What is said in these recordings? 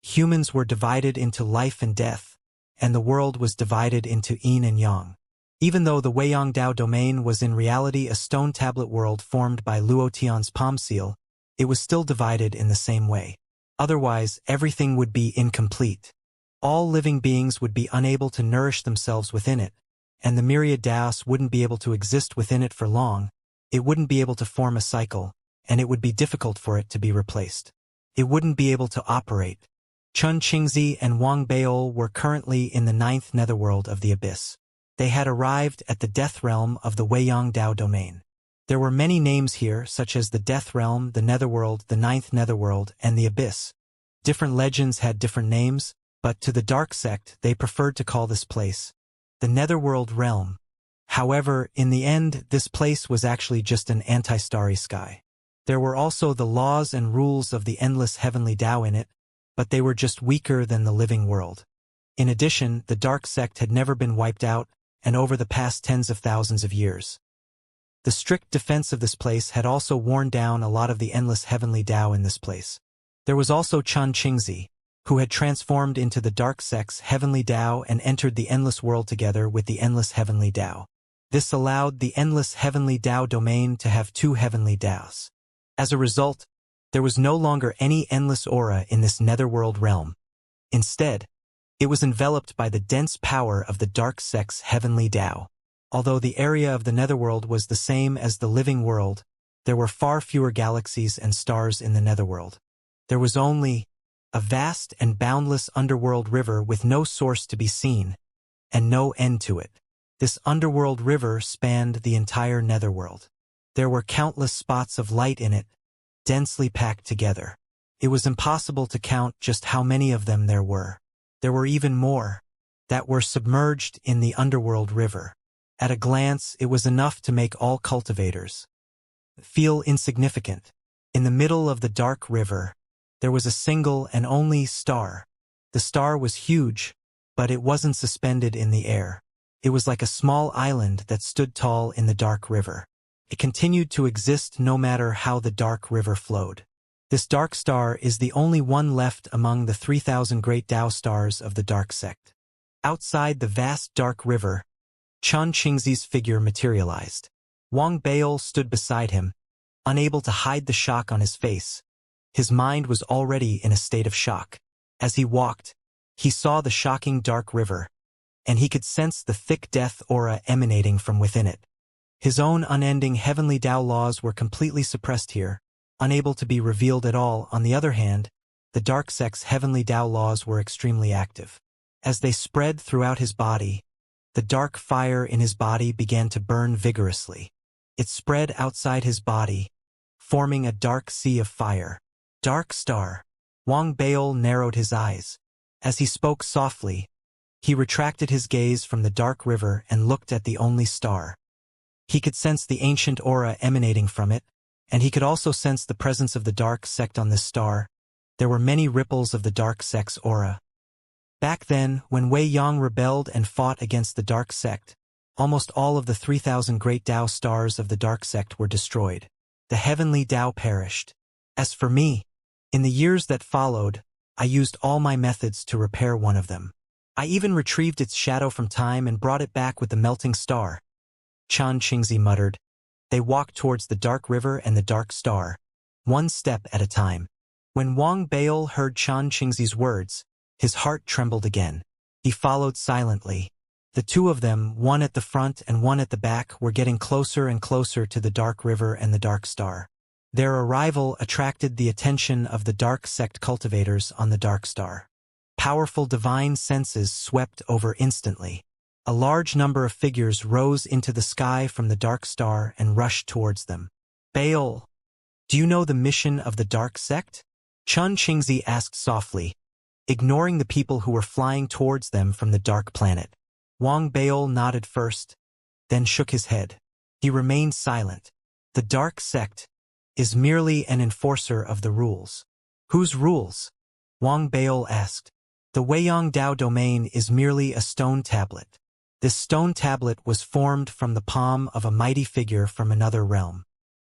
Humans were divided into life and death, and the world was divided into yin and yang. Even though the Weiyang Dao domain was in reality a stone tablet world formed by Luo Tian's palm seal, it was still divided in the same way. Otherwise, everything would be incomplete. All living beings would be unable to nourish themselves within it, and the myriad Daos wouldn't be able to exist within it for long. It wouldn't be able to form a cycle, and it would be difficult for it to be replaced. It wouldn't be able to operate. Chun Qingzi and Wang Beol were currently in the 9th netherworld of the Abyss. They had arrived at the death realm of the Weiyang Dao domain. There were many names here, such as the Death Realm, the Netherworld, the 9th Netherworld, and the Abyss. Different legends had different names, but to the Dark Sect they preferred to call this place the Netherworld Realm. However, in the end, this place was actually just an anti-starry sky. There were also the laws and rules of the endless heavenly Dao in it, but they were just weaker than the living world. In addition, the Dark Sect had never been wiped out, and over the past tens of thousands of years. The strict defense of this place had also worn down a lot of the endless heavenly Dao in this place. There was also Chun Qingzi, who had transformed into the Dark Sect's heavenly Dao and entered the endless world together with the endless heavenly Dao. This allowed the endless heavenly Dao domain to have 2 heavenly Daos. As a result, there was no longer any endless aura in this netherworld realm. Instead, it was enveloped by the dense power of the Dark Sect's heavenly Dao. Although the area of the netherworld was the same as the living world, there were far fewer galaxies and stars in the netherworld. There was only a vast and boundless underworld river with no source to be seen, and no end to it. This underworld river spanned the entire netherworld. There were countless spots of light in it, densely packed together. It was impossible to count just how many of them there were. There were even more that were submerged in the underworld river. At a glance, it was enough to make all cultivators feel insignificant. In the middle of the dark river, there was a single and only star. The star was huge, but it wasn't suspended in the air. It was like a small island that stood tall in the dark river. It continued to exist no matter how the dark river flowed. This dark star is the only one left among the 3,000 great Dao stars of the Dark Sect. Outside the vast dark river, Chun Qingzi's figure materialized. Wang Beol stood beside him, unable to hide the shock on his face. His mind was already in a state of shock. As he walked, he saw the shocking dark river, and he could sense the thick death aura emanating from within it. His own unending heavenly Dao laws were completely suppressed here, unable to be revealed at all. On the other hand, the Dark Sect's heavenly Dao laws were extremely active. As they spread throughout his body, the dark fire in his body began to burn vigorously. It spread outside his body, forming a dark sea of fire. Dark star. Wang Beol narrowed his eyes. As he spoke softly, he retracted his gaze from the dark river and looked at the only star. He could sense the ancient aura emanating from it, and he could also sense the presence of the Dark Sect on this star. There were many ripples of the Dark Sect's aura. Back then, when Wei Yang rebelled and fought against the Dark Sect, almost all of the 3,000 great Dao stars of the Dark Sect were destroyed. The heavenly Dao perished. As for me, in the years that followed, I used all my methods to repair one of them. I even retrieved its shadow from time and brought it back with the melting star. Chun Qingzi muttered. They walked towards the dark river and the dark star, one step at a time. When Wang Beol heard Chun Qingzi's words, his heart trembled again. He followed silently. The 2 of them, one at the front and one at the back, were getting closer and closer to the dark river and the dark star. Their arrival attracted the attention of the Dark Sect cultivators on the dark star. Powerful divine senses swept over instantly. A large number of figures rose into the sky from the dark star and rushed towards them. Beol, do you know the mission of the Dark Sect? Chun Qingzi asked softly, ignoring the people who were flying towards them from the dark planet. Wang Beol nodded first, then shook his head. He remained silent. The Dark Sect is merely an enforcer of the rules. Whose rules? Wang Beol asked. The Weiyang Dao domain is merely a stone tablet. This stone tablet was formed from the palm of a mighty figure from another realm.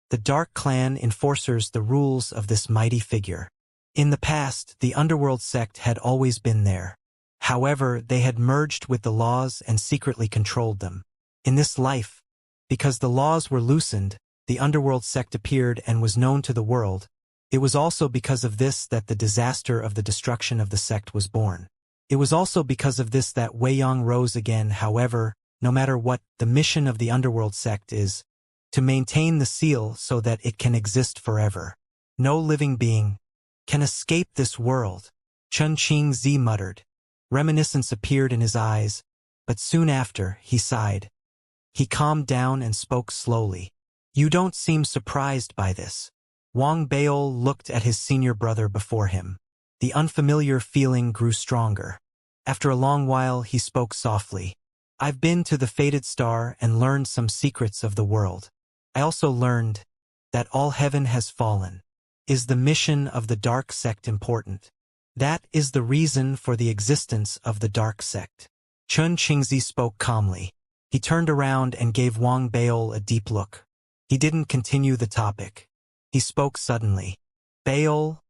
The Dark Clan enforces the rules of this mighty figure. In the past, the underworld sect had always been there. However, they had merged with the laws and secretly controlled them. In this life, because the laws were loosened, the underworld sect appeared and was known to the world. It was also because of this that the disaster of the destruction of the sect was born. It was also because of this that Weiyang rose again. However, no matter what, the mission of the underworld sect is to maintain the seal so that it can exist forever. No living being can escape this world, Xianxia muttered. Reminiscence appeared in his eyes, but soon after, he sighed. He calmed down and spoke slowly. You don't seem surprised by this. Wang Baol looked at his senior brother before him. The unfamiliar feeling grew stronger. After a long while, he spoke softly. I've been to the Fated Star and learned some secrets of the world. I also learned that all heaven has fallen. Is the mission of the dark sect important? That is the reason for the existence of the dark sect. Chun Qingzi spoke calmly. He turned around and gave Wang Baol a deep look. He didn't continue the topic. He spoke suddenly. Baol,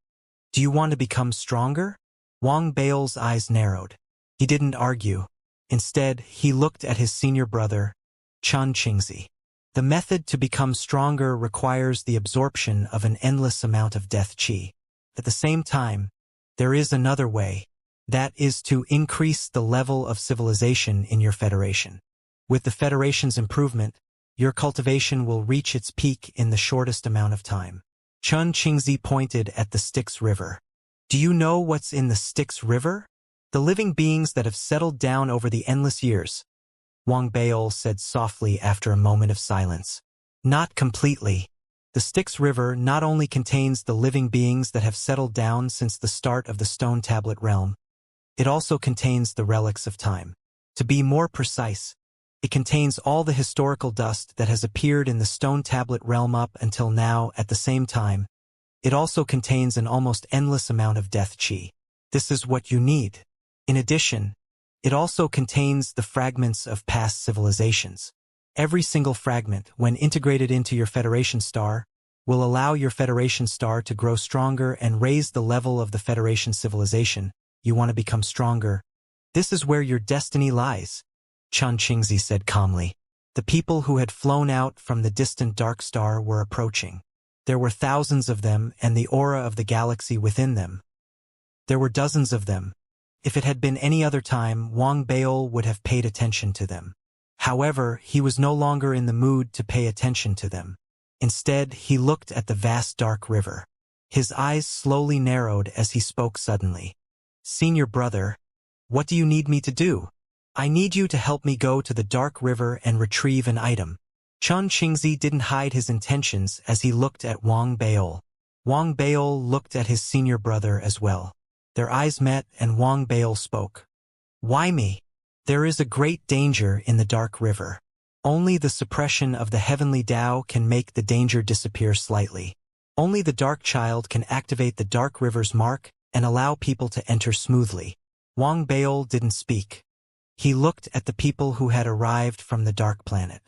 do you want to become stronger? Wang Baol's eyes narrowed. He didn't argue. Instead, he looked at his senior brother, Chun Qingzi. The method to become stronger requires the absorption of an endless amount of death qi. At the same time, there is another way. That is to increase the level of civilization in your federation. With the federation's improvement, your cultivation will reach its peak in the shortest amount of time. Chun Qingzi pointed at the Styx River. Do you know what's in the Styx River? The living beings that have settled down over the endless years. Wang Baol said softly after a moment of silence. Not completely. The Styx River not only contains the living beings that have settled down since the start of the Stone Tablet realm, it also contains the relics of time. To be more precise, it contains all the historical dust that has appeared in the Stone Tablet realm up until now. At the same time, it also contains an almost endless amount of death qi. This is what you need. In addition, it also contains the fragments of past civilizations. Every single fragment, when integrated into your Federation star, will allow your Federation star to grow stronger and raise the level of the Federation civilization. You want to become stronger. This is where your destiny lies, Chun Qingzi said calmly. The people who had flown out from the distant dark star were approaching. There were thousands of them and the aura of the galaxy within them. There were dozens of them. If it had been any other time, Wang Baol would have paid attention to them. However, he was no longer in the mood to pay attention to them. Instead, he looked at the vast dark river. His eyes slowly narrowed as he spoke suddenly. Senior brother, what do you need me to do? I need you to help me go to the dark river and retrieve an item. Chun Qingzi didn't hide his intentions as he looked at Wang Baol. Wang Baol looked at his senior brother as well. Their eyes met and Wang Baol spoke. Why me? There is a great danger in the dark river. Only the suppression of the heavenly Tao can make the danger disappear slightly. Only the dark child can activate the dark river's mark and allow people to enter smoothly. Wang Baol didn't speak. He looked at the people who had arrived from the dark planet.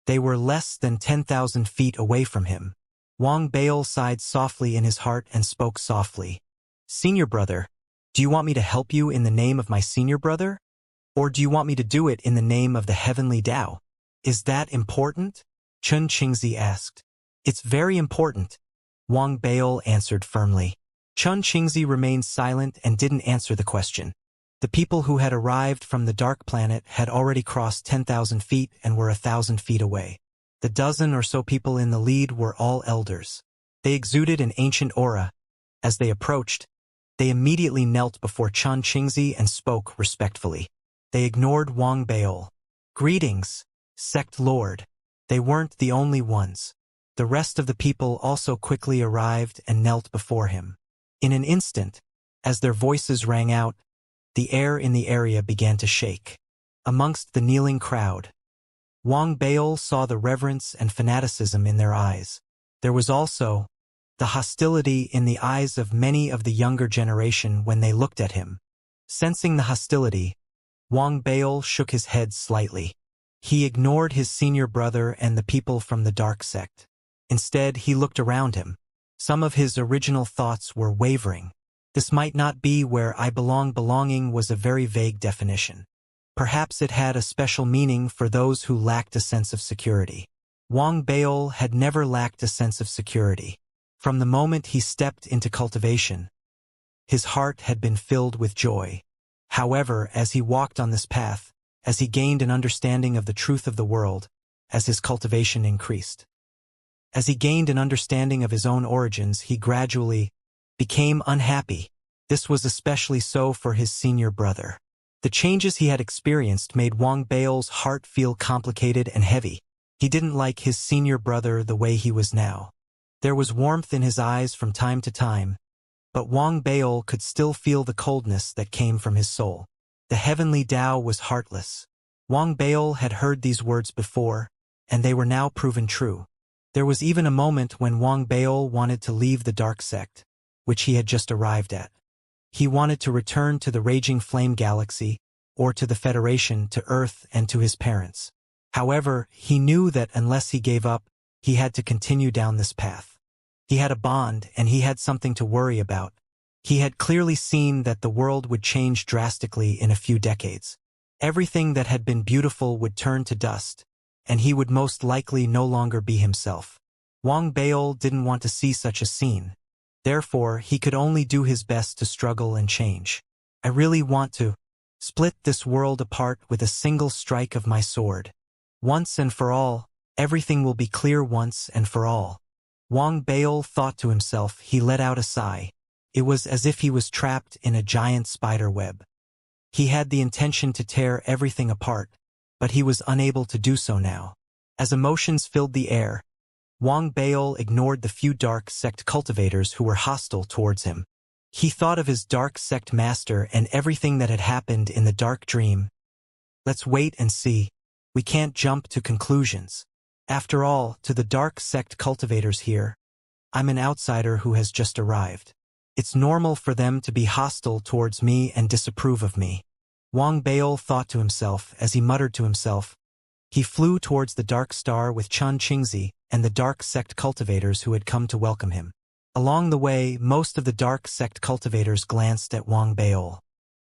They were less than 10,000 feet away from him. Wang Baol sighed softly in his heart and spoke softly. Senior brother, do you want me to help you in the name of my senior brother? Or do you want me to do it in the name of the heavenly Tao? Is that important? Chun Qingzi asked. It's very important, Wang Baol answered firmly. Chun Qingzi remained silent and didn't answer the question. The people who had arrived from the dark planet had already crossed 10,000 feet and were 1,000 feet away. The dozen or so people in the lead were all elders. They exuded an ancient aura. As they approached, they immediately knelt before Chun Qingzi and spoke respectfully. They ignored Wang Baol. Greetings, Sect Lord. They weren't the only ones. The rest of the people also quickly arrived and knelt before him. In an instant, as their voices rang out, the air in the area began to shake. Amongst the kneeling crowd, Wang Baol saw the reverence and fanaticism in their eyes. There was also the hostility in the eyes of many of the younger generation when they looked at him. Sensing the hostility, Wang Baol shook his head slightly. He ignored his senior brother and the people from the dark sect. Instead, he looked around him. Some of his original thoughts were wavering. This might not be where I belong. Belonging was a very vague definition. Perhaps it had a special meaning for those who lacked a sense of security. Wang Baol had never lacked a sense of security. From the moment he stepped into cultivation, his heart had been filled with joy. However, as he walked on this path, as he gained an understanding of the truth of the world, as his cultivation increased, as he gained an understanding of his own origins, he gradually became unhappy. This was especially so for his senior brother. The changes he had experienced made Wang Baol's heart feel complicated and heavy. He didn't like his senior brother the way he was now. There was warmth in his eyes from time to time, but Wang Baol could still feel the coldness that came from his soul. The heavenly Tao was heartless. Wang Baol had heard these words before, and they were now proven true. There was even a moment when Wang Baol wanted to leave the dark sect, which he had just arrived at. He wanted to return to the Raging Flame Galaxy, or to the Federation, to Earth, and to his parents. However, he knew that unless he gave up, he had to continue down this path. He had a bond, and he had something to worry about. He had clearly seen that the world would change drastically in a few decades. Everything that had been beautiful would turn to dust, and he would most likely no longer be himself. Wang Baol didn't want to see such a scene. Therefore, he could only do his best to struggle and change. I really want to split this world apart with a single strike of my sword. Once and for all, everything will be clear once and for all. Wang Baol thought to himself. He let out a sigh. It was as if he was trapped in a giant spider web. He had the intention to tear everything apart, but he was unable to do so now. As emotions filled the air, Wang Baol ignored the few dark sect cultivators who were hostile towards him. He thought of his dark sect master and everything that had happened in the dark dream. Let's wait and see. We can't jump to conclusions. After all, to the dark sect cultivators here, I'm an outsider who has just arrived. It's normal for them to be hostile towards me and disapprove of me. Wang Baol thought to himself as he muttered to himself. He flew towards the dark star with Xianxia and the dark sect cultivators who had come to welcome him. Along the way, most of the dark sect cultivators glanced at Wang Baol.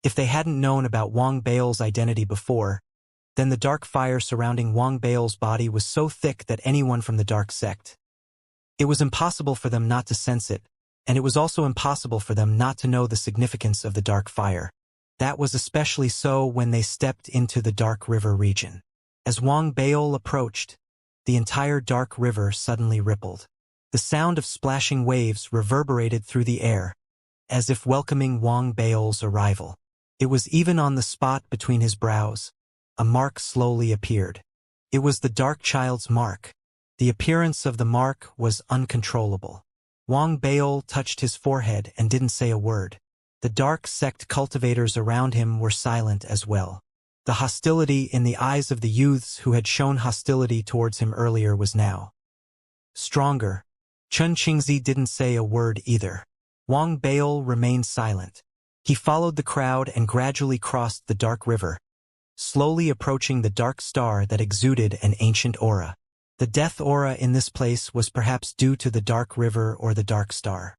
If they hadn't known about Wang Baol's identity before, then the dark fire surrounding Wang Baol's body was so thick that anyone from the dark sect, it was impossible for them not to sense it, and it was also impossible for them not to know the significance of the dark fire. That was especially so when they stepped into the dark river region. As Wang Baol approached, the entire dark river suddenly rippled. The sound of splashing waves reverberated through the air, as if welcoming Wang Baol's arrival. It was even on the spot between his brows. A mark slowly appeared. It was the dark child's mark. The appearance of the mark was uncontrollable. Wang Baol touched his forehead and didn't say a word. The dark sect cultivators around him were silent as well. The hostility in the eyes of the youths who had shown hostility towards him earlier was now stronger. Xianxia didn't say a word either. Wang Baol remained silent. He followed the crowd and gradually crossed the dark river, slowly approaching the dark star that exuded an ancient aura. The death aura in this place was perhaps due to the dark river or the dark star.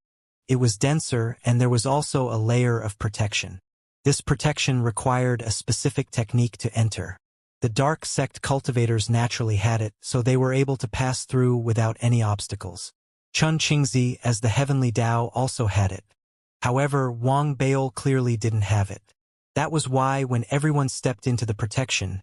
It was denser, and there was also a layer of protection. This protection required a specific technique to enter. The dark sect cultivators naturally had it, so they were able to pass through without any obstacles. Xianxia, as the heavenly Tao, also had it. However, Wang Baol clearly didn't have it. That was why when everyone stepped into the protection,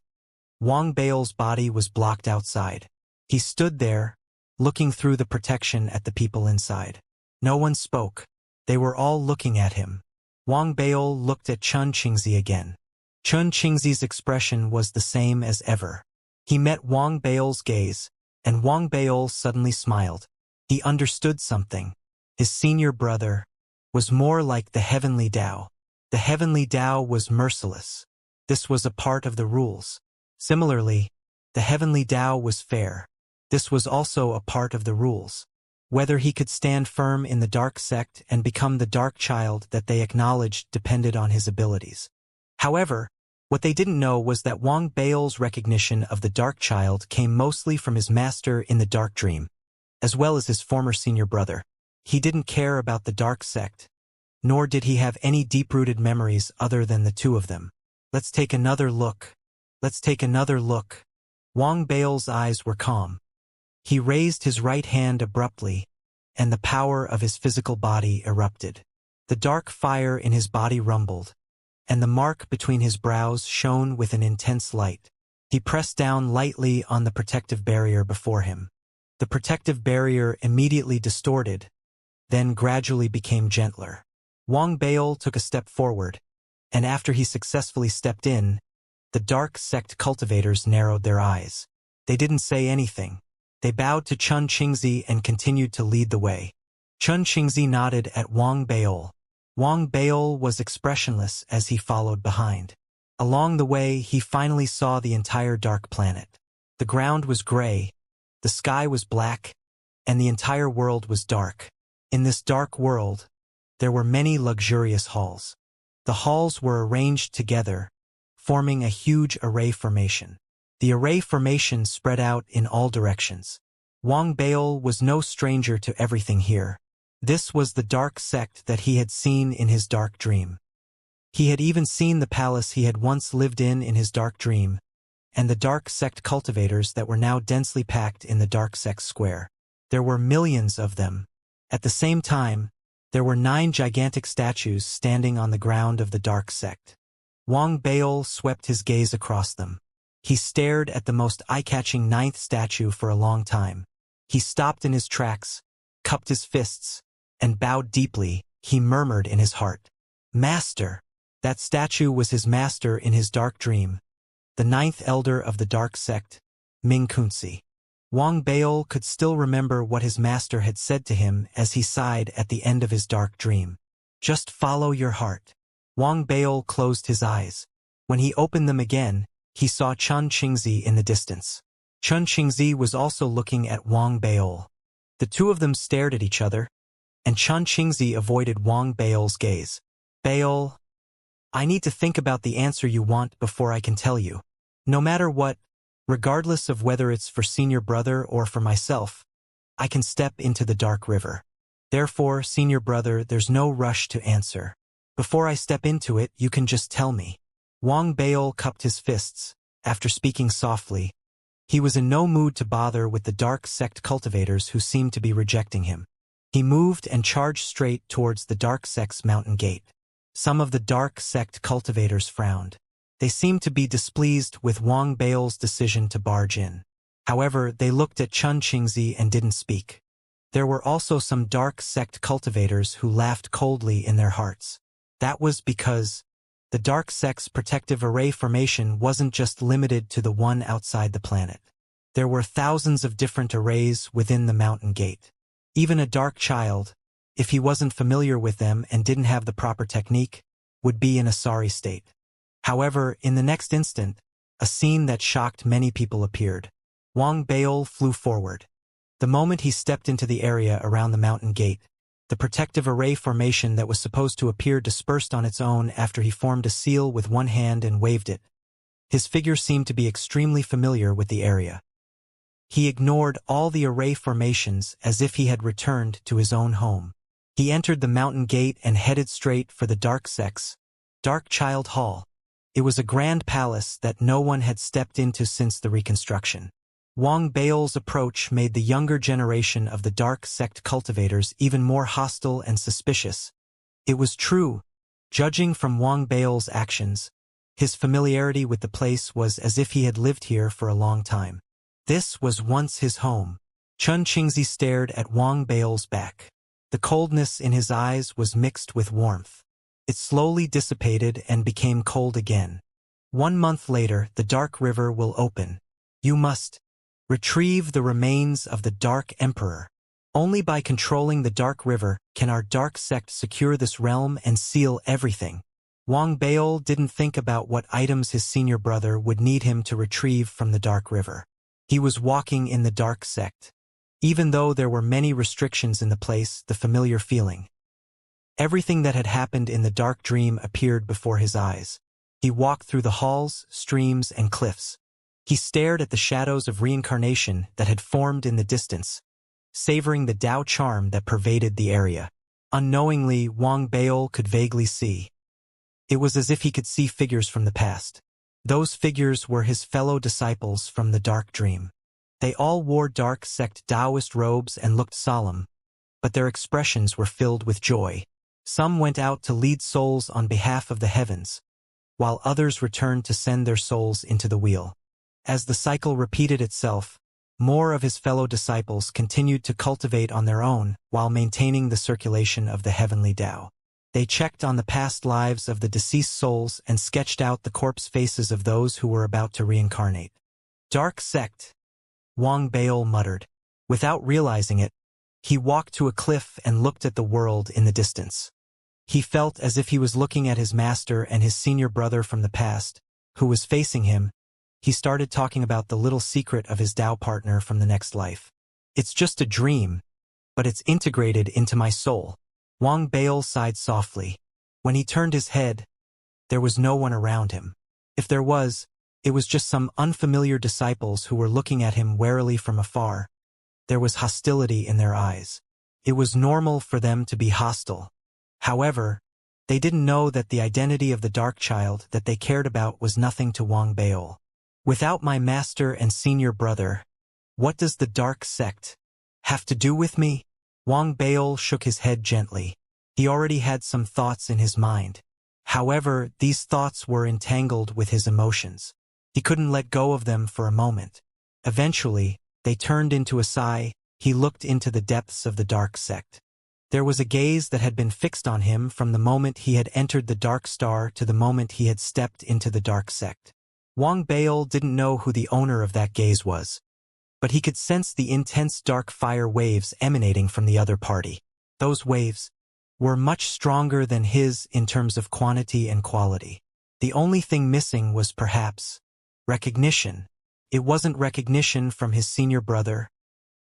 Wang Baol's body was blocked outside. He stood there, looking through the protection at the people inside. No one spoke. They were all looking at him. Wang Baol looked at Xianxia again. Xianxia's expression was the same as ever. He met Wang Baol's gaze, and Wang Baol suddenly smiled. He understood something. His senior brother was more like the heavenly Tao. The heavenly Tao was merciless. This was a part of the rules. Similarly, the heavenly Tao was fair. This was also a part of the rules. Whether he could stand firm in the dark sect and become the dark child that they acknowledged depended on his abilities. However, what they didn't know was that Wang Baol's recognition of the dark child came mostly from his master in the dark dream, as well as his former senior brother. He didn't care about the dark sect. nor did he have any deep-rooted memories other than the two of them. Let's take another look. Let's take another look. Wang Bao's eyes were calm. He raised his right hand abruptly, and the power of his physical body erupted. The dark fire in his body rumbled, and the mark between his brows shone with an intense light. He pressed down lightly on the protective barrier before him. The protective barrier immediately distorted, then gradually became gentler. Wang Bao took a step forward, and after he successfully stepped in, the dark sect cultivators narrowed their eyes. They didn't say anything. They bowed to Chun Qingzi and continued to lead the way. Chun Qingzi nodded at Wang Bao. Wang Bao was expressionless as he followed behind. Along the way, he finally saw the entire dark planet. The ground was gray, the sky was black, and the entire world was dark. In this dark world, there were many luxurious halls. The halls were arranged together, forming a huge array formation. The array formation spread out in all directions. Wang Bao was no stranger to everything here. This was the dark sect that he had seen in his dark dream. He had even seen the palace he had once lived in his dark dream, and the dark sect cultivators that were now densely packed in the dark sect square. There were millions of them. At the same time, there were 9 gigantic statues standing on the ground of the dark sect. Wang Bao swept his gaze across them. He stared at the most eye-catching 9th statue for a long time. He stopped in his tracks, cupped his fists, and bowed deeply. He murmured in his heart, "Master!" That statue was his master in his dark dream, the 9th elder of the dark sect, Ming Kunzi. Wang Bao could still remember what his master had said to him as he sighed at the end of his dark dream. "Just follow your heart." Wang Bao closed his eyes. When he opened them again, he saw Chun Qingzi in the distance. Chun Qingzi was also looking at Wang Bao. The two of them stared at each other, and Chun Qingzi avoided Wang Bao's gaze. "Bao, I need to think about the answer you want before I can tell you. No matter what, regardless of whether it's for senior brother or for myself, I can step into the dark river. Therefore, senior brother, there's no rush to answer. Before I step into it, you can just tell me." Wang Bao cupped his fists. After speaking softly, he was in no mood to bother with the dark sect cultivators who seemed to be rejecting him. He moved and charged straight towards the dark sect's mountain gate. Some of the dark sect cultivators frowned. They seemed to be displeased with Wang Bao's decision to barge in. However, they looked at Chun Qingzi and didn't speak. There were also some dark sect cultivators who laughed coldly in their hearts. That was because the dark sect's protective array formation wasn't just limited to the one outside the planet. There were thousands of different arrays within the mountain gate. Even a dark child, if he wasn't familiar with them and didn't have the proper technique, would be in a sorry state. However, in the next instant, a scene that shocked many people appeared. Wang Bao flew forward. The moment he stepped into the area around the mountain gate, the protective array formation that was supposed to appear dispersed on its own after he formed a seal with one hand and waved it. His figure seemed to be extremely familiar with the area. He ignored all the array formations as if he had returned to his own home. He entered the mountain gate and headed straight for the dark sect's Dark Child Hall. It was a grand palace that no one had stepped into since the reconstruction. Wang Bao's approach made the younger generation of the dark sect cultivators even more hostile and suspicious. It was true. Judging from Wang Bao's actions, his familiarity with the place was as if he had lived here for a long time. This was once his home. Chun Qingzi stared at Wang Bao's back. The coldness in his eyes was mixed with warmth. It slowly dissipated and became cold again. 1 month later, the dark river will open. You must retrieve the remains of the Dark Emperor. Only by controlling the dark river can our dark sect secure this realm and seal everything. Wang Bao didn't think about what items his senior brother would need him to retrieve from the dark river. He was walking in the dark sect. Even though there were many restrictions in the place, the familiar feeling. Everything that had happened in the dark dream appeared before his eyes. He walked through the halls, streams, and cliffs. He stared at the shadows of reincarnation that had formed in the distance, savoring the Tao charm that pervaded the area. Unknowingly, Wang Baol could vaguely see. It was as if he could see figures from the past. Those figures were his fellow disciples from the dark dream. They all wore dark sect Taoist robes and looked solemn, but their expressions were filled with joy. Some went out to lead souls on behalf of the heavens, while others returned to send their souls into the wheel. As the cycle repeated itself, more of his fellow disciples continued to cultivate on their own while maintaining the circulation of the heavenly Tao. They checked on the past lives of the deceased souls and sketched out the corpse faces of those who were about to reincarnate. Dark sect, Wang Baol muttered. Without realizing it, he walked to a cliff and looked at the world in the distance. He felt as if he was looking at his master and his senior brother from the past, who was facing him. He started talking about the little secret of his Tao partner from the next life. It's just a dream, but it's integrated into my soul. Wang Baol sighed softly. When he turned his head, there was no one around him. If there was, it was just some unfamiliar disciples who were looking at him warily from afar. There was hostility in their eyes. It was normal for them to be hostile. However, they didn't know that the identity of the dark child that they cared about was nothing to Wang Baol. Without my master and senior brother, what does the dark sect have to do with me? Wang Baol shook his head gently. He already had some thoughts in his mind. However, these thoughts were entangled with his emotions. He couldn't let go of them for a moment. Eventually, they turned into a sigh. He looked into the depths of the dark sect. There was a gaze that had been fixed on him from the moment he had entered the dark star to the moment he had stepped into the dark sect. Wang Baol didn't know who the owner of that gaze was, but he could sense the intense dark fire waves emanating from the other party. Those waves were much stronger than his in terms of quantity and quality. The only thing missing was perhaps recognition. It wasn't recognition from his senior brother,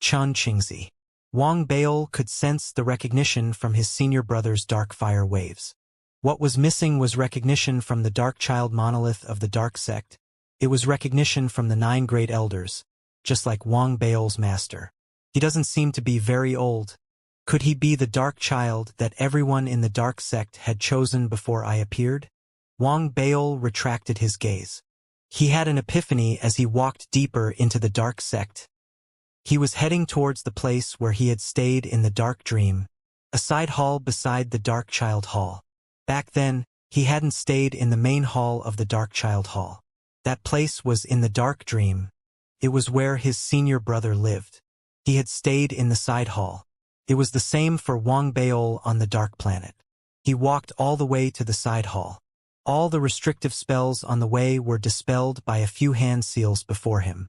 Xianxia. Wang Baol could sense the recognition from his senior brother's dark fire waves. What was missing was recognition from the dark child monolith of the dark sect. It was recognition from the 9 great elders, just like Wang Baol's master. He doesn't seem to be very old. Could he be the dark child that everyone in the dark sect had chosen before I appeared? Wang Baol retracted his gaze. He had an epiphany as he walked deeper into the dark sect. He was heading towards the place where he had stayed in the dark dream, a side hall beside the dark child hall. Back then, he hadn't stayed in the main hall of the dark child hall. That place was in the dark dream. It was where his senior brother lived. He had stayed in the side hall. It was the same for Wang Baol on the dark planet. He walked all the way to the side hall. All the restrictive spells on the way were dispelled by a few hand seals before him.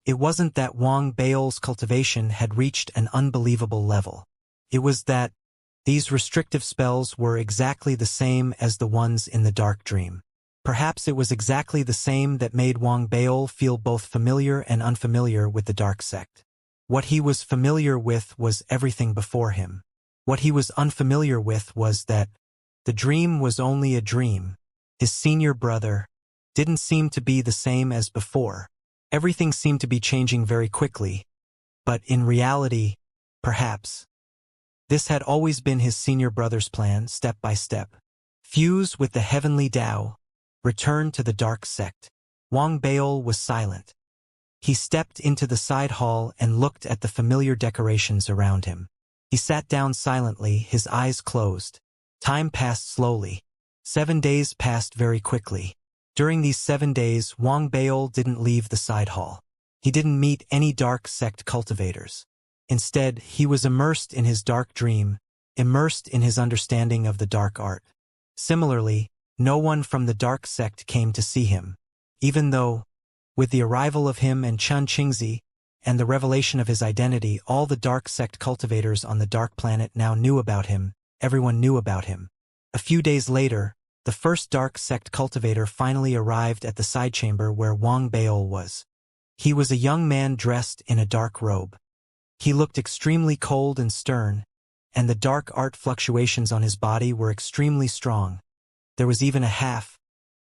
It wasn't that Wang Baol's cultivation had reached an unbelievable level. It was that these restrictive spells were exactly the same as the ones in the dark dream. Perhaps it was exactly the same that made Wang Baol feel both familiar and unfamiliar with the dark sect. What he was familiar with was everything before him. What he was unfamiliar with was that the dream was only a dream. His senior brother didn't seem to be the same as before. Everything seemed to be changing very quickly, but in reality, perhaps, this had always been his senior brother's plan, step by step. Fuse with the heavenly Tao, return to the dark sect. Wang Baol was silent. He stepped into the side hall and looked at the familiar decorations around him. He sat down silently, his eyes closed. Time passed slowly. 7 days passed very quickly. During these 7 days, Wang Baol didn't leave the side hall. He didn't meet any dark sect cultivators. Instead, he was immersed in his dark dream, immersed in his understanding of the dark art. Similarly, no one from the dark sect came to see him, even though, with the arrival of him and Xianxia and the revelation of his identity, all the dark sect cultivators on the dark planet now knew about him. Everyone knew about him. A few days later, the first dark sect cultivator finally arrived at the side chamber where Wang Baol was. He was a young man dressed in a dark robe. He looked extremely cold and stern, and the dark art fluctuations on his body were extremely strong. There was even a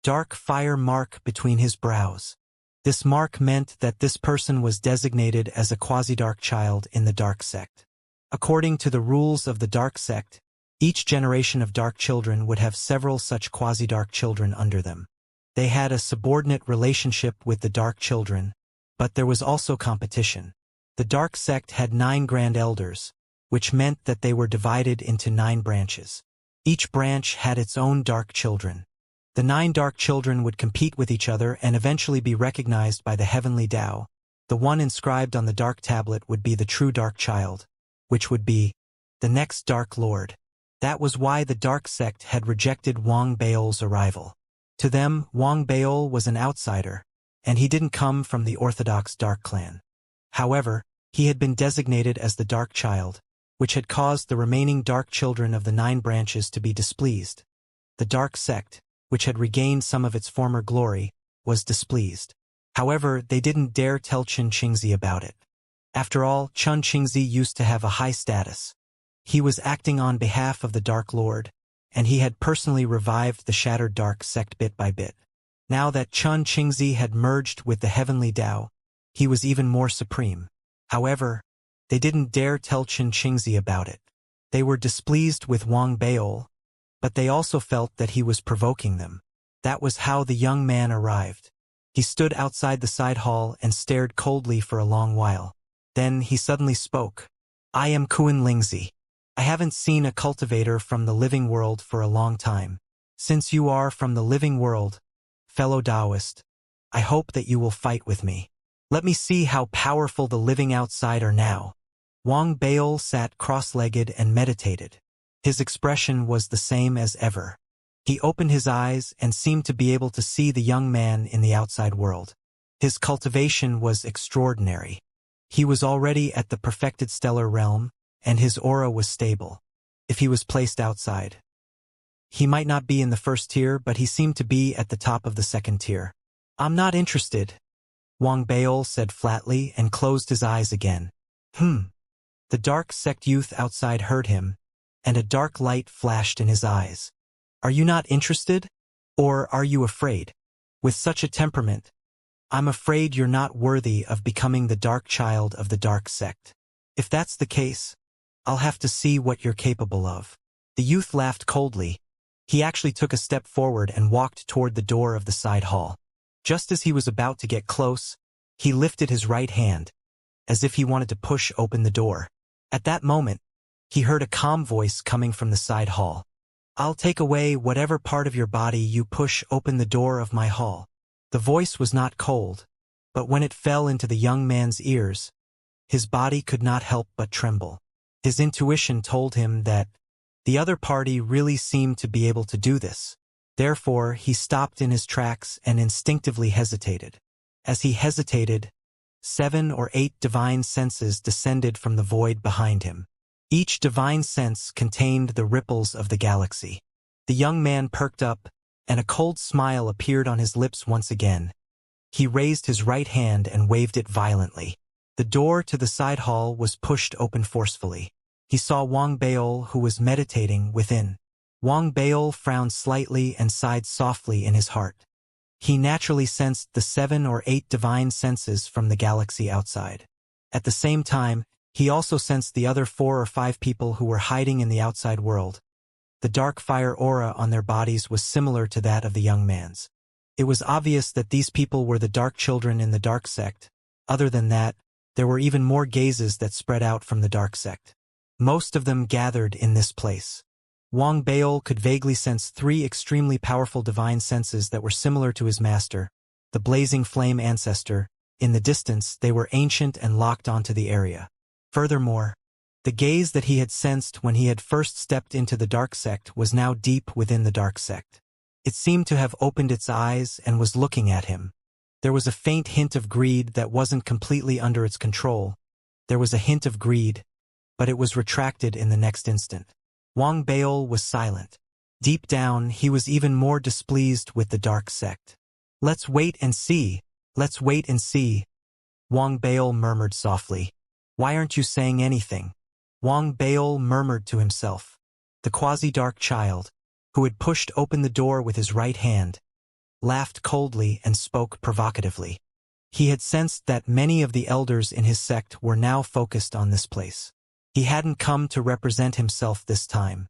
dark fire mark between his brows. This mark meant that this person was designated as a quasi-dark child in the dark sect. According to the rules of the dark sect, Each generation of dark children would have several such quasi-dark children under them. They had a subordinate relationship with the dark children, but there was also competition. The dark sect had 9 grand elders, which meant that they were divided into 9 branches. Each branch had its own dark children. The 9 dark children would compete with each other and eventually be recognized by the heavenly Tao. The one inscribed on the dark tablet would be the true dark child, which would be the next dark lord. That was why the dark sect had rejected Wang Baol's arrival. To them, Wang Baol was an outsider, and he didn't come from the orthodox dark clan. However, he had been designated as the dark child, which had caused the remaining dark children of the 9 branches to be displeased. The dark sect, which had regained some of its former glory, was displeased. However, they didn't dare tell Xianxia about it. After all, Xianxia used to have a high status. He was acting on behalf of the Dark Lord, and he had personally revived the shattered dark sect bit by bit. Now that Xianxia had merged with the heavenly Tao, he was even more supreme. However, they didn't dare tell Xianxia about it. They were displeased with Wang Baol, but they also felt that he was provoking them. That was how the young man arrived. He stood outside the side hall and stared coldly for a long while. Then he suddenly spoke. "I am Kuan Lingzi. I haven't seen a cultivator from the living world for a long time. Since you are from the living world, fellow Taoist, I hope that you will fight with me. Let me see how powerful the living outside are now." Wang Baol sat cross-legged and meditated. His expression was the same as ever. He opened his eyes and seemed to be able to see the young man in the outside world. His cultivation was extraordinary. He was already at the perfected stellar realm, and his aura was stable. If he was placed outside, he might not be in the first tier, but he seemed to be at the top of the second tier. "I'm not interested," Wang Baol said flatly and closed his eyes again. The dark sect youth outside heard him, and a dark light flashed in his eyes. "Are you not interested? Or are you afraid? With such a temperament, I'm afraid you're not worthy of becoming the dark child of the dark sect. If that's the case, I'll have to see what you're capable of." The youth laughed coldly. He actually took a step forward and walked toward the door of the side hall. Just as he was about to get close, he lifted his right hand, as if he wanted to push open the door. At that moment, he heard a calm voice coming from the side hall. "I'll take away whatever part of your body you push open the door of my hall." The voice was not cold, but when it fell into the young man's ears, his body could not help but tremble. His intuition told him that the other party really seemed to be able to do this. Therefore, he stopped in his tracks and instinctively hesitated. As he hesitated, 7 or 8 divine senses descended from the void behind him. Each divine sense contained the ripples of the galaxy. The young man perked up, and a cold smile appeared on his lips once again. He raised his right hand and waved it violently. The door to the side hall was pushed open forcefully. He saw Wang Baol, who was meditating within. Wang Baol frowned slightly and sighed softly in his heart. He naturally sensed the 7 or 8 divine senses from the galaxy outside. At the same time, he also sensed the other 4 or 5 people who were hiding in the outside world. The dark fire aura on their bodies was similar to that of the young man's. It was obvious that these people were the dark children in the dark sect. Other than that, there were even more gazes that spread out from the dark sect. Most of them gathered in this place. Wang Baol could vaguely sense 3 extremely powerful divine senses that were similar to his master, the blazing flame ancestor. In the distance, they were ancient and locked onto the area. Furthermore, the gaze that he had sensed when he had first stepped into the dark sect was now deep within the dark sect. It seemed to have opened its eyes and was looking at him. There was a faint hint of greed that wasn't completely under its control. There was a hint of greed, but it was retracted in the next instant. Wang Baol was silent. Deep down, he was even more displeased with the dark sect. "Let's wait and see. Let's wait and see," Wang Baol murmured softly. "Why aren't you saying anything?" Wang Baol murmured to himself. The quasi-dark child, who had pushed open the door with his right hand, laughed coldly and spoke provocatively. He had sensed that many of the elders in his sect were now focused on this place. He hadn't come to represent himself this time.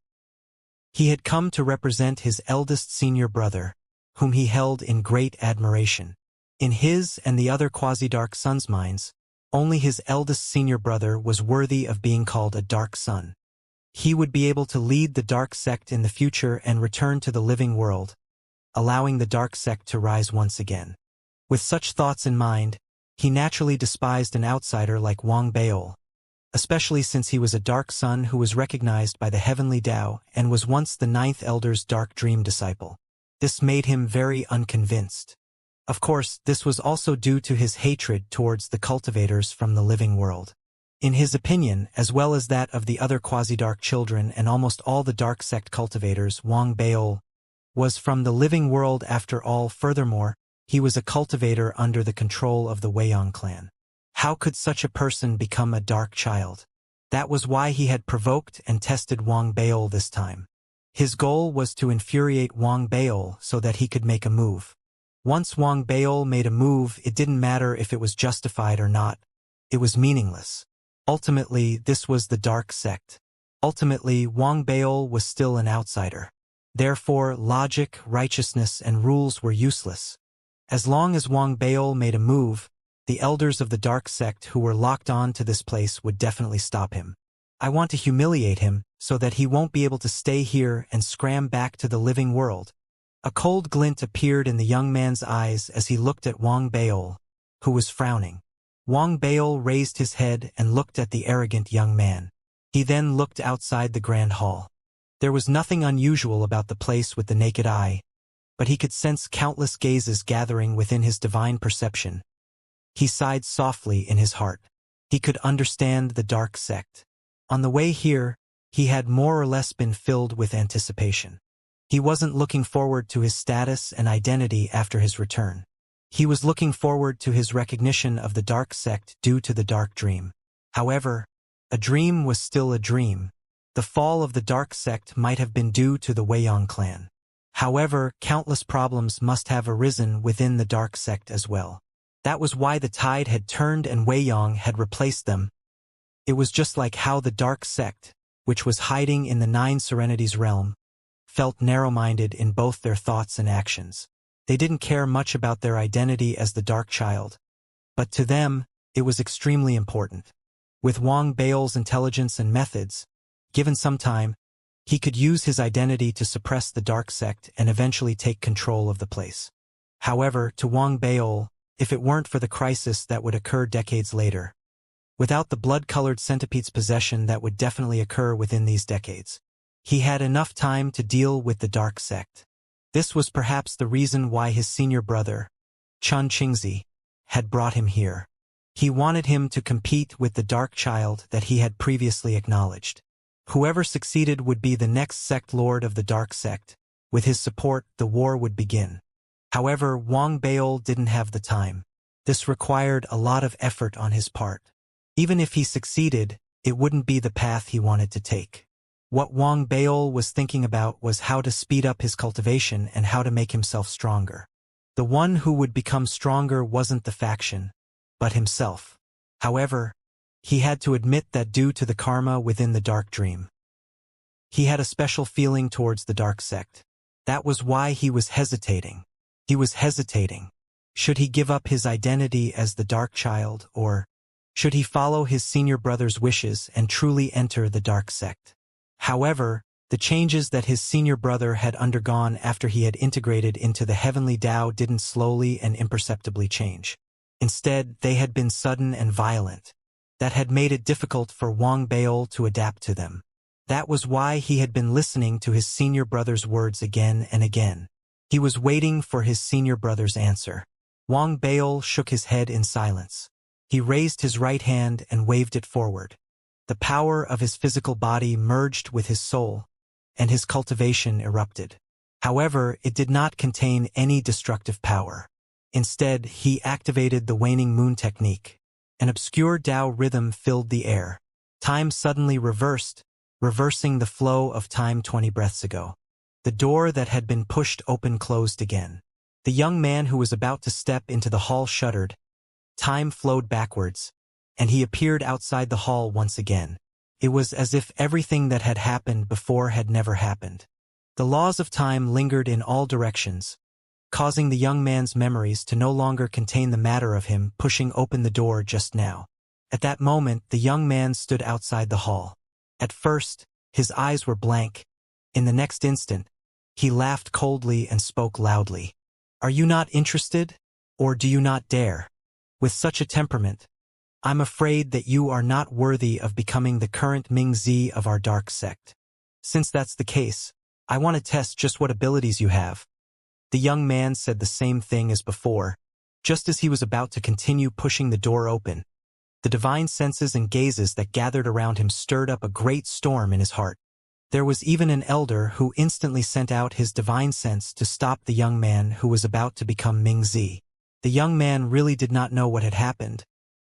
He had come to represent his eldest senior brother, whom he held in great admiration. In his and the other quasi-dark sons' minds, only his eldest senior brother was worthy of being called a dark son. He would be able to lead the dark sect in the future and return to the living world, allowing the dark sect to rise once again. With such thoughts in mind, he naturally despised an outsider like Wang Baol, especially since he was a dark son who was recognized by the heavenly Tao and was once the ninth elder's dark dream disciple. This made him very unconvinced. Of course, this was also due to his hatred towards the cultivators from the living world. In his opinion, as well as that of the other quasi-dark children and almost all the dark sect cultivators, Wang Baol was from the living world after all. Furthermore, he was a cultivator under the control of the Weiyang clan. How could such a person become a dark child? That was why he had provoked and tested Wang Baol this time. His goal was to infuriate Wang Baol so that he could make a move. Once Wang Baol made a move, it didn't matter if it was justified or not. It was meaningless. Ultimately, this was the dark sect. Ultimately, Wang Baol was still an outsider. Therefore, logic, righteousness, and rules were useless. As long as Wang Baol made a move, the elders of the dark sect who were locked on to this place would definitely stop him. I want to humiliate him so that he won't be able to stay here and scram back to the living world. A cold glint appeared in the young man's eyes as he looked at Wang Baol, who was frowning. Wang Baol raised his head and looked at the arrogant young man. He then looked outside the grand hall. There was nothing unusual about the place with the naked eye, but he could sense countless gazes gathering within his divine perception. He sighed softly in his heart. He could understand the dark sect. On the way here, he had more or less been filled with anticipation. He wasn't looking forward to his status and identity after his return. He was looking forward to his recognition of the dark sect due to the dark dream. However, a dream was still a dream. The fall of the dark sect might have been due to the Weiyang clan. However, countless problems must have arisen within the dark sect as well. That was why the tide had turned and Weiyang had replaced them. It was just like how the dark sect, which was hiding in the Nine Serenities realm, felt narrow-minded in both their thoughts and actions. They didn't care much about their identity as the dark child, but to them, it was extremely important. With Wang Baol's intelligence and methods, given some time, he could use his identity to suppress the dark sect and eventually take control of the place. However, to Wang Baol, if it weren't for the crisis that would occur decades later, without the blood-colored centipede's possession that would definitely occur within these decades, he had enough time to deal with the dark sect. This was perhaps the reason why his senior brother, Chun Qingzi, had brought him here. He wanted him to compete with the dark child that he had previously acknowledged. Whoever succeeded would be the next sect lord of the dark sect. With his support, the war would begin. However, Wang Baol didn't have the time. This required a lot of effort on his part. Even if he succeeded, it wouldn't be the path he wanted to take. What Wang Baol was thinking about was how to speed up his cultivation and how to make himself stronger. The one who would become stronger wasn't the faction, but himself. However, he had to admit that due to the karma within the dark dream, he had a special feeling towards the dark sect. That was why he was hesitating. He was hesitating. Should he give up his identity as the dark child, or should he follow his senior brother's wishes and truly enter the dark sect? However, the changes that his senior brother had undergone after he had integrated into the heavenly Tao didn't slowly and imperceptibly change. Instead, they had been sudden and violent. That had made it difficult for Wang Baol to adapt to them. That was why he had been listening to his senior brother's words again and again. He was waiting for his senior brother's answer. Wang Baol shook his head in silence. He raised his right hand and waved it forward. The power of his physical body merged with his soul, and his cultivation erupted. However, it did not contain any destructive power. Instead, he activated the waning moon technique. An obscure Tao rhythm filled the air. Time suddenly reversed, reversing the flow of time 20 breaths ago. The door that had been pushed open closed again. The young man who was about to step into the hall shuddered. Time flowed backwards, and he appeared outside the hall once again. It was as if everything that had happened before had never happened. The laws of time lingered in all directions, causing the young man's memories to no longer contain the matter of him pushing open the door just now. At that moment, the young man stood outside the hall. At first, his eyes were blank. In the next instant, he laughed coldly and spoke loudly. "Are you not interested? Or do you not dare? With such a temperament, I'm afraid that you are not worthy of becoming the current Ming-Zi of our dark sect. Since that's the case, I want to test just what abilities you have." The young man said the same thing as before, just as he was about to continue pushing the door open. The divine senses and gazes that gathered around him stirred up a great storm in his heart. There was even an elder who instantly sent out his divine sense to stop the young man who was about to become Ming-Zi. The young man really did not know what had happened,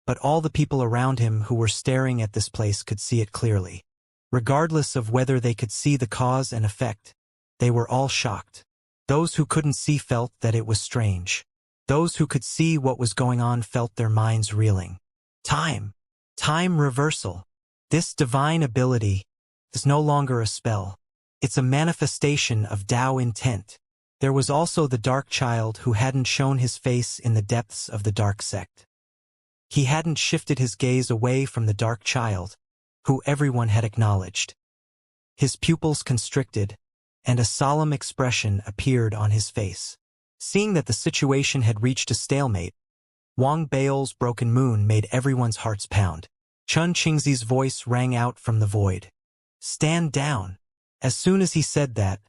but all the people around him who were staring at this place could see it clearly. Regardless of whether they could see the cause and effect, they were all shocked. Those who couldn't see felt that it was strange. Those who could see what was going on felt their minds reeling. Time reversal. This divine ability is no longer a spell. It's a manifestation of Tao intent. There was also the dark child who hadn't shown his face in the depths of the dark sect. He hadn't shifted his gaze away from the dark child, who everyone had acknowledged. His pupils constricted, and a solemn expression appeared on his face. Seeing that the situation had reached a stalemate, Wang Bao's broken moon made everyone's hearts pound. Chun Qingzi's voice rang out from the void. "Stand down." As soon as he said that,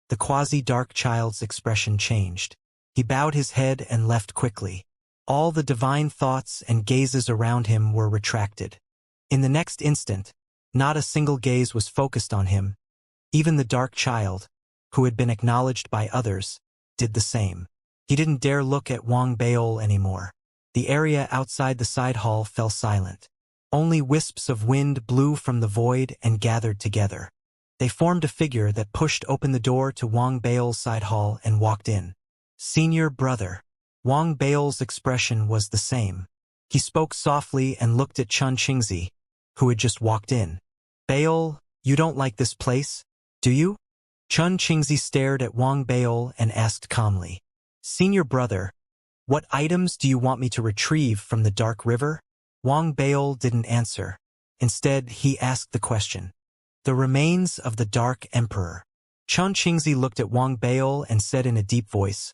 the quasi-dark child's expression changed. He bowed his head and left quickly. All the divine thoughts and gazes around him were retracted. In the next instant, not a single gaze was focused on him. Even the dark child, who had been acknowledged by others, did the same. He didn't dare look at Wang Bao anymore. The area outside the side hall fell silent. Only wisps of wind blew from the void and gathered together. They formed a figure that pushed open the door to Wang Bao's side hall and walked in. "Senior brother." Wang Bao's expression was the same. He spoke softly and looked at Chun Qingzi, who had just walked in. "Bao, you don't like this place, do you?" Chun Qingzi stared at Wang Bao and asked calmly. "Senior brother, what items do you want me to retrieve from the dark river?" Wang Bao didn't answer. Instead, he asked the question. "The remains of the Dark Emperor." Chun Qingzi looked at Wang Bao and said in a deep voice,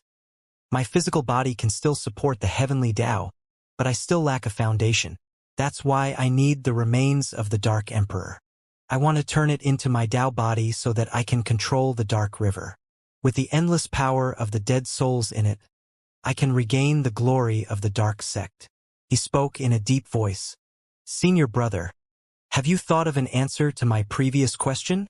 "My physical body can still support the heavenly Tao, but I still lack a foundation. That's why I need the remains of the Dark Emperor. I want to turn it into my Tao body so that I can control the Dark River. With the endless power of the dead souls in it, I can regain the glory of the dark sect." He spoke in a deep voice. "Senior brother, have you thought of an answer to my previous question?"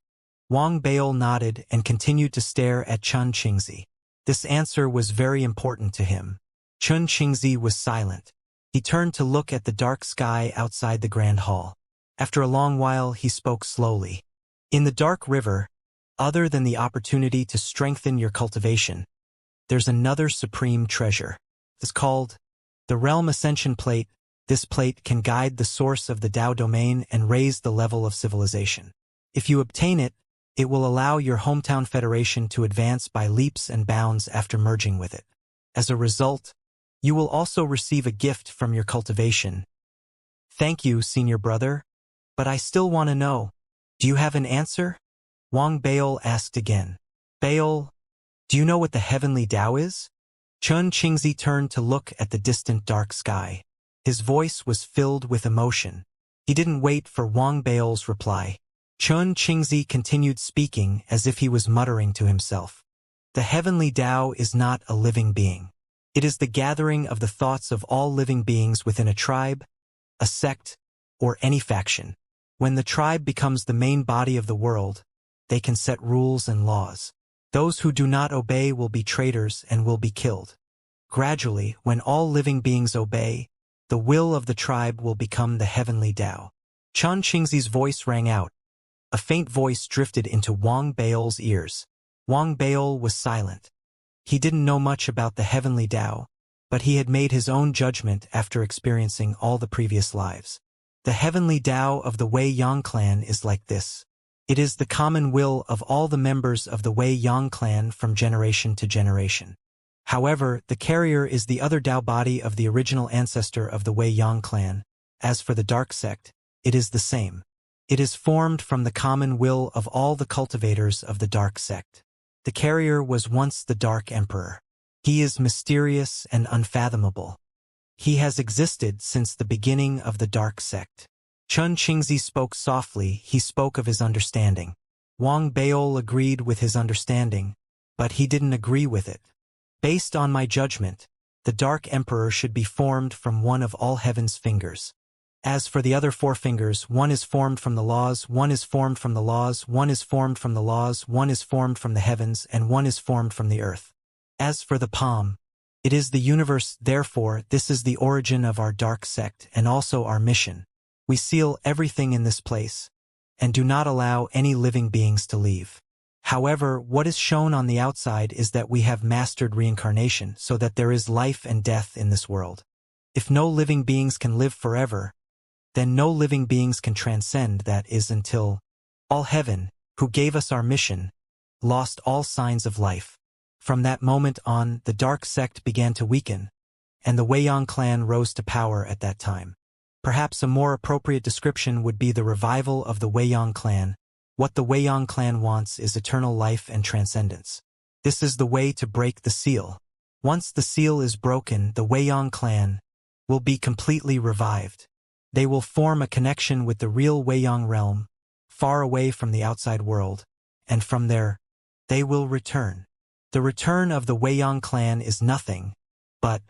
Wang Bao nodded and continued to stare at Chun Qingzi. This answer was very important to him. Chun Qingzi was silent. He turned to look at the dark sky outside the grand hall. After a long while, he spoke slowly. "In the dark river, other than the opportunity to strengthen your cultivation, there's another supreme treasure. It's called the Realm Ascension Plate. This plate can guide the source of the Tao domain and raise the level of civilization. If you obtain it, it will allow your hometown federation to advance by leaps and bounds after merging with it. As a result, you will also receive a gift from your cultivation." "Thank you, senior brother. But I still want to know, do you have an answer?" Wang Bao asked again. "Bao, do you know what the heavenly Tao is?" Chun Qingzi turned to look at the distant dark sky. His voice was filled with emotion. He didn't wait for Wang Bao's reply. Chun Qingzi continued speaking as if he was muttering to himself. "The heavenly Tao is not a living being. It is the gathering of the thoughts of all living beings within a tribe, a sect, or any faction. When the tribe becomes the main body of the world, they can set rules and laws. Those who do not obey will be traitors and will be killed. Gradually, when all living beings obey, the will of the tribe will become the heavenly Tao." Chun Qingzi's voice rang out. A faint voice drifted into Wang Bao's ears. Wang Bao was silent. He didn't know much about the heavenly Tao, but he had made his own judgment after experiencing all the previous lives. The heavenly Tao of the Wei Yang clan is like this. It is the common will of all the members of the Wei-Yang clan from generation to generation. However, the carrier is the other Dao body of the original ancestor of the Wei-Yang clan. As for the dark sect, it is the same. It is formed from the common will of all the cultivators of the dark sect. The carrier was once the Dark Emperor. He is mysterious and unfathomable. He has existed since the beginning of the dark sect. Chun Qingzi spoke softly. He spoke of his understanding. Wang Baol agreed with his understanding, but he didn't agree with it. Based on my judgment, the Dark Emperor should be formed from one of all heaven's fingers. As for the other four fingers, one is formed from the laws, one is formed from the laws, one is formed from the laws, one is formed from the heavens, and one is formed from the earth. As for the palm, it is the universe. Therefore, this is the origin of our dark sect and also our mission. We seal everything in this place, and do not allow any living beings to leave. However, what is shown on the outside is that we have mastered reincarnation so that there is life and death in this world. If no living beings can live forever, then no living beings can transcend. That is until all heaven, who gave us our mission, lost all signs of life. From that moment on, the dark sect began to weaken, and the Wei-Yang clan rose to power at that time. Perhaps a more appropriate description would be the revival of the Wei-Yang clan. What the Wei-Yang clan wants is eternal life and transcendence. This is the way to break the seal. Once the seal is broken, the Wei-Yang clan will be completely revived. They will form a connection with the real Wei-Yang realm, far away from the outside world, and from there, they will return. The return of the Wei-Yang clan is nothing, but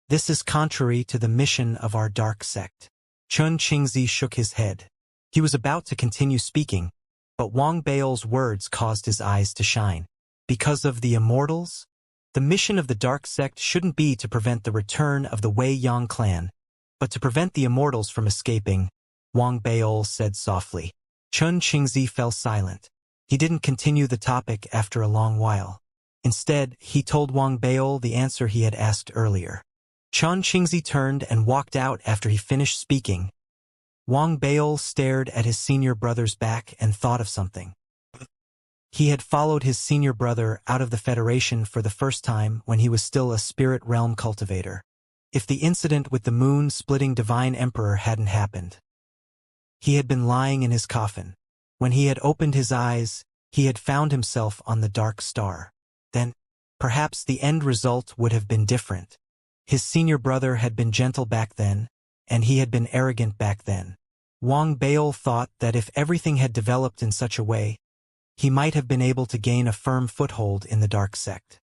this is contrary to the mission of our dark sect. Chun Qingzi shook his head. He was about to continue speaking, but Wang Baol's words caused his eyes to shine. Because of the Immortals? The mission of the dark sect shouldn't be to prevent the return of the Wei-Yang clan, but to prevent the Immortals from escaping, Wang Baol said softly. Chun Qingzi fell silent. He didn't continue the topic after a long while. Instead, he told Wang Baol the answer he had asked earlier. Chun Qingzi turned and walked out after he finished speaking. Wang Baol stared at his senior brother's back and thought of something. He had followed his senior brother out of the Federation for the first time when he was still a spirit realm cultivator. If the incident with the moon-splitting divine emperor hadn't happened, he had been lying in his coffin. When he had opened his eyes, he had found himself on the dark star. Then, perhaps the end result would have been different. His senior brother had been gentle back then, and he had been arrogant back then. Wang Baol thought that if everything had developed in such a way, he might have been able to gain a firm foothold in the dark sect.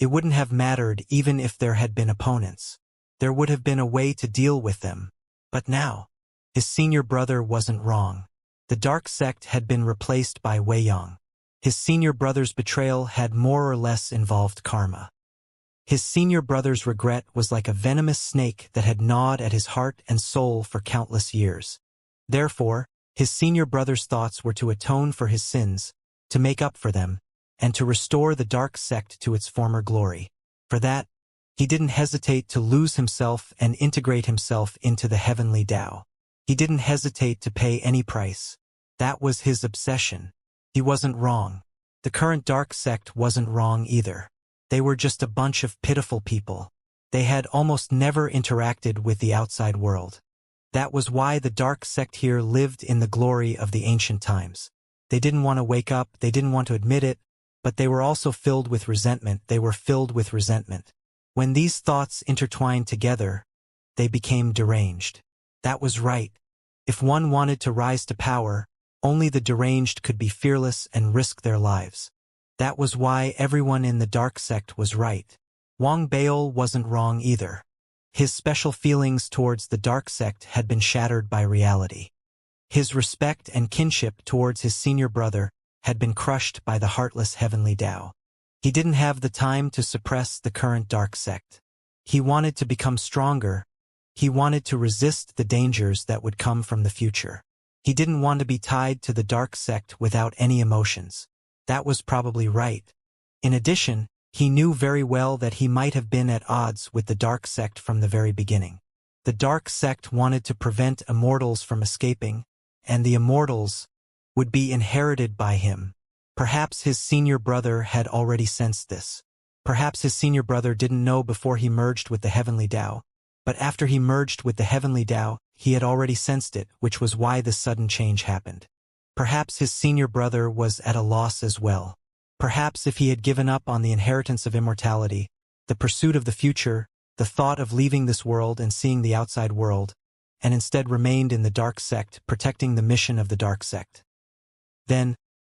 It wouldn't have mattered even if there had been opponents. There would have been a way to deal with them. But now, his senior brother wasn't wrong. The dark sect had been replaced by Wei-Yang. His senior brother's betrayal had more or less involved karma. His senior brother's regret was like a venomous snake that had gnawed at his heart and soul for countless years. Therefore, his senior brother's thoughts were to atone for his sins, to make up for them, and to restore the dark sect to its former glory. For that, he didn't hesitate to lose himself and integrate himself into the heavenly Tao. He didn't hesitate to pay any price. That was his obsession. He wasn't wrong. The current dark sect wasn't wrong either. They were just a bunch of pitiful people. They had almost never interacted with the outside world. That was why the dark sect here lived in the glory of the ancient times. They didn't want to wake up, they didn't want to admit it, but they were also filled with resentment. They were filled with resentment. When these thoughts intertwined together, they became deranged. That was right. If one wanted to rise to power, only the deranged could be fearless and risk their lives. That was why everyone in the dark sect was right. Wang Baol wasn't wrong either. His special feelings towards the dark sect had been shattered by reality. His respect and kinship towards his senior brother had been crushed by the heartless heavenly Tao. He didn't have the time to suppress the current dark sect. He wanted to become stronger. He wanted to resist the dangers that would come from the future. He didn't want to be tied to the dark sect without any emotions. That was probably right. In addition, he knew very well that he might have been at odds with the dark sect from the very beginning. The dark sect wanted to prevent immortals from escaping, and the immortals would be inherited by him. Perhaps his senior brother had already sensed this. Perhaps his senior brother didn't know before he merged with the heavenly Tao. But after he merged with the heavenly Tao, he had already sensed it, which was why this sudden change happened. Perhaps his senior brother was at a loss as well. Perhaps if he had given up on the inheritance of immortality, the pursuit of the future, the thought of leaving this world and seeing the outside world, and instead remained in the dark sect, protecting the mission of the dark sect, then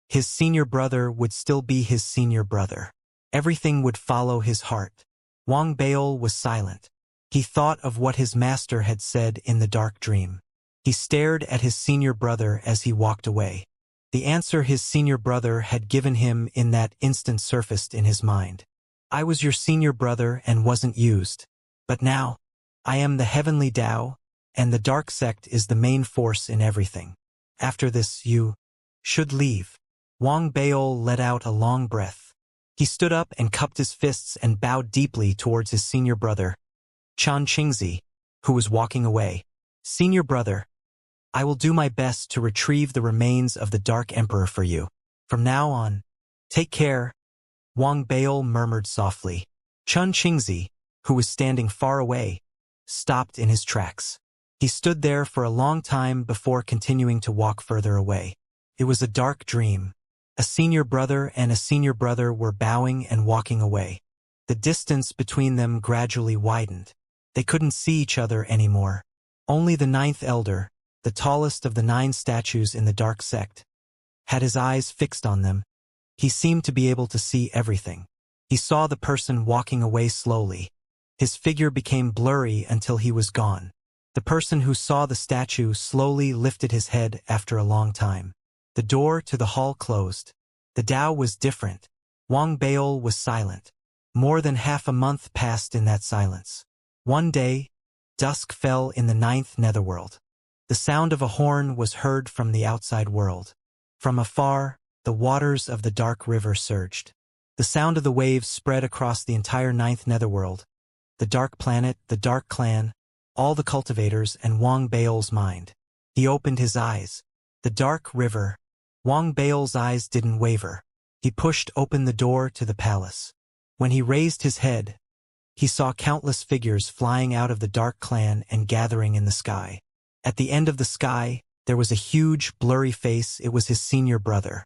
his senior brother would still be his senior brother. Everything would follow his heart. Wang Baol was silent. He thought of what his master had said in the dark dream. He stared at his senior brother as he walked away. The answer his senior brother had given him in that instant surfaced in his mind. I was your senior brother and wasn't used. But now, I am the heavenly Tao, and the dark sect is the main force in everything. After this, you should leave. Wang Baol let out a long breath. He stood up and cupped his fists and bowed deeply towards his senior brother, Xianxia, who was walking away. Senior brother, I will do my best to retrieve the remains of the Dark Emperor for you. From now on, take care, Wang Baol murmured softly. Xianxia, who was standing far away, stopped in his tracks. He stood there for a long time before continuing to walk further away. It was a dark dream. A senior brother and a senior brother were bowing and walking away. The distance between them gradually widened. They couldn't see each other anymore. Only the ninth elder, the tallest of the 9 statues in the dark sect, had his eyes fixed on them. He seemed to be able to see everything. He saw the person walking away slowly. His figure became blurry until he was gone. The person who saw the statue slowly lifted his head after a long time. The door to the hall closed. The Tao was different. Wang Baol was silent. More than half a month passed in that silence. One day, dusk fell in the 9th netherworld. The sound of a horn was heard from the outside world. From afar, the waters of the dark river surged. The sound of the waves spread across the entire 9th netherworld. The dark planet, the dark clan, all the cultivators, and Wang Baol's mind. He opened his eyes. The dark river. Wang Baol's eyes didn't waver. He pushed open the door to the palace. When he raised his head, he saw countless figures flying out of the dark clan and gathering in the sky. At the end of the sky, there was a huge, blurry face. It was his senior brother.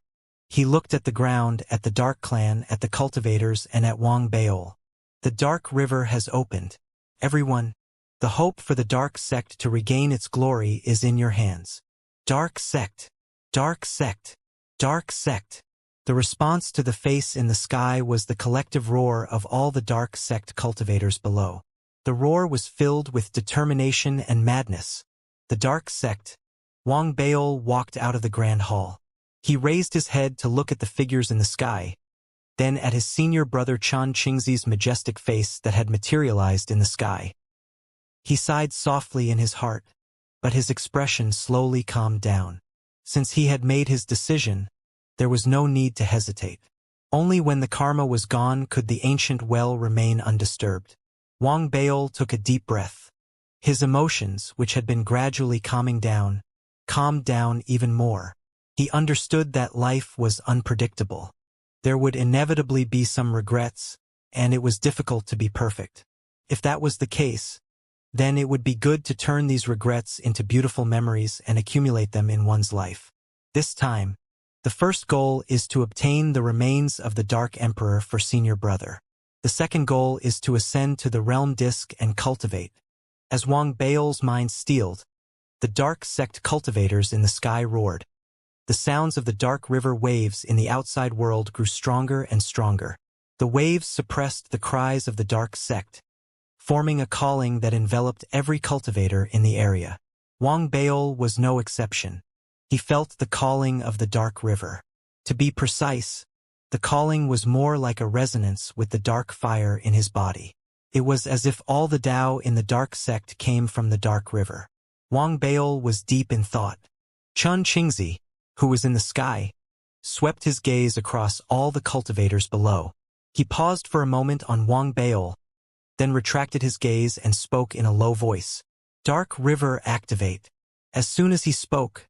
He looked at the ground, at the dark clan, at the cultivators, and at Wang Baol. The dark river has opened. Everyone, the hope for the dark sect to regain its glory is in your hands. Dark sect. Dark sect. Dark sect. The response to the face in the sky was the collective roar of all the dark sect cultivators below. The roar was filled with determination and madness. The dark sect. Wang Baol walked out of the grand hall. He raised his head to look at the figures in the sky, then at his senior brother Xianxia's majestic face that had materialized in the sky. He sighed softly in his heart, but his expression slowly calmed down. Since he had made his decision, there was no need to hesitate. Only when the karma was gone could the ancient well remain undisturbed. Wang Baol took a deep breath. His emotions, which had been gradually calming down, calmed down even more. He understood that life was unpredictable. There would inevitably be some regrets, and it was difficult to be perfect. If that was the case, then it would be good to turn these regrets into beautiful memories and accumulate them in one's life. This time, the first goal is to obtain the remains of the Dark Emperor for senior brother. The second goal is to ascend to the realm disk and cultivate. As Wang Baol's mind steeled, the dark sect cultivators in the sky roared. The sounds of the dark river waves in the outside world grew stronger and stronger. The waves suppressed the cries of the dark sect, forming a calling that enveloped every cultivator in the area. Wang Baol was no exception. He felt the calling of the dark river. To be precise, the calling was more like a resonance with the dark fire in his body. It was as if all the Tao in the dark sect came from the dark river. Wang Baol was deep in thought. Xianxia, who was in the sky, swept his gaze across all the cultivators below. He paused for a moment on Wang Baol, then retracted his gaze and spoke in a low voice. Dark river activate. As soon as he spoke,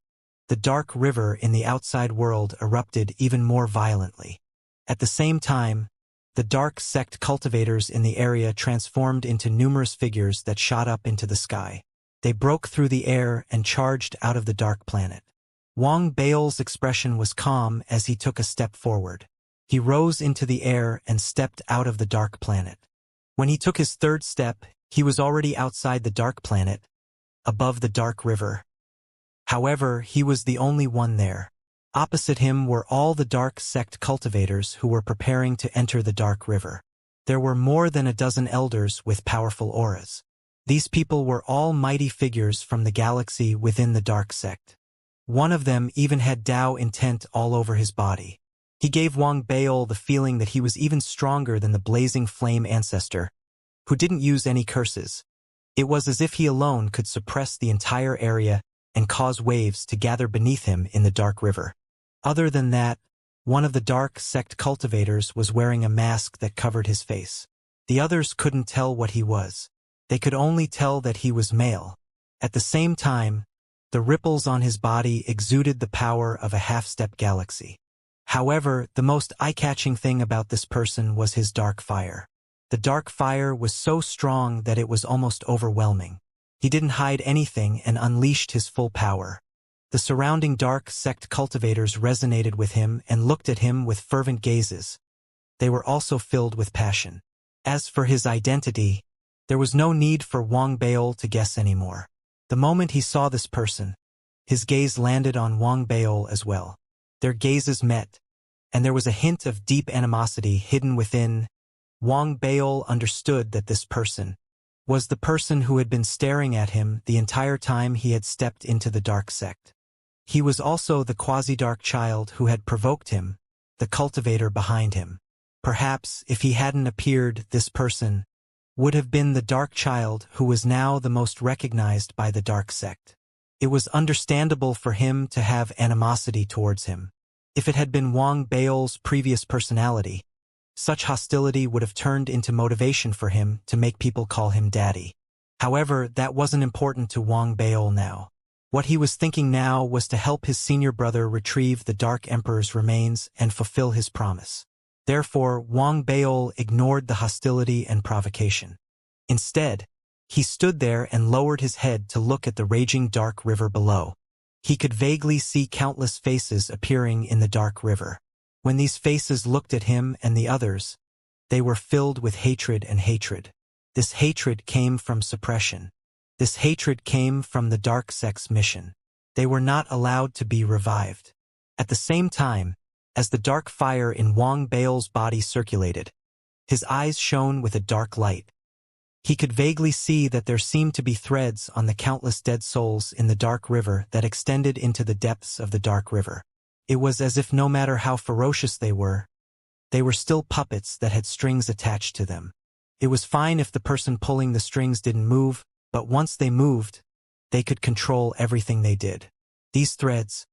the dark river in the outside world erupted even more violently. At the same time, the dark sect cultivators in the area transformed into numerous figures that shot up into the sky. They broke through the air and charged out of the dark planet. Wang Bao's expression was calm as he took a step forward. He rose into the air and stepped out of the dark planet. When he took his third step, he was already outside the dark planet, above the dark river. However, he was the only one there. Opposite him were all the dark sect cultivators who were preparing to enter the dark river. There were more than a dozen elders with powerful auras. These people were all mighty figures from the galaxy within the dark sect. One of them even had Tao intent all over his body. He gave Wang Bao the feeling that he was even stronger than the blazing flame ancestor, who didn't use any curses. It was as if he alone could suppress the entire area and cause waves to gather beneath him in the dark river. Other than that, one of the dark sect cultivators was wearing a mask that covered his face. The others couldn't tell what he was. They could only tell that he was male. At the same time, the ripples on his body exuded the power of a half-step galaxy. However, the most eye-catching thing about this person was his dark fire. The dark fire was so strong that it was almost overwhelming. He didn't hide anything and unleashed his full power. The surrounding dark sect cultivators resonated with him and looked at him with fervent gazes. They were also filled with passion. As for his identity, there was no need for Wang Bao to guess anymore. The moment he saw this person, his gaze landed on Wang Bao as well. Their gazes met, and there was a hint of deep animosity hidden within. Wang Bao understood that this person was the person who had been staring at him the entire time he had stepped into the dark sect. He was also the quasi-dark child who had provoked him, the cultivator behind him. Perhaps, if he hadn't appeared, this person would have been the dark child who was now the most recognized by the dark sect. It was understandable for him to have animosity towards him. If it had been Wang Bao's previous personality, such hostility would have turned into motivation for him to make people call him daddy. However, that wasn't important to Wang Bao now. What he was thinking now was to help his senior brother retrieve the Dark Emperor's remains and fulfill his promise. Therefore, Wang Bao ignored the hostility and provocation. Instead, he stood there and lowered his head to look at the raging dark river below. He could vaguely see countless faces appearing in the dark river. When these faces looked at him and the others, they were filled with hatred and hatred. This hatred came from suppression. This hatred came from the dark sect's mission. They were not allowed to be revived. At the same time, as the dark fire in Wang Bao's body circulated, his eyes shone with a dark light. He could vaguely see that there seemed to be threads on the countless dead souls in the dark river that extended into the depths of the dark river. It was as if no matter how ferocious they were still puppets that had strings attached to them. It was fine if the person pulling the strings didn't move, but once they moved, they could control everything they did. These threads.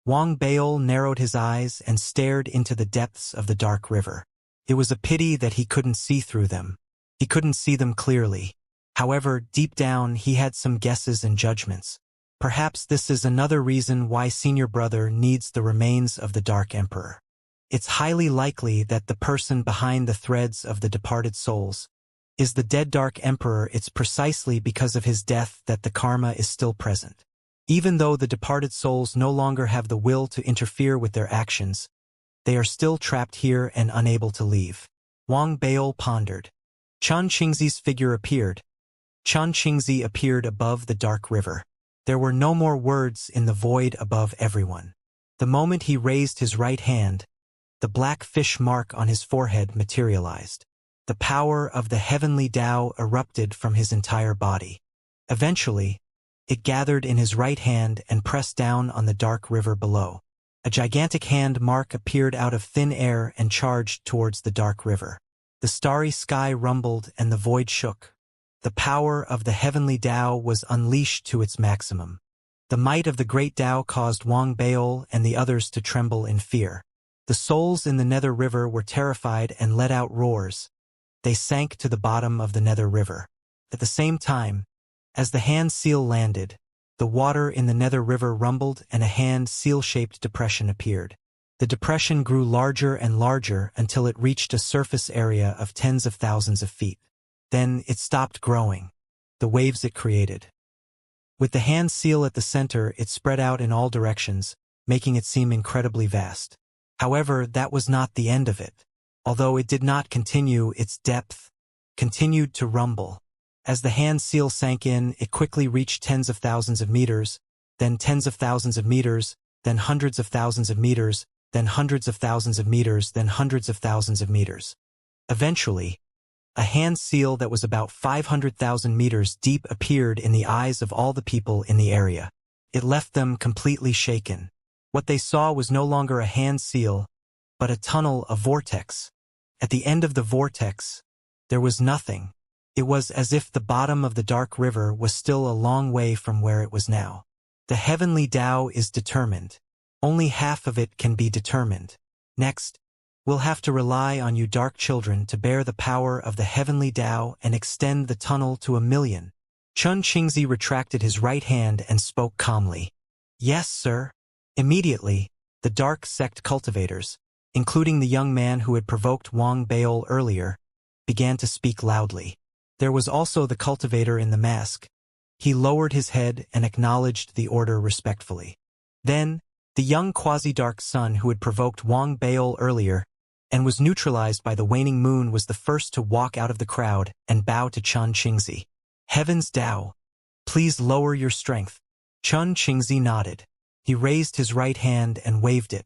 Wang Bao narrowed his eyes and stared into the depths of the dark river. It was a pity that he couldn't see through them. He couldn't see them clearly. However, deep down he had some guesses and judgments. Perhaps this is another reason why senior brother needs the remains of the Dark Emperor. It's highly likely that the person behind the threads of the departed souls is the dead Dark Emperor. It's precisely because of his death that the karma is still present. Even though the departed souls no longer have the will to interfere with their actions, they are still trapped here and unable to leave. Wang Bao pondered. Chen Qingzi's figure appeared. Chen Qingzi appeared above the dark river. There were no more words in the void above everyone. The moment he raised his right hand, the black fish mark on his forehead materialized. The power of the heavenly Tao erupted from his entire body. Eventually, it gathered in his right hand and pressed down on the dark river below. A gigantic hand mark appeared out of thin air and charged towards the dark river. The starry sky rumbled and the void shook. The power of the heavenly Tao was unleashed to its maximum. The might of the great Tao caused Wang Bao and the others to tremble in fear. The souls in the nether river were terrified and let out roars. They sank to the bottom of the nether river. At the same time, as the hand seal landed, the water in the nether river rumbled and a hand seal-shaped depression appeared. The depression grew larger and larger until it reached a surface area of tens of thousands of feet. Then it stopped growing. The waves it created. With the hand seal at the center, it spread out in all directions, making it seem incredibly vast. However, that was not the end of it. Although it did not continue, its depth continued to rumble. As the hand seal sank in, it quickly reached tens of thousands of meters, then tens of thousands of meters, then hundreds of thousands of meters, then hundreds of thousands of meters, then hundreds of thousands of meters. Eventually, a hand seal that was about 500,000 meters deep appeared in the eyes of all the people in the area. It left them completely shaken. What they saw was no longer a hand seal, but a tunnel, a vortex. At the end of the vortex, there was nothing. It was as if the bottom of the dark river was still a long way from where it was now. The heavenly Tao is determined. Only half of it can be determined. Next, we'll have to rely on you dark children to bear the power of the heavenly Tao and extend the tunnel to 1,000,000. Xianxia retracted his right hand and spoke calmly. Yes, sir. Immediately, the dark sect cultivators, including the young man who had provoked Wang Baol earlier, began to speak loudly. There was also the cultivator in the mask. He lowered his head and acknowledged the order respectfully. Then, the young quasi-dark son who had provoked Wang Baol earlier and was neutralized by the waning moon was the first to walk out of the crowd and bow to Xianxia. Heaven's Tao, please lower your strength. Xianxia nodded. He raised his right hand and waved it.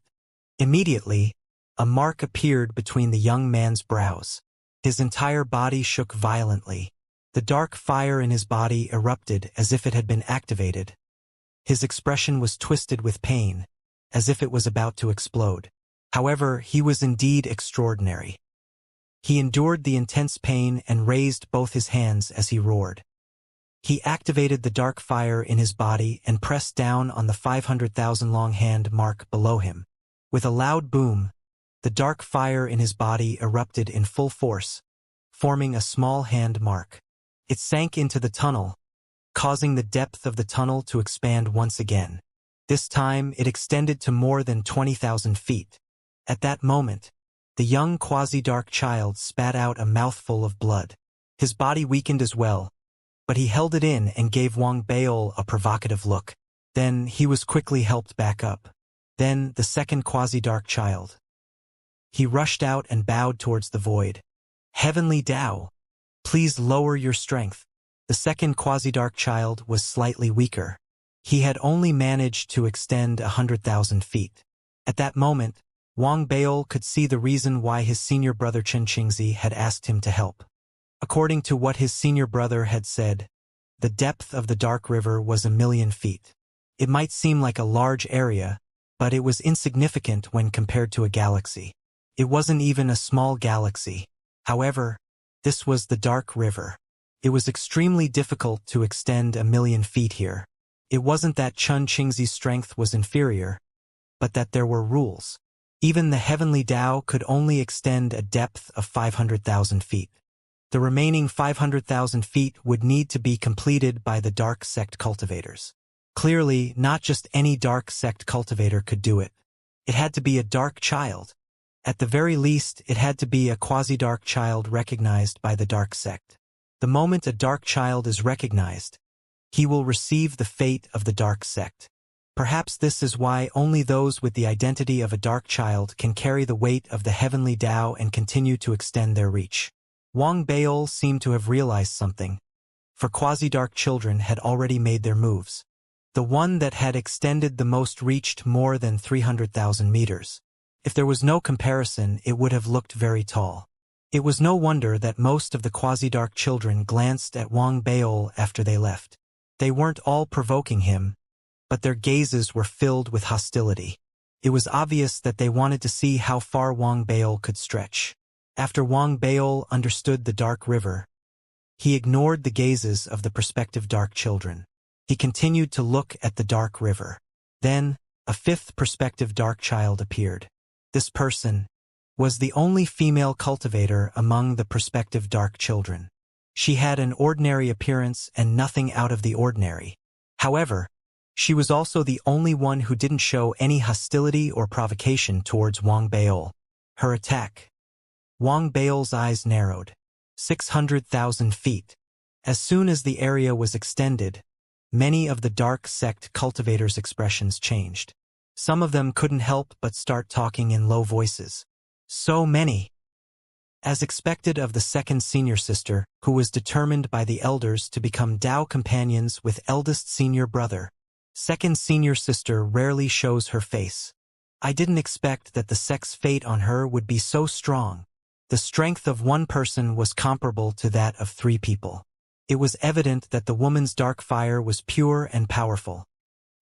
Immediately, a mark appeared between the young man's brows. His entire body shook violently. The dark fire in his body erupted as if it had been activated. His expression was twisted with pain, as if it was about to explode. However, he was indeed extraordinary. He endured the intense pain and raised both his hands as he roared. He activated the dark fire in his body and pressed down on the 500,000 long hand mark below him. With a loud boom, the dark fire in his body erupted in full force, forming a small hand mark. It sank into the tunnel, causing the depth of the tunnel to expand once again. This time, it extended to more than 20,000 feet. At that moment, the young quasi-dark child spat out a mouthful of blood. His body weakened as well, but he held it in and gave Wang Baol a provocative look. Then he was quickly helped back up. Then the second quasi-dark child. He rushed out and bowed towards the void. Heavenly Tao, please lower your strength. The second quasi-dark child was slightly weaker. He had only managed to extend 100,000 feet. At that moment, Wang Baol could see the reason why his senior brother Xianxia had asked him to help. According to what his senior brother had said, the depth of the dark river was 1,000,000 feet. It might seem like a large area, but it was insignificant when compared to a galaxy. It wasn't even a small galaxy. However, this was the dark river. It was extremely difficult to extend 1,000,000 feet here. It wasn't that Xianxia's strength was inferior, but that there were rules. Even the heavenly Tao could only extend a depth of 500,000 feet. The remaining 500,000 feet would need to be completed by the dark sect cultivators. Clearly, not just any dark sect cultivator could do it. It had to be a dark child. At the very least, it had to be a quasi-dark child recognized by the dark sect. The moment a dark child is recognized, he will receive the fate of the dark sect. Perhaps this is why only those with the identity of a dark child can carry the weight of the heavenly Tao and continue to extend their reach. Wang Baol seemed to have realized something, for quasi-dark children had already made their moves. The one that had extended the most reached more than 300,000 meters. If there was no comparison, it would have looked very tall. It was no wonder that most of the quasi-dark children glanced at Wang Baol after they left. They weren't all provoking him, but their gazes were filled with hostility. It was obvious that they wanted to see how far Wang Baol could stretch. After Wang Baol understood the dark river, he ignored the gazes of the prospective dark children. He continued to look at the dark river. Then, a fifth prospective dark child appeared. This person was the only female cultivator among the prospective dark children. She had an ordinary appearance and nothing out of the ordinary. However, She was also the only one who didn't show any hostility or provocation towards Wang Baol. Her attack. Wang Baol's eyes narrowed. 600,000 feet. As soon as the area was extended, many of the dark sect cultivators' expressions changed. Some of them couldn't help but start talking in low voices. So many. As expected of the second senior sister, who was determined by the elders to become Dao companions with eldest senior brother. Second senior sister rarely shows her face. I didn't expect that the sex fate on her would be so strong. The strength of one person was comparable to that of 3 people. It was evident that the woman's dark fire was pure and powerful,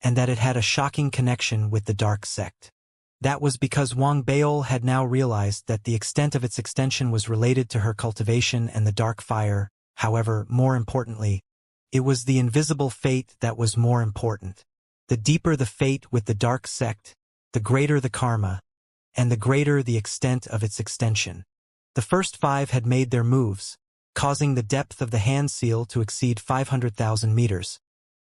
and that it had a shocking connection with the dark sect. That was because Wang Baol had now realized that the extent of its extension was related to her cultivation and the dark fire. However, more importantly, it was the invisible fate that was more important. The deeper the fate with the dark sect, the greater the karma, and the greater the extent of its extension. The first 5 had made their moves, causing the depth of the hand seal to exceed 500,000 meters,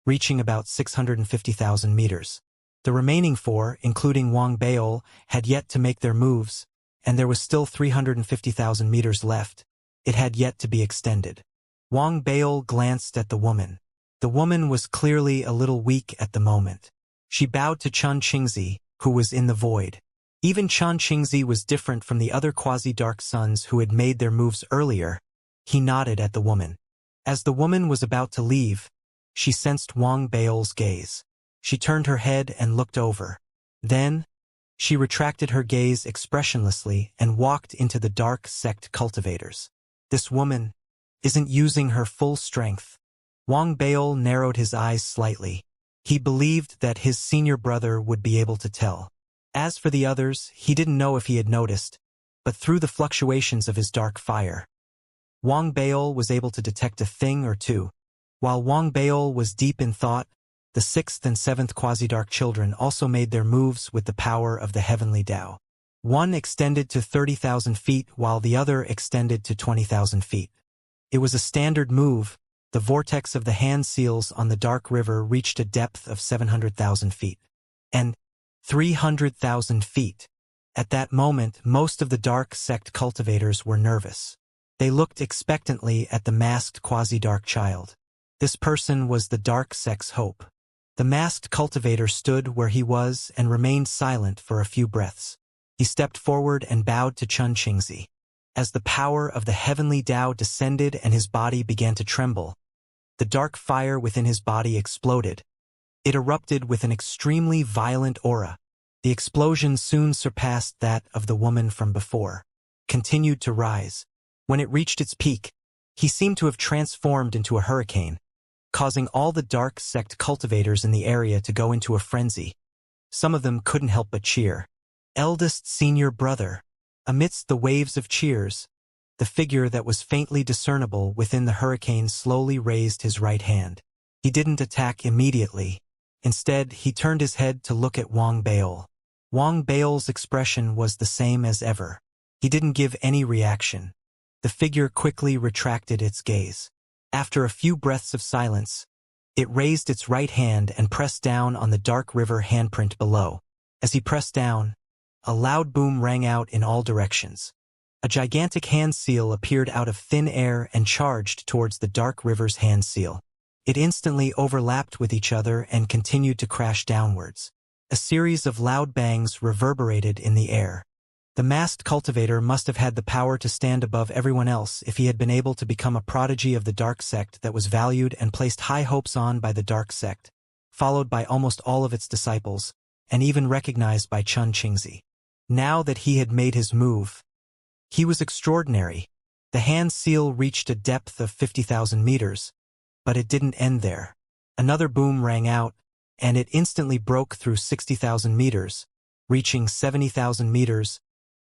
reaching about 650,000 meters. The remaining 4, including Wang Baol, had yet to make their moves, and there was still 350,000 meters left. It had yet to be extended. Wang Baol glanced at the woman. The woman was clearly a little weak at the moment. She bowed to Xianxia, who was in the void. Even Xianxia was different from the other quasi-dark sons who had made their moves earlier. He nodded at the woman. As the woman was about to leave, she sensed Wang Baol's gaze. She turned her head and looked over. Then, she retracted her gaze expressionlessly and walked into the dark sect cultivators. This woman isn't using her full strength. Wang Baol narrowed his eyes slightly. He believed that his senior brother would be able to tell. As for the others, he didn't know if he had noticed, but through the fluctuations of his dark fire, Wang Baol was able to detect a thing or two. While Wang Baol was deep in thought, the 6th and 7th quasi-dark children also made their moves with the power of the heavenly Tao. One extended to 30,000 feet while the other extended to 20,000 feet. It was a standard move. The vortex of the hand seals on the dark river reached a depth of 700,000 feet. And 300,000 feet. At that moment, most of the dark sect cultivators were nervous. They looked expectantly at the masked quasi-dark child. This person was the dark sect's hope. The masked cultivator stood where he was and remained silent for a few breaths. He stepped forward and bowed to Xianxia. As the power of the heavenly Tao descended and his body began to tremble, the dark fire within his body exploded. It erupted with an extremely violent aura. The explosion soon surpassed that of the woman from before, continued to rise. When it reached its peak, he seemed to have transformed into a hurricane, causing all the dark sect cultivators in the area to go into a frenzy. Some of them couldn't help but cheer. Eldest senior brother. Amidst the waves of cheers, the figure that was faintly discernible within the hurricane slowly raised his right hand. He didn't attack immediately. Instead, he turned his head to look at Wang Baol. Wang Baol's expression was the same as ever. He didn't give any reaction. The figure quickly retracted its gaze. After a few breaths of silence, it raised its right hand and pressed down on the dark river handprint below. As he pressed down, a loud boom rang out in all directions. A gigantic hand seal appeared out of thin air and charged towards the dark river's hand seal. It instantly overlapped with each other and continued to crash downwards. A series of loud bangs reverberated in the air. The masked cultivator must have had the power to stand above everyone else if he had been able to become a prodigy of the dark sect that was valued and placed high hopes on by the dark sect, followed by almost all of its disciples, and even recognized by Xianxia. Now that he had made his move, he was extraordinary. The hand seal reached a depth of 50,000 meters, but it didn't end there. Another boom rang out, and it instantly broke through 60,000 meters, reaching 70,000 meters,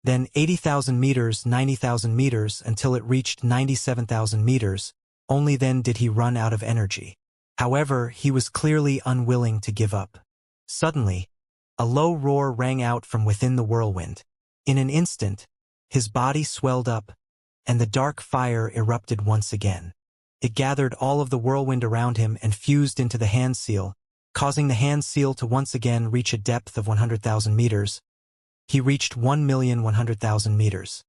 then 80,000 meters, 90,000 meters, until it reached 97,000 meters. Only then did he run out of energy. However, he was clearly unwilling to give up. Suddenly, a low roar rang out from within the whirlwind. In an instant, his body swelled up, and the dark fire erupted once again. It gathered all of the whirlwind around him and fused into the hand seal, causing the hand seal to once again reach a depth of 100,000 meters. He reached 1,100,000 meters.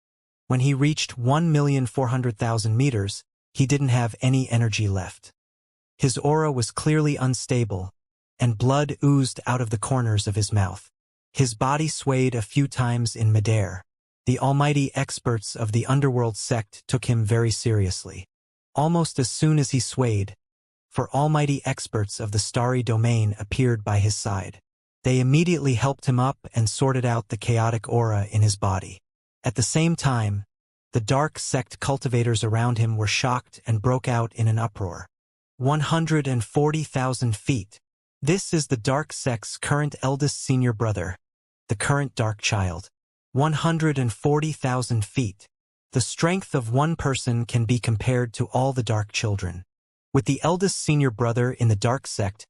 When he reached 1,400,000 meters, he didn't have any energy left. His aura was clearly unstable, and blood oozed out of the corners of his mouth. His body swayed a few times in midair. The almighty experts of the underworld sect took him very seriously. Almost as soon as he swayed, for almighty experts of the starry domain appeared by his side. They immediately helped him up and sorted out the chaotic aura in his body. At the same time, the dark sect cultivators around him were shocked and broke out in an uproar. 140,000 feet. This is the dark sect's current eldest senior brother, the current dark child. 140,000 feet. The strength of one person can be compared to all the dark children. With the eldest senior brother in the dark sect,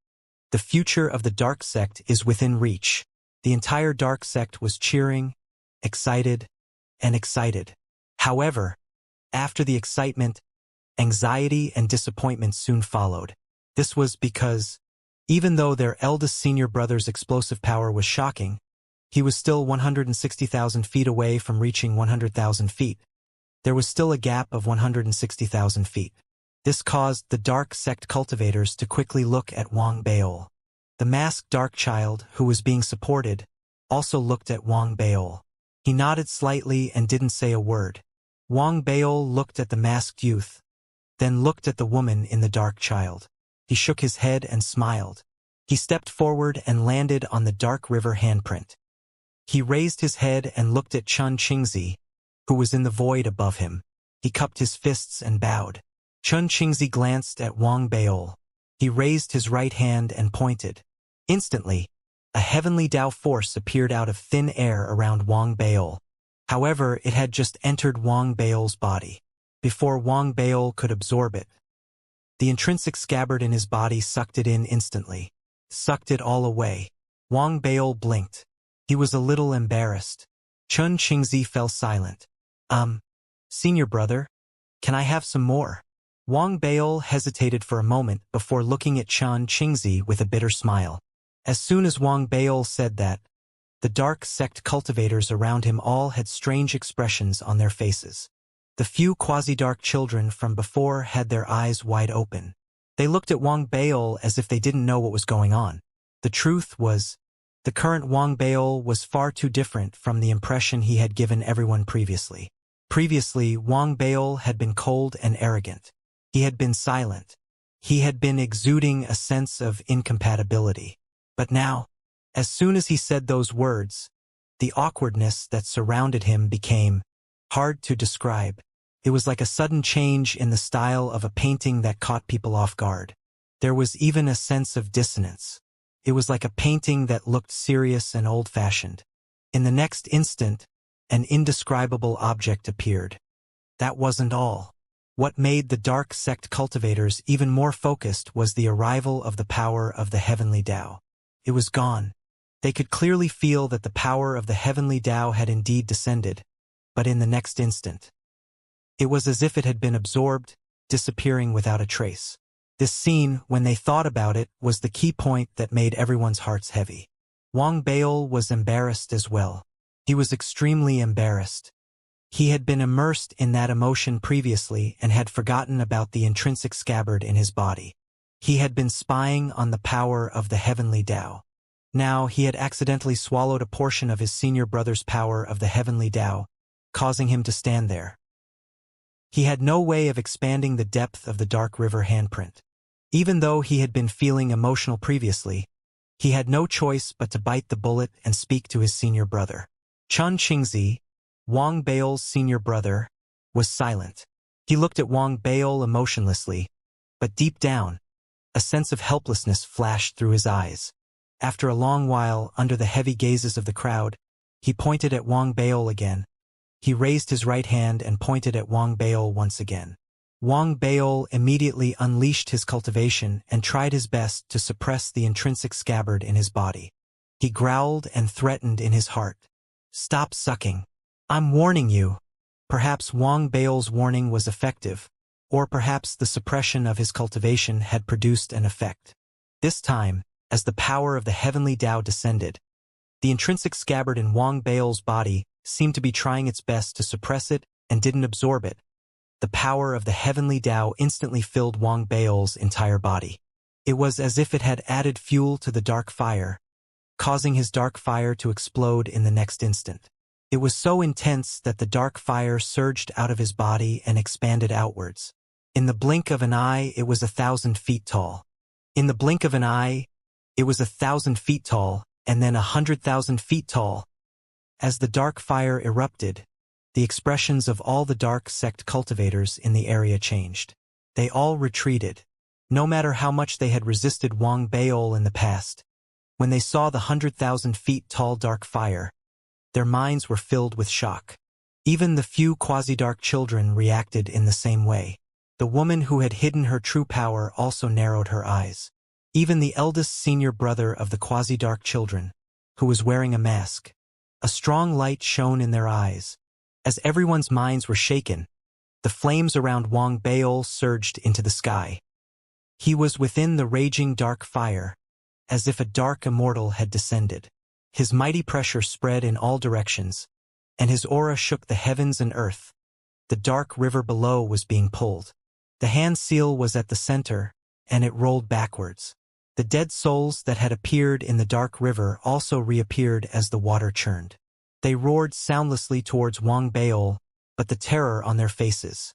the future of the dark sect is within reach. The entire dark sect was cheering, excited, and excited. However, after the excitement, anxiety and disappointment soon followed. This was because, even though their eldest senior brother's explosive power was shocking, he was still 160,000 feet away from reaching 100,000 feet. There was still a gap of 160,000 feet. This caused the dark sect cultivators to quickly look at Wang Baol. The masked dark child, who was being supported, also looked at Wang Baol. He nodded slightly and didn't say a word. Wang Baol looked at the masked youth, then looked at the woman in the dark child. He shook his head and smiled. He stepped forward and landed on the dark river handprint. He raised his head and looked at Xianxia, who was in the void above him. He cupped his fists and bowed. Xianxia glanced at Wang Baol. He raised his right hand and pointed. Instantly, a heavenly Tao force appeared out of thin air around Wang Baol. However, it had just entered Wang Baol's body. Before Wang Baol could absorb it, the intrinsic scabbard in his body sucked it in instantly. Sucked it all away. Wang Baol blinked. He was a little embarrassed. Xianxia fell silent. Senior brother, can I have some more? Wang Baol hesitated for a moment before looking at Xianxia with a bitter smile. As soon as Wang Baol said that, the dark sect cultivators around him all had strange expressions on their faces. The few quasi-dark children from before had their eyes wide open. They looked at Wang Baol as if they didn't know what was going on. The truth was, the current Wang Baol was far too different from the impression he had given everyone previously. Previously, Wang Baol had been cold and arrogant. He had been silent. He had been exuding a sense of incompatibility. But now, as soon as he said those words, the awkwardness that surrounded him became hard to describe. It was like a sudden change in the style of a painting that caught people off guard. There was even a sense of dissonance. It was like a painting that looked serious and old-fashioned. In the next instant, an indescribable object appeared. That wasn't all. What made the dark sect cultivators even more focused was the arrival of the power of the heavenly Tao. It was gone. They could clearly feel that the power of the heavenly Tao had indeed descended, but in the next instant, it was as if it had been absorbed, disappearing without a trace. This scene, when they thought about it, was the key point that made everyone's hearts heavy. Wang Baol was embarrassed as well. He was extremely embarrassed. He had been immersed in that emotion previously and had forgotten about the intrinsic scabbard in his body. He had been spying on the power of the heavenly Tao. Now he had accidentally swallowed a portion of his senior brother's power of the heavenly Tao, causing him to stand there. He had no way of expanding the depth of the dark river handprint. Even though he had been feeling emotional previously, he had no choice but to bite the bullet and speak to his senior brother. Xianxia, Wang Baol's senior brother, was silent. He looked at Wang Baol emotionlessly, but deep down, a sense of helplessness flashed through his eyes. After a long while, under the heavy gazes of the crowd, he pointed at Wang Baol again. He raised his right hand and pointed at Wang Baol once again. Wang Baol immediately unleashed his cultivation and tried his best to suppress the intrinsic scabbard in his body. He growled and threatened in his heart. "Stop sucking. I'm warning you." Perhaps Wang Baol's warning was effective, or perhaps the suppression of his cultivation had produced an effect. This time, As the power of the heavenly Tao descended, the intrinsic scabbard in Wang Bao's body seemed to be trying its best to suppress it and didn't absorb it. The power of the heavenly Tao instantly filled Wang Bao's entire body. It was as if it had added fuel to the dark fire, causing his dark fire to explode in the next instant. It was so intense that the dark fire surged out of his body and expanded outwards. In the blink of an eye, it was 1,000 feet tall. In the blink of an eye, it was 1,000 feet tall, and then 100,000 feet tall. As the dark fire erupted, the expressions of all the dark sect cultivators in the area changed. They all retreated, no matter how much they had resisted Wang Bao in the past. When they saw the 100,000 feet tall dark fire, their minds were filled with shock. Even the few quasi-dark children reacted in the same way. The woman who had hidden her true power also narrowed her eyes. Even the eldest senior brother of the quasi-dark children, who was wearing a mask. A strong light shone in their eyes. As everyone's minds were shaken, the flames around Wang Bao surged into the sky. He was within the raging dark fire, as if a dark immortal had descended. His mighty pressure spread in all directions, and his aura shook the heavens and earth. The dark river below was being pulled. The hand seal was at the center, and it rolled backwards. The dead souls that had appeared in the dark river also reappeared as the water churned. They roared soundlessly towards Wang Bao, but the terror on their faces.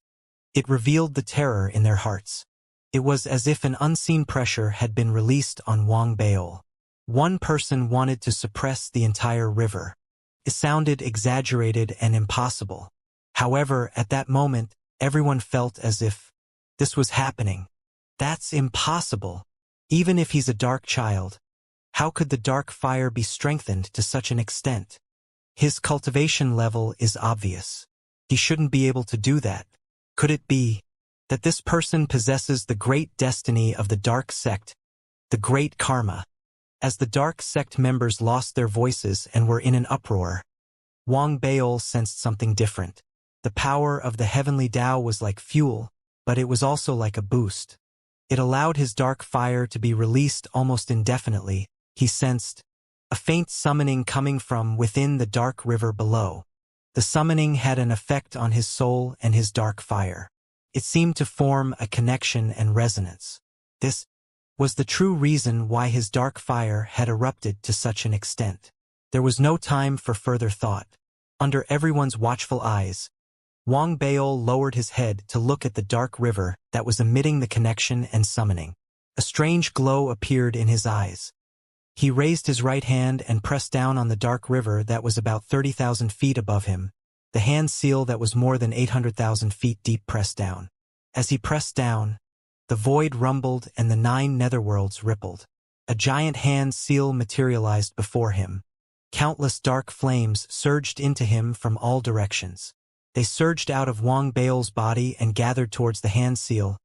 It revealed the terror in their hearts. It was as if an unseen pressure had been released on Wang Bao. One person wanted to suppress the entire river. It sounded exaggerated and impossible. However, at that moment, everyone felt as if this was happening. That's impossible. Even if he's a dark child, how could the dark fire be strengthened to such an extent? His cultivation level is obvious. He shouldn't be able to do that. Could it be that this person possesses the great destiny of the dark sect, the great karma? As the dark sect members lost their voices and were in an uproar, Wang Bao sensed something different. The power of the heavenly Tao was like fuel, but it was also like a boost. It allowed his dark fire to be released almost indefinitely. He sensed a faint summoning coming from within the dark river below. The summoning had an effect on his soul and his dark fire. It seemed to form a connection and resonance. This was the true reason why his dark fire had erupted to such an extent. There was no time for further thought. Under everyone's watchful eyes, Wang Bao lowered his head to look at the dark river that was emitting the connection and summoning. A strange glow appeared in his eyes. He raised his right hand and pressed down on the dark river that was about 30,000 feet above him. The hand seal that was more than 800,000 feet deep pressed down. As he pressed down, the void rumbled and the 9 netherworlds rippled. A giant hand seal materialized before him. Countless dark flames surged into him from all directions. They surged out of Wang Bao's body and gathered towards the hand seal.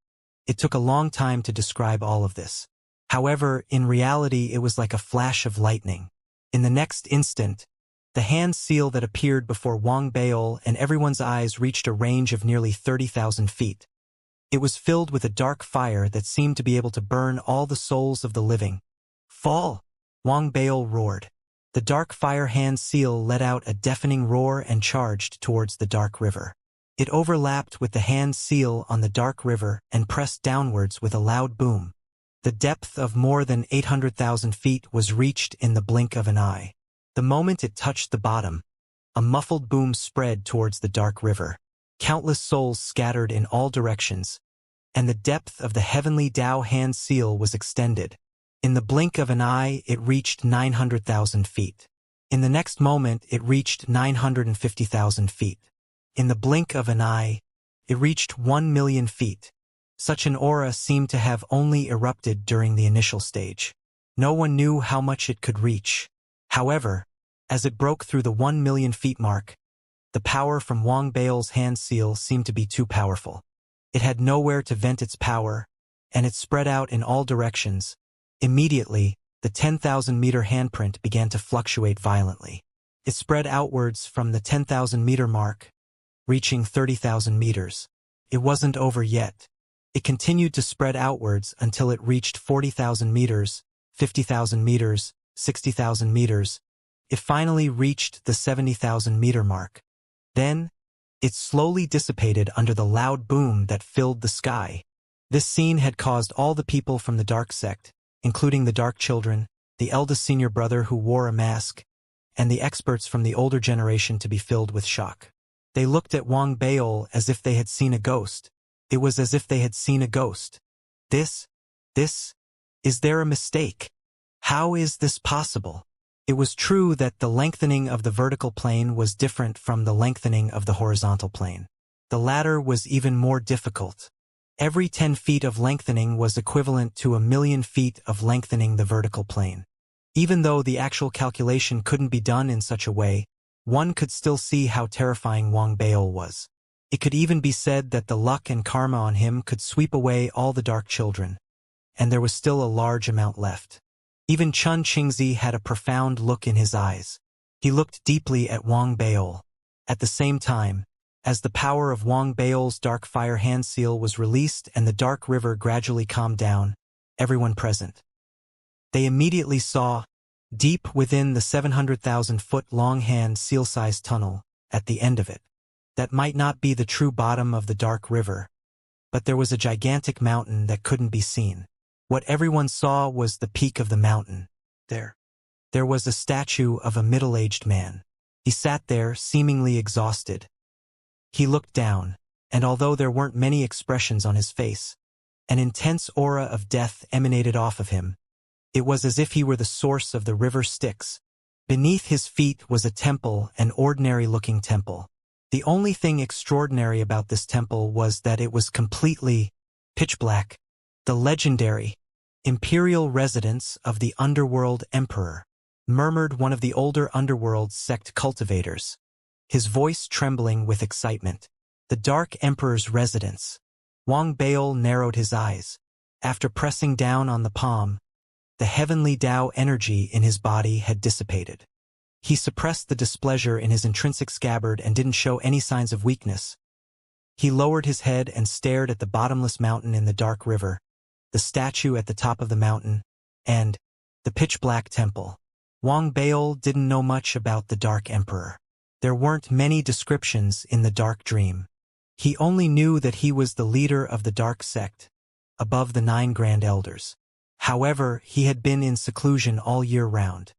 It took a long time to describe all of this. However, in reality it was like a flash of lightning. In the next instant, the hand seal that appeared before Wang Bao and everyone's eyes reached a range of nearly 30,000 feet. It was filled with a dark fire that seemed to be able to burn all the souls of the living. Fall! Wang Bao roared. The dark fire hand seal let out a deafening roar and charged towards the dark river. It overlapped with the hand seal on the dark river and pressed downwards with a loud boom. The depth of more than 800,000 feet was reached in the blink of an eye. The moment it touched the bottom, a muffled boom spread towards the dark river. Countless souls scattered in all directions, and the depth of the heavenly Tao hand seal was extended. In the blink of an eye, it reached 900,000 feet. In the next moment, it reached 950,000 feet. In the blink of an eye, it reached 1,000,000 feet. Such an aura seemed to have only erupted during the initial stage. No one knew how much it could reach. However, as it broke through the 1,000,000 feet mark, the power from Wang Bao's hand seal seemed to be too powerful. It had nowhere to vent its power, and it spread out in all directions. Immediately, the 10,000-meter handprint began to fluctuate violently. It spread outwards from the 10,000-meter mark, reaching 30,000 meters. It wasn't over yet. It continued to spread outwards until it reached 40,000 meters, 50,000 meters, 60,000 meters. It finally reached the 70,000-meter mark. Then, it slowly dissipated under the loud boom that filled the sky. This scene had caused all the people from the dark sect, including the dark children, the eldest senior brother who wore a mask, and the experts from the older generation to be filled with shock. They looked at Wang Baol as if they had seen a ghost. It was as if they had seen a ghost. This, is there a mistake? How is this possible? It was true that the lengthening of the vertical plane was different from the lengthening of the horizontal plane. The latter was even more difficult. Every 10 feet of lengthening was equivalent to 1,000,000 feet of lengthening the vertical plane. Even though the actual calculation couldn't be done in such a way, one could still see how terrifying Wang Baol was. It could even be said that the luck and karma on him could sweep away all the dark children, and there was still a large amount left. Even Xianxia had a profound look in his eyes. He looked deeply at Wang Baol. At the same time, as the power of Wang Baol's dark fire hand seal was released and the dark river gradually calmed down, everyone present, they immediately saw, deep within the 700,000-foot-long hand seal-sized tunnel, at the end of it, that might not be the true bottom of the dark river, but there was a gigantic mountain that couldn't be seen. What everyone saw was the peak of the mountain. There was a statue of a middle-aged man. He sat there, seemingly exhausted. He looked down, and although there weren't many expressions on his face, an intense aura of death emanated off of him. It was as if he were the source of the river Styx. Beneath his feet was a temple, an ordinary-looking temple. The only thing extraordinary about this temple was that it was completely pitch black. The legendary, imperial residence of the underworld emperor, murmured one of the older underworld sect cultivators, his voice trembling with excitement. The dark emperor's residence. Wang Baol narrowed his eyes. After pressing down on the palm, the heavenly Tao energy in his body had dissipated. He suppressed the displeasure in his intrinsic scabbard and didn't show any signs of weakness. He lowered his head and stared at the bottomless mountain in the dark river, the statue at the top of the mountain, and the pitch-black temple. Wang Baol didn't know much about the Dark Emperor. There weren't many descriptions in the Dark Dream. He only knew that he was the leader of the Dark Sect, above the 9 Grand Elders. However, he had been in seclusion all year round.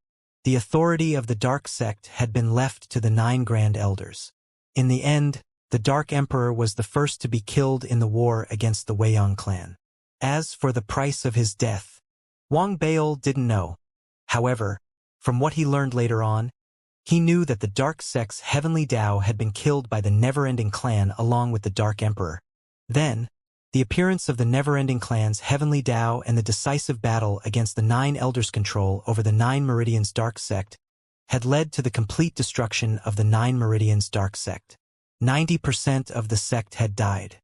The authority of the Dark Sect had been left to the 9 Grand Elders. In the end, the Dark Emperor was the first to be killed in the war against the Weiyang clan. As for the price of his death, Wang Baol didn't know. However, from what he learned later on, he knew that the Dark Sect's heavenly Tao had been killed by the Never-Ending Clan along with the Dark Emperor. Then, the appearance of the Never-Ending Clan's heavenly Tao and the decisive battle against the 9 Elders' control over the 9 Meridians' Dark Sect had led to the complete destruction of the 9 Meridians' Dark Sect. 90% of the sect had died.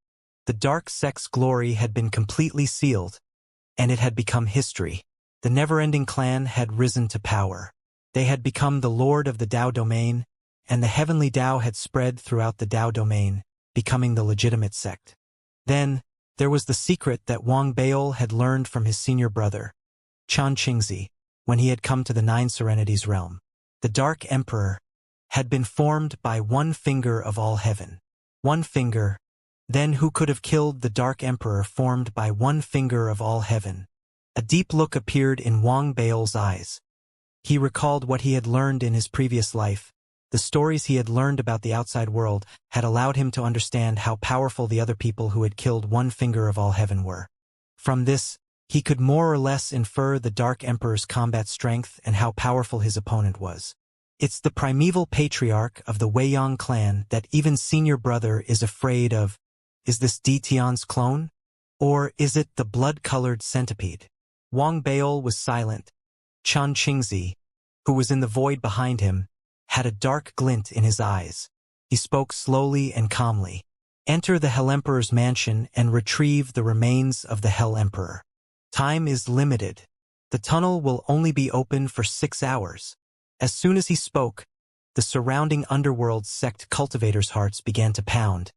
The Dark Sect's glory had been completely sealed, and it had become history. The Never-Ending Clan had risen to power. They had become the lord of the Tao domain, and the heavenly Tao had spread throughout the Tao domain, becoming the legitimate sect. Then, there was the secret that Wang Baol had learned from his senior brother, Xianxia, when he had come to the 9 Serenities realm. The Dark Emperor had been formed by one finger of all heaven. One finger. Then who could have killed the Dark Emperor formed by one finger of all heaven? A deep look appeared in Wang Baol's eyes. He recalled what he had learned in his previous life. The stories he had learned about the outside world had allowed him to understand how powerful the other people who had killed one finger of all heaven were. From this, he could more or less infer the Dark Emperor's combat strength and how powerful his opponent was. It's the primeval patriarch of the Weiyang clan that even senior brother is afraid of. Is this Di Tian's clone? Or is it the blood-colored centipede? Wang Baol was silent. Xianxia, who was in the void behind him, had a dark glint in his eyes. He spoke slowly and calmly. Enter the Hell Emperor's mansion and retrieve the remains of the Hell Emperor. Time is limited. The tunnel will only be open for 6 hours. As soon as he spoke, the surrounding underworld sect cultivators' hearts began to pound,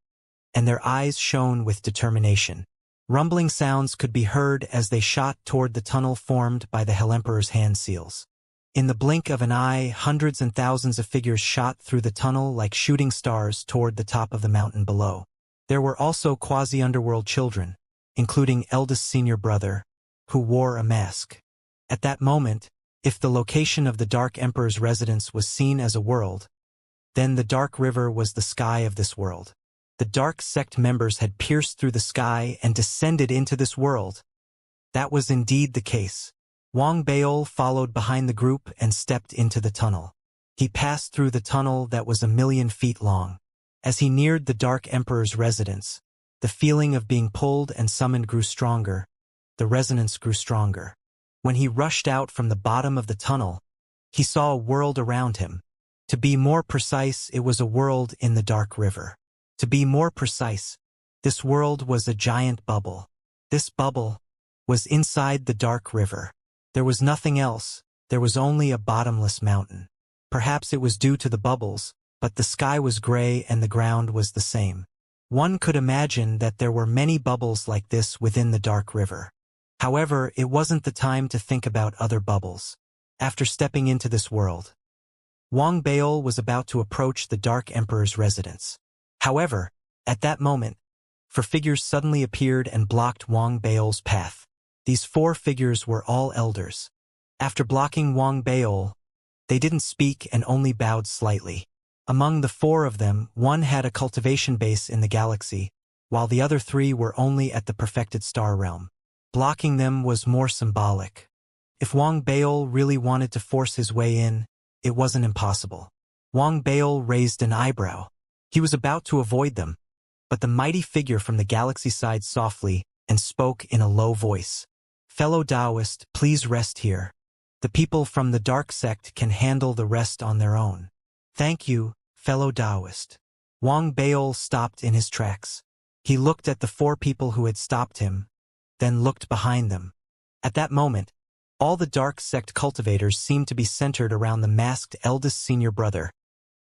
and their eyes shone with determination. Rumbling sounds could be heard as they shot toward the tunnel formed by the Hell Emperor's hand seals. In the blink of an eye, hundreds and thousands of figures shot through the tunnel like shooting stars toward the top of the mountain below. There were also quasi-underworld children, including eldest senior brother, who wore a mask. At that moment, if the location of the Dark Emperor's residence was seen as a world, then the Dark River was the sky of this world. The Dark Sect members had pierced through the sky and descended into this world. That was indeed the case. Wang Baol followed behind the group and stepped into the tunnel. He passed through the tunnel that was 1,000,000 feet long. As he neared the Dark Emperor's residence, the feeling of being pulled and summoned grew stronger. The resonance grew stronger. When he rushed out from the bottom of the tunnel, he saw a world around him. To be more precise, it was a world in the Dark River. To be more precise, this world was a giant bubble. This bubble was inside the Dark River. There was nothing else. There was only a bottomless mountain. Perhaps it was due to the bubbles, but the sky was gray and the ground was the same. One could imagine that there were many bubbles like this within the Dark River. However, it wasn't the time to think about other bubbles. After stepping into this world, Wang Baol was about to approach the Dark Emperor's residence. However, at that moment, 4 figures suddenly appeared and blocked Wang Baol's path. These 4 figures were all elders. After blocking Wang Baol, they didn't speak and only bowed slightly. Among the 4 of them, one had a cultivation base in the galaxy, while the other 3 were only at the perfected star realm. Blocking them was more symbolic. If Wang Baol really wanted to force his way in, it wasn't impossible. Wang Baol raised an eyebrow. He was about to avoid them, but the mighty figure from the galaxy sighed softly and spoke in a low voice. "Fellow Taoist, please rest here. The people from the Dark Sect can handle the rest on their own." "Thank you, fellow Taoist." Wang Baol stopped in his tracks. He looked at the 4 people who had stopped him, then looked behind them. At that moment, all the Dark Sect cultivators seemed to be centered around the masked eldest senior brother.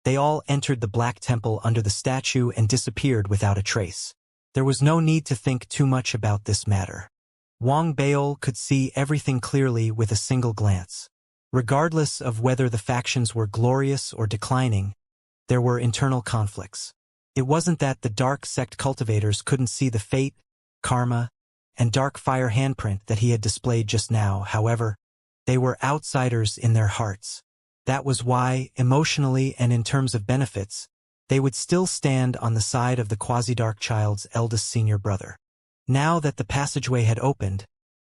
They all entered the Black Temple under the statue and disappeared without a trace. There was no need to think too much about this matter. Wang Baol could see everything clearly with a single glance. Regardless of whether the factions were glorious or declining, there were internal conflicts. It wasn't that the Dark Sect cultivators couldn't see the fate, karma, and dark fire handprint that he had displayed just now. However, they were outsiders in their hearts. That was why, emotionally and in terms of benefits, they would still stand on the side of the quasi-dark child's eldest senior brother. Now that the passageway had opened,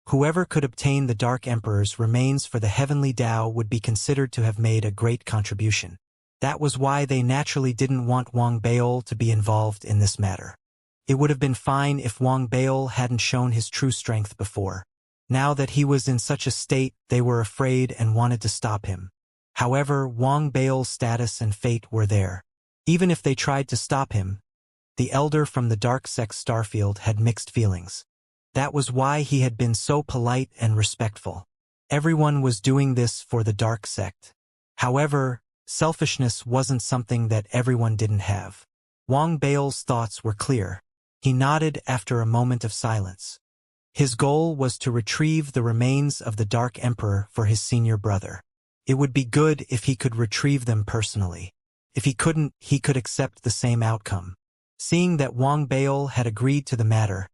whoever could obtain the Dark Emperor's remains for the heavenly Tao would be considered to have made a great contribution. That was why they naturally didn't want Wang Baol to be involved in this matter. It would have been fine if Wang Baol hadn't shown his true strength before. Now that he was in such a state, they were afraid and wanted to stop him. However, Wang Baol's status and fate were there. Even if they tried to stop him, the elder from the Dark Sect Starfield had mixed feelings. That was why he had been so polite and respectful. Everyone was doing this for the Dark Sect. However, selfishness wasn't something that everyone didn't have. Wang Baol's thoughts were clear. He nodded after a moment of silence. His goal was to retrieve the remains of the Dark Emperor for his senior brother. It would be good if he could retrieve them personally. If he couldn't, he could accept the same outcome. Seeing that Wang Baol had agreed to the matter,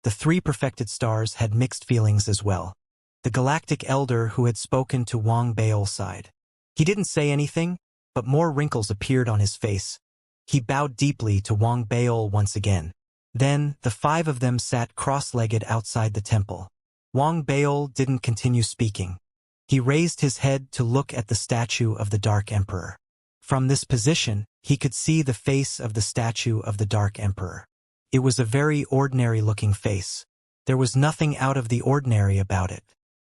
the 3 perfected stars had mixed feelings as well. The galactic elder who had spoken to Wang Baol sighed. He didn't say anything, but more wrinkles appeared on his face. He bowed deeply to Wang Baol once again. Then, the 5 of them sat cross-legged outside the temple. Wang Baol didn't continue speaking. He raised his head to look at the statue of the Dark Emperor. From this position, he could see the face of the statue of the Dark Emperor. It was a very ordinary-looking face. There was nothing out of the ordinary about it.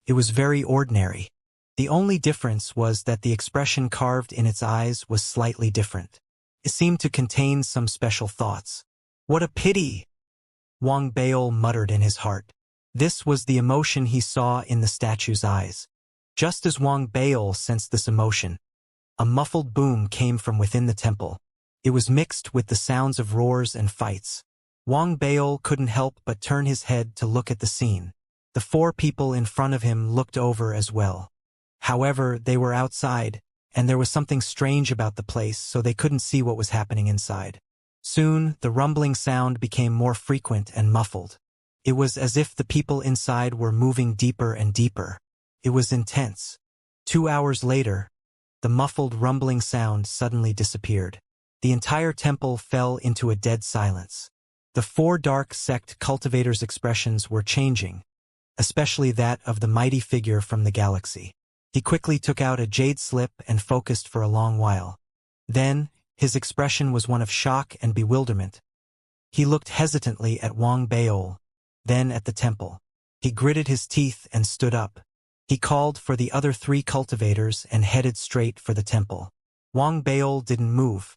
It was very ordinary. The only difference was that the expression carved in its eyes was slightly different. It seemed to contain some special thoughts. "What a pity!" Wang Baol muttered in his heart. This was the emotion he saw in the statue's eyes. Just as Wang Baol sensed this emotion, a muffled boom came from within the temple. It was mixed with the sounds of roars and fights. Wang Baol couldn't help but turn his head to look at the scene. The 4 people in front of him looked over as well. However, they were outside, and there was something strange about the place, so they couldn't see what was happening inside. Soon, the rumbling sound became more frequent and muffled. It was as if the people inside were moving deeper and deeper. It was intense. 2 hours later, the muffled rumbling sound suddenly disappeared. The entire temple fell into a dead silence. The 4 dark sect cultivators' expressions were changing, especially that of the mighty figure from the galaxy. He quickly took out a jade slip and focused for a long while. Then, his expression was one of shock and bewilderment. He looked hesitantly at Wang Baol, then at the temple. He gritted his teeth and stood up. He called for the other 3 cultivators and headed straight for the temple. Wang Baol didn't move.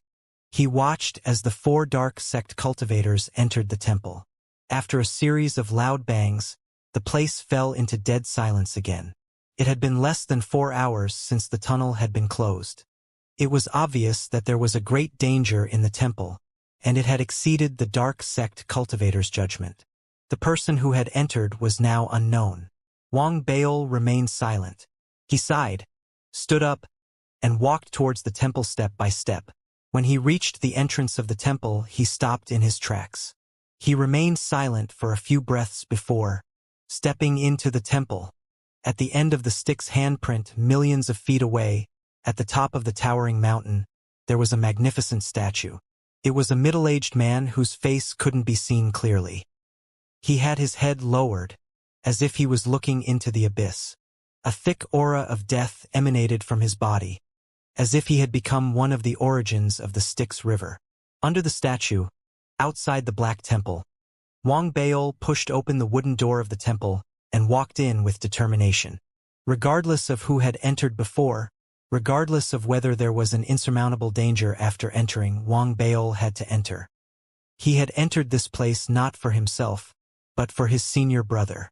He watched as the 4 dark sect cultivators entered the temple. After a series of loud bangs, the place fell into dead silence again. It had been less than 4 hours since the tunnel had been closed. It was obvious that there was a great danger in the temple, and it had exceeded the dark sect cultivators' judgment. The person who had entered was now unknown. Wang Baol remained silent. He sighed, stood up, and walked towards the temple step by step. When he reached the entrance of the temple, he stopped in his tracks. He remained silent for a few breaths before stepping into the temple. At the end of the stick's handprint, millions of feet away, at the top of the towering mountain, there was a magnificent statue. It was a middle-aged man whose face couldn't be seen clearly. He had his head lowered, as if he was looking into the abyss. A thick aura of death emanated from his body, as if he had become one of the origins of the Styx River. Under the statue, outside the Black Temple, Wang Baol pushed open the wooden door of the temple and walked in with determination. Regardless of who had entered before, regardless of whether there was an insurmountable danger after entering, Wang Baol had to enter. He had entered this place not for himself, but for his senior brother.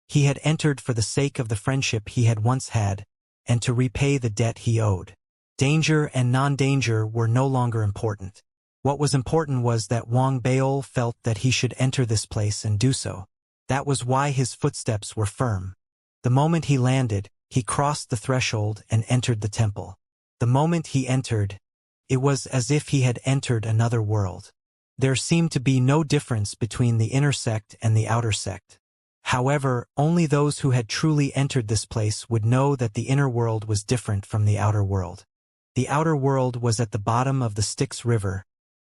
He had entered for the sake of the friendship he had once had, and to repay the debt he owed. Danger and non-danger were no longer important. What was important was that Wang Baol felt that he should enter this place and do so. That was why his footsteps were firm. The moment he landed, he crossed the threshold and entered the temple. The moment he entered, it was as if he had entered another world. There seemed to be no difference between the inner sect and the outer sect. However, only those who had truly entered this place would know that the inner world was different from the outer world. The outer world was at the bottom of the Styx River,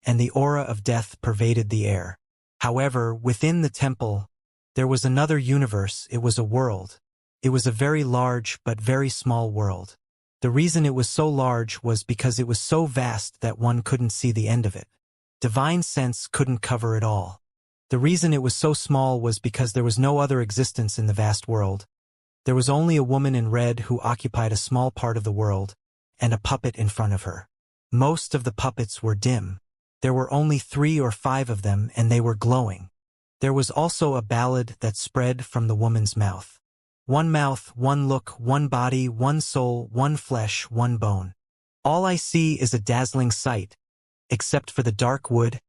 and the aura of death pervaded the air. However, within the temple, there was another universe. It was a world. It was a very large but very small world. The reason it was so large was because it was so vast that one couldn't see the end of it. Divine sense couldn't cover it all. The reason it was so small was because there was no other existence in the vast world. There was only a woman in red who occupied a small part of the world, and a puppet in front of her. Most of the puppets were dim. There were only 3 or 5 of them, and they were glowing. There was also a ballad that spread from the woman's mouth. One mouth, one look, one body, one soul, one flesh, one bone. All I see is a dazzling sight, except for the dark wood.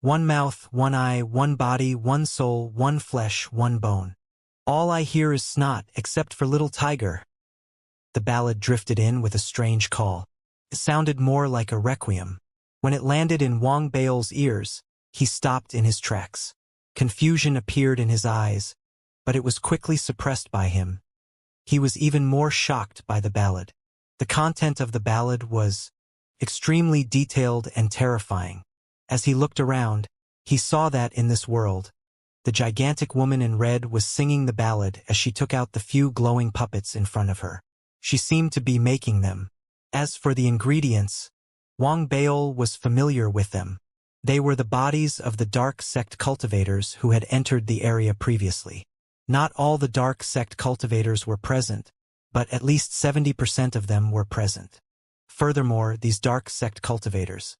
One mouth, one eye, one body, one soul, one flesh, one bone. All I hear is snot, except for little tiger. The ballad drifted in with a strange call. It sounded more like a requiem. When it landed in Wang Baol's ears, he stopped in his tracks. Confusion appeared in his eyes, but it was quickly suppressed by him. He was even more shocked by the ballad. The content of the ballad was extremely detailed and terrifying. As he looked around, he saw that in this world, the gigantic woman in red was singing the ballad as she took out the few glowing puppets in front of her. She seemed to be making them. As for the ingredients, Wang Baol was familiar with them. They were the bodies of the dark sect cultivators who had entered the area previously. Not all the dark sect cultivators were present, but at least 70% of them were present. Furthermore, these dark sect cultivators,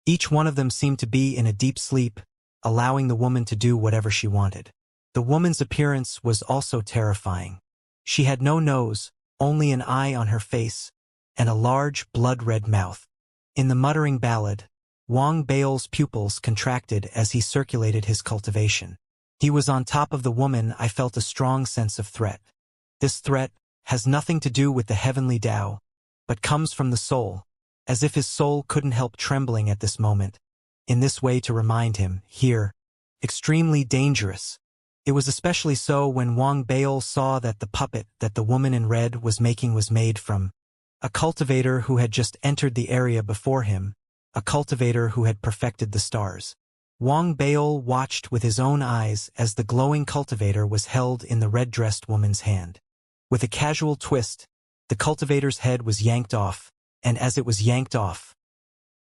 each one of them seemed to be in a deep sleep, allowing the woman to do whatever she wanted. The woman's appearance was also terrifying. She had no nose, only an eye on her face, and a large blood-red mouth. In the muttering ballad, Wang Bao's pupils contracted as he circulated his cultivation. He was on top of the woman. I felt a strong sense of threat. This threat has nothing to do with the heavenly Tao, but comes from the soul, as if his soul couldn't help trembling at this moment, in this way to remind him, here, extremely dangerous. It was especially so when Wang Bao saw that the puppet that the woman in red was making was made from a cultivator who had just entered the area before him, a cultivator who had perfected the stars. Wang Bao watched with his own eyes as the glowing cultivator was held in the red-dressed woman's hand. With a casual twist, the cultivator's head was yanked off, and as it was yanked off,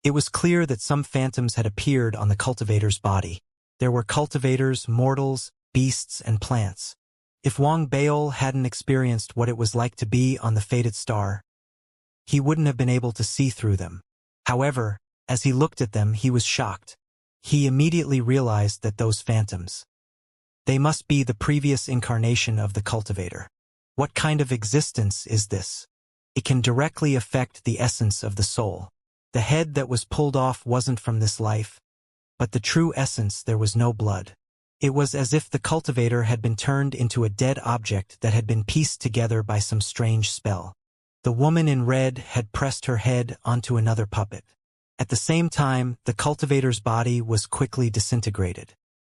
it was clear that some phantoms had appeared on the cultivator's body. There were cultivators, mortals, beasts, and plants. If Wang Bao hadn't experienced what it was like to be on the fated star, he wouldn't have been able to see through them. However, as he looked at them, he was shocked. He immediately realized that those phantoms, they must be the previous incarnation of the cultivator. What kind of existence is this? It can directly affect the essence of the soul. The head that was pulled off wasn't from this life, but the true essence. There was no blood. It was as if the cultivator had been turned into a dead object that had been pieced together by some strange spell. The woman in red had pressed her head onto another puppet. At the same time, the cultivator's body was quickly disintegrated.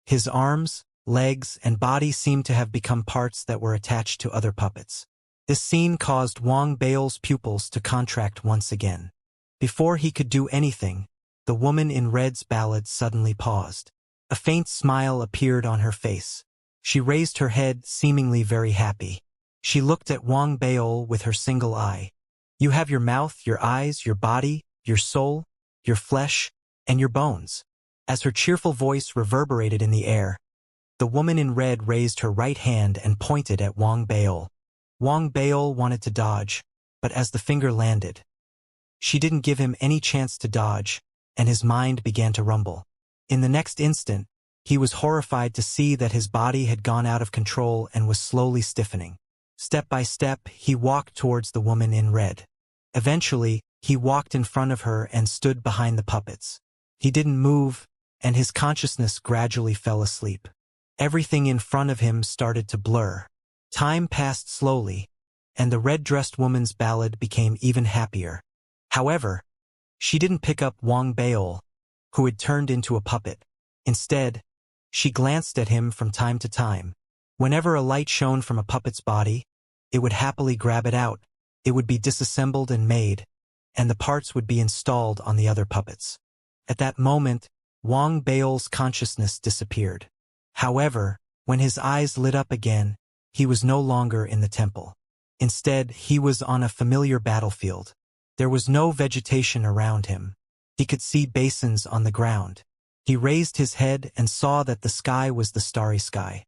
His arms, legs, and body seemed to have become parts that were attached to other puppets. This scene caused Wang Bao's pupils to contract once again. Before he could do anything, the woman in red's ballad suddenly paused. A faint smile appeared on her face. She raised her head, seemingly very happy. She looked at Wang Bao with her single eye. You have your mouth, your eyes, your body, your soul, your flesh, and your bones. As her cheerful voice reverberated in the air, the woman in red raised her right hand and pointed at Wang Bao. Wang Bao wanted to dodge, but as the finger landed, she didn't give him any chance to dodge, and his mind began to rumble. In the next instant, he was horrified to see that his body had gone out of control and was slowly stiffening. Step by step, he walked towards the woman in red. Eventually, he walked in front of her and stood behind the puppets. He didn't move, and his consciousness gradually fell asleep. Everything in front of him started to blur. Time passed slowly, and the red-dressed woman's ballad became even happier. However, she didn't pick up Wang Bao, who had turned into a puppet. Instead, she glanced at him from time to time. Whenever a light shone from a puppet's body, it would happily grab it out. It would be disassembled and made, and the parts would be installed on the other puppets. At that moment, Wang Bao's consciousness disappeared. However, when his eyes lit up again, he was no longer in the temple. Instead, he was on a familiar battlefield. There was no vegetation around him. He could see basins on the ground. He raised his head and saw that the sky was the starry sky.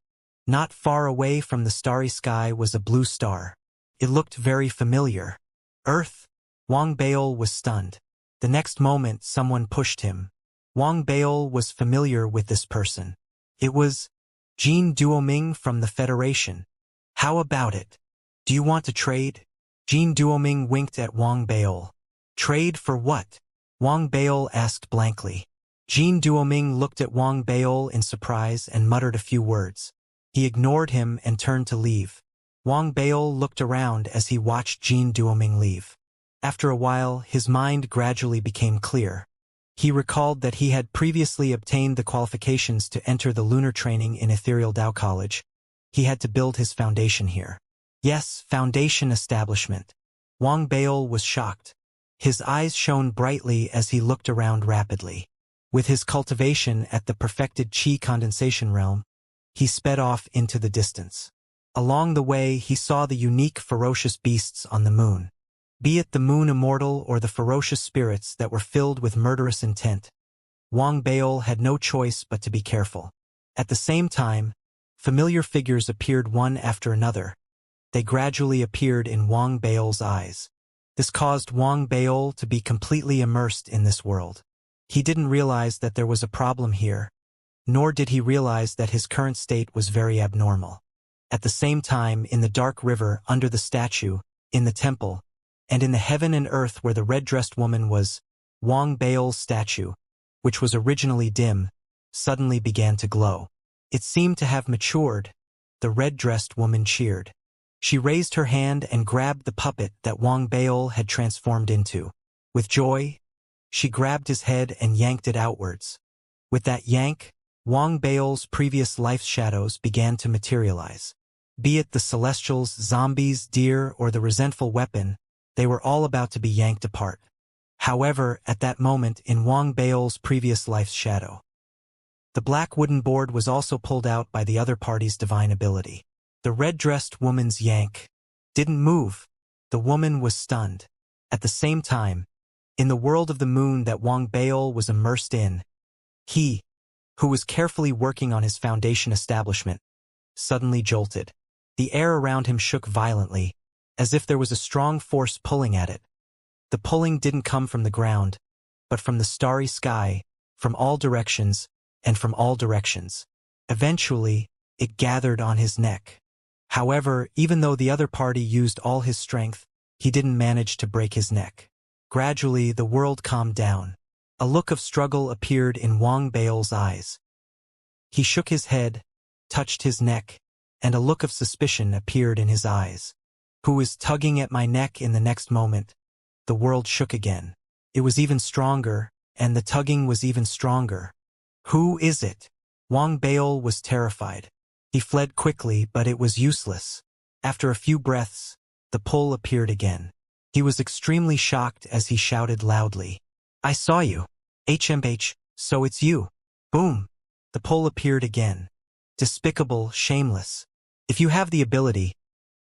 Not far away from the starry sky was a blue star. It looked very familiar. Earth? Wang Bao was stunned. The next moment, someone pushed him. Wang Bao was familiar with this person. It was Jin Duoming from the Federation. How about it? Do you want to trade? Jin Duoming winked at Wang Bao. Trade for what? Wang Bao asked blankly. Jin Duoming looked at Wang Bao in surprise and muttered a few words. He ignored him and turned to leave. Wang Bao looked around as he watched Jin Duoming leave. After a while, his mind gradually became clear. He recalled that he had previously obtained the qualifications to enter the lunar training in Ethereal Tao College. He had to build his foundation here. Yes, foundation establishment. Wang Bao was shocked. His eyes shone brightly as he looked around rapidly. With his cultivation at the perfected Qi condensation realm, he sped off into the distance. Along the way, he saw the unique ferocious beasts on the moon. Be it the moon immortal or the ferocious spirits that were filled with murderous intent, Wang Bao had no choice but to be careful. At the same time, familiar figures appeared one after another. They gradually appeared in Wang Bao's eyes. This caused Wang Bao to be completely immersed in this world. He didn't realize that there was a problem here, nor did he realize that his current state was very abnormal. At the same time, in the dark river, under the statue, in the temple, and in the heaven and earth where the red-dressed woman was, Wang Bao's statue, which was originally dim, suddenly began to glow. It seemed to have matured. The red-dressed woman cheered. She raised her hand and grabbed the puppet that Wang Baol had transformed into. With joy, she grabbed his head and yanked it outwards. With that yank, Wang Baol's previous life's shadows began to materialize. Be it the celestials, zombies, deer, or the resentful weapon, they were all about to be yanked apart. However, at that moment in Wang Baol's previous life's shadow, the black wooden board was also pulled out by the other party's divine ability. The red-dressed woman's yank didn't move. The woman was stunned. At the same time, in the world of the moon that Wang Baol was immersed in, he, who was carefully working on his foundation establishment, suddenly jolted. The air around him shook violently, as if there was a strong force pulling at it. The pulling didn't come from the ground, but from the starry sky, from all directions, and from all directions. Eventually, it gathered on his neck. However, even though the other party used all his strength, he didn't manage to break his neck. Gradually, the world calmed down. A look of struggle appeared in Wang Baol's eyes. He shook his head, touched his neck, and a look of suspicion appeared in his eyes. Who is tugging at my neck? In the next moment, the world shook again. It was even stronger, and the tugging was even stronger. Who is it? Wang Baol was terrified. He fled quickly, but it was useless. After a few breaths, the pull appeared again. He was extremely shocked as he shouted loudly, "I saw you! HMH, so it's you!" Boom! The pull appeared again. Despicable, shameless. If you have the ability,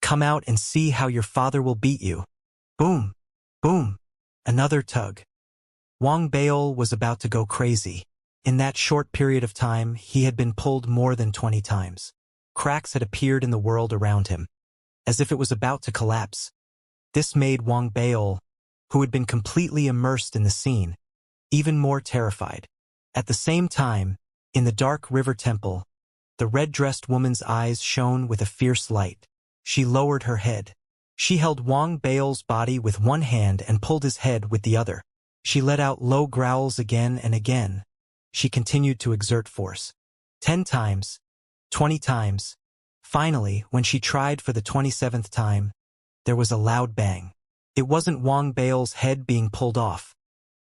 come out and see how your father will beat you. Boom! Boom! Another tug. Wang Baol was about to go crazy. In that short period of time, he had been pulled more than 20 times. Cracks had appeared in the world around him, as if it was about to collapse. This made Wang Baol, who had been completely immersed in the scene, even more terrified. At the same time, in the dark river temple, the red-dressed woman's eyes shone with a fierce light. She lowered her head. She held Wang Baol's body with one hand and pulled his head with the other. She let out low growls again and again. She continued to exert force. 10 times, 20 times. Finally, when she tried for the 27th time, there was a loud bang. It wasn't Wang Baol's head being pulled off,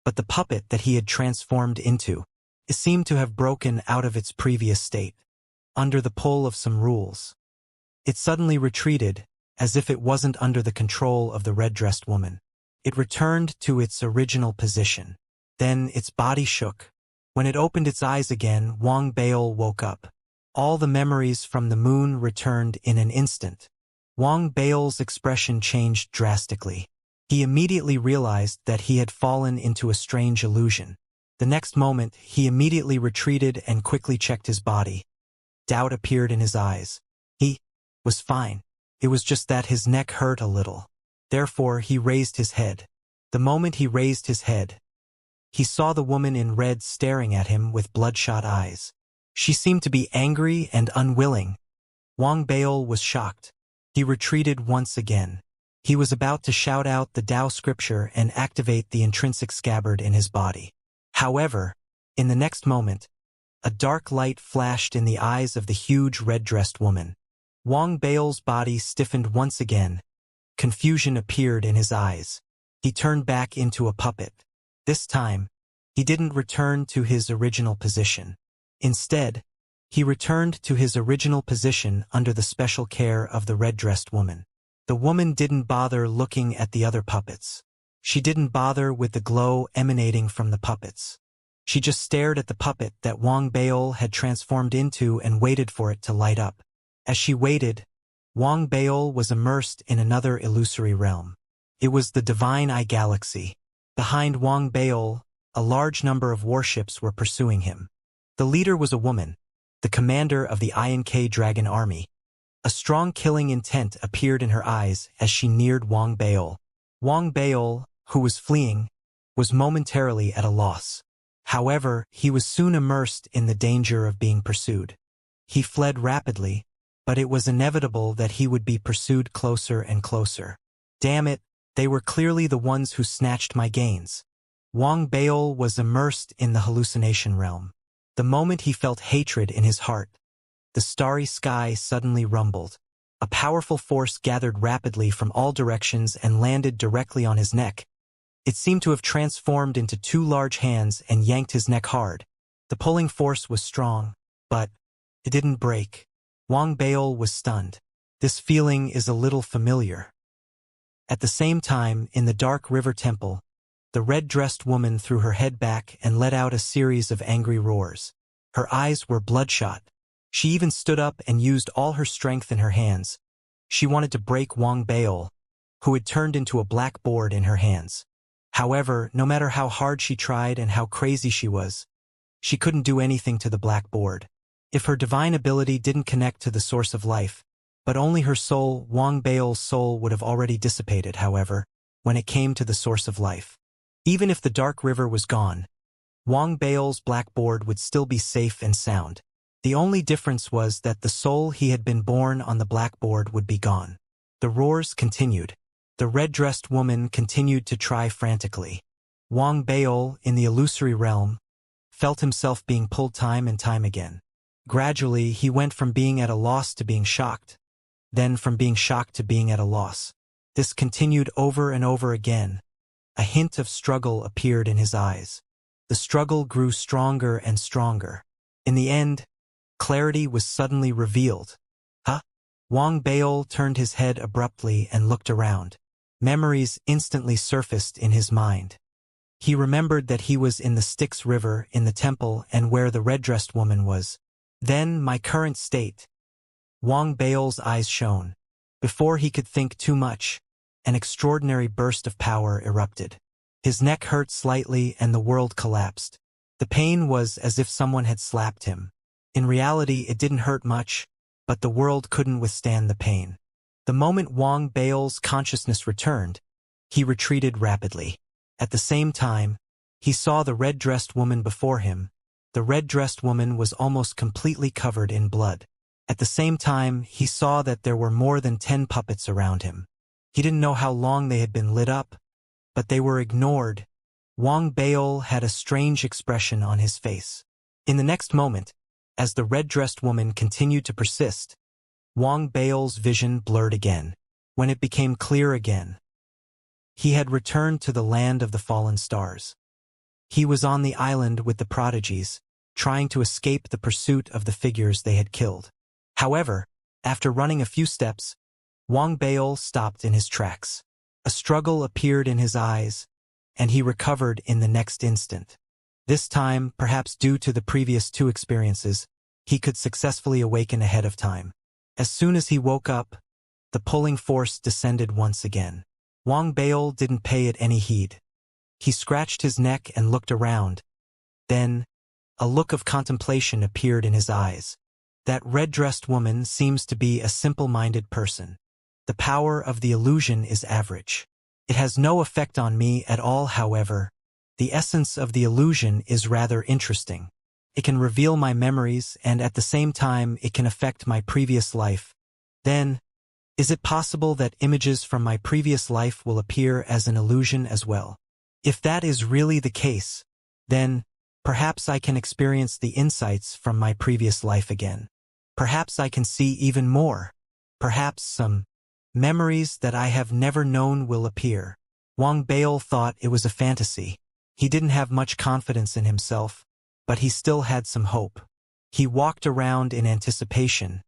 but the puppet that he had transformed into. It seemed to have broken out of its previous state. Under the pull of some rules, it suddenly retreated, as if it wasn't under the control of the red-dressed woman. It returned to its original position. Then its body shook. When it opened its eyes again, Wang Baol woke up. All the memories from the moon returned in an instant. Wang Baol's expression changed drastically. He immediately realized that he had fallen into a strange illusion. The next moment, he immediately retreated and quickly checked his body. Doubt appeared in his eyes. He was fine. It was just that his neck hurt a little. Therefore, he raised his head. The moment he raised his head, he saw the woman in red staring at him with bloodshot eyes. She seemed to be angry and unwilling. Wang Baol was shocked. He retreated once again. He was about to shout out the Tao scripture and activate the intrinsic scabbard in his body. However, in the next moment, a dark light flashed in the eyes of the huge red-dressed woman. Wang Baol's body stiffened once again. Confusion appeared in his eyes. He turned back into a puppet. This time, he didn't return to his original position. Instead, he returned to his original position under the special care of the red-dressed woman. The woman didn't bother looking at the other puppets. She didn't bother with the glow emanating from the puppets. She just stared at the puppet that Wang Baol had transformed into and waited for it to light up. As she waited, Wang Baol was immersed in another illusory realm. It was the Divine Eye Galaxy. Behind Wang Baol, a large number of warships were pursuing him. The leader was a woman, the commander of the INK Dragon Army. A strong killing intent appeared in her eyes as she neared Wang Baol. Wang Baol, who was fleeing, was momentarily at a loss. However, he was soon immersed in the danger of being pursued. He fled rapidly, but it was inevitable that he would be pursued closer and closer. Damn it, they were clearly the ones who snatched my gains. Wang Baol was immersed in the hallucination realm. The moment he felt hatred in his heart, the starry sky suddenly rumbled. A powerful force gathered rapidly from all directions and landed directly on his neck. It seemed to have transformed into two large hands and yanked his neck hard. The pulling force was strong, but it didn't break. Wang Baol was stunned. This feeling is a little familiar. At the same time, in the dark river temple, the red-dressed woman threw her head back and let out a series of angry roars. Her eyes were bloodshot. She even stood up and used all her strength in her hands. She wanted to break Wang Baol, who had turned into a black board in her hands. However, no matter how hard she tried and how crazy she couldn't do anything to the black board. If her divine ability didn't connect to the source of life, but only her soul, Wang Baol's soul would have already dissipated, however, when it came to the source of life. Even if the dark river was gone, Wang Baol's blackboard would still be safe and sound. The only difference was that the soul he had been born on the blackboard would be gone. The roars continued. The red-dressed woman continued to try frantically. Wang Baol, in the illusory realm, felt himself being pulled time and time again. Gradually, he went from being at a loss to being shocked, then from being shocked to being at a loss. This continued over and over again. A hint of struggle appeared in his eyes. The struggle grew stronger and stronger. In the end, clarity was suddenly revealed. Huh? Wang Baol turned his head abruptly and looked around. Memories instantly surfaced in his mind. He remembered that he was in the Styx River in the temple and where the red-dressed woman was. Then my current state. Wang Baol's eyes shone. Before he could think too much, an extraordinary burst of power erupted. His neck hurt slightly and the world collapsed. The pain was as if someone had slapped him. In reality, it didn't hurt much, but the world couldn't withstand the pain. The moment Wang Baol's consciousness returned, he retreated rapidly. At the same time, he saw the red-dressed woman before him. The red-dressed woman was almost completely covered in blood. At the same time, he saw that there were more than 10 puppets around him. He didn't know how long they had been lit up, but they were ignored. Wang Baol had a strange expression on his face. In the next moment, as the red-dressed woman continued to persist, Wang Baol's vision blurred again. When it became clear again, he had returned to the land of the fallen stars. He was on the island with the prodigies, trying to escape the pursuit of the figures they had killed. However, after running a few steps, Wang Baol stopped in his tracks. A struggle appeared in his eyes, and he recovered in the next instant. This time, perhaps due to the previous 2 experiences, he could successfully awaken ahead of time. As soon as he woke up, the pulling force descended once again. Wang Baol didn't pay it any heed. He scratched his neck and looked around. Then, a look of contemplation appeared in his eyes. That red-dressed woman seems to be a simple-minded person. The power of the illusion is average. It has no effect on me at all, however. The essence of the illusion is rather interesting. It can reveal my memories and at the same time it can affect my previous life. Then, is it possible that images from my previous life will appear as an illusion as well? If that is really the case, then perhaps I can experience the insights from my previous life again. Perhaps I can see even more. Perhaps some memories that I have never known will appear. Wang Baol thought it was a fantasy. He didn't have much confidence in himself, but he still had some hope. He walked around in anticipation,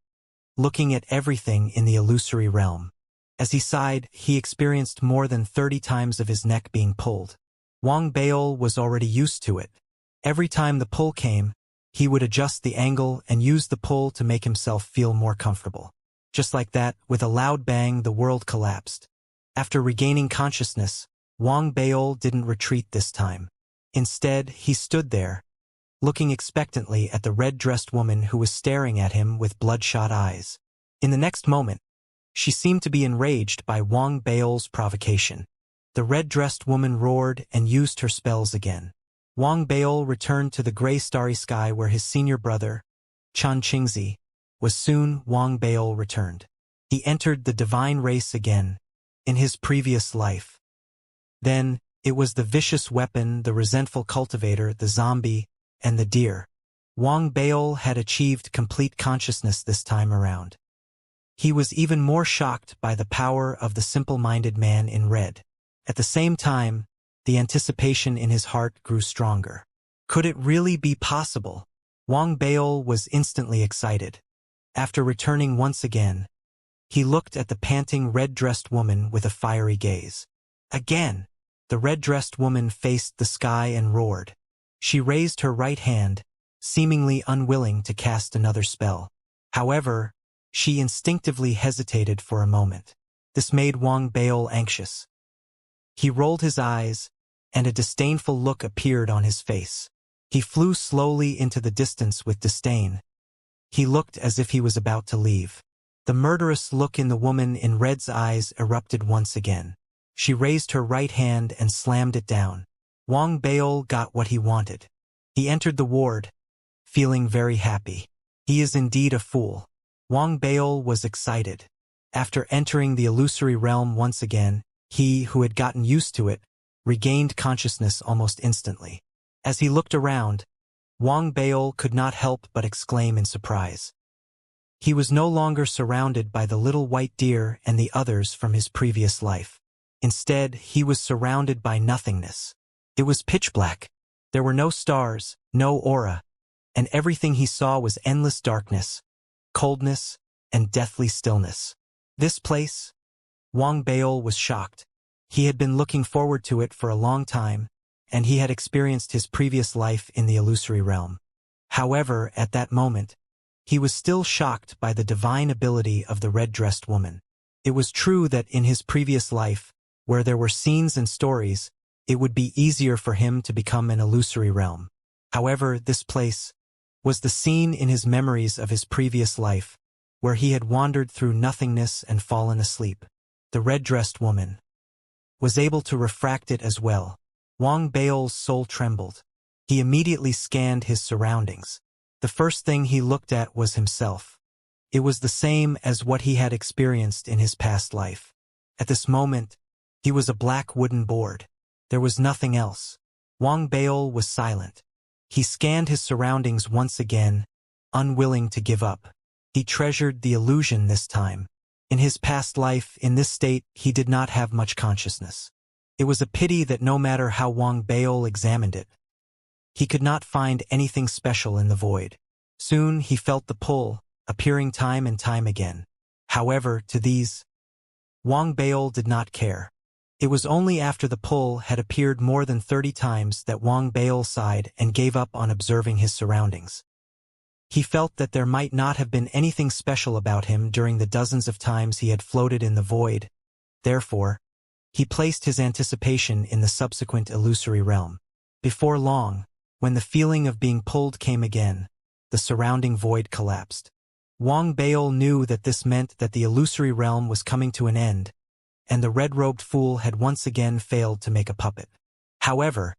looking at everything in the illusory realm. As he sighed, he experienced more than 30 times of his neck being pulled. Wang Baol was already used to it. Every time the pull came, he would adjust the angle and use the pull to make himself feel more comfortable. Just like that, with a loud bang, the world collapsed. After regaining consciousness, Wang Baol didn't retreat this time. Instead, he stood there, looking expectantly at the red-dressed woman who was staring at him with bloodshot eyes. In the next moment, she seemed to be enraged by Wang Baol's provocation. The red-dressed woman roared and used her spells again. Wang Baol returned to the gray starry sky where his senior brother, Xianxia, was. Soon Wang Baol returned. He entered the divine race again, in his previous life. Then, It was the vicious weapon, the resentful cultivator, the zombie, and the deer. Wang Baol had achieved complete consciousness this time around. He was even more shocked by the power of the simple-minded man in red. At the same time, the anticipation in his heart grew stronger. Could it really be possible? Wang Baol was instantly excited. After returning once again, he looked at the panting red-dressed woman with a fiery gaze. Again, the red-dressed woman faced the sky and roared. She raised her right hand, seemingly unwilling to cast another spell. However, she instinctively hesitated for a moment. This made Wang Baol anxious. He rolled his eyes, and a disdainful look appeared on his face. He flew slowly into the distance with disdain. He looked as if he was about to leave. The murderous look in the woman in red's eyes erupted once again. She raised her right hand and slammed it down. Wang Baol got what he wanted. He entered the ward, feeling very happy. He is indeed a fool. Wang Baol was excited. After entering the illusory realm once again, he, who had gotten used to it, regained consciousness almost instantly. As he looked around, Wang Baol could not help but exclaim in surprise. He was no longer surrounded by the little white deer and the others from his previous life. Instead, he was surrounded by nothingness. It was pitch black. There were no stars, no aura, and everything he saw was endless darkness, coldness, and deathly stillness. This place? Wang Baol was shocked. He had been looking forward to it for a long time, and he had experienced his previous life in the illusory realm. However, at that moment, he was still shocked by the divine ability of the red-dressed woman. It was true that in his previous life, where there were scenes and stories, it would be easier for him to become an illusory realm. However, this place was the scene in his memories of his previous life, where he had wandered through nothingness and fallen asleep. The red-dressed woman was able to refract it as well. Wang Baol's soul trembled. He immediately scanned his surroundings. The first thing he looked at was himself. It was the same as what he had experienced in his past life. At this moment, he was a black wooden board. There was nothing else. Wang Baol was silent. He scanned his surroundings once again, unwilling to give up. He treasured the illusion this time. In his past life, in this state, he did not have much consciousness. It was a pity that no matter how Wang Baol examined it, he could not find anything special in the void. Soon he felt the pull, appearing time and time again. However, to these, Wang Baol did not care. It was only after the pull had appeared more than 30 times that Wang Baol sighed and gave up on observing his surroundings. He felt that there might not have been anything special about him during the dozens of times he had floated in the void. Therefore, he placed his anticipation in the subsequent illusory realm. Before long, when the feeling of being pulled came again, the surrounding void collapsed. Wang Baol knew that this meant that the illusory realm was coming to an end, and the red-robed fool had once again failed to make a puppet. However,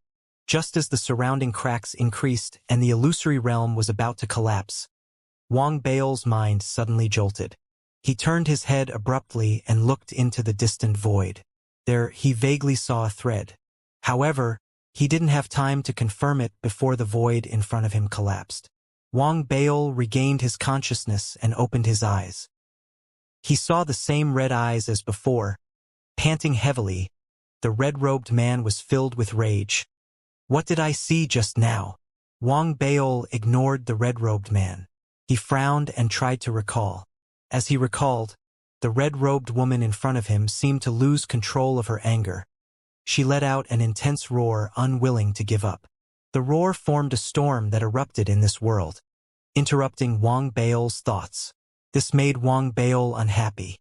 just as the surrounding cracks increased and the illusory realm was about to collapse, Wang Baol's mind suddenly jolted. He turned his head abruptly and looked into the distant void. There, he vaguely saw a thread. However, he didn't have time to confirm it before the void in front of him collapsed. Wang Baol regained his consciousness and opened his eyes. He saw the same red eyes as before. Panting heavily, the red-robed man was filled with rage. What did I see just now? Wang Baol ignored the red-robed man. He frowned and tried to recall. As he recalled, the red-robed woman in front of him seemed to lose control of her anger. She let out an intense roar, unwilling to give up. The roar formed a storm that erupted in this world, interrupting Wang Baol's thoughts. This made Wang Baol unhappy.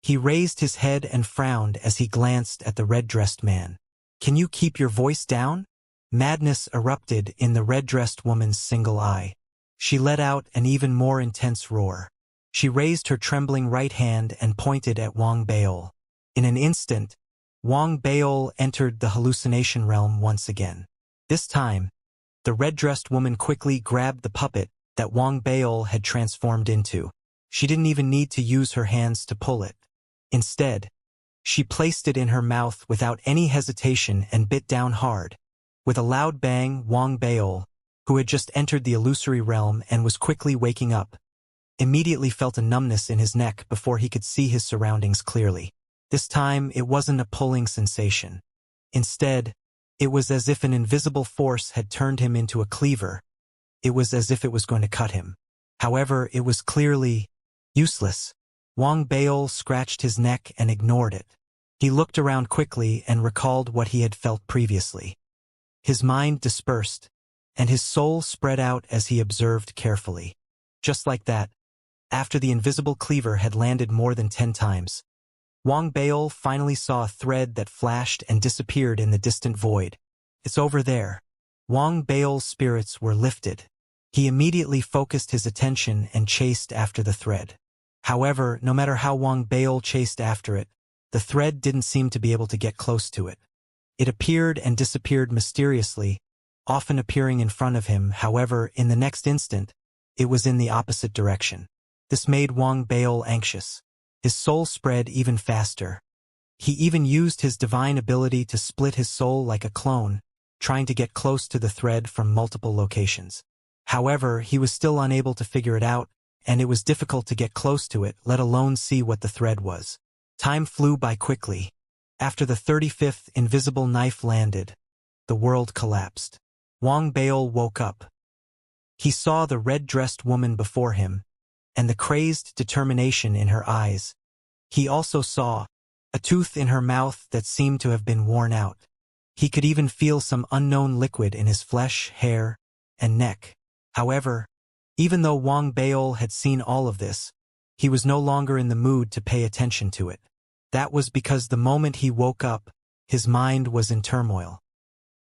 He raised his head and frowned as he glanced at the red-dressed man. Can you keep your voice down? Madness erupted in the red-dressed woman's single eye. She let out an even more intense roar. She raised her trembling right hand and pointed at Wang Baol. In an instant, Wang Baol entered the hallucination realm once again. This time, the red-dressed woman quickly grabbed the puppet that Wang Baol had transformed into. She didn't even need to use her hands to pull it. Instead, She placed it in her mouth without any hesitation and bit down hard. With a loud bang, Wang Baol, who had just entered the illusory realm and was quickly waking up, immediately felt a numbness in his neck before he could see his surroundings clearly. This time, it wasn't a pulling sensation. Instead, it was as if an invisible force had turned him into a cleaver. It was as if it was going to cut him. However, it was clearly useless. Wang Baol scratched his neck and ignored it. He looked around quickly and recalled what he had felt previously. His mind dispersed, and his soul spread out as he observed carefully. Just like that, after the invisible cleaver had landed more than 10 times, Wang Baol finally saw a thread that flashed and disappeared in the distant void. It's over there. Wang Baol's spirits were lifted. He immediately focused his attention and chased after the thread. However, no matter how Wang Baol chased after it, the thread didn't seem to be able to get close to it. It appeared and disappeared mysteriously, often appearing in front of him. However, in the next instant, it was in the opposite direction. This made Wang Baol anxious. His soul spread even faster. He even used his divine ability to split his soul like a clone, trying to get close to the thread from multiple locations. However, he was still unable to figure it out, and it was difficult to get close to it, let alone see what the thread was. Time flew by quickly. After the 35th invisible knife landed, the world collapsed. Wang Baol woke up. He saw the red-dressed woman before him, and the crazed determination in her eyes. He also saw a tooth in her mouth that seemed to have been worn out. He could even feel some unknown liquid in his flesh, hair, and neck. However, even though Wang Baol had seen all of this, he was no longer in the mood to pay attention to it. That was because the moment he woke up, his mind was in turmoil.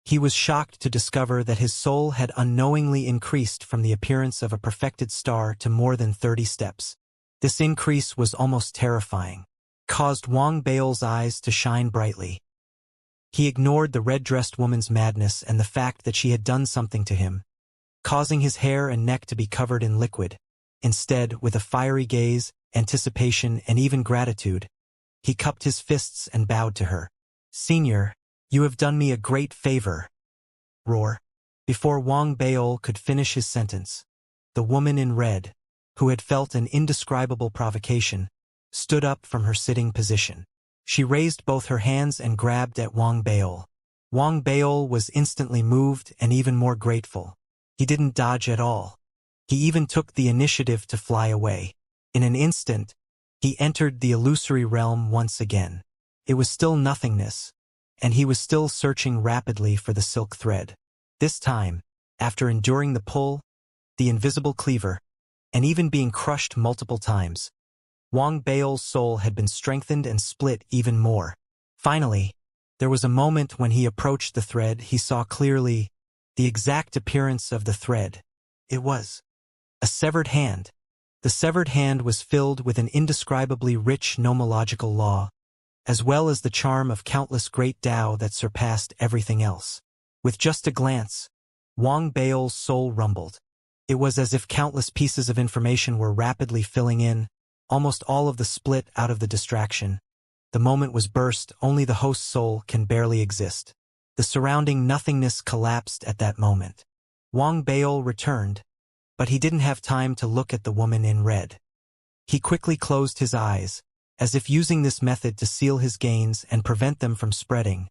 He was shocked to discover that his soul had unknowingly increased from the appearance of a perfected star to more than 30 steps. This increase was almost terrifying. It caused Wang Baol's eyes to shine brightly. He ignored the red-dressed woman's madness and the fact that she had done something to him, causing his hair and neck to be covered in liquid. Instead, with a fiery gaze, anticipation, and even gratitude, he cupped his fists and bowed to her. "Senior, you have done me a great favor." Roar. Before Wang Baol could finish his sentence, the woman in red, who had felt an indescribable provocation, stood up from her sitting position. She raised both her hands and grabbed at Wang Baol. Wang Baol was instantly moved and even more grateful. He didn't dodge at all. He even took the initiative to fly away. In an instant, he entered the illusory realm once again. It was still nothingness, and he was still searching rapidly for the silk thread. This time, after enduring the pull, the invisible cleaver, and even being crushed multiple times, Wang Baol's soul had been strengthened and split even more. Finally, there was a moment when he approached the thread. He saw clearly the exact appearance of the thread. It was a severed hand. The severed hand was filled with an indescribably rich nomological law, as well as the charm of countless great Tao that surpassed everything else. With just a glance, Wang Baol's soul rumbled. It was as if countless pieces of information were rapidly filling in, almost all of the split out of the distraction. The moment was burst. Only the host's soul can barely exist. The surrounding nothingness collapsed at that moment. Wang Baol returned, but he didn't have time to look at the woman in red. He quickly closed his eyes, as if using this method to seal his gains and prevent them from spreading.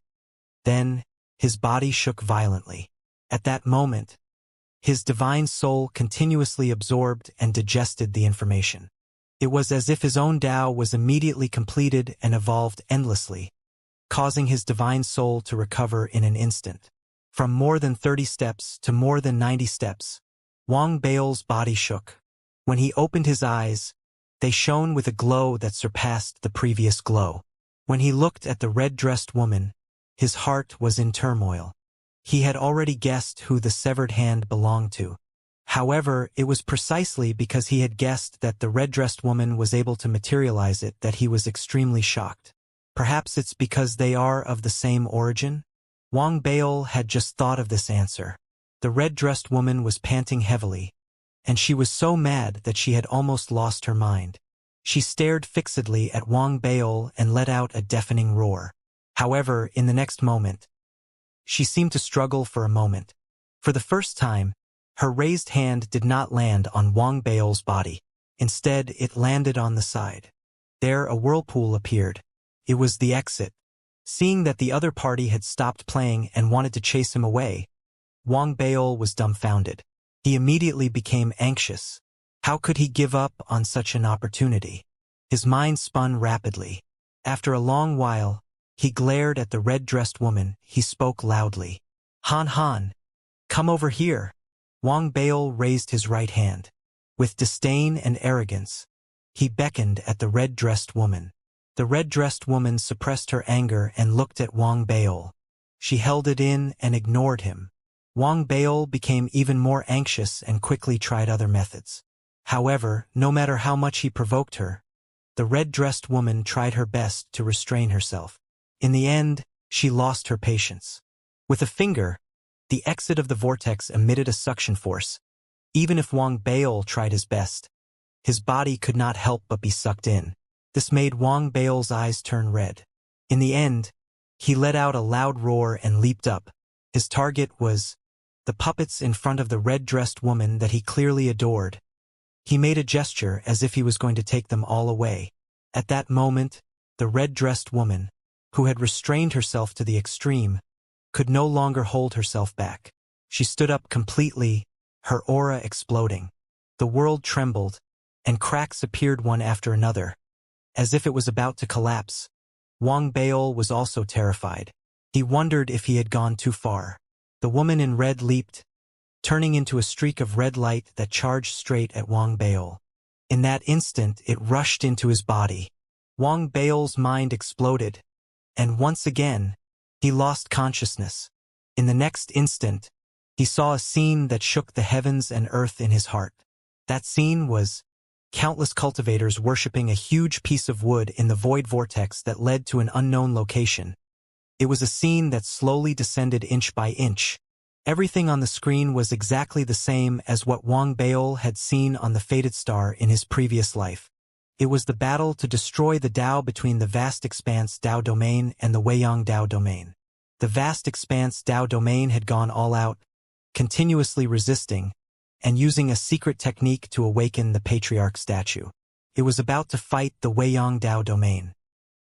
Then, his body shook violently. At that moment, his divine soul continuously absorbed and digested the information. It was as if his own Tao was immediately completed and evolved endlessly, causing his divine soul to recover in an instant. From more than 30 steps to more than 90 steps, Wang Baol's body shook. When he opened his eyes, they shone with a glow that surpassed the previous glow. When he looked at the red-dressed woman, his heart was in turmoil. He had already guessed who the severed hand belonged to. However, it was precisely because he had guessed that the red-dressed woman was able to materialize it that he was extremely shocked. Perhaps it's because they are of the same origin? Wang Baol had just thought of this answer. The red-dressed woman was panting heavily, and she was so mad that she had almost lost her mind. She stared fixedly at Wang Baol and let out a deafening roar. However, in the next moment, she seemed to struggle for a moment. For the first time, her raised hand did not land on Wang Baol's body. Instead, it landed on the side. There a whirlpool appeared. It was the exit. Seeing that the other party had stopped playing and wanted to chase him away, Wang Baol was dumbfounded. He immediately became anxious. How could he give up on such an opportunity? His mind spun rapidly. After a long while, he glared at the red-dressed woman. He spoke loudly. Han Han, come over here. Wang Baol raised his right hand. With disdain and arrogance, he beckoned at the red-dressed woman. The red-dressed woman suppressed her anger and looked at Wang Baol. She held it in and ignored him. Wang Baol became even more anxious and quickly tried other methods. However, no matter how much he provoked her, the red-dressed woman tried her best to restrain herself. In the end, she lost her patience. With a finger, the exit of the vortex emitted a suction force. Even if Wang Baol tried his best, his body could not help but be sucked in. This made Wang Baol's eyes turn red. In the end, he let out a loud roar and leaped up. His target was the puppets in front of the red-dressed woman that he clearly adored. He made a gesture as if he was going to take them all away. At that moment, the red-dressed woman, who had restrained herself to the extreme, could no longer hold herself back. She stood up completely, her aura exploding. The world trembled, and cracks appeared one after another. As if it was about to collapse, Wang Baol was also terrified. He wondered if he had gone too far. The woman in red leaped, turning into a streak of red light that charged straight at Wang Baol. In that instant, it rushed into his body. Wang Baol's mind exploded, and once again, he lost consciousness. In the next instant, he saw a scene that shook the heavens and earth in his heart. That scene was countless cultivators worshipping a huge piece of wood in the void vortex that led to an unknown location. It was a scene that slowly descended inch by inch. Everything on the screen was exactly the same as what Wang Baol had seen on the fated star in his previous life. It was the battle to destroy the Dao between the vast expanse Dao domain and the Weiyang Dao domain. The vast expanse Dao domain had gone all out, continuously resisting, and using a secret technique to awaken the patriarch statue. It was about to fight the Weiyang Dao domain.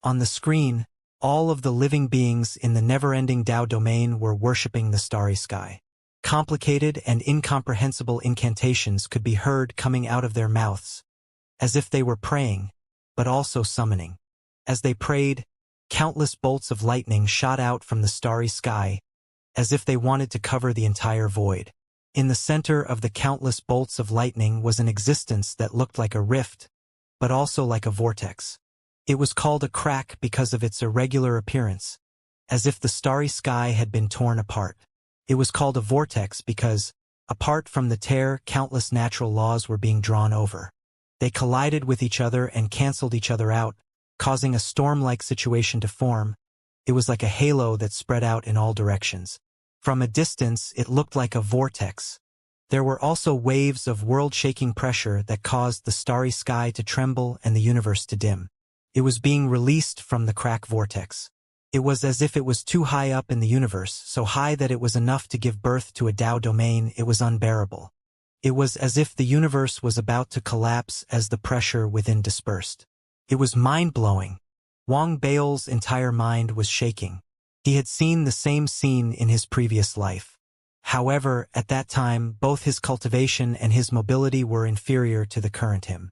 On the screen, all of the living beings in the never-ending Dao domain were worshipping the starry sky. Complicated and incomprehensible incantations could be heard coming out of their mouths, as if they were praying, but also summoning. As they prayed, countless bolts of lightning shot out from the starry sky, as if they wanted to cover the entire void. In the center of the countless bolts of lightning was an existence that looked like a rift, but also like a vortex. It was called a crack because of its irregular appearance, as if the starry sky had been torn apart. It was called a vortex because, apart from the tear, countless natural laws were being drawn over. They collided with each other and canceled each other out, causing a storm-like situation to form. It was like a halo that spread out in all directions. From a distance, it looked like a vortex. There were also waves of world-shaking pressure that caused the starry sky to tremble and the universe to dim. It was being released from the crack vortex. It was as if it was too high up in the universe, so high that it was enough to give birth to a Dao domain. It was unbearable. It was as if the universe was about to collapse as the pressure within dispersed. It was mind-blowing. Wang Baol's entire mind was shaking. He had seen the same scene in his previous life. However, at that time, both his cultivation and his mobility were inferior to the current him.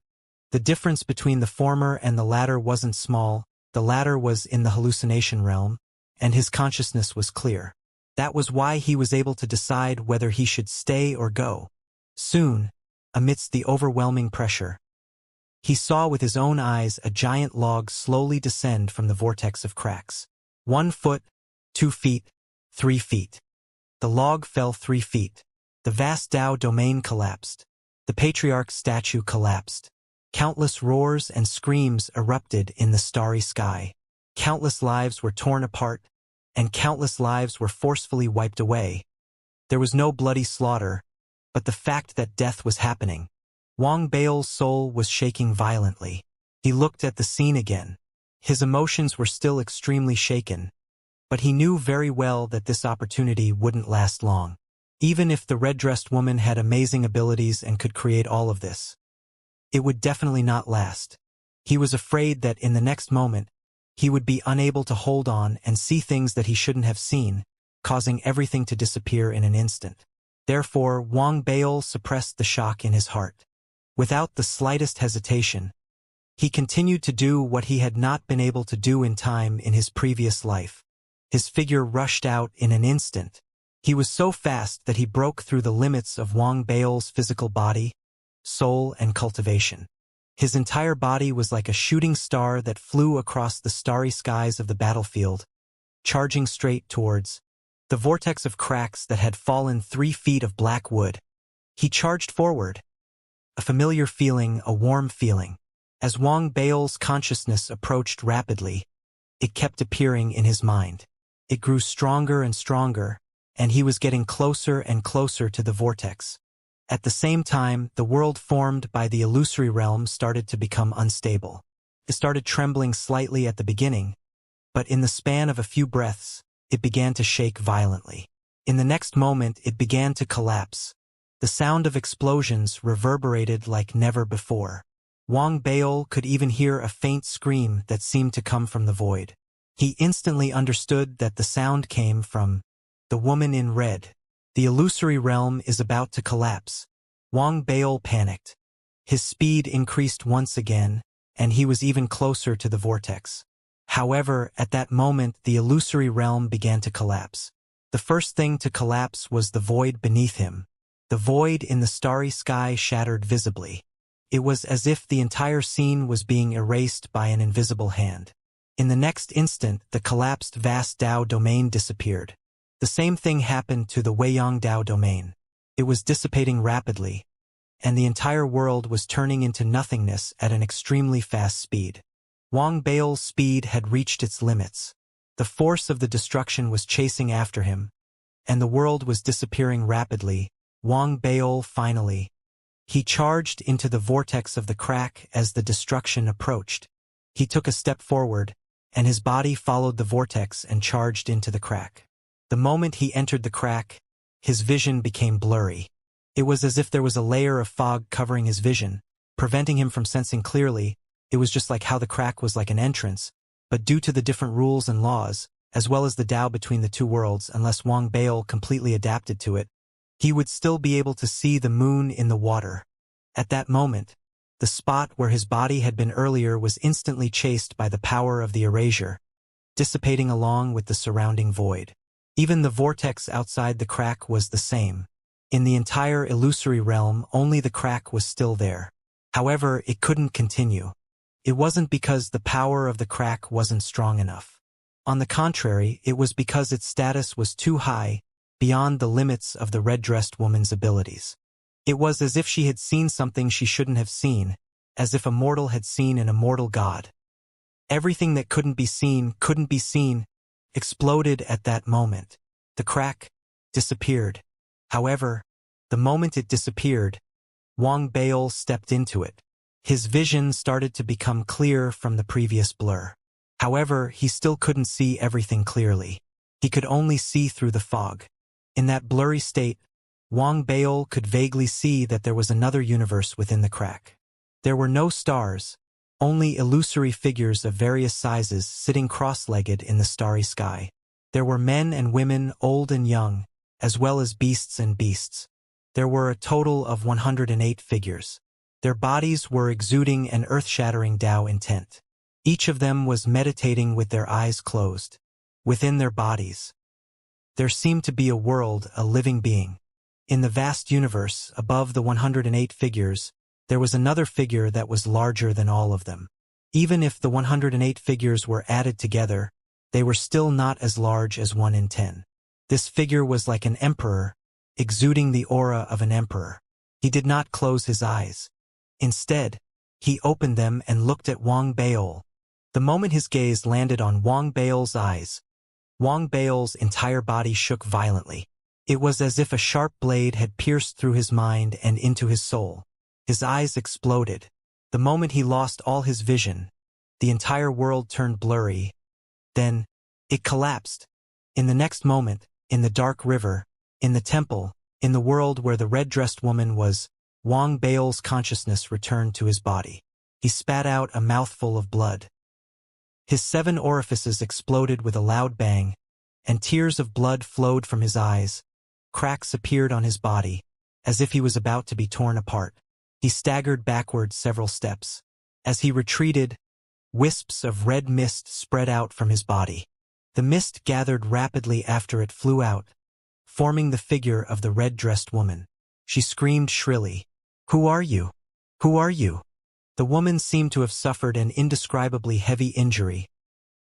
The difference between the former and the latter wasn't small. The latter was in the hallucination realm, and his consciousness was clear. That was why he was able to decide whether he should stay or go. Soon, amidst the overwhelming pressure, he saw with his own eyes a giant log slowly descend from the vortex of cracks. 1 foot, 2 feet, 3 feet. The log fell 3 feet. The vast Dao domain collapsed. The patriarch statue collapsed. Countless roars and screams erupted in the starry sky. Countless lives were torn apart, and countless lives were forcefully wiped away. There was no bloody slaughter, but the fact that death was happening. Wang Baol's soul was shaking violently. He looked at the scene again. His emotions were still extremely shaken, but he knew very well that this opportunity wouldn't last long. Even if the red-dressed woman had amazing abilities and could create all of this, it would definitely not last. He was afraid that in the next moment, he would be unable to hold on and see things that he shouldn't have seen, causing everything to disappear in an instant. Therefore, Wang Baol suppressed the shock in his heart. Without the slightest hesitation, he continued to do what he had not been able to do in time in his previous life. His figure rushed out in an instant. He was so fast that he broke through the limits of Wang Baol's physical body, soul, and cultivation. His entire body was like a shooting star that flew across the starry skies of the battlefield, charging straight towards the vortex of cracks that had fallen 3 feet of black wood. He charged forward. A familiar feeling, a warm feeling. As Wang Baol's consciousness approached rapidly, it kept appearing in his mind. It grew stronger and stronger, and he was getting closer and closer to the vortex. At the same time, the world formed by the illusory realm started to become unstable. It started trembling slightly at the beginning, but in the span of a few breaths, it began to shake violently. In the next moment, it began to collapse. The sound of explosions reverberated like never before. Wang Baol could even hear a faint scream that seemed to come from the void. He instantly understood that the sound came from the woman in red. The illusory realm is about to collapse. Wang Baol panicked. His speed increased once again, and he was even closer to the vortex. However, at that moment, the illusory realm began to collapse. The first thing to collapse was the void beneath him. The void in the starry sky shattered visibly. It was as if the entire scene was being erased by an invisible hand. In the next instant, the collapsed vast Dao domain disappeared. The same thing happened to the Weiyang Dao domain. It was dissipating rapidly, and the entire world was turning into nothingness at an extremely fast speed. Wang Baol's speed had reached its limits. The force of the destruction was chasing after him, and the world was disappearing rapidly. Wang Baol finally. He charged into the vortex of the crack as the destruction approached. He took a step forward, and his body followed the vortex and charged into the crack. The moment he entered the crack, his vision became blurry. It was as if there was a layer of fog covering his vision, preventing him from sensing clearly. It was just like how the crack was like an entrance, but due to the different rules and laws, as well as the Dao between the two worlds, unless Wang Baol completely adapted to it, he would still be able to see the moon in the water. At that moment, the spot where his body had been earlier was instantly chased by the power of the erasure, dissipating along with the surrounding void. Even the vortex outside the crack was the same. In the entire illusory realm, only the crack was still there. However, it couldn't continue. It wasn't because the power of the crack wasn't strong enough. On the contrary, it was because its status was too high, beyond the limits of the red-dressed woman's abilities. It was as if she had seen something she shouldn't have seen, as if a mortal had seen an immortal god. Everything that couldn't be seen, exploded at that moment. The crack disappeared. However, the moment it disappeared, Wang Baol stepped into it. His vision started to become clear from the previous blur. However, he still couldn't see everything clearly. He could only see through the fog. In that blurry state, Wang Baol could vaguely see that there was another universe within the crack. There were no stars, only illusory figures of various sizes sitting cross-legged in the starry sky. There were men and women, old and young, as well as beasts and beasts. There were a total of 108 figures. Their bodies were exuding an earth-shattering Dao intent. Each of them was meditating with their eyes closed. Within their bodies, there seemed to be a world, a living being. In the vast universe, above the 108 figures, there was another figure that was larger than all of them. Even if the 108 figures were added together, they were still not as large as 1 in 10. This figure was like an emperor, exuding the aura of an emperor. He did not close his eyes. Instead, he opened them and looked at Wang Baol. The moment his gaze landed on Wang Baol's eyes, Wang Baol's entire body shook violently. It was as if a sharp blade had pierced through his mind and into his soul. His eyes exploded. The moment he lost all his vision, the entire world turned blurry. Then, it collapsed. In the next moment, in the dark river, in the temple, in the world where the red-dressed woman was, Wang Bao's consciousness returned to his body. He spat out a mouthful of blood. His 7 orifices exploded with a loud bang, and tears of blood flowed from his eyes. Cracks appeared on his body, as if he was about to be torn apart. He staggered backward several steps. As he retreated, wisps of red mist spread out from his body. The mist gathered rapidly after it flew out, forming the figure of the red-dressed woman. She screamed shrilly, "Who are you? Who are you?" The woman seemed to have suffered an indescribably heavy injury.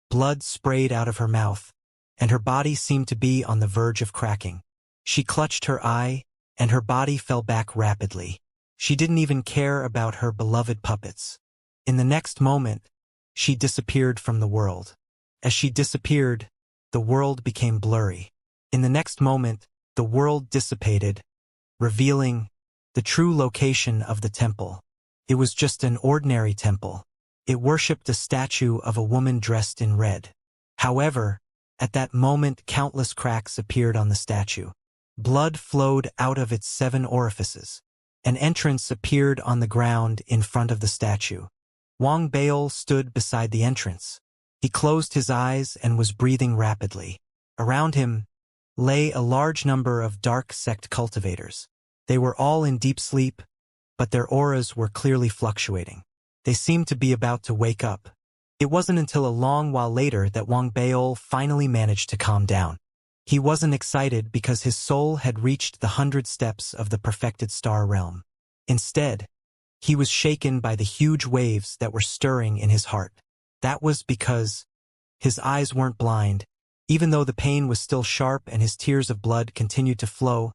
Blood sprayed out of her mouth, and her body seemed to be on the verge of cracking. She clutched her eye, and her body fell back rapidly. She didn't even care about her beloved puppets. In the next moment, she disappeared from the world. As she disappeared, the world became blurry. In the next moment, the world dissipated, revealing the true location of the temple. It was just an ordinary temple. It worshipped a statue of a woman dressed in red. However, at that moment countless cracks appeared on the statue. Blood flowed out of its 7 orifices. An entrance appeared on the ground in front of the statue. Wang Bao stood beside the entrance. He closed his eyes and was breathing rapidly. Around him lay a large number of dark sect cultivators. They were all in deep sleep, but their auras were clearly fluctuating. They seemed to be about to wake up. It wasn't until a long while later that Wang Bao finally managed to calm down. He wasn't excited because his soul had reached the 100 steps of the perfected star realm. Instead, he was shaken by the huge waves that were stirring in his heart. That was because his eyes weren't blind, even though the pain was still sharp and his tears of blood continued to flow.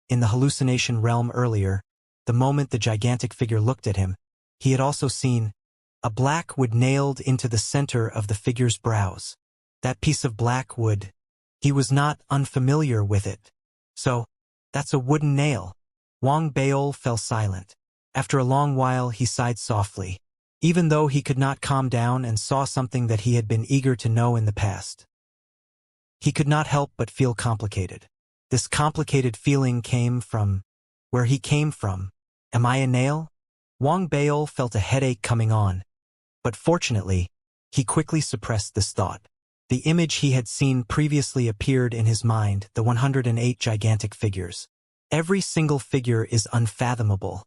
In the hallucination realm earlier, the moment the gigantic figure looked at him, he had also seen a black wood nailed into the center of the figure's brows. That piece of black wood, he was not unfamiliar with it. So, that's a wooden nail. Wang Bao fell silent. After a long while he sighed softly, even though he could not calm down and saw something that he had been eager to know in the past. He could not help but feel complicated. This complicated feeling came from where he came from. Am I a nail? Wang Bao felt a headache coming on, but fortunately, he quickly suppressed this thought. The image he had seen previously appeared in his mind, the 108 gigantic figures. Every single figure is unfathomable,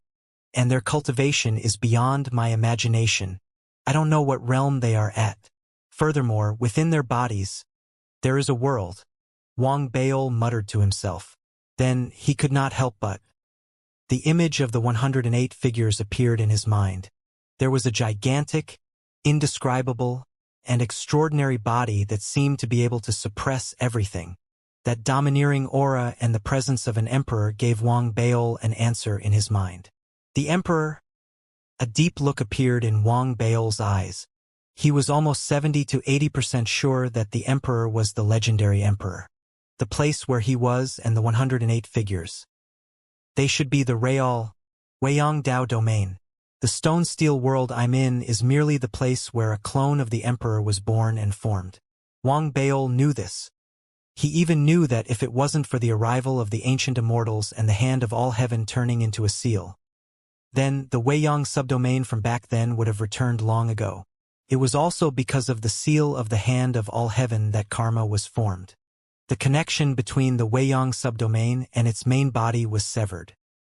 and their cultivation is beyond my imagination. I don't know what realm they are at. Furthermore, within their bodies, there is a world. Wang Bao muttered to himself. Then he could not help but. The image of the 108 figures appeared in his mind. There was a gigantic, indescribable, and extraordinary body that seemed to be able to suppress everything. That domineering aura and the presence of an emperor gave Wang Bao an answer in his mind. The emperor? A deep look appeared in Wang Bao's eyes. He was almost 70 to 80% sure that the emperor was the legendary emperor. The place where he was and the 108 figures. They should be the real Weiyang Dao domain. The stone-steel world I'm in is merely the place where a clone of the emperor was born and formed. Wang Bao knew this. He even knew that if it wasn't for the arrival of the ancient immortals and the hand of all heaven turning into a seal, then the Weiyang subdomain from back then would have returned long ago. It was also because of the seal of the hand of all heaven that karma was formed. The connection between the Weiyang subdomain and its main body was severed.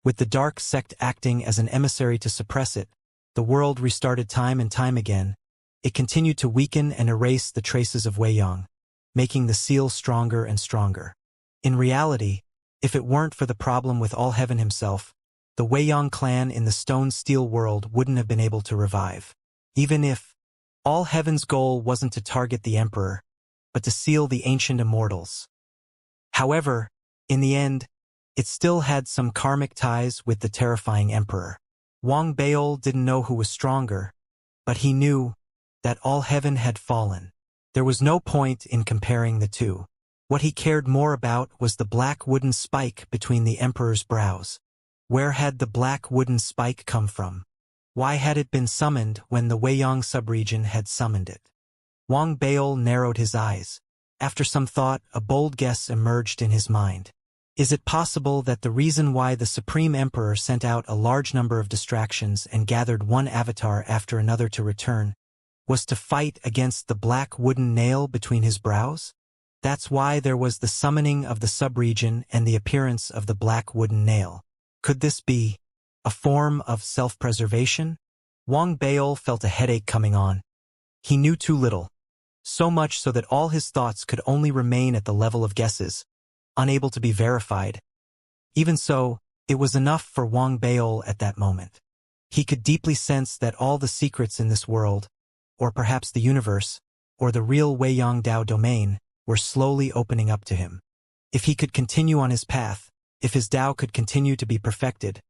With the dark sect acting as an emissary to suppress it, the world restarted time and time again. It continued to weaken and erase the traces of Weiyang, making the seal stronger and stronger. In reality, if it weren't for the problem with all heaven himself, the Weiyang clan in the stone-steel world wouldn't have been able to revive. Even if all heaven's goal wasn't to target the emperor, but to seal the ancient immortals. However, in the end, it still had some karmic ties with the terrifying emperor. Wang Bao didn't know who was stronger, but he knew that all heaven had fallen. There was no point in comparing the two. What he cared more about was the black wooden spike between the emperor's brows. Where had the black wooden spike come from? Why had it been summoned when the Weiyang subregion had summoned it? Wang Baol narrowed his eyes. After some thought, a bold guess emerged in his mind. Is it possible that the reason why the Supreme Emperor sent out a large number of distractions and gathered one avatar after another to return was to fight against the black wooden nail between his brows? That's why there was the summoning of the subregion and the appearance of the black wooden nail. Could this be a form of self-preservation? Wang Baol felt a headache coming on. He knew too little, so much so that all his thoughts could only remain at the level of guesses, unable to be verified. Even so, it was enough for Wang Baol at that moment. He could deeply sense that all the secrets in this world, or perhaps the universe, or the real Weiyang Dao domain, were slowly opening up to him. If he could continue on his path, if his Dao could continue to be perfected,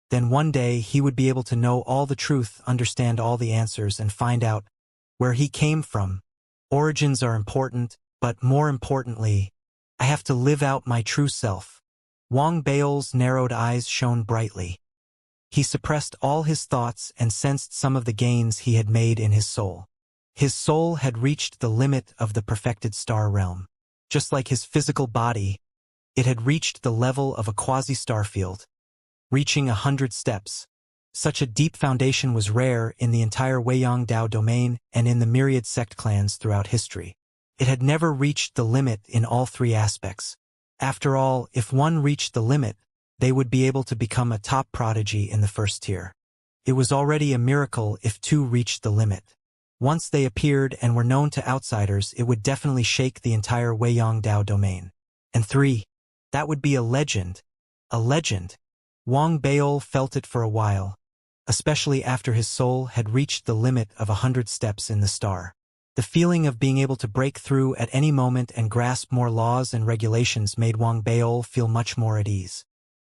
then one day he would be able to know all the truth, understand all the answers, and find out where he came from. Origins are important, but more importantly, I have to live out my true self. Wang Baol's narrowed eyes shone brightly. He suppressed all his thoughts and sensed some of the gains he had made in his soul. His soul had reached the limit of the perfected star realm. Just like his physical body, it had reached the level of a quasi-star field, reaching 100 steps. Such a deep foundation was rare in the entire Weiyang Dao domain and in the myriad sect clans throughout history. It had never reached the limit in all three aspects. After all, if one reached the limit, they would be able to become a top prodigy in the first tier. It was already a miracle if two reached the limit. Once they appeared and were known to outsiders, it would definitely shake the entire Weiyang Dao domain. And 3. That would be a legend. A legend. Wang Baol felt it for a while, especially after his soul had reached the limit of 100 steps in the star. The feeling of being able to break through at any moment and grasp more laws and regulations made Wang Baol feel much more at ease,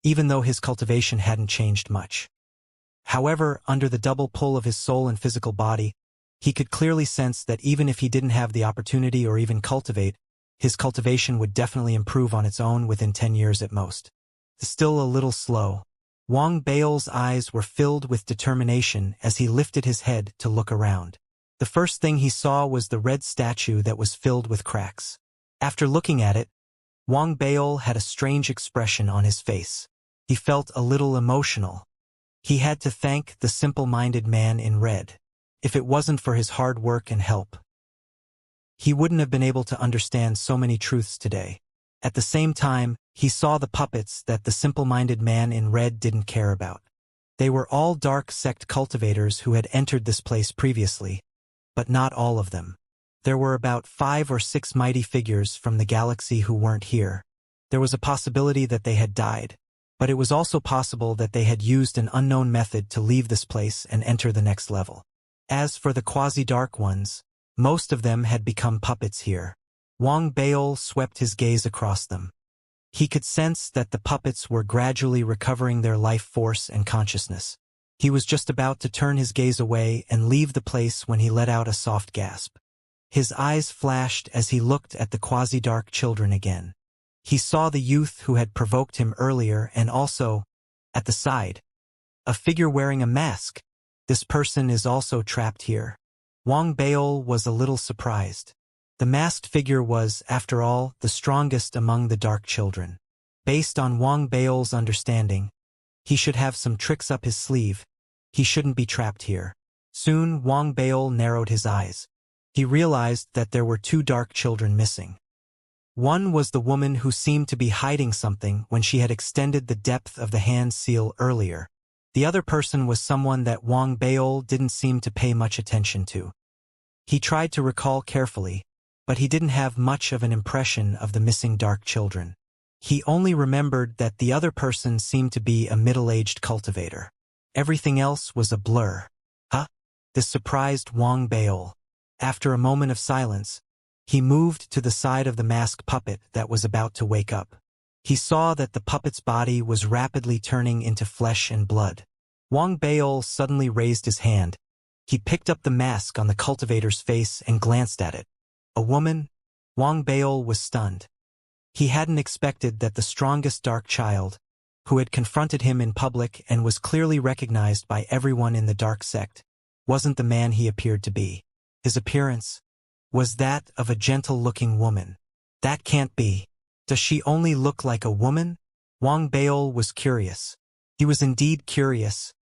even though his cultivation hadn't changed much. However, under the double pull of his soul and physical body, he could clearly sense that even if he didn't have the opportunity or even cultivate, his cultivation would definitely improve on its own within 10 years at most. Still a little slow. Wang Baol's eyes were filled with determination as he lifted his head to look around. The first thing he saw was the red statue that was filled with cracks. After looking at it, Wang Baol had a strange expression on his face. He felt a little emotional. He had to thank the simple-minded man in red. If it wasn't for his hard work and help, he wouldn't have been able to understand so many truths today. At the same time, he saw the puppets that the simple-minded man in red didn't care about. They were all dark sect cultivators who had entered this place previously, but not all of them. There were about 5 or 6 mighty figures from the galaxy who weren't here. There was a possibility that they had died, but it was also possible that they had used an unknown method to leave this place and enter the next level. As for the quasi-dark ones, most of them had become puppets here. Wang Baol swept his gaze across them. He could sense that the puppets were gradually recovering their life force and consciousness. He was just about to turn his gaze away and leave the place when he let out a soft gasp. His eyes flashed as he looked at the quasi-dark children again. He saw the youth who had provoked him earlier and also, at the side, a figure wearing a mask. This person is also trapped here. Wang Baol was a little surprised. The masked figure was, after all, the strongest among the dark children. Based on Wang Baol's understanding, he should have some tricks up his sleeve. He shouldn't be trapped here. Soon, Wang Baol narrowed his eyes. He realized that there were 2 dark children missing. One was the woman who seemed to be hiding something when she had extended the depth of the hand seal earlier. The other person was someone that Wang Baol didn't seem to pay much attention to. He tried to recall carefully, but he didn't have much of an impression of the missing dark children. He only remembered that the other person seemed to be a middle-aged cultivator. Everything else was a blur. Huh? This surprised Wang Baol. After a moment of silence, he moved to the side of the mask puppet that was about to wake up. He saw that the puppet's body was rapidly turning into flesh and blood. Wang Baol suddenly raised his hand. He picked up the mask on the cultivator's face and glanced at it. A woman? Wang Baol was stunned. He hadn't expected that the strongest dark child, who had confronted him in public and was clearly recognized by everyone in the dark sect, wasn't the man he appeared to be. His appearance was that of a gentle-looking woman. That can't be. Does she only look like a woman? Wang Baol was curious. He was indeed curious.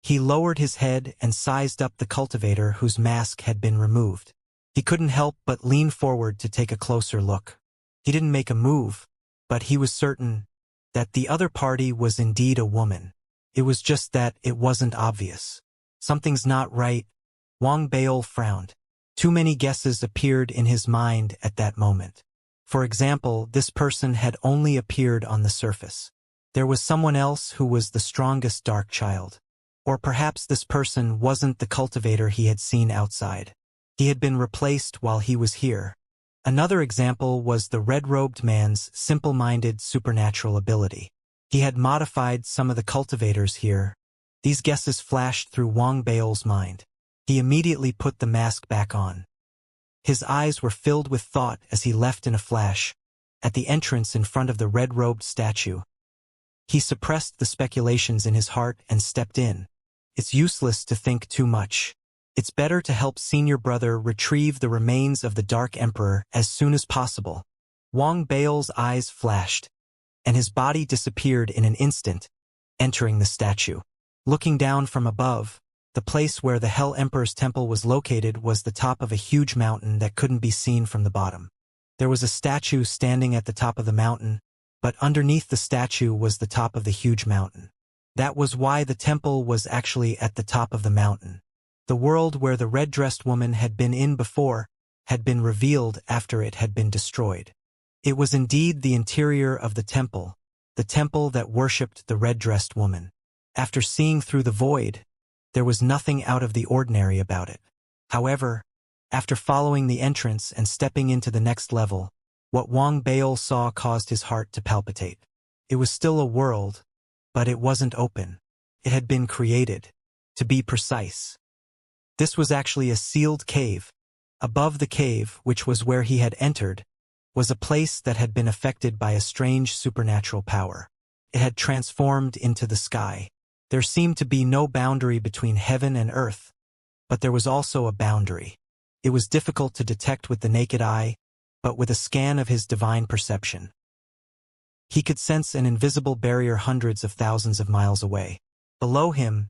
He lowered his head and sized up the cultivator whose mask had been removed. He couldn't help but lean forward to take a closer look. He didn't make a move, but he was certain that the other party was indeed a woman. It was just that it wasn't obvious. Something's not right. Wang Baol frowned. Too many guesses appeared in his mind at that moment. For example, this person had only appeared on the surface. There was someone else who was the strongest dark child. Or perhaps this person wasn't the cultivator he had seen outside. He had been replaced while he was here. Another example was the red-robed man's simple-minded supernatural ability. He had modified some of the cultivators here. These guesses flashed through Wang Baol's mind. He immediately put the mask back on. His eyes were filled with thought as he left in a flash, at the entrance in front of the red-robed statue. He suppressed the speculations in his heart and stepped in. It's useless to think too much. It's better to help senior brother retrieve the remains of the Dark Emperor as soon as possible. Wang Baol's eyes flashed, and his body disappeared in an instant, entering the statue. Looking down from above, the place where the Hell Emperor's temple was located was the top of a huge mountain that couldn't be seen from the bottom. There was a statue standing at the top of the mountain, but underneath the statue was the top of the huge mountain. That was why the temple was actually at the top of the mountain. The world where the red-dressed woman had been in before had been revealed after it had been destroyed. It was indeed the interior of the temple that worshipped the red-dressed woman. After seeing through the void, there was nothing out of the ordinary about it. However, after following the entrance and stepping into the next level, what Wang Baol saw caused his heart to palpitate. It was still a world, but it wasn't open. It had been created. To be precise, this was actually a sealed cave. Above the cave, which was where he had entered, was a place that had been affected by a strange supernatural power. It had transformed into the sky. There seemed to be no boundary between heaven and earth, but there was also a boundary. It was difficult to detect with the naked eye, but with a scan of his divine perception, he could sense an invisible barrier hundreds of thousands of miles away. Below him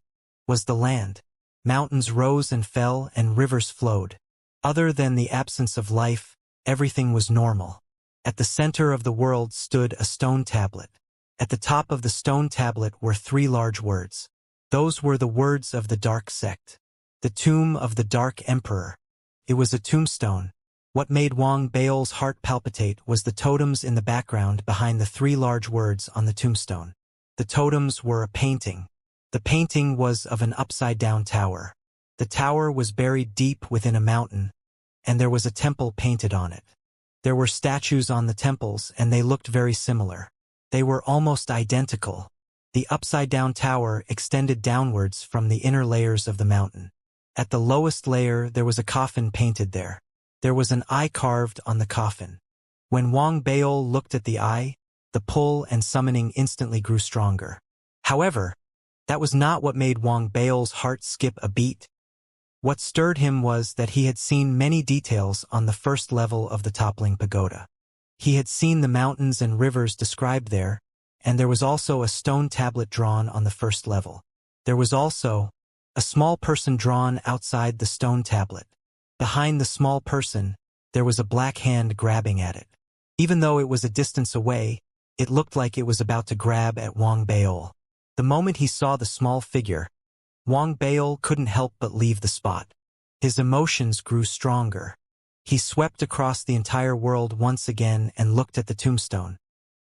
was the land. Mountains rose and fell and rivers flowed. Other than the absence of life, everything was normal. At the center of the world stood a stone tablet. At the top of the stone tablet were 3 large words. Those were the words of the Dark Sect. The tomb of the Dark Emperor. It was a tombstone. What made Wang Baol's heart palpitate was the totems in the background behind the 3 large words on the tombstone. The totems were a painting. The painting was of an upside-down tower. The tower was buried deep within a mountain, and there was a temple painted on it. There were statues on the temples, and they looked very similar. They were almost identical. The upside-down tower extended downwards from the inner layers of the mountain. At the lowest layer, there was a coffin painted there. There was an eye carved on the coffin. When Wang Baol looked at the eye, the pull and summoning instantly grew stronger. However, that was not what made Wang Baol's heart skip a beat. What stirred him was that he had seen many details on the first level of the toppling pagoda. He had seen the mountains and rivers described there, and there was also a stone tablet drawn on the first level. There was also a small person drawn outside the stone tablet. Behind the small person, there was a black hand grabbing at it. Even though it was a distance away, it looked like it was about to grab at Wang Baol. The moment he saw the small figure, Wang Baol couldn't help but leave the spot. His emotions grew stronger. He swept across the entire world once again and looked at the tombstone.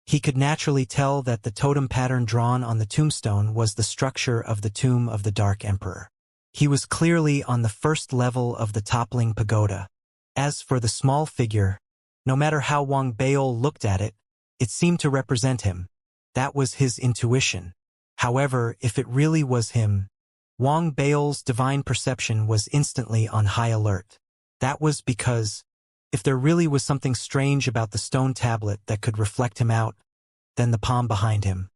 He could naturally tell that the totem pattern drawn on the tombstone was the structure of the tomb of the Dark Emperor. He was clearly on the first level of the toppling pagoda. As for the small figure, no matter how Wang Baol looked at it, it seemed to represent him. That was his intuition. However, if it really was him, Wang Baol's divine perception was instantly on high alert. That was because, if there really was something strange about the stone tablet that could reflect him out, then the palm behind him.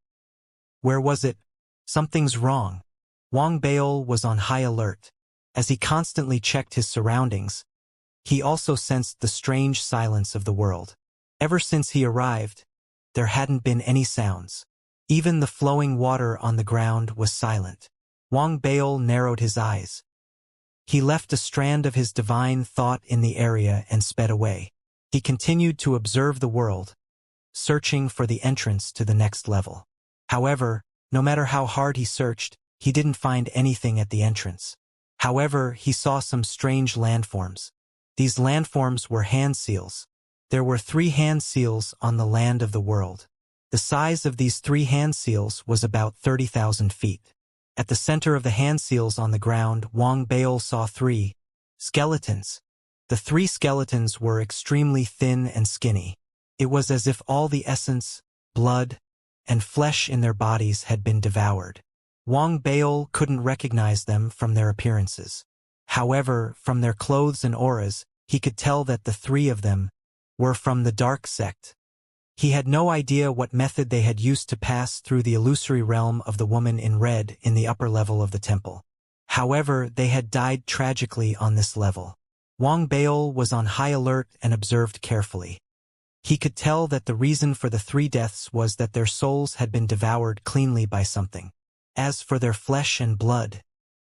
Where was it? Something's wrong. Wang Baol was on high alert. As he constantly checked his surroundings, he also sensed the strange silence of the world. Ever since he arrived, there hadn't been any sounds. Even the flowing water on the ground was silent. Wang Baol narrowed his eyes. He left a strand of his divine thought in the area and sped away. He continued to observe the world, searching for the entrance to the next level. However, no matter how hard he searched, he didn't find anything at the entrance. However, he saw some strange landforms. These landforms were hand seals. There were 3 hand seals on the land of the world. The size of these 3 hand seals was about 30,000 feet. At the center of the hand seals on the ground, Wang Baol saw 3 skeletons. The 3 skeletons were extremely thin and skinny. It was as if all the essence, blood, and flesh in their bodies had been devoured. Wang Baol couldn't recognize them from their appearances. However, from their clothes and auras, he could tell that the 3 of them were from the dark sect. He had no idea what method they had used to pass through the illusory realm of the woman in red in the upper level of the temple. However, they had died tragically on this level. Wang Baol was on high alert and observed carefully. He could tell that the reason for the 3 deaths was that their souls had been devoured cleanly by something. As for their flesh and blood,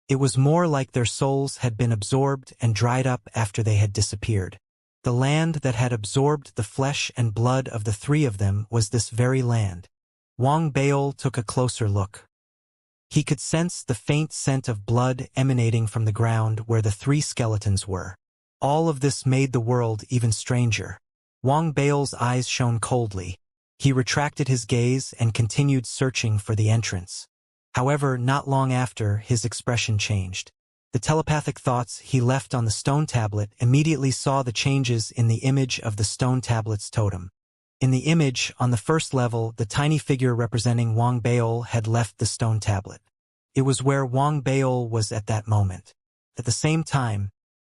it was more like their souls had been absorbed and dried up after they had disappeared. The land that had absorbed the flesh and blood of the 3 of them was this very land. Wang Baol took a closer look. He could sense the faint scent of blood emanating from the ground where the 3 skeletons were. All of this made the world even stranger. Wang Baol's eyes shone coldly. He retracted his gaze and continued searching for the entrance. However, not long after, his expression changed. The telepathic thoughts he left on the stone tablet immediately saw the changes in the image of the stone tablet's totem. In the image, on the first level, the tiny figure representing Wang Baol had left the stone tablet. It was where Wang Baol was at that moment. At the same time,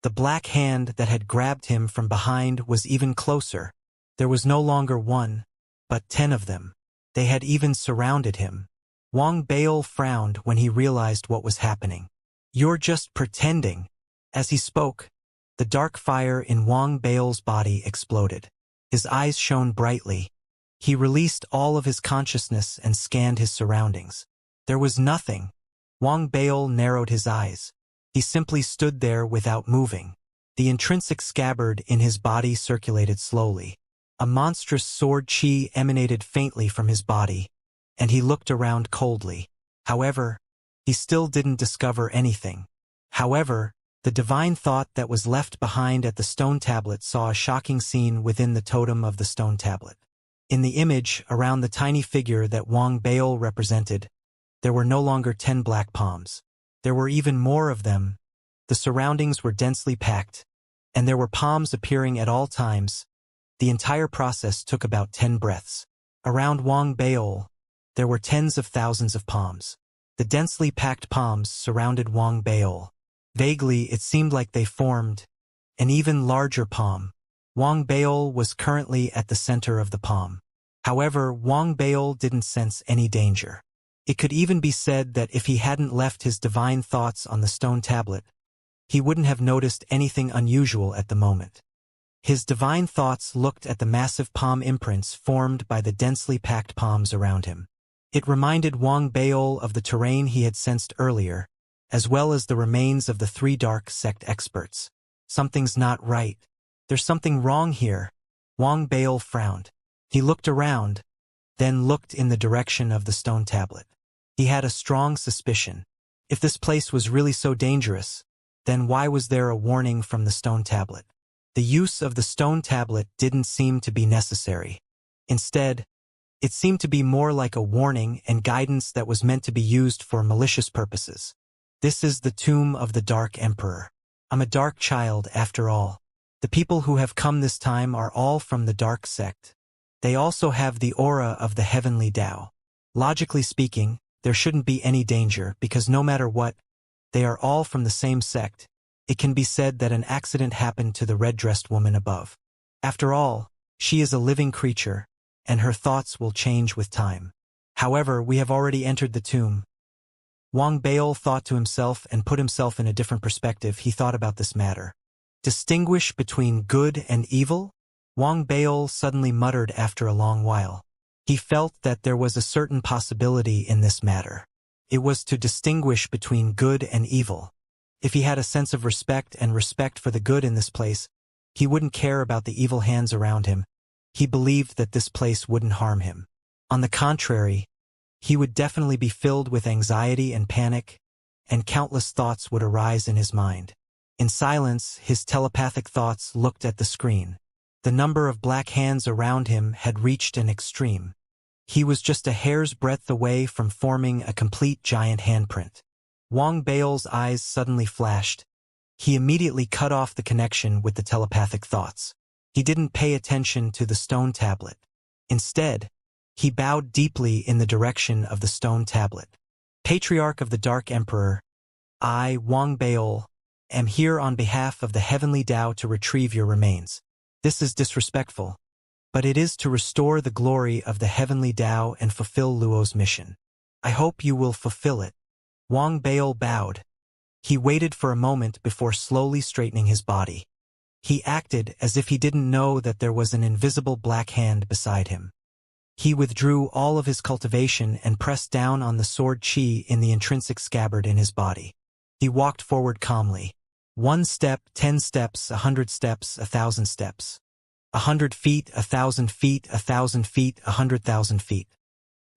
the black hand that had grabbed him from behind was even closer. There was no longer 1, but 10 of them. They had even surrounded him. Wang Baol frowned when he realized what was happening. "You're just pretending." As he spoke, the dark fire in Wang Baol's body exploded. His eyes shone brightly. He released all of his consciousness and scanned his surroundings. There was nothing. Wang Baol narrowed his eyes. He simply stood there without moving. The intrinsic scabbard in his body circulated slowly. A monstrous sword chi emanated faintly from his body, and he looked around coldly. However, he still didn't discover anything. However, the divine thought that was left behind at the stone tablet saw a shocking scene within the totem of the stone tablet. In the image, around the tiny figure that Wang Baol represented, there were no longer 10 black palms. There were even more of them. The surroundings were densely packed, and there were palms appearing at all times. The entire process took about 10 breaths. Around Wang Baol, there were tens of thousands of palms. The densely packed palms surrounded Wang Baol. Vaguely, it seemed like they formed an even larger palm. Wang Baol was currently at the center of the palm. However, Wang Baol didn't sense any danger. It could even be said that if he hadn't left his divine thoughts on the stone tablet, he wouldn't have noticed anything unusual at the moment. His divine thoughts looked at the massive palm imprints formed by the densely packed palms around him. It reminded Wang Baol of the terrain he had sensed earlier, as well as the remains of the 3 dark sect experts. Something's not right. There's something wrong here. Wang Baol frowned. He looked around, then looked in the direction of the stone tablet. He had a strong suspicion. If this place was really so dangerous, then why was there a warning from the stone tablet? The use of the stone tablet didn't seem to be necessary. Instead, it seemed to be more like a warning and guidance that was meant to be used for malicious purposes. This is the tomb of the Dark Emperor. I'm a dark child, after all. The people who have come this time are all from the dark sect. They also have the aura of the heavenly Tao. Logically speaking, there shouldn't be any danger because no matter what, they are all from the same sect. It can be said that an accident happened to the red-dressed woman above. After all, she is a living creature, and her thoughts will change with time. However, we have already entered the tomb. Wang Bail thought to himself and put himself in a different perspective. He thought about this matter. Distinguish between good and evil? Wang Bail suddenly muttered after a long while. He felt that there was a certain possibility in this matter. It was to distinguish between good and evil. If he had a sense of respect for the good in this place, he wouldn't care about the evil hands around him. He believed that this place wouldn't harm him. On the contrary, he would definitely be filled with anxiety and panic, and countless thoughts would arise in his mind. In silence, his telepathic thoughts looked at the screen. The number of black hands around him had reached an extreme. He was just a hair's breadth away from forming a complete giant handprint. Wang Bail's eyes suddenly flashed. He immediately cut off the connection with the telepathic thoughts. He didn't pay attention to the stone tablet. Instead, he bowed deeply in the direction of the stone tablet. Patriarch of the Dark Emperor, I, Wang Bail, am here on behalf of the heavenly Tao to retrieve your remains. This is disrespectful, but it is to restore the glory of the heavenly Tao and fulfill Luo's mission. I hope you will fulfill it. Wang Bail bowed. He waited for a moment before slowly straightening his body. He acted as if he didn't know that there was an invisible black hand beside him. He withdrew all of his cultivation and pressed down on the sword chi in the intrinsic scabbard in his body. He walked forward calmly. 1 step, 10 steps, 100 steps, 1,000 steps. 100 feet, 1,000 feet, 1,000 feet, 100,000 feet.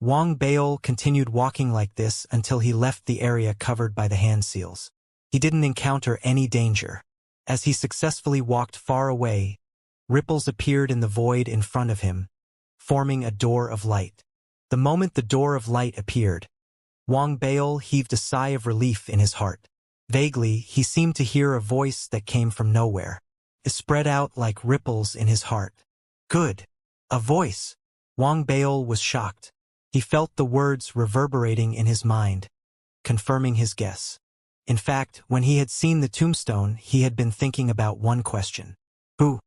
Wang Bail continued walking like this until he left the area covered by the hand seals. He didn't encounter any danger. As he successfully walked far away, ripples appeared in the void in front of him, forming a door of light. The moment the door of light appeared, Wang Bail heaved a sigh of relief in his heart. Vaguely, he seemed to hear a voice that came from nowhere. It spread out like ripples in his heart. Good. A voice. Wang Bail was shocked. He felt the words reverberating in his mind, confirming his guess. In fact, when he had seen the tombstone, he had been thinking about one question. Who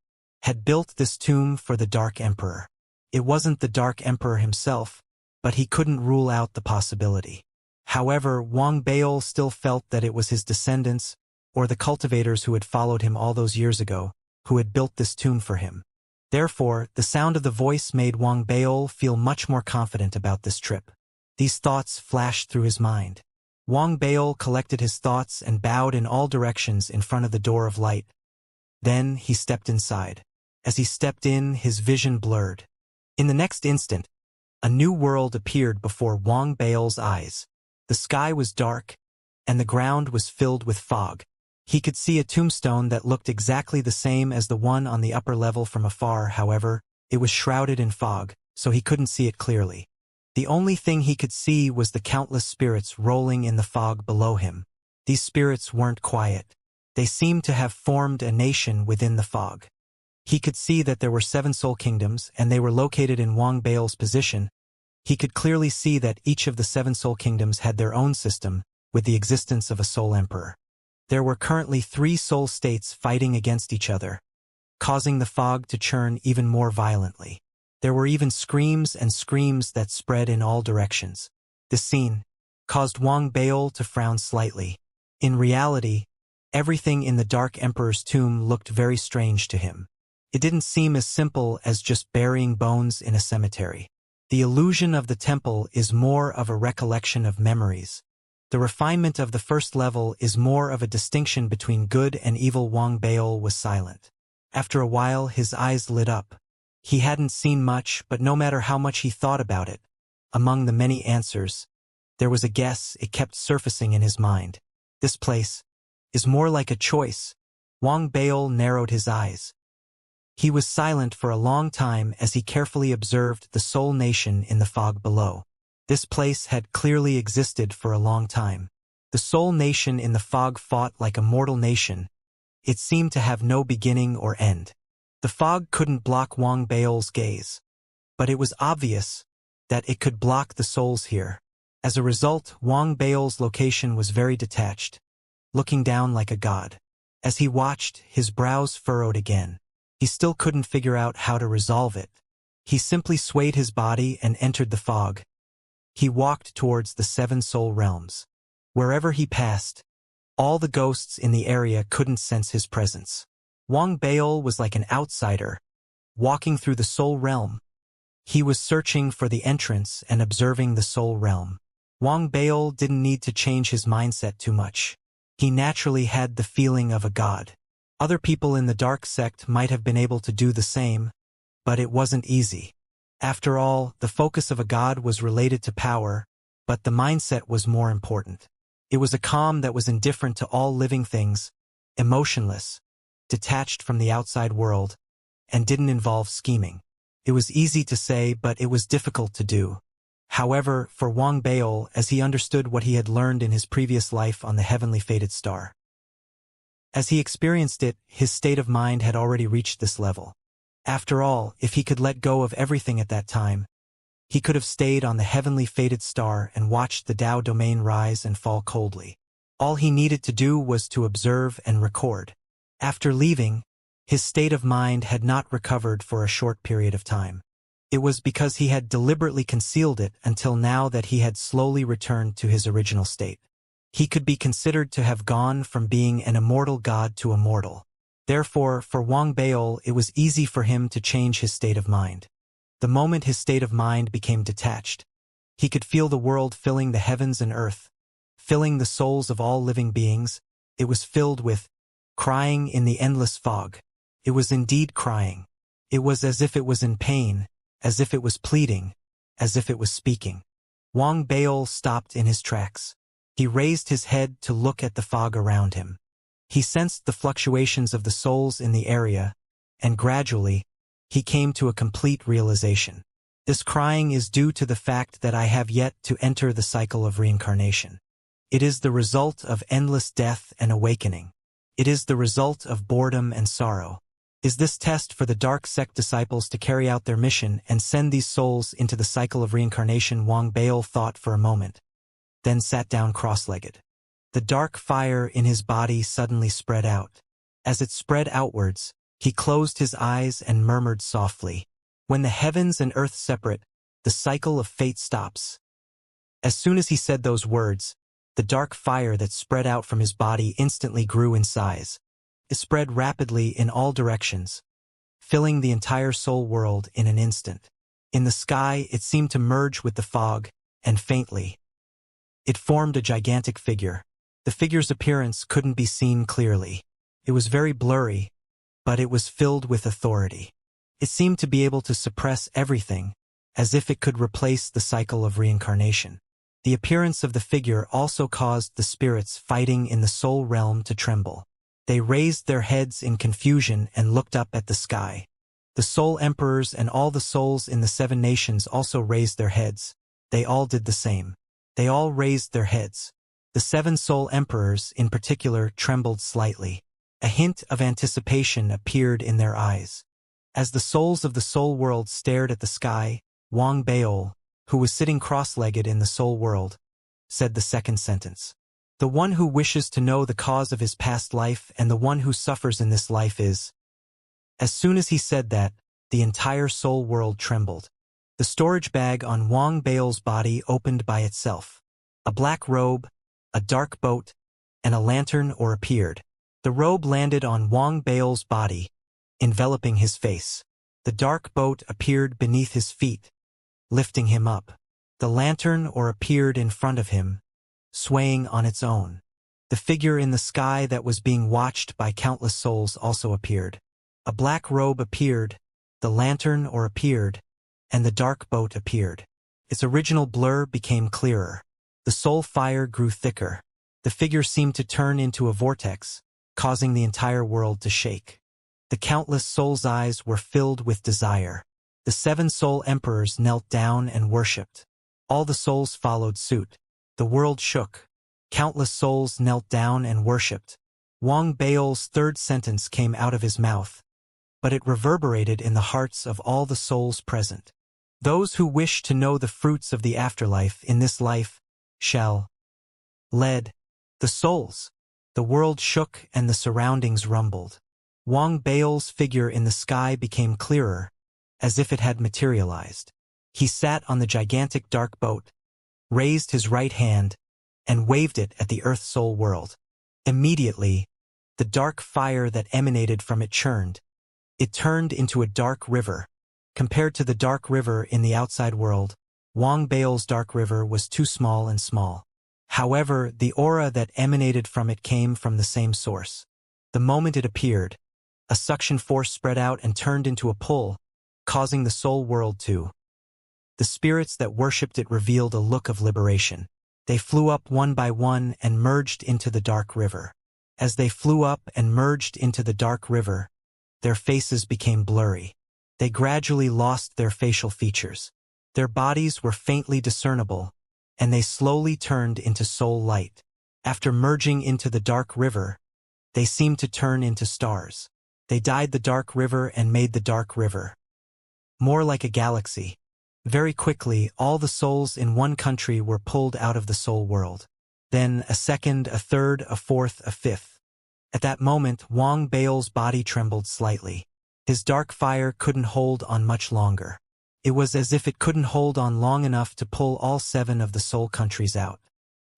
had built this tomb for the Dark Emperor? It wasn't the Dark Emperor himself, but he couldn't rule out the possibility. However, Wang Bail still felt that it was his descendants, or the cultivators who had followed him all those years ago, who had built this tomb for him. Therefore, the sound of the voice made Wang Bail feel much more confident about this trip. These thoughts flashed through his mind. Wang Bail collected his thoughts and bowed in all directions in front of the door of light. Then he stepped inside. As he stepped in, his vision blurred. In the next instant, a new world appeared before Wang Bail's eyes. The sky was dark, and the ground was filled with fog. He could see a tombstone that looked exactly the same as the one on the upper level from afar. However, it was shrouded in fog, so he couldn't see it clearly. The only thing he could see was the countless spirits rolling in the fog below him. These spirits weren't quiet. They seemed to have formed a nation within the fog. He could see that there were 7 soul kingdoms, and they were located in Wang Bail's position. He could clearly see that each of the 7 soul kingdoms had their own system, with the existence of a soul emperor. There were currently 3 soul states fighting against each other, causing the fog to churn even more violently. There were even screams and screams that spread in all directions. This scene caused Wang Bail to frown slightly. In reality, everything in the Dark Emperor's tomb looked very strange to him. It didn't seem as simple as just burying bones in a cemetery. The illusion of the temple is more of a recollection of memories. The refinement of the first level is more of a distinction between good and evil. Wang Bail was silent. After a while, his eyes lit up. He hadn't seen much, but no matter how much he thought about it, among the many answers, there was a guess. It kept surfacing in his mind. This place is more like a choice. Wang Bail narrowed his eyes. He was silent for a long time as he carefully observed the soul nation in the fog below. This place had clearly existed for a long time. The soul nation in the fog fought like a mortal nation. It seemed to have no beginning or end. The fog couldn't block Wang Bail's gaze, but it was obvious that it could block the souls here. As a result, Wang Bail's location was very detached, looking down like a god. As he watched, his brows furrowed again. He still couldn't figure out how to resolve it. He simply swayed his body and entered the fog. he walked towards the 7 soul realms. Wherever he passed, all the ghosts in the area couldn't sense his presence. Wang Baol was like an outsider, walking through the soul realm. He was searching for the entrance and observing the soul realm. Wang Baol didn't need to change his mindset too much. He naturally had the feeling of a god. Other people in the dark sect might have been able to do the same, but it wasn't easy. After all, the focus of a god was related to power, but the mindset was more important. It was a calm that was indifferent to all living things, emotionless, detached from the outside world, and didn't involve scheming. It was easy to say, but it was difficult to do. However, for Wang Baol, as he understood what he had learned in his previous life on the heavenly fated star. As he experienced it, his state of mind had already reached this level. After all, if he could let go of everything at that time, he could have stayed on the heavenly fated star and watched the Tao domain rise and fall coldly. All he needed to do was to observe and record. After leaving, his state of mind had not recovered for a short period of time. It was because he had deliberately concealed it until now that he had slowly returned to his original state. He could be considered to have gone from being an immortal god to a mortal. Therefore, for Wang Baol, it was easy for him to change his state of mind. The moment his state of mind became detached, he could feel the world filling the heavens and earth, filling the souls of all living beings. It was filled with crying in the endless fog. It was indeed crying. It was as if it was in pain, as if it was pleading, as if it was speaking. Wang Baol stopped in his tracks. He raised his head to look at the fog around him. He sensed the fluctuations of the souls in the area, and gradually, he came to a complete realization. This crying is due to the fact that I have yet to enter the cycle of reincarnation. It is the result of endless death and awakening. It is the result of boredom and sorrow. Is this test for the dark sect disciples to carry out their mission and send these souls into the cycle of reincarnation? Wang Baol thought for a moment, then sat down cross-legged. The dark fire in his body suddenly spread out. As it spread outwards, he closed his eyes and murmured softly, "When the heavens and earth separate, the cycle of fate stops." As soon as he said those words, the dark fire that spread out from his body instantly grew in size. It spread rapidly in all directions, filling the entire soul world in an instant. In the sky, it seemed to merge with the fog, and faintly, it formed a gigantic figure. The figure's appearance couldn't be seen clearly. It was very blurry, but it was filled with authority. It seemed to be able to suppress everything, as if it could replace the cycle of reincarnation. The appearance of the figure also caused the spirits fighting in the soul realm to tremble. They raised their heads in confusion and looked up at the sky. The soul emperors and all the souls in the 7 nations also raised their heads. They all did the same. They all raised their heads. The 7 soul emperors, in particular, trembled slightly. A hint of anticipation appeared in their eyes. As the souls of the soul world stared at the sky, Wang Baol, who was sitting cross-legged in the soul world, said the second sentence. "The one who wishes to know the cause of his past life and the one who suffers in this life is." As soon as he said that, the entire soul world trembled. The storage bag on Wang Baol's body opened by itself. A black robe, a dark boat, and a lantern appeared. The robe landed on Wang Baol's body, enveloping his face. The dark boat appeared beneath his feet, lifting him up. The lantern appeared in front of him, swaying on its own. The figure in the sky that was being watched by countless souls also appeared. A black robe appeared, the lantern appeared, and the dark boat appeared. Its original blur became clearer. The soul fire grew thicker. The figure seemed to turn into a vortex, causing the entire world to shake. The countless souls' eyes were filled with desire. The 7 soul emperors knelt down and worshipped. All the souls followed suit. The world shook. Countless souls knelt down and worshipped. Wang Baol's third sentence came out of his mouth, but it reverberated in the hearts of all the souls present. "Those who wish to know the fruits of the afterlife in this life shall lead the souls." The world shook and the surroundings rumbled. Wang Baol's figure in the sky became clearer, as if it had materialized. He sat on the gigantic dark boat, raised his right hand, and waved it at the Earth-Soul world. Immediately, the dark fire that emanated from it churned. It turned into a dark river. Compared to the dark river in the outside world, Wang Bao's dark river was too small and small. However, the aura that emanated from it came from the same source. The moment it appeared, a suction force spread out and turned into a pull, causing the soul world to. The spirits that worshipped it revealed a look of liberation. They flew up one by one and merged into the dark river. As they flew up and merged into the dark river, their faces became blurry. They gradually lost their facial features. Their bodies were faintly discernible, and they slowly turned into soul light. After merging into the dark river, they seemed to turn into stars. They dyed the dark river and made the dark river more like a galaxy. Very quickly, all the souls in one country were pulled out of the soul world. Then a second, a third, a fourth, a fifth. At that moment, Wang Bao's body trembled slightly. His dark fire couldn't hold on much longer. It was as if it couldn't hold on long enough to pull all 7 of the soul countries out.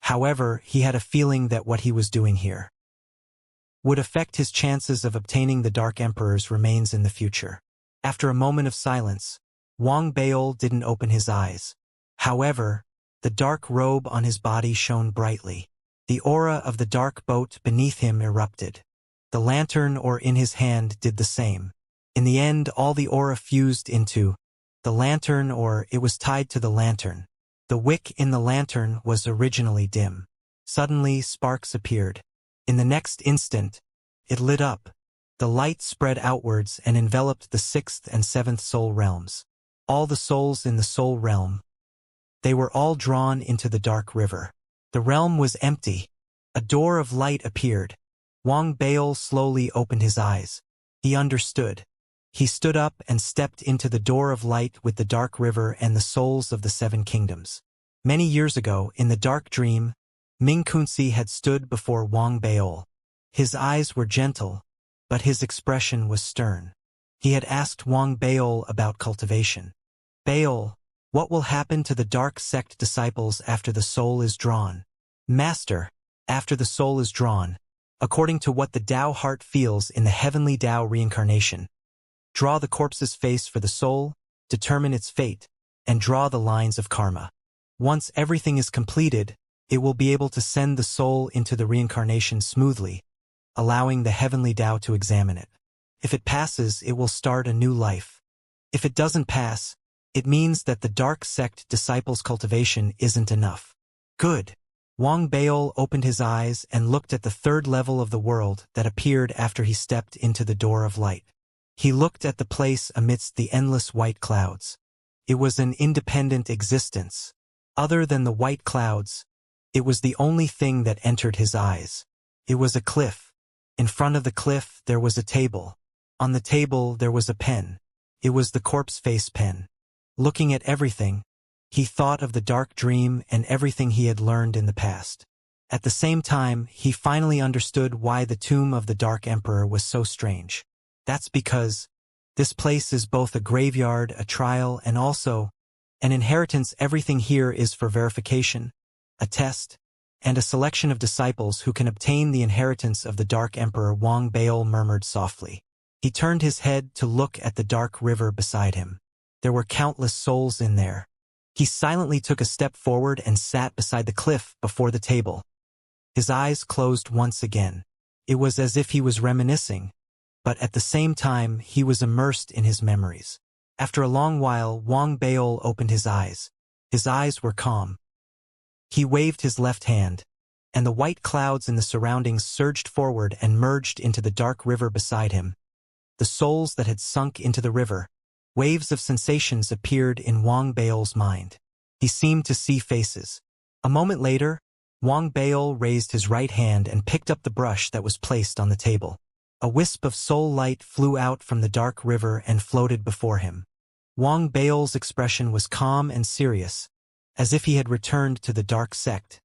However, he had a feeling that what he was doing here would affect his chances of obtaining the Dark Emperor's remains in the future. After a moment of silence, Wang Bao didn't open his eyes. However, the dark robe on his body shone brightly. The aura of the dark boat beneath him erupted. The lantern in his hand did the same. In the end, all the aura fused into the lantern, or it was tied to the lantern. The wick in the lantern was originally dim. Suddenly, sparks appeared. In the next instant, it lit up. The light spread outwards and enveloped the 6th and 7th soul realms. All the souls in the soul realm. They were all drawn into the dark river. The realm was empty. A door of light appeared. Wang Bao slowly opened his eyes. He understood. He stood up and stepped into the door of light with the dark river and the souls of the 7 kingdoms. Many years ago, in the dark dream, Ming Kunzi had stood before Wang Bao. His eyes were gentle, but his expression was stern. He had asked Wang Bao about cultivation. Bao, what will happen to the dark sect disciples after the soul is drawn? Master, after the soul is drawn, according to what the Tao heart feels in the heavenly Tao reincarnation, draw the corpse's face for the soul, determine its fate, and draw the lines of karma. Once everything is completed, it will be able to send the soul into the reincarnation smoothly, allowing the heavenly Tao to examine it. If it passes, it will start a new life. If it doesn't pass, it means that the dark sect disciples' cultivation isn't enough. Good. Wang Bao opened his eyes and looked at the 3rd level of the world that appeared after he stepped into the door of light. He looked at the place amidst the endless white clouds. It was an independent existence. Other than the white clouds, it was the only thing that entered his eyes. It was a cliff. In front of the cliff, there was a table. On the table, there was a pen. It was the corpse face pen. Looking at everything, he thought of the dark dream and everything he had learned in the past. At the same time, he finally understood why the tomb of the Dark Emperor was so strange. That's because this place is both a graveyard, a trial, and also an inheritance. Everything here is for verification, a test, and a selection of disciples who can obtain the inheritance of the Dark Emperor. Wang Bao murmured softly. He turned his head to look at the dark river beside him. There were countless souls in there. He silently took a step forward and sat beside the cliff before the table. His eyes closed once again. It was as if he was reminiscing, but at the same time he was immersed in his memories. After a long while, Wang Bao opened his eyes. His eyes were calm. He waved his left hand, and the white clouds in the surroundings surged forward and merged into the dark river beside him. The souls that had sunk into the river. Waves of sensations appeared in Wang Bao's mind. He seemed to see faces. A moment later, Wang Bao raised his right hand and picked up the brush that was placed on the table. A wisp of soul light flew out from the dark river and floated before him. Wang Bao's expression was calm and serious, as if he had returned to the dark sect.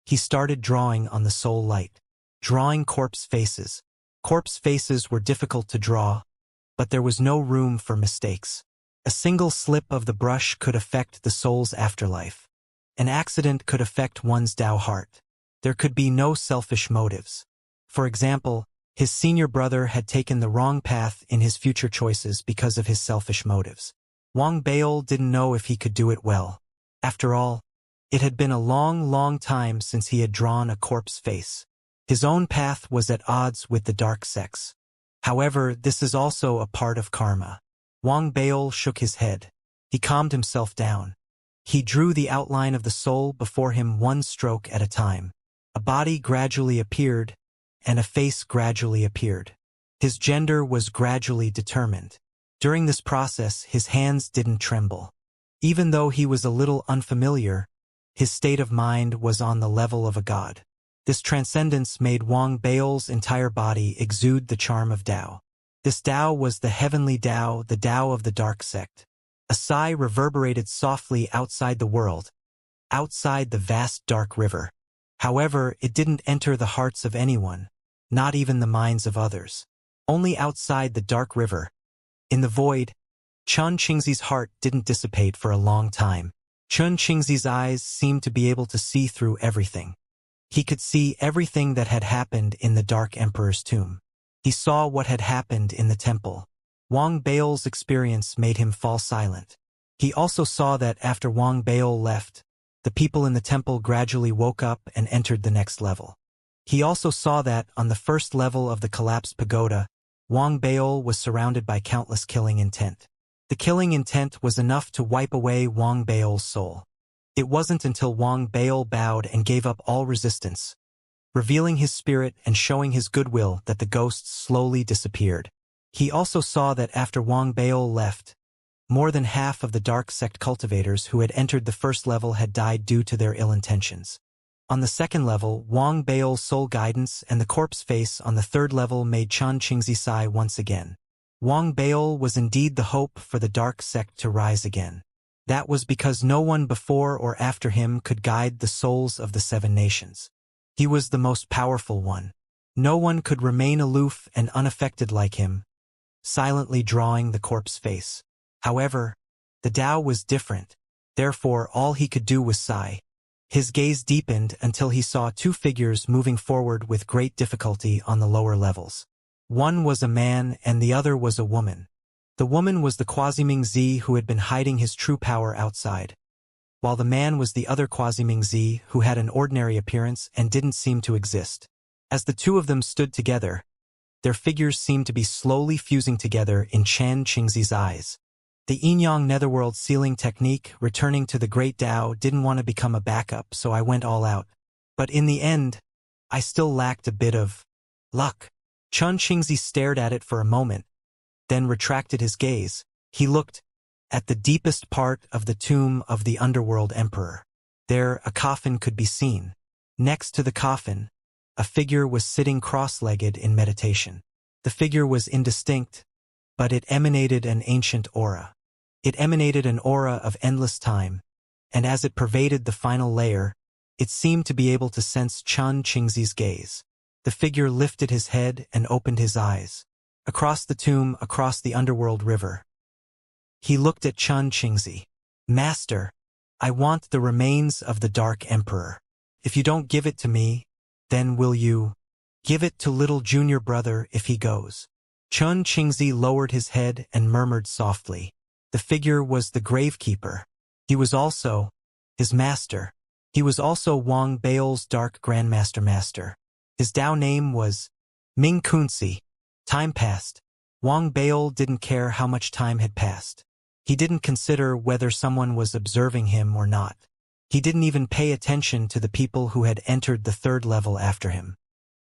He started drawing on the soul light, drawing corpse faces. Corpse faces were difficult to draw, but there was no room for mistakes. A single slip of the brush could affect the soul's afterlife. An accident could affect one's Tao heart. There could be no selfish motives. For example, his senior brother had taken the wrong path in his future choices because of his selfish motives. Wang Baol didn't know if he could do it well. After all, it had been a long time since he had drawn a corpse face. His own path was at odds with the dark sects. However, this is also a part of karma. Wang Baol shook his head. He calmed himself down. He drew the outline of the soul before him one stroke at a time. A body gradually appeared, and a face gradually appeared. His gender was gradually determined. During this process, his hands didn't tremble. Even though he was a little unfamiliar, his state of mind was on the level of a god. This transcendence made Wang Baol's entire body exude the charm of Tao. This Tao was the heavenly Tao, the Tao of the dark sect. A sigh reverberated softly outside the world, outside the vast dark river. However, it didn't enter the hearts of anyone, not even the minds of others. Only outside the dark river, in the void, Chun Qingzi's heart didn't dissipate for a long time. Chun Qingzi's eyes seemed to be able to see through everything. He could see everything that had happened in the Dark Emperor's tomb. He saw what had happened in the temple. Wang Baol's experience made him fall silent. He also saw that after Wang Baol left, the people in the temple gradually woke up and entered the next level. He also saw that, on the first level of the collapsed pagoda, Wang Baol was surrounded by countless killing intent. The killing intent was enough to wipe away Wang Baol's soul. It wasn't until Wang Baol bowed and gave up all resistance, revealing his spirit and showing his goodwill, that the ghosts slowly disappeared. He also saw that after Wang Baol left, more than half of the dark sect cultivators who had entered the first level had died due to their ill intentions. On the second level, Wang Baol's soul guidance and the corpse face on the third level made Chun Qingzi sigh once again. Wang Baol was indeed the hope for the dark sect to rise again. That was because no one before or after him could guide the souls of the 7 nations. He was the most powerful one. No one could remain aloof and unaffected like him, silently drawing the corpse face. However, the Tao was different. Therefore, all he could do was sigh. His gaze deepened until he saw 2 figures moving forward with great difficulty on the lower levels. One was a man and the other was a woman. The woman was the Quasi-Ming-Zi who had been hiding his true power outside, while the man was the other Quasi-Ming-Zi who had an ordinary appearance and didn't seem to exist. As the 2 of them stood together, their figures seemed to be slowly fusing together in Chun Qingzi's eyes. The Yin-Yang Netherworld sealing technique, returning to the Great Tao, didn't want to become a backup, so I went all out. But in the end, I still lacked a bit of luck. Chun Qingzi stared at it for a moment, then retracted his gaze. He looked at the deepest part of the tomb of the Underworld Emperor. There, a coffin could be seen. Next to the coffin, a figure was sitting cross-legged in meditation. The figure was indistinct, but it emanated an ancient aura. It emanated an aura of endless time, and as it pervaded the final layer, it seemed to be able to sense Chun Qingzi's gaze. The figure lifted his head and opened his eyes. Across the tomb, across the underworld river, he looked at Chun Qingzi. "Master, I want the remains of the Dark Emperor. If you don't give it to me, then will you give it to little junior brother if he goes?" Chun Qingzi lowered his head and murmured softly. The figure was the gravekeeper. He was also his master. He was also Wang Baol's Dark Grandmaster Master. His Tao name was Ming Kunzi. Time passed. Wang Baol didn't care how much time had passed. He didn't consider whether someone was observing him or not. He didn't even pay attention to the people who had entered the third level after him.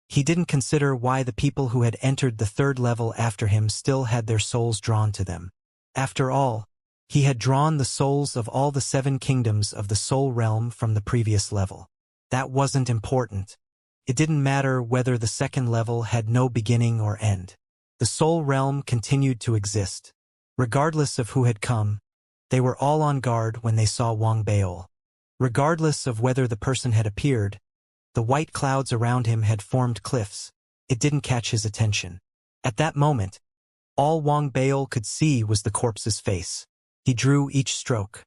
He didn't consider why the people who had entered the third level after him still had their souls drawn to them. After all, he had drawn the souls of all the 7 kingdoms of the soul realm from the previous level. That wasn't important. It didn't matter whether the second level had no beginning or end. The soul realm continued to exist. Regardless of who had come, they were all on guard when they saw Wang Baol. Regardless of whether the person had appeared, the white clouds around him had formed cliffs. It didn't catch his attention. At that moment, all Wang Baol could see was the corpse's face. He drew each stroke.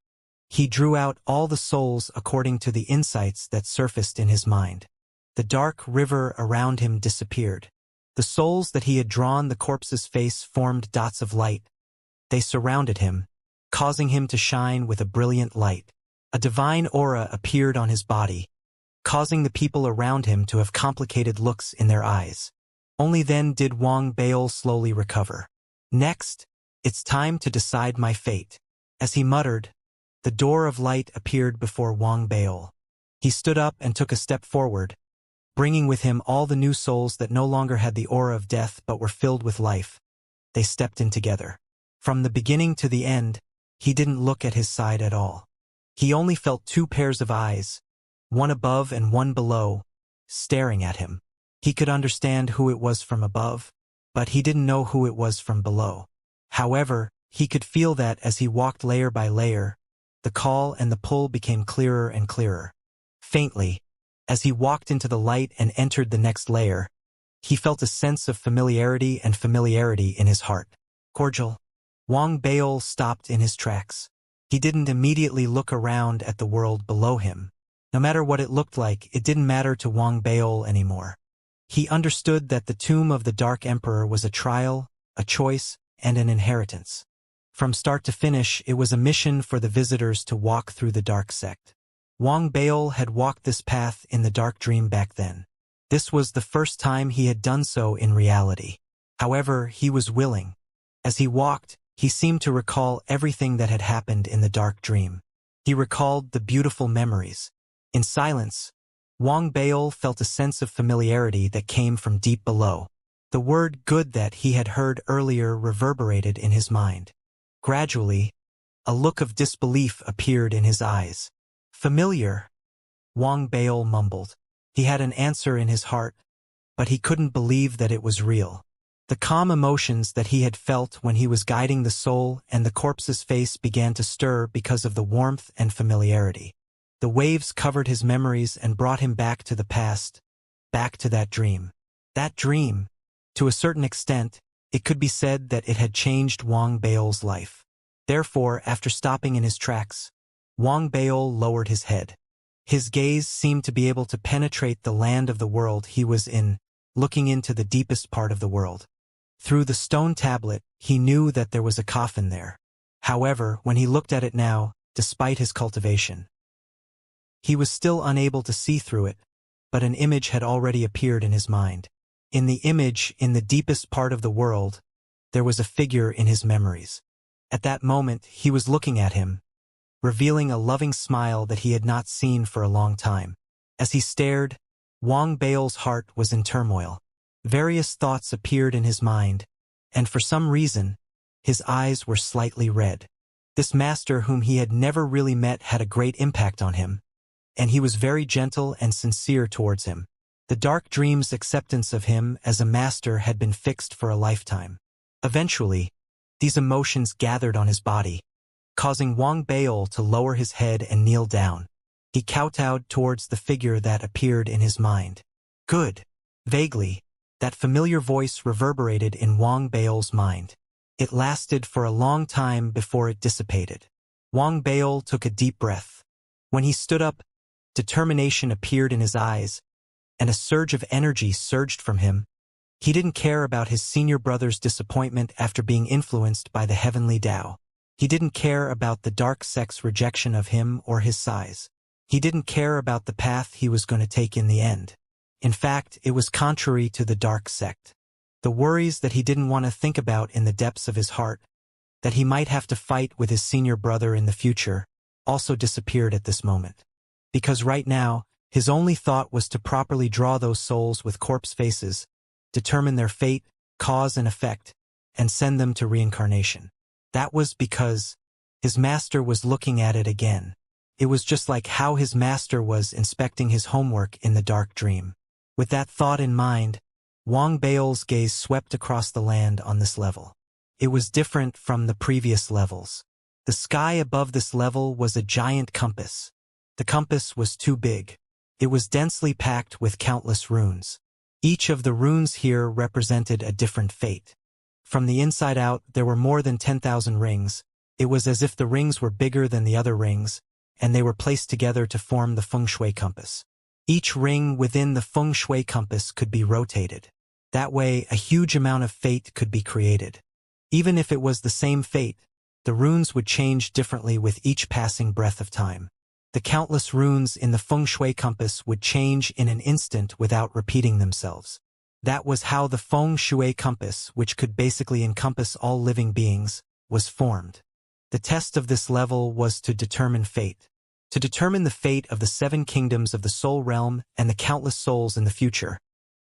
He drew out all the souls according to the insights that surfaced in his mind. The dark river around him disappeared. The souls that he had drawn the corpse's face formed dots of light. They surrounded him, causing him to shine with a brilliant light. A divine aura appeared on his body, causing the people around him to have complicated looks in their eyes. Only then did Wang Baol slowly recover. Next, it's time to decide my fate. As he muttered, the door of light appeared before Wang Baol. He stood up and took a step forward, bringing with him all the new souls that no longer had the aura of death but were filled with life. They stepped in together. From the beginning to the end, he didn't look at his side at all. He only felt two pairs of eyes, one above and one below, staring at him. He could understand who it was from above, but he didn't know who it was from below. However, he could feel that as he walked layer by layer, the call and the pull became clearer and clearer. Faintly, as he walked into the light and entered the next layer, he felt a sense of familiarity in his heart. Cordial. Wang Baol stopped in his tracks. He didn't immediately look around at the world below him. No matter what it looked like, it didn't matter to Wang Baol anymore. He understood that the tomb of the Dark Emperor was a trial, a choice, and an inheritance. From start to finish, it was a mission for the visitors to walk through the dark sect. Wang Baol had walked this path in the dark dream back then. This was the first time he had done so in reality. However, he was willing. As he walked, he seemed to recall everything that had happened in the dark dream. He recalled the beautiful memories. In silence, Wang Baol felt a sense of familiarity that came from deep below. The word good that he had heard earlier reverberated in his mind. Gradually, a look of disbelief appeared in his eyes. Familiar, Wang Baol mumbled. He had an answer in his heart, but he couldn't believe that it was real. The calm emotions that he had felt when he was guiding the soul and the corpse's face began to stir because of the warmth and familiarity. The waves covered his memories and brought him back to the past, back to that dream. That dream, to a certain extent, it could be said that it had changed Wang Baol's life. Therefore, after stopping in his tracks, Wang Baol lowered his head. His gaze seemed to be able to penetrate the land of the world he was in, looking into the deepest part of the world. Through the stone tablet, he knew that there was a coffin there. However, when he looked at it now, despite his cultivation, he was still unable to see through it, but an image had already appeared in his mind. In the image, in the deepest part of the world, there was a figure in his memories. At that moment, he was looking at him, revealing a loving smile that he had not seen for a long time. As he stared, Wang Baol's heart was in turmoil. Various thoughts appeared in his mind, and for some reason, his eyes were slightly red. This master whom he had never really met had a great impact on him, and he was very gentle and sincere towards him. The dark dream's acceptance of him as a master had been fixed for a lifetime. Eventually, these emotions gathered on his body, causing Wang Baol to lower his head and kneel down. He kowtowed towards the figure that appeared in his mind. Good. Vaguely, that familiar voice reverberated in Wang Baol's mind. It lasted for a long time before it dissipated. Wang Baol took a deep breath. When he stood up, determination appeared in his eyes, and a surge of energy surged from him. He didn't care about his senior brother's disappointment after being influenced by the heavenly Tao. He didn't care about the dark sect's rejection of him or his size. He didn't care about the path he was going to take in the end. In fact, it was contrary to the dark sect. The worries that he didn't want to think about in the depths of his heart, that he might have to fight with his senior brother in the future, also disappeared at this moment. Because right now, his only thought was to properly draw those souls with corpse faces, determine their fate, cause and effect, and send them to reincarnation. That was because his master was looking at it again. It was just like how his master was inspecting his homework in the dark dream. With that thought in mind, Wang Baol's gaze swept across the land on this level. It was different from the previous levels. The sky above this level was a giant compass. The compass was too big. It was densely packed with countless runes. Each of the runes here represented a different fate. From the inside out, there were more than 10,000 rings, It was as if the rings were bigger than the other rings, and they were placed together to form the feng shui compass. Each ring within the feng shui compass could be rotated. That way, a huge amount of fate could be created. Even if it was the same fate, the runes would change differently with each passing breath of time. The countless runes in the feng shui compass would change in an instant without repeating themselves. That was how the feng shui compass, which could basically encompass all living beings, was formed. The test of this level was to determine fate. To determine the fate of the 7 kingdoms of the soul realm and the countless souls in the future.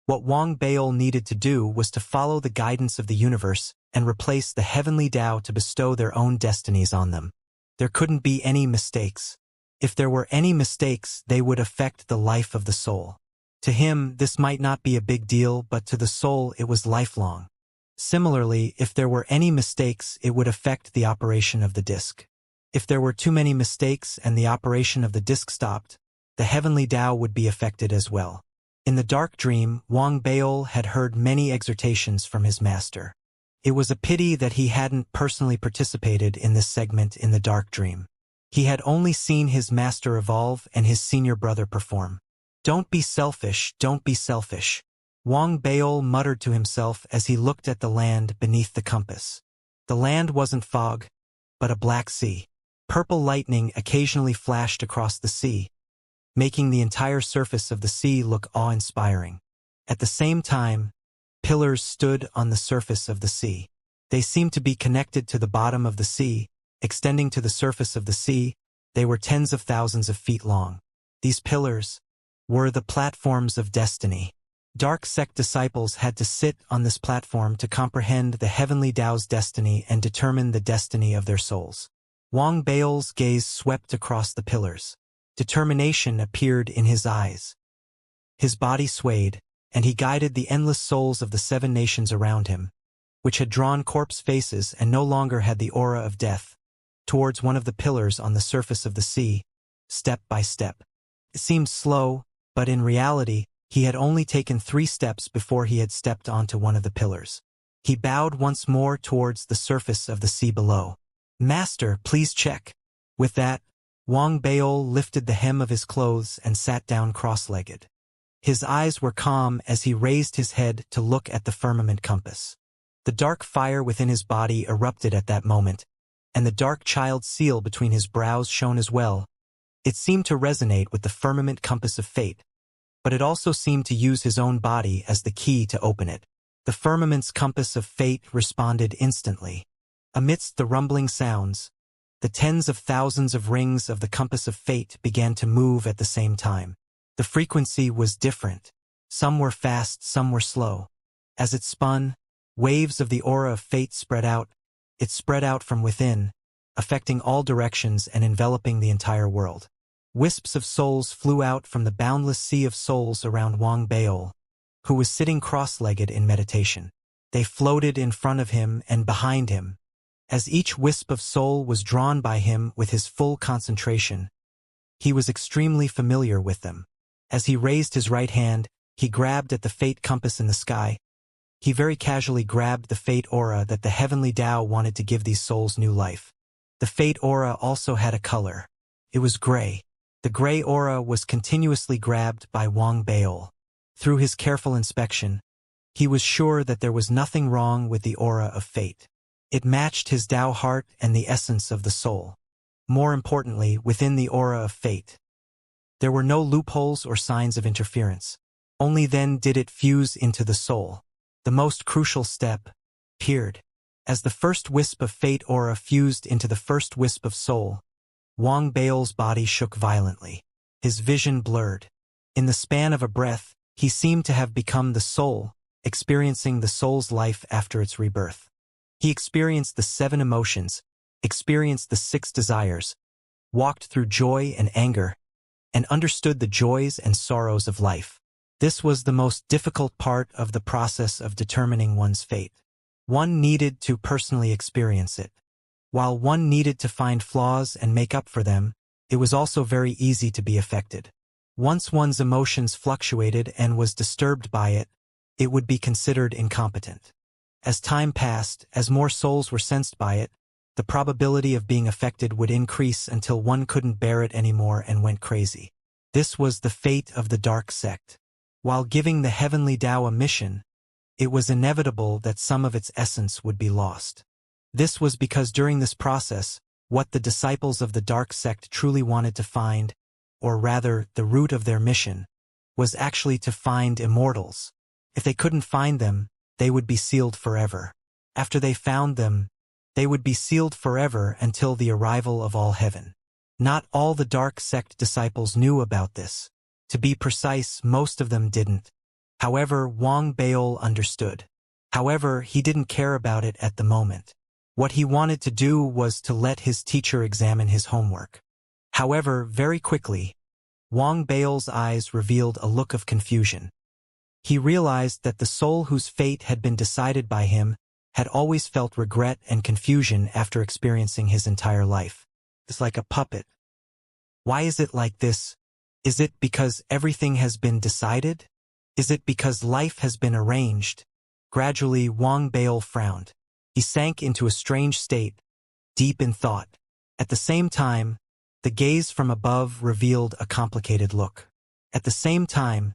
What Wang Baol needed to do was to follow the guidance of the universe and replace the heavenly Tao to bestow their own destinies on them. There couldn't be any mistakes. If there were any mistakes, they would affect the life of the soul. To him, this might not be a big deal, but to the soul it was lifelong. Similarly, if there were any mistakes, it would affect the operation of the disc. If there were too many mistakes and the operation of the disc stopped, the heavenly Tao would be affected as well. In the dark dream, Wang Baol had heard many exhortations from his master. It was a pity that he hadn't personally participated in this segment in the dark dream. He had only seen his master evolve and his senior brother perform. "Don't be selfish, don't be selfish," Wang Baol muttered to himself as he looked at the land beneath the compass. The land wasn't fog, but a black sea. Purple lightning occasionally flashed across the sea, making the entire surface of the sea look awe-inspiring. At the same time, pillars stood on the surface of the sea. They seemed to be connected to the bottom of the sea, extending to the surface of the sea. They were tens of thousands of feet long. These pillars were the platforms of destiny. Dark sect disciples had to sit on this platform to comprehend the heavenly Tao's destiny and determine the destiny of their souls. Wang Baol's gaze swept across the pillars. Determination appeared in his eyes. His body swayed, and he guided the endless souls of the 7 nations around him, which had drawn corpse faces and no longer had the aura of death, towards one of the pillars on the surface of the sea, step by step. It seemed slow, but in reality, he had only taken 3 steps before he had stepped onto one of the pillars. He bowed once more towards the surface of the sea below. "Master, please check." With that, Wang Baol lifted the hem of his clothes and sat down cross-legged. His eyes were calm as he raised his head to look at the firmament compass. The dark fire within his body erupted at that moment, and the dark child seal between his brows shone as well. It seemed to resonate with the firmament compass of fate, but it also seemed to use his own body as the key to open it. The firmament's compass of fate responded instantly. Amidst the rumbling sounds, the tens of thousands of rings of the compass of fate began to move at the same time. The frequency was different. Some were fast, some were slow. As it spun, waves of the aura of fate spread out. It spread out from within, affecting all directions and enveloping the entire world. Wisps of souls flew out from the boundless sea of souls around Wang Baol, who was sitting cross-legged in meditation. They floated in front of him and behind him. As each wisp of soul was drawn by him with his full concentration, he was extremely familiar with them. As he raised his right hand, he grabbed at the fate compass in the sky. He very casually grabbed the fate aura that the heavenly Tao wanted to give these souls new life. The fate aura also had a color. It was gray. The gray aura was continuously grabbed by Wang Baol. Through his careful inspection, he was sure that there was nothing wrong with the aura of fate. It matched his Tao heart and the essence of the soul. More importantly, within the aura of fate, there were no loopholes or signs of interference. Only then did it fuse into the soul. The most crucial step appeared. As the first wisp of fate aura fused into the first wisp of soul, Wang Baol's body shook violently. His vision blurred. In the span of a breath, he seemed to have become the soul, experiencing the soul's life after its rebirth. He experienced the 7 emotions, experienced the 6 desires, walked through joy and anger, and understood the joys and sorrows of life. This was the most difficult part of the process of determining one's fate. One needed to personally experience it. While one needed to find flaws and make up for them, it was also very easy to be affected. Once one's emotions fluctuated and was disturbed by it, it would be considered incompetent. As time passed, as more souls were sensed by it, the probability of being affected would increase until one couldn't bear it anymore and went crazy. This was the fate of the dark sect. While giving the heavenly Tao a mission, it was inevitable that some of its essence would be lost. This was because during this process, what the disciples of the dark sect truly wanted to find, or rather the root of their mission, was actually to find immortals. If they couldn't find them, they would be sealed forever. After they found them, they would be sealed forever until the arrival of all heaven. Not all the dark sect disciples knew about this. To be precise, most of them didn't. However, Wang Baol understood. However, he didn't care about it at the moment. What he wanted to do was to let his teacher examine his homework. However, very quickly, Wang Baol's eyes revealed a look of confusion. He realized that the soul whose fate had been decided by him had always felt regret and confusion after experiencing his entire life. It's like a puppet. Why is it like this? Is it because everything has been decided? Is it because life has been arranged? Gradually, Wang Baol frowned. He sank into a strange state, deep in thought. At the same time, the gaze from above revealed a complicated look. At the same time,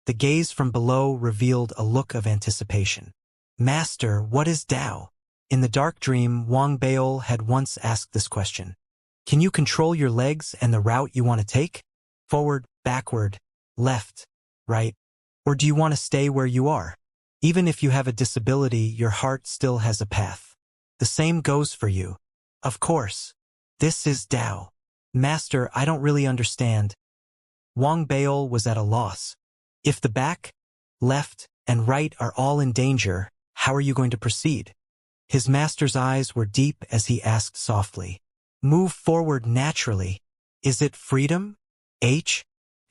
the gaze from below revealed a look of anticipation. Master, what is Tao? In the dark dream, Wang Baol had once asked this question. Can you control your legs and the route you want to take? Forward, backward, left, right? Or do you want to stay where you are? Even if you have a disability, your heart still has a path. The same goes for you. Of course. This is Tao. Master, I don't really understand. Wang Baol was at a loss. If the back, left, and right are all in danger, how are you going to proceed? His master's eyes were deep as he asked softly. Move forward naturally. Is it freedom? It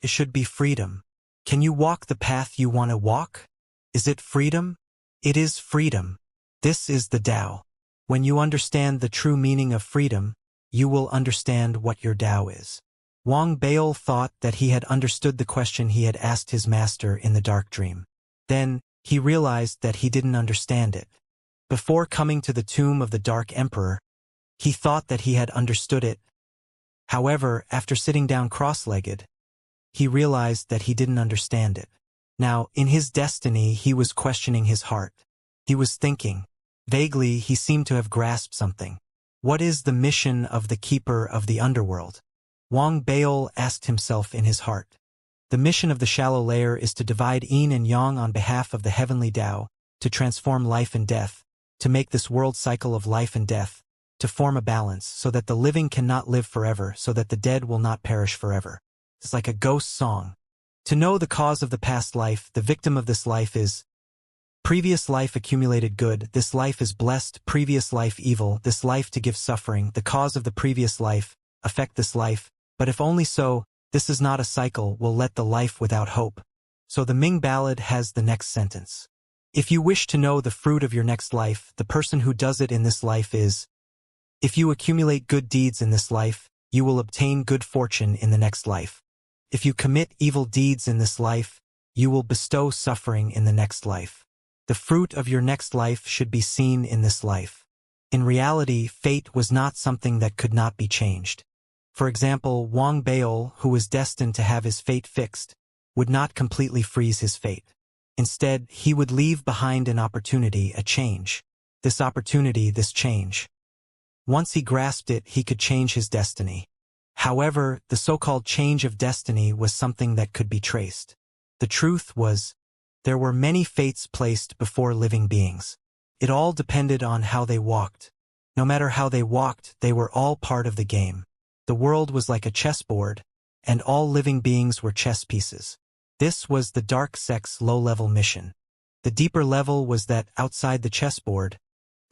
should be freedom. Can you walk the path you want to walk? Is it freedom? It is freedom. This is the Tao. When you understand the true meaning of freedom, you will understand what your Tao is. Wang Baol thought that he had understood the question he had asked his master in the dark dream. Then, he realized that he didn't understand it. Before coming to the tomb of the Dark Emperor, he thought that he had understood it. However, after sitting down cross-legged, he realized that he didn't understand it. Now, in his destiny, he was questioning his heart. He was thinking. Vaguely, he seemed to have grasped something. What is the mission of the Keeper of the Underworld? Wang Baol asked himself in his heart. The mission of the shallow layer is to divide yin and yang on behalf of the heavenly Tao, to transform life and death, to make this world cycle of life and death, to form a balance so that the living cannot live forever, so that the dead will not perish forever. It's like a ghost song. To know the cause of the past life, the victim of this life is previous life accumulated good, this life is blessed, previous life evil, this life to give suffering, the cause of the previous life, affect this life, but if only so, this is not a cycle, will let the life without hope. So the Ming ballad has the next sentence. If you wish to know the fruit of your next life, the person who does it in this life is, if you accumulate good deeds in this life, you will obtain good fortune in the next life. If you commit evil deeds in this life, you will bestow suffering in the next life. The fruit of your next life should be seen in this life. In reality, fate was not something that could not be changed. For example, Wang Baol, who was destined to have his fate fixed, would not completely freeze his fate. Instead, he would leave behind an opportunity, a change. This opportunity, this change. Once he grasped it, he could change his destiny. However, the so-called change of destiny was something that could be traced. The truth was, there were many fates placed before living beings. It all depended on how they walked. No matter how they walked, they were all part of the game. The world was like a chessboard, and all living beings were chess pieces. This was the dark sect's low-level mission. The deeper level was that outside the chessboard,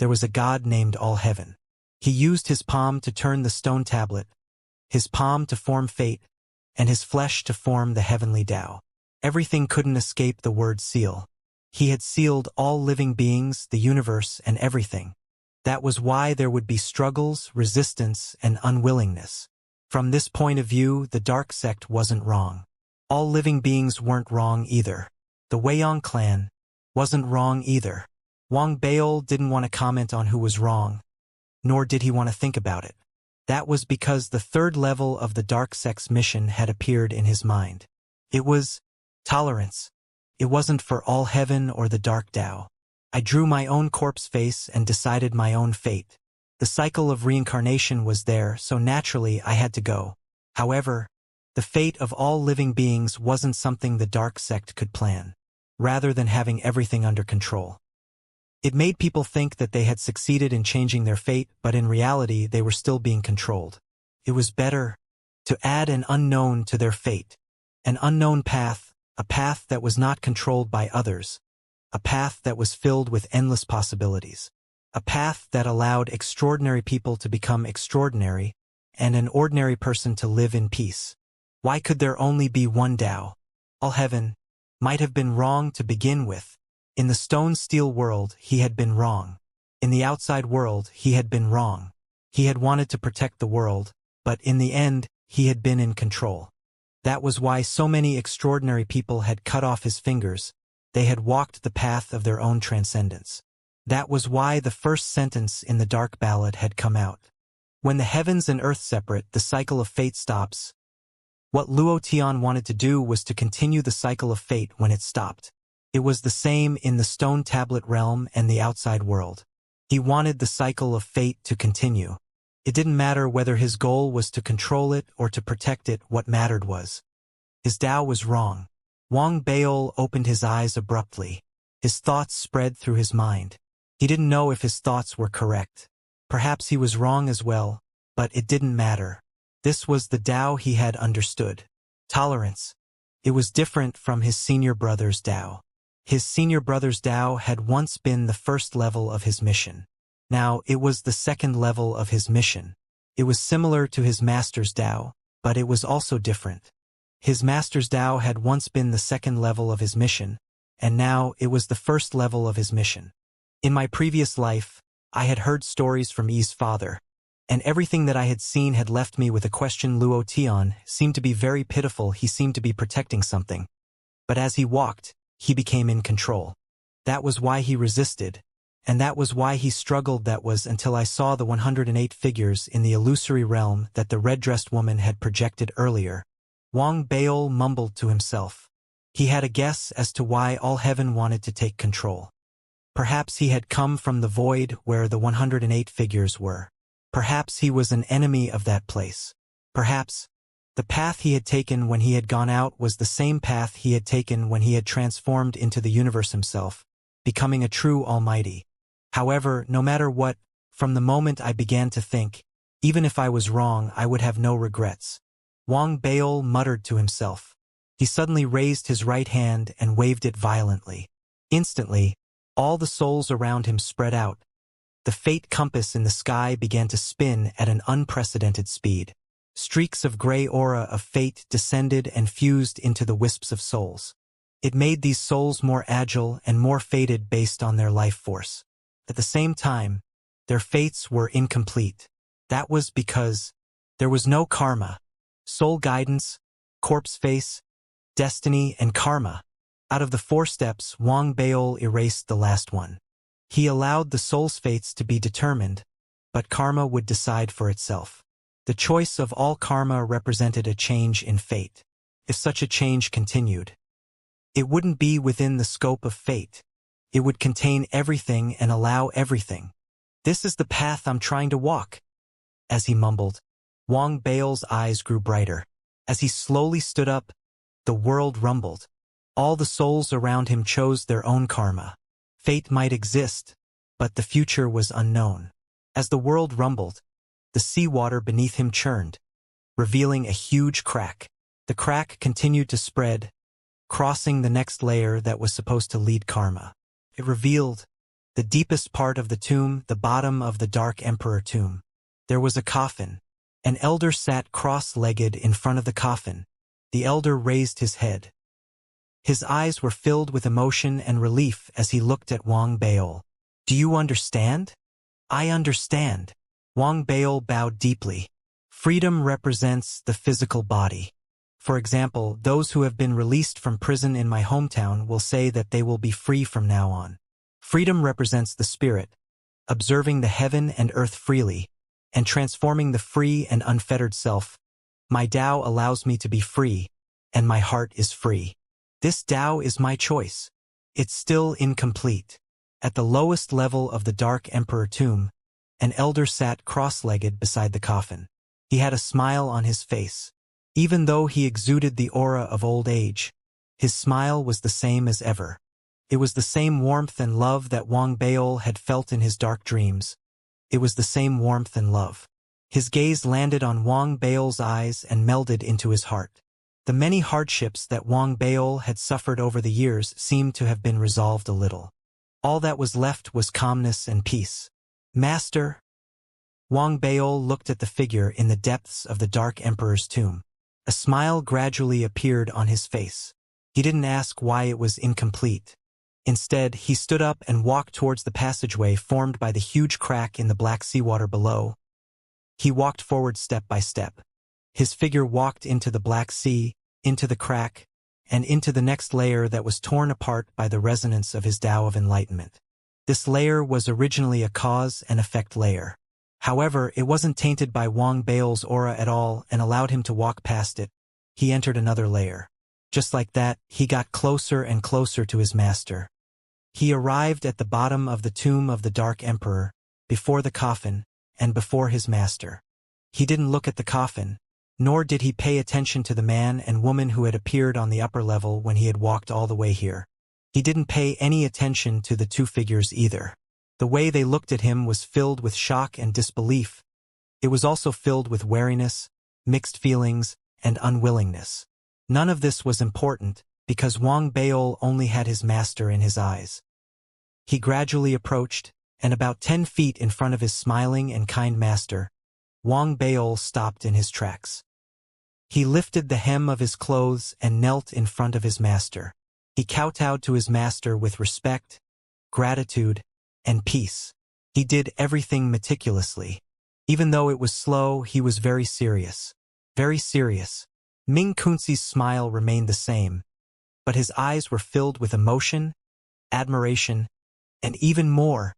there was a god named All Heaven. He used his palm to turn the stone tablet, his palm to form fate, and his flesh to form the heavenly Tao. Everything couldn't escape the word seal. He had sealed all living beings, the universe, and everything. That was why there would be struggles, resistance, and unwillingness. From this point of view, the dark sect wasn't wrong. All living beings weren't wrong either. The Weiyang clan wasn't wrong either. Wang Baol didn't want to comment on who was wrong. nor did he want to think about it. That was because the third level of the dark sect's mission had appeared in his mind. It was tolerance. It wasn't for all heaven or the dark Tao. I drew my own corpse face and decided my own fate. The cycle of reincarnation was there, so naturally I had to go. However, the fate of all living beings wasn't something the dark sect could plan, rather than having everything under control. It made people think that they had succeeded in changing their fate, but in reality they were still being controlled. It was better to add an unknown to their fate. An unknown path, a path that was not controlled by others, a path that was filled with endless possibilities, a path that allowed extraordinary people to become extraordinary, and an ordinary person to live in peace. Why could there only be one Tao? All heaven might have been wrong to begin with. In the stone-steel world, he had been wrong. In the outside world, he had been wrong. He had wanted to protect the world, but in the end, he had been in control. That was why so many extraordinary people had cut off his fingers. They had walked the path of their own transcendence. That was why the first sentence in the dark ballad had come out. When the heavens and earth separate, the cycle of fate stops. What Luo Tian wanted to do was to continue the cycle of fate when it stopped. It was the same in the stone tablet realm and the outside world. He wanted the cycle of fate to continue. It didn't matter whether his goal was to control it or to protect it, what mattered was his Tao was wrong. Wang Baol opened his eyes abruptly. His thoughts spread through his mind. He didn't know if his thoughts were correct. Perhaps he was wrong as well, but it didn't matter. This was the Tao he had understood. Tolerance. It was different from his senior brother's Tao. His senior brother's Tao had once been the first level of his mission. Now it was the second level of his mission. It was similar to his master's Tao, but it was also different. His master's Tao had once been the second level of his mission, and now it was the first level of his mission. In my previous life, I had heard stories from Yi's father, and everything that I had seen had left me with a question. Luo Tian seemed to be very pitiful. He seemed to be protecting something. But as he walked, he became in control. That was why he resisted, and that was why he struggled. That was until I saw the 108 figures in the illusory realm that the red-dressed woman had projected earlier. Wang Baol mumbled to himself. He had a guess as to why all heaven wanted to take control. Perhaps he had come from the void where the 108 figures were. Perhaps he was an enemy of that place. Perhaps the path he had taken when he had gone out was the same path he had taken when he had transformed into the universe himself, becoming a true almighty. However, no matter what, from the moment I began to think, even if I was wrong, I would have no regrets. Wang Baol muttered to himself. He suddenly raised his right hand and waved it violently. Instantly, all the souls around him spread out. The fate compass in the sky began to spin at an unprecedented speed. Streaks of gray aura of fate descended and fused into the wisps of souls. It made these souls more agile and more fated based on their life force. At the same time, their fates were incomplete. That was because there was no karma. Soul guidance, corpse face, destiny, and karma. Out of the 4 steps, Wang Baol erased the last one. He allowed the soul's fates to be determined, but karma would decide for itself. The choice of all karma represented a change in fate. If such a change continued, it wouldn't be within the scope of fate. It would contain everything and allow everything. This is the path I'm trying to walk. As he mumbled, Wang Baol's eyes grew brighter. As he slowly stood up, the world rumbled. All the souls around him chose their own karma. Fate might exist, but the future was unknown. As the world rumbled, the seawater beneath him churned, revealing a huge crack. The crack continued to spread, crossing the next layer that was supposed to lead karma. It revealed the deepest part of the tomb, the bottom of the Dark Emperor tomb. There was a coffin. An elder sat cross-legged in front of the coffin. The elder raised his head. His eyes were filled with emotion and relief as he looked at Wang Baol. Do you understand? I understand. Wang Baol bowed deeply. Freedom represents the physical body. For example, those who have been released from prison in my hometown will say that they will be free from now on. Freedom represents the spirit. observing the heaven and earth freely, and transforming the free and unfettered self. My Tao allows me to be free, and my heart is free. This Tao is my choice. It's still incomplete. At the lowest level of the Dark Emperor tomb, an elder sat cross-legged beside the coffin. He had a smile on his face. Even though he exuded the aura of old age, his smile was the same as ever. It was the same warmth and love that Wang Baol had felt in his dark dreams. It was the same warmth and love. His gaze landed on Wang Baol's eyes and melded into his heart. The many hardships that Wang Baol had suffered over the years seemed to have been resolved a little. All that was left was calmness and peace. Master. Wang Baol looked at the figure in the depths of the Dark Emperor's tomb. A smile gradually appeared on his face. He didn't ask why it was incomplete. Instead, he stood up and walked towards the passageway formed by the huge crack in the black seawater below. He walked forward step by step. His figure walked into the Black Sea, into the crack, and into the next layer that was torn apart by the resonance of his Tao of enlightenment. This layer was originally a cause and effect layer. However, it wasn't tainted by Wang Baol's aura at all and allowed him to walk past it. He entered another layer. Just like that, he got closer and closer to his master. He arrived at the bottom of the tomb of the Dark Emperor, before the coffin, and before his master. He didn't look at the coffin, nor did he pay attention to the man and woman who had appeared on the upper level when he had walked all the way here. He didn't pay any attention to the two figures either. The way they looked at him was filled with shock and disbelief. It was also filled with wariness, mixed feelings, and unwillingness. None of this was important, because Wang Baol only had his master in his eyes. He gradually approached, and about 10 feet in front of his smiling and kind master, Wang Baol stopped in his tracks. He lifted the hem of his clothes and knelt in front of his master. He kowtowed to his master with respect, gratitude, and peace. He did everything meticulously. Even though it was slow, he was very serious. Very serious. Ming Kunzi's smile remained the same, but his eyes were filled with emotion, admiration, and even more,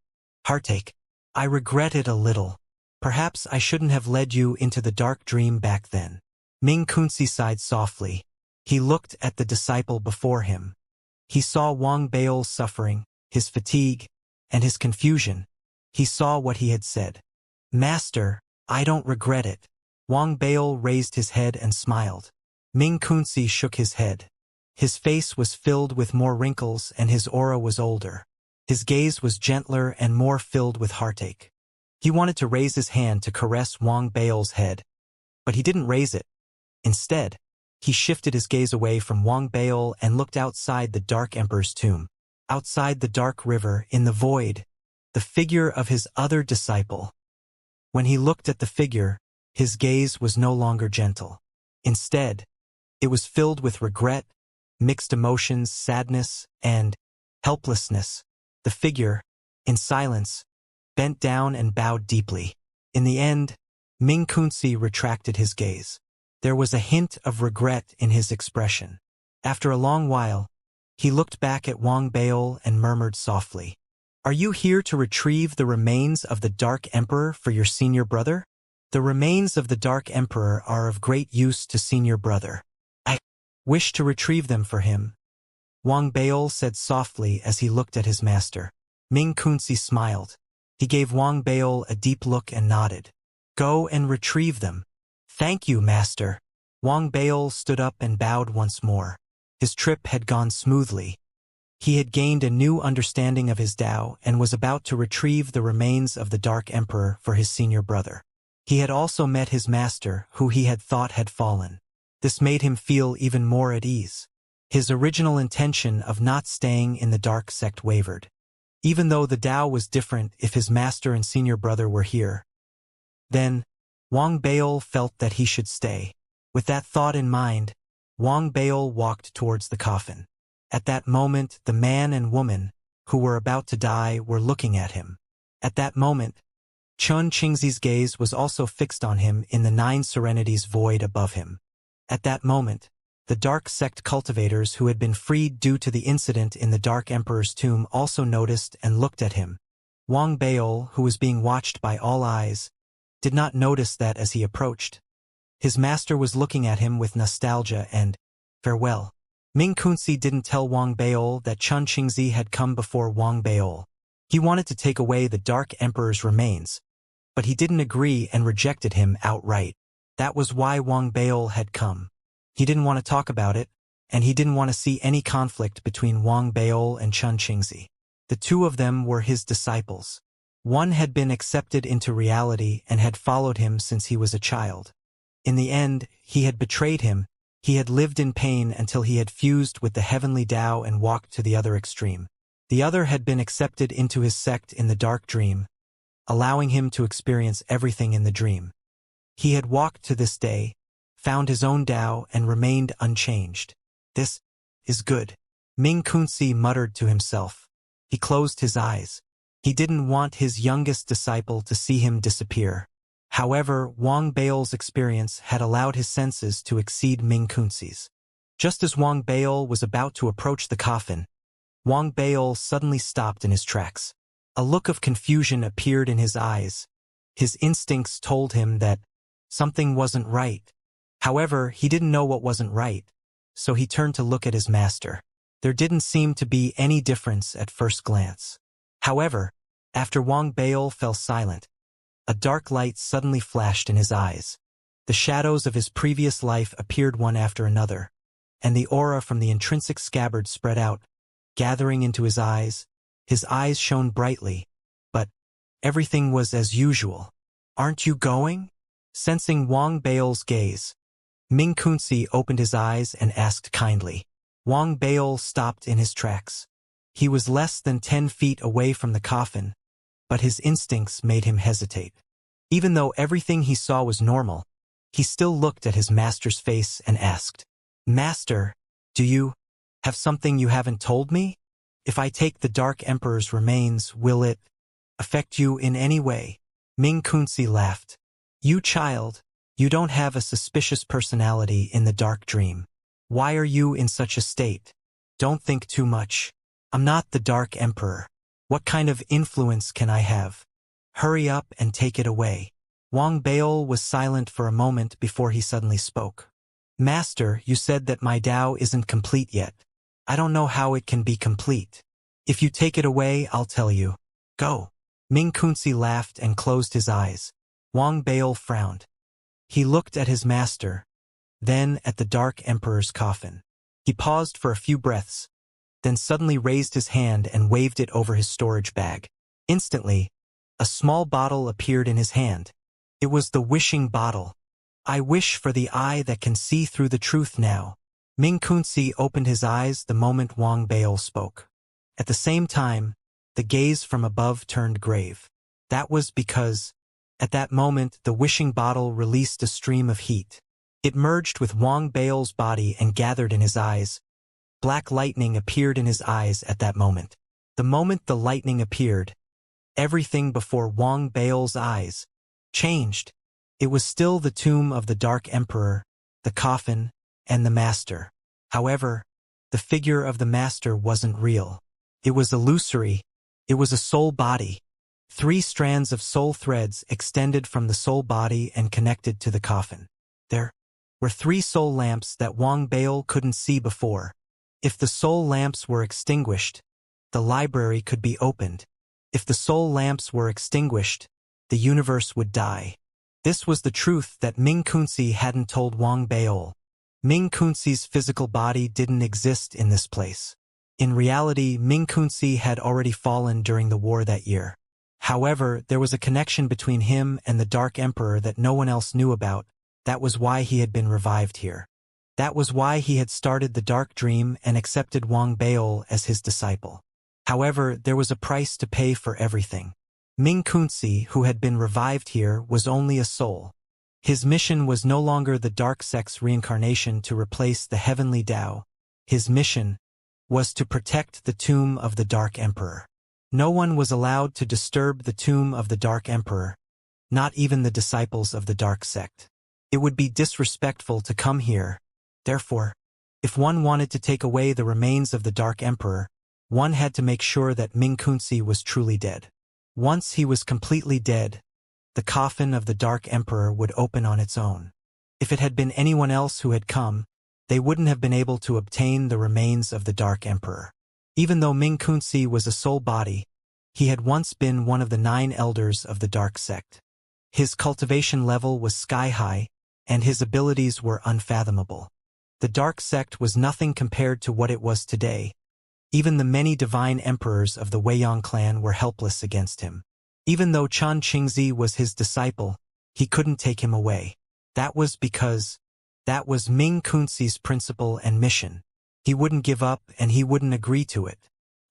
heartache. I regret it a little. Perhaps I shouldn't have led you into the dark dream back then. Ming Kunzi sighed softly. He looked at the disciple before him. He saw Wang Baol's suffering, his fatigue, and his confusion. He saw what he had said. Master, I don't regret it. Wang Baol raised his head and smiled. Ming Kunzi shook his head. His face was filled with more wrinkles and his aura was older. His gaze was gentler and more filled with heartache. He wanted to raise his hand to caress Wang Baol's head, but he didn't raise it. Instead, he shifted his gaze away from Wang Baol and looked outside the Dark Emperor's tomb. Outside the dark river, in the void, the figure of his other disciple. When he looked at the figure, his gaze was no longer gentle. Instead, it was filled with regret, mixed emotions, sadness, and helplessness. The figure, in silence, bent down and bowed deeply. In the end, Ming Kunzi retracted his gaze. There was a hint of regret in his expression. After a long while, he looked back at Wang Baol and murmured softly, "Are you here to retrieve the remains of the Dark Emperor for your senior brother?" "The remains of the Dark Emperor are of great use to senior brother. I wish to retrieve them for him," Wang Baol said softly as he looked at his master. Ming Kunzi smiled. He gave Wang Baol a deep look and nodded. "Go and retrieve them." "Thank you, master." Wang Baol stood up and bowed once more. His trip had gone smoothly. He had gained a new understanding of his Tao and was about to retrieve the remains of the Dark Emperor for his senior brother. He had also met his master, who he had thought had fallen. This made him feel even more at ease. His original intention of not staying in the dark sect wavered. Even though the Tao was different if his master and senior brother were here. Then, Wang Baol felt that he should stay. With that thought in mind, Wang Baol walked towards the coffin. At that moment, the man and woman, who were about to die, were looking at him. At that moment, Chun Qingzi's gaze was also fixed on him in the 9 serenities void above him. At that moment, the dark sect cultivators who had been freed due to the incident in the Dark Emperor's tomb also noticed and looked at him. Wang Baol, who was being watched by all eyes, did not notice that as he approached. His master was looking at him with nostalgia and farewell. Ming Kunzi didn't tell Wang Baol that Chun Qingzi had come before Wang Baol. He wanted to take away the Dark Emperor's remains, but he didn't agree and rejected him outright. That was why Wang Baol had come. He didn't want to talk about it, and he didn't want to see any conflict between Wang Baol and Chun Qingzi. The two of them were his disciples. One had been accepted into reality and had followed him since he was a child. In the end, he had betrayed him. He had lived in pain until he had fused with the heavenly Tao and walked to the other extreme. The other had been accepted into his sect in the dark dream, allowing him to experience everything in the dream. He had walked to this day, found his own Tao, and remained unchanged. This is good, Ming Kunzi muttered to himself. He closed his eyes. He didn't want his youngest disciple to see him disappear. However, Wang Baol's experience had allowed his senses to exceed Ming Kunzi's. Just as Wang Baol was about to approach the coffin, Wang Baol suddenly stopped in his tracks. A look of confusion appeared in his eyes. His instincts told him that something wasn't right. However, he didn't know what wasn't right, so he turned to look at his master. There didn't seem to be any difference at first glance. However, after Wang Baol fell silent, a dark light suddenly flashed in his eyes. The shadows of his previous life appeared one after another, and the aura from the intrinsic scabbard spread out, gathering into his eyes. His eyes shone brightly, but everything was as usual. "Aren't you going?" Sensing Wang Baol's gaze, Ming Kunzi opened his eyes and asked kindly. Wang Baol stopped in his tracks. He was less than 10 feet away from the coffin, but his instincts made him hesitate. Even though everything he saw was normal, he still looked at his master's face and asked, "Master, do you have something you haven't told me? If I take the Dark Emperor's remains, will it affect you in any way?" Ming Kunzi laughed. "You child, you don't have a suspicious personality in the dark dream. Why are you in such a state? Don't think too much. I'm not the Dark Emperor. What kind of influence can I have? Hurry up and take it away." Wang Baol was silent for a moment before he suddenly spoke. "Master, you said that my Tao isn't complete yet. I don't know how it can be complete. If you take it away, I'll tell you. Go." Ming Kunzi laughed and closed his eyes. Wang Baol frowned. He looked at his master, then at the Dark Emperor's coffin. He paused for a few breaths, then suddenly raised his hand and waved it over his storage bag. Instantly, a small bottle appeared in his hand. It was the wishing bottle. "I wish for the eye that can see through the truth now." Ming Kunzi opened his eyes the moment Wang Baol spoke. At the same time, the gaze from above turned grave. That was because, at that moment, the wishing bottle released a stream of heat. It merged with Wang Baol's body and gathered in his eyes. Black lightning appeared in his eyes at that moment. The moment the lightning appeared, everything before Wang Baol's eyes changed. It was still the tomb of the Dark Emperor, the coffin, and the master. However, the figure of the master wasn't real. It was illusory. It was a soul body. 3 strands of soul threads extended from the soul body and connected to the coffin. There were 3 soul lamps that Wang Baol couldn't see before. If the soul lamps were extinguished, the library could be opened. If the soul lamps were extinguished, the universe would die. This was the truth that Ming Kunzi hadn't told Wang Baol. Ming Kunzi's physical body didn't exist in this place. In reality, Ming Kunzi had already fallen during the war that year. However, there was a connection between him and the Dark Emperor that no one else knew about. That was why he had been revived here. That was why he had started the Dark Dream and accepted Wang Baol as his disciple. However, there was a price to pay for everything. Ming Kunzi, who had been revived here, was only a soul. His mission was no longer the Dark Sect's reincarnation to replace the Heavenly Tao. His mission was to protect the tomb of the Dark Emperor. No one was allowed to disturb the tomb of the Dark Emperor, not even the disciples of the Dark Sect. It would be disrespectful to come here. Therefore, if one wanted to take away the remains of the Dark Emperor, one had to make sure that Ming Kunzi was truly dead. Once he was completely dead, the coffin of the Dark Emperor would open on its own. If it had been anyone else who had come, they wouldn't have been able to obtain the remains of the Dark Emperor. Even though Ming Kunzi was a soul body, he had once been one of the 9 elders of the Dark Sect. His cultivation level was sky-high, and his abilities were unfathomable. The Dark Sect was nothing compared to what it was today. Even the many divine emperors of the Weiyang clan were helpless against him. Even though Chen Qingzi was his disciple, he couldn't take him away. That was because that was Ming Kunzi's principle and mission. He wouldn't give up and he wouldn't agree to it.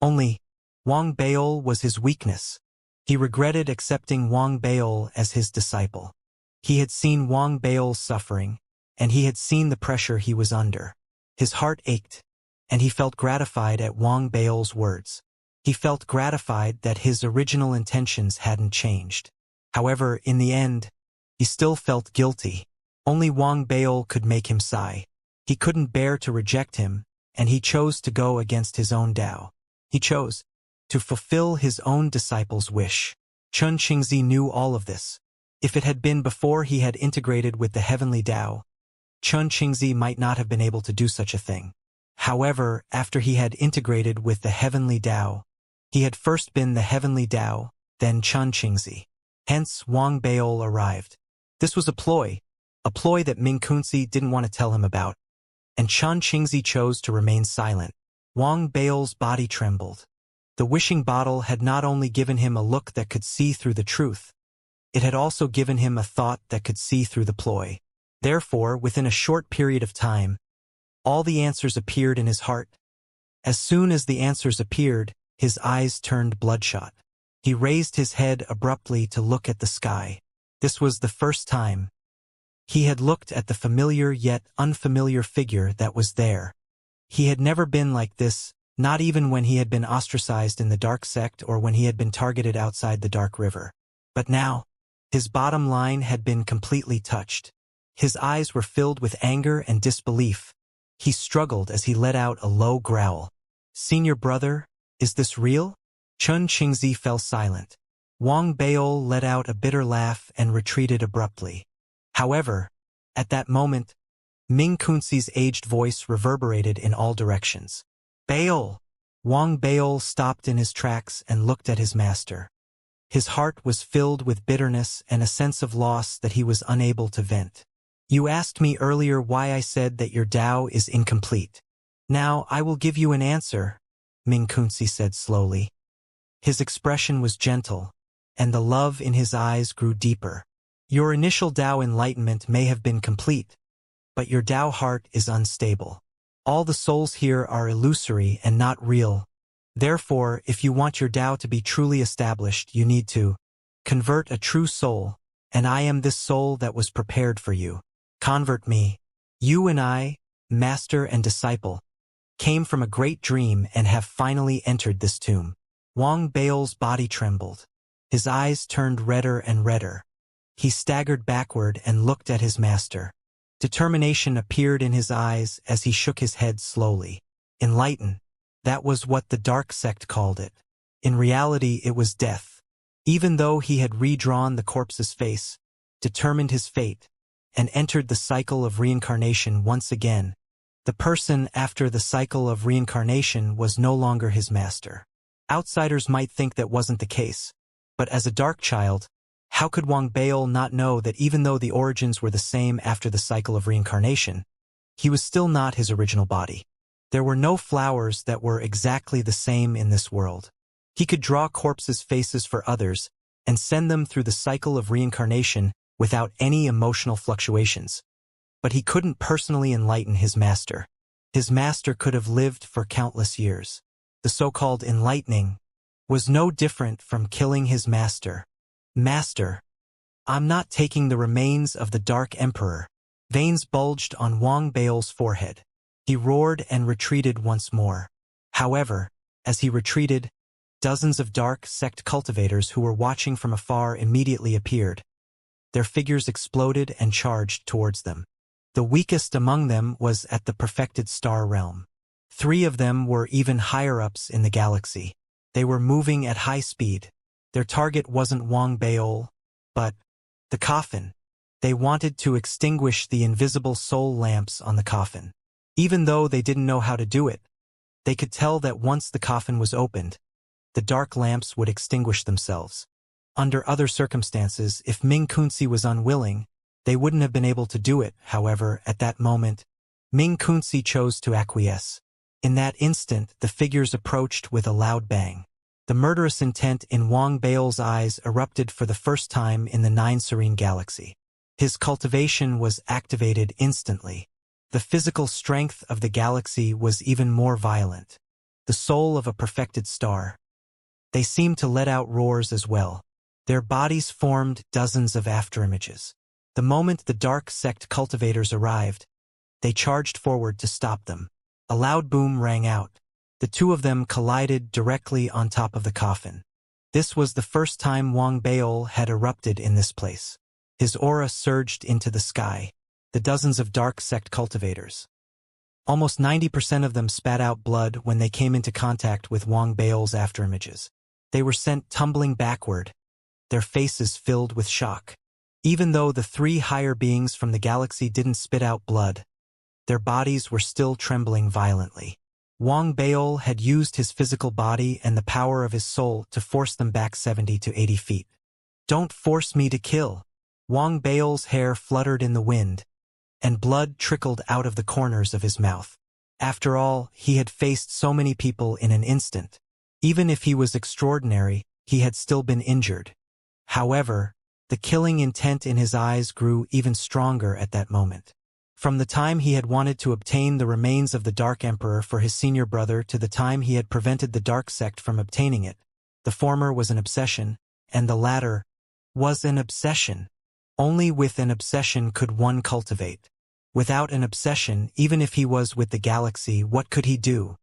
Only, Wang Baol was his weakness. He regretted accepting Wang Baol as his disciple. He had seen Wang Baol's suffering, and he had seen the pressure he was under. His heart ached, and he felt gratified at Wang Baol's words. He felt gratified that his original intentions hadn't changed. However, in the end, he still felt guilty. Only Wang Baol could make him sigh. He couldn't bear to reject him, and he chose to go against his own Tao. He chose to fulfill his own disciple's wish. Chen Qingzi knew all of this. If it had been before he had integrated with the heavenly Tao, Chen Qingzi might not have been able to do such a thing. However, after he had integrated with the heavenly Tao, he had first been the heavenly Tao, then Chen Qingzi. Hence, Wang Baol arrived. This was a ploy that Ming Kunzi didn't want to tell him about, and Chen Qingzi chose to remain silent. Wang Baol's body trembled. The wishing bottle had not only given him a look that could see through the truth, it had also given him a thought that could see through the ploy. Therefore, within a short period of time, all the answers appeared in his heart. As soon as the answers appeared, his eyes turned bloodshot. He raised his head abruptly to look at the sky. This was the first time he had looked at the familiar yet unfamiliar figure that was there. He had never been like this, not even when he had been ostracized in the Dark Sect or when he had been targeted outside the Dark River. But now, his bottom line had been completely touched. His eyes were filled with anger and disbelief. He struggled as he let out a low growl. "Senior brother, is this real?" Chen Qingzi fell silent. Wang Baol let out a bitter laugh and retreated abruptly. However, at that moment, Ming Kunzi's aged voice reverberated in all directions. "Baol!" Wang Baol stopped in his tracks and looked at his master. His heart was filled with bitterness and a sense of loss that he was unable to vent. "You asked me earlier why I said that your Tao is incomplete. Now I will give you an answer," Ming Kunzi said slowly. His expression was gentle, and the love in his eyes grew deeper. "Your initial Tao enlightenment may have been complete, but your Tao heart is unstable. All the souls here are illusory and not real. Therefore, if you want your Tao to be truly established, you need to convert a true soul, and I am this soul that was prepared for you. Convert me. You and I, master and disciple, came from a great dream and have finally entered this tomb." Wang Baol's body trembled. His eyes turned redder and redder. He staggered backward and looked at his master. Determination appeared in his eyes as he shook his head slowly. Enlighten. That was what the Dark Sect called it. In reality, it was death. Even though he had redrawn the corpse's face, determined his fate, and entered the cycle of reincarnation once again, the person after the cycle of reincarnation was no longer his master. Outsiders might think that wasn't the case, but as a dark child, how could Wang Baol not know that even though the origins were the same after the cycle of reincarnation, he was still not his original body? There were no flowers that were exactly the same in this world. He could draw corpses' faces for others and send them through the cycle of reincarnation without any emotional fluctuations. But he couldn't personally enlighten his master. His master could have lived for countless years. The so-called enlightening was no different from killing his master. "Master, I'm not taking the remains of the Dark Emperor." Veins bulged on Wang Baol's forehead. He roared and retreated once more. However, as he retreated, dozens of Dark Sect cultivators who were watching from afar immediately appeared. Their figures exploded and charged towards them. The weakest among them was at the perfected star realm. 3 of them were even higher-ups in the galaxy. They were moving at high speed, Their target wasn't Wang Baol, but the coffin. They wanted to extinguish the invisible soul lamps on the coffin. Even though they didn't know how to do it, they could tell that once the coffin was opened, the dark lamps would extinguish themselves. Under other circumstances, if Ming Kunzi was unwilling, they wouldn't have been able to do it. However, at that moment, Ming Kunzi chose to acquiesce. In that instant, the figures approached with a loud bang. The murderous intent in Wang Baol's eyes erupted for the first time in the Nine Serene Galaxy. His cultivation was activated instantly. The physical strength of the galaxy was even more violent. The soul of a perfected star. They seemed to let out roars as well. Their bodies formed dozens of afterimages. The moment the dark sect cultivators arrived, they charged forward to stop them. A loud boom rang out. The two of them collided directly on top of the coffin. This was the first time Wang Baol had erupted in this place. His aura surged into the sky. The dozens of dark sect cultivators. Almost 90% of them spat out blood when they came into contact with Wang Baol's afterimages. They were sent tumbling backward, their faces filled with shock. Even though the three higher beings from the galaxy didn't spit out blood, their bodies were still trembling violently. Wang Baol had used his physical body and the power of his soul to force them back 70 to 80 feet. Don't force me to kill. Wang Baol's hair fluttered in the wind, and blood trickled out of the corners of his mouth. After all, he had faced so many people in an instant. Even if he was extraordinary, he had still been injured. However, the killing intent in his eyes grew even stronger at that moment. From the time he had wanted to obtain the remains of the Dark Emperor for his senior brother to the time he had prevented the Dark Sect from obtaining it, the former was an obsession, and the latter was an obsession. Only with an obsession could one cultivate. Without an obsession, even if he was with the galaxy, what could he do?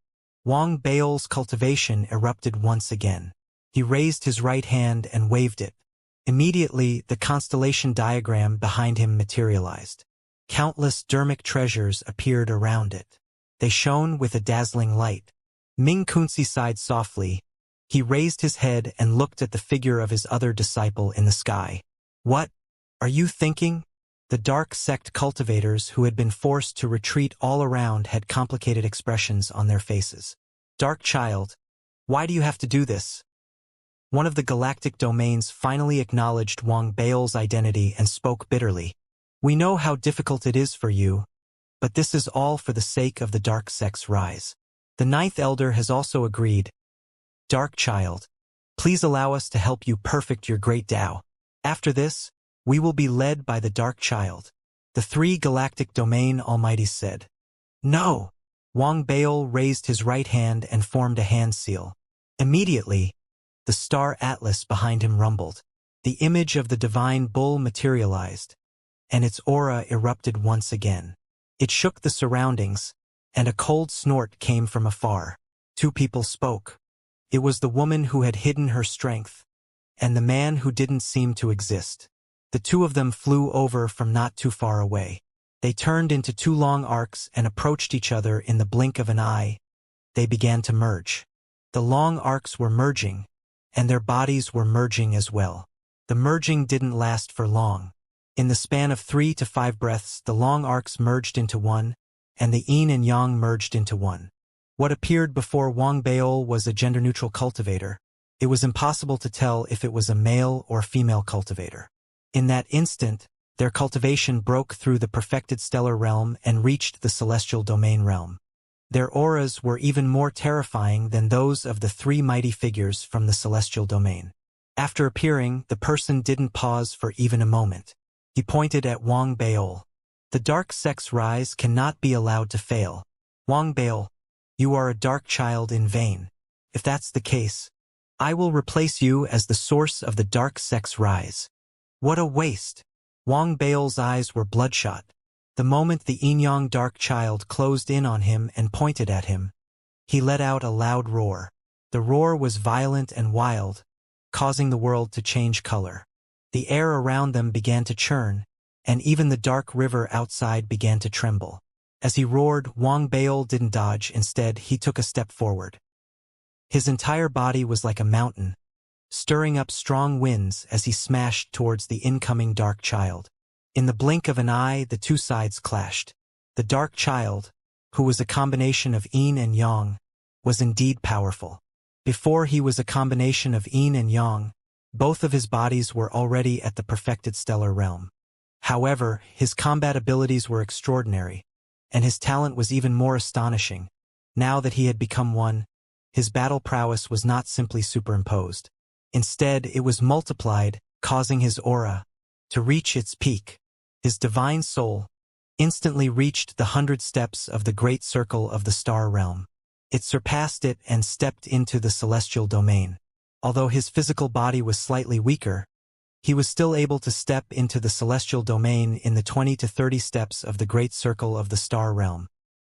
Wang Baol's cultivation erupted once again. He raised his right hand and waved it. Immediately, the constellation diagram behind him materialized. Countless dermic treasures appeared around it. They shone with a dazzling light. Ming Kunzi sighed softly. He raised his head and looked at the figure of his other disciple in the sky. What are you thinking? The dark sect cultivators who had been forced to retreat all around had complicated expressions on their faces. Dark child, why do you have to do this? One of the galactic domains finally acknowledged Wang Baol's identity and spoke bitterly. We know how difficult it is for you, but this is all for the sake of the dark sect's rise. The ninth elder has also agreed. Dark child, please allow us to help you perfect your great Tao. After this, we will be led by the dark child. The three galactic domain almighties said. No! Wang Baol raised his right hand and formed a hand seal. Immediately, the star atlas behind him rumbled. The image of the divine bull materialized, and its aura erupted once again. It shook the surroundings, and a cold snort came from afar. Two people spoke. It was the woman who had hidden her strength, and the man who didn't seem to exist. The two of them flew over from not too far away. They turned into two long arcs and approached each other in the blink of an eye. They began to merge. The long arcs were merging, and their bodies were merging as well. The merging didn't last for long. In the span of 3 to 5 breaths, the long arcs merged into one, and the yin and yang merged into one. What appeared before Wang Baol was a gender-neutral cultivator. It was impossible to tell if it was a male or female cultivator. In that instant, their cultivation broke through the perfected stellar realm and reached the celestial domain realm. Their auras were even more terrifying than those of the three mighty figures from the celestial domain. After appearing, the person didn't pause for even a moment. He pointed at Wang Baol. The dark sect's rise cannot be allowed to fail. Wang Baol, you are a dark child in vain. If that's the case, I will replace you as the source of the dark sect's rise. What a waste! Wang Baol's eyes were bloodshot. The moment the yin-yang dark child closed in on him and pointed at him, he let out a loud roar. The roar was violent and wild, causing the world to change color. The air around them began to churn, and even the dark river outside began to tremble. As he roared, Wang Baol didn't dodge. Instead, he took a step forward. His entire body was like a mountain, stirring up strong winds as he smashed towards the incoming dark child. In the blink of an eye, the two sides clashed. The dark child, who was a combination of yin and yang, was indeed powerful. Before he was a combination of yin and yang, both of his bodies were already at the perfected stellar realm. However, his combat abilities were extraordinary, and his talent was even more astonishing. Now that he had become one, his battle prowess was not simply superimposed. Instead, it was multiplied, causing his aura to reach its peak. His divine soul instantly reached the 100 steps of the great circle of the star realm. It surpassed it and stepped into the celestial domain. Although his physical body was slightly weaker, he was still able to step into the celestial domain in the 20 to 30 steps of the great circle of the star realm.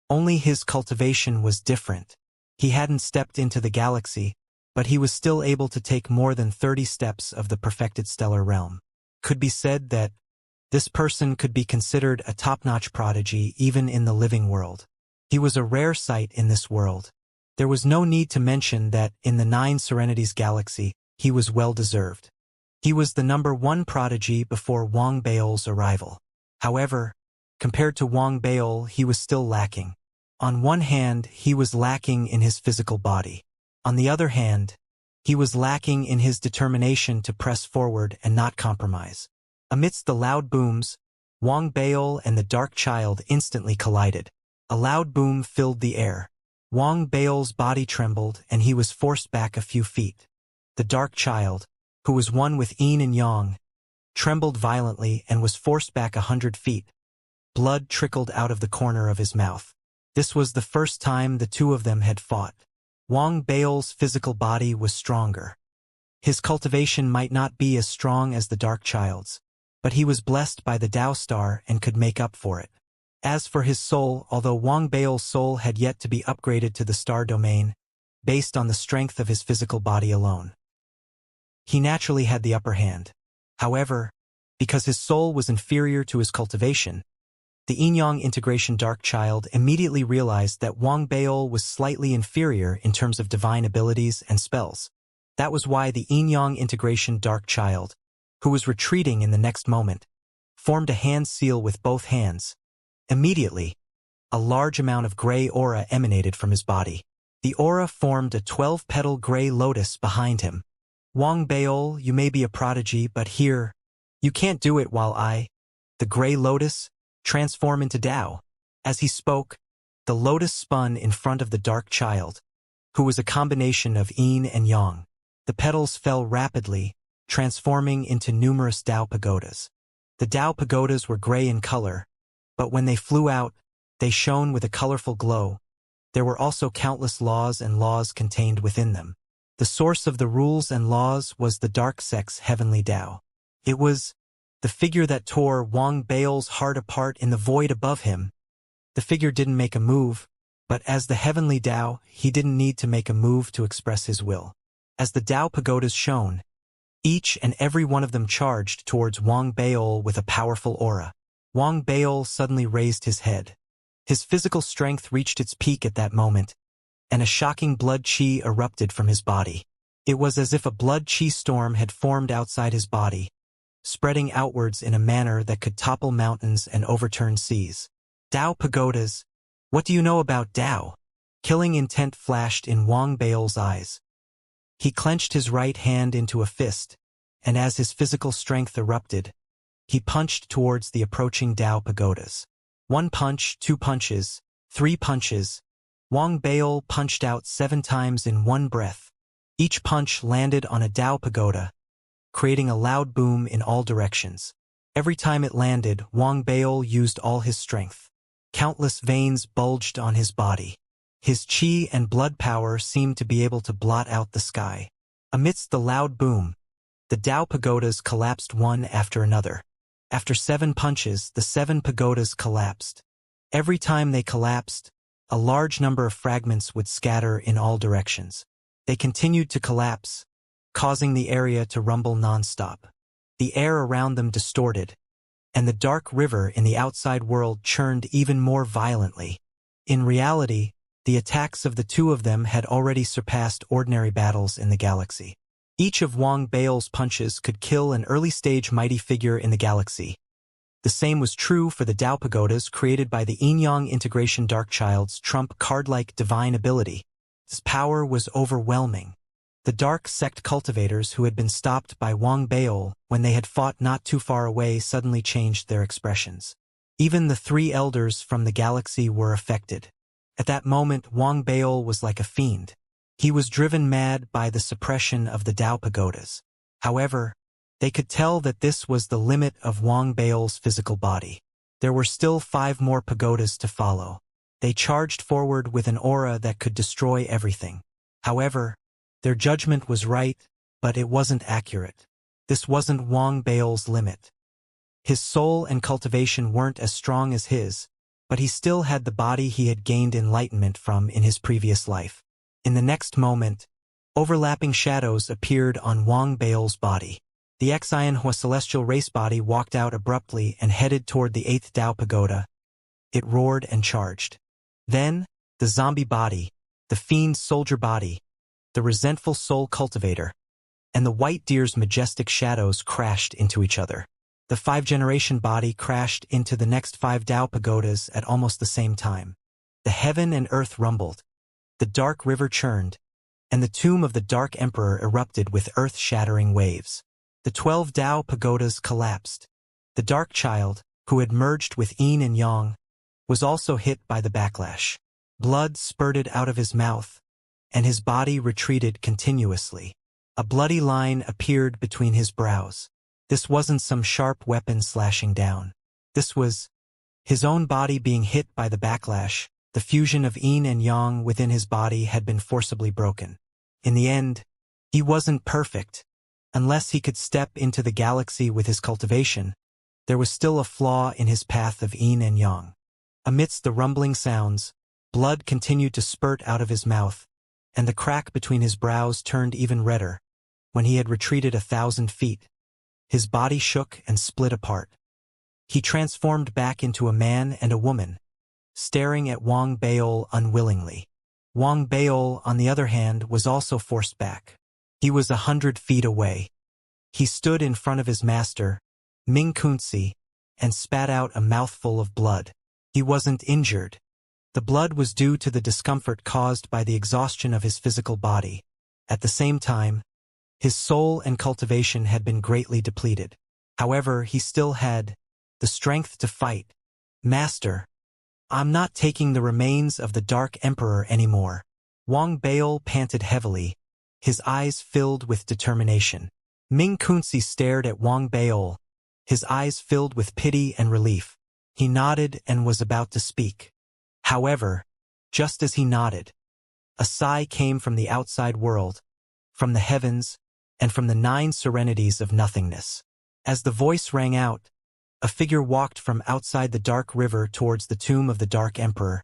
Only his cultivation was different. He hadn't stepped into the galaxy, but he was still able to take more than 30 steps of the perfected stellar realm. Could be said that this person could be considered a top-notch prodigy even in the living world. He was a rare sight in this world. There was no need to mention that in the Nine Serenities galaxy, he was well-deserved. He was the #1 prodigy before Wang Baol's arrival. However, compared to Wang Baol, he was still lacking. On one hand, he was lacking in his physical body. On the other hand, he was lacking in his determination to press forward and not compromise. Amidst the loud booms, Wang Baol and the dark child instantly collided. A loud boom filled the air. Wang Baol's body trembled and he was forced back a few feet. The dark child, who was one with yin and yang, trembled violently and was forced back 100 feet. Blood trickled out of the corner of his mouth. This was the first time the two of them had fought. Wang Baol's physical body was stronger. His cultivation might not be as strong as the dark child's, but he was blessed by the Tao Star and could make up for it. As for his soul, although Wang Baol's soul had yet to be upgraded to the star domain, based on the strength of his physical body alone, he naturally had the upper hand. However, because his soul was inferior to his cultivation, the yin-yang integration dark child immediately realized that Wang Baol was slightly inferior in terms of divine abilities and spells. That was why the yin-yang integration dark child, who was retreating in the next moment, formed a hand seal with both hands. Immediately, a large amount of gray aura emanated from his body. The aura formed a 12-petal gray lotus behind him. Wang Baol, you may be a prodigy, but here, you can't do it while I, the gray lotus, transform into Tao. As he spoke, the lotus spun in front of the dark child, who was a combination of yin and yang. The petals fell rapidly, transforming into numerous Tao pagodas. The Tao pagodas were gray in color, but when they flew out, they shone with a colorful glow. There were also countless laws and laws contained within them. The source of the rules and laws was the dark sex heavenly Tao. It was the figure that tore Wang Baol's heart apart in the void above him. The figure didn't make a move, but as the heavenly Tao, he didn't need to make a move to express his will. As the Tao pagodas shone, each and every one of them charged towards Wang Baol with a powerful aura. Wang Baol suddenly raised his head. His physical strength reached its peak at that moment, and a shocking blood qi erupted from his body. It was as if a blood qi storm had formed outside his body, spreading outwards in a manner that could topple mountains and overturn seas. Tao pagodas, what do you know about Tao? Killing intent flashed in Wang Baol's eyes. He clenched his right hand into a fist, and as his physical strength erupted, he punched towards the approaching Tao pagodas. 1 punch, 2 punches, 3 punches. Wang Baol punched out 7 times in one breath. Each punch landed on a Tao pagoda, creating a loud boom in all directions. Every time it landed, Wang Baol used all his strength. Countless veins bulged on his body. His qi and blood power seemed to be able to blot out the sky. Amidst the loud boom, the Tao pagodas collapsed one after another. After 7 punches, the 7 pagodas collapsed. Every time they collapsed, a large number of fragments would scatter in all directions. They continued to collapse, causing the area to rumble non-stop. The air around them distorted, and the dark river in the outside world churned even more violently. In reality, the attacks of the two of them had already surpassed ordinary battles in the galaxy. Each of Wang Bao's punches could kill an early-stage mighty figure in the galaxy. The same was true for the Tao Pagodas created by the Yin-Yang integration Darkchild's trump card-like divine ability. His power was overwhelming. The dark sect cultivators who had been stopped by Wang Bao when they had fought not too far away suddenly changed their expressions. Even the three elders from the galaxy were affected. At that moment, Wang Bao was like a fiend. He was driven mad by the suppression of the Tao Pagodas. However, they could tell that this was the limit of Wang Bao's physical body. There were still 5 more pagodas to follow. They charged forward with an aura that could destroy everything. However, their judgment was right, but it wasn't accurate. This wasn't Wang Bao's limit. His soul and cultivation weren't as strong as his, but he still had the body he had gained enlightenment from in his previous life. In the next moment, overlapping shadows appeared on Wang Bao's body. The Xianxia celestial race body walked out abruptly and headed toward the 8th Tao Pagoda. It roared and charged. Then, the zombie body, the fiend soldier body, the resentful soul cultivator, and the white deer's majestic shadows crashed into each other. The 5-generation body crashed into the next 5 Tao Pagodas at almost the same time. The heaven and earth rumbled. The dark river churned, and the tomb of the Dark Emperor erupted with earth-shattering waves. The 12 Tao Pagodas collapsed. The Dark Child, who had merged with Yin and Yang, was also hit by the backlash. Blood spurted out of his mouth, and his body retreated continuously. A bloody line appeared between his brows. This wasn't some sharp weapon slashing down. This was his own body being hit by the backlash. The fusion of Yin and Yang within his body had been forcibly broken. In the end, he wasn't perfect. Unless he could step into the galaxy with his cultivation, there was still a flaw in his path of Yin and Yang. Amidst the rumbling sounds, blood continued to spurt out of his mouth, and the crack between his brows turned even redder. When he had retreated 1,000 feet, his body shook and split apart. He transformed back into a man and a woman, staring at Wang Bao unwillingly. Wang Bao, on the other hand, was also forced back. He was 100 feet away. He stood in front of his master, Ming Kunzi, and spat out a mouthful of blood. He wasn't injured. The blood was due to the discomfort caused by the exhaustion of his physical body. At the same time, his soul and cultivation had been greatly depleted. However, he still had the strength to fight. Master, I'm not taking the remains of the Dark Emperor anymore. Wang Bao panted heavily, his eyes filled with determination. Ming Kunzi stared at Wang Bao, his eyes filled with pity and relief. He nodded and was about to speak. However, just as he nodded, a sigh came from the outside world, from the heavens, and from the 9 serenities of nothingness. As the voice rang out, a figure walked from outside the dark river towards the tomb of the Dark Emperor.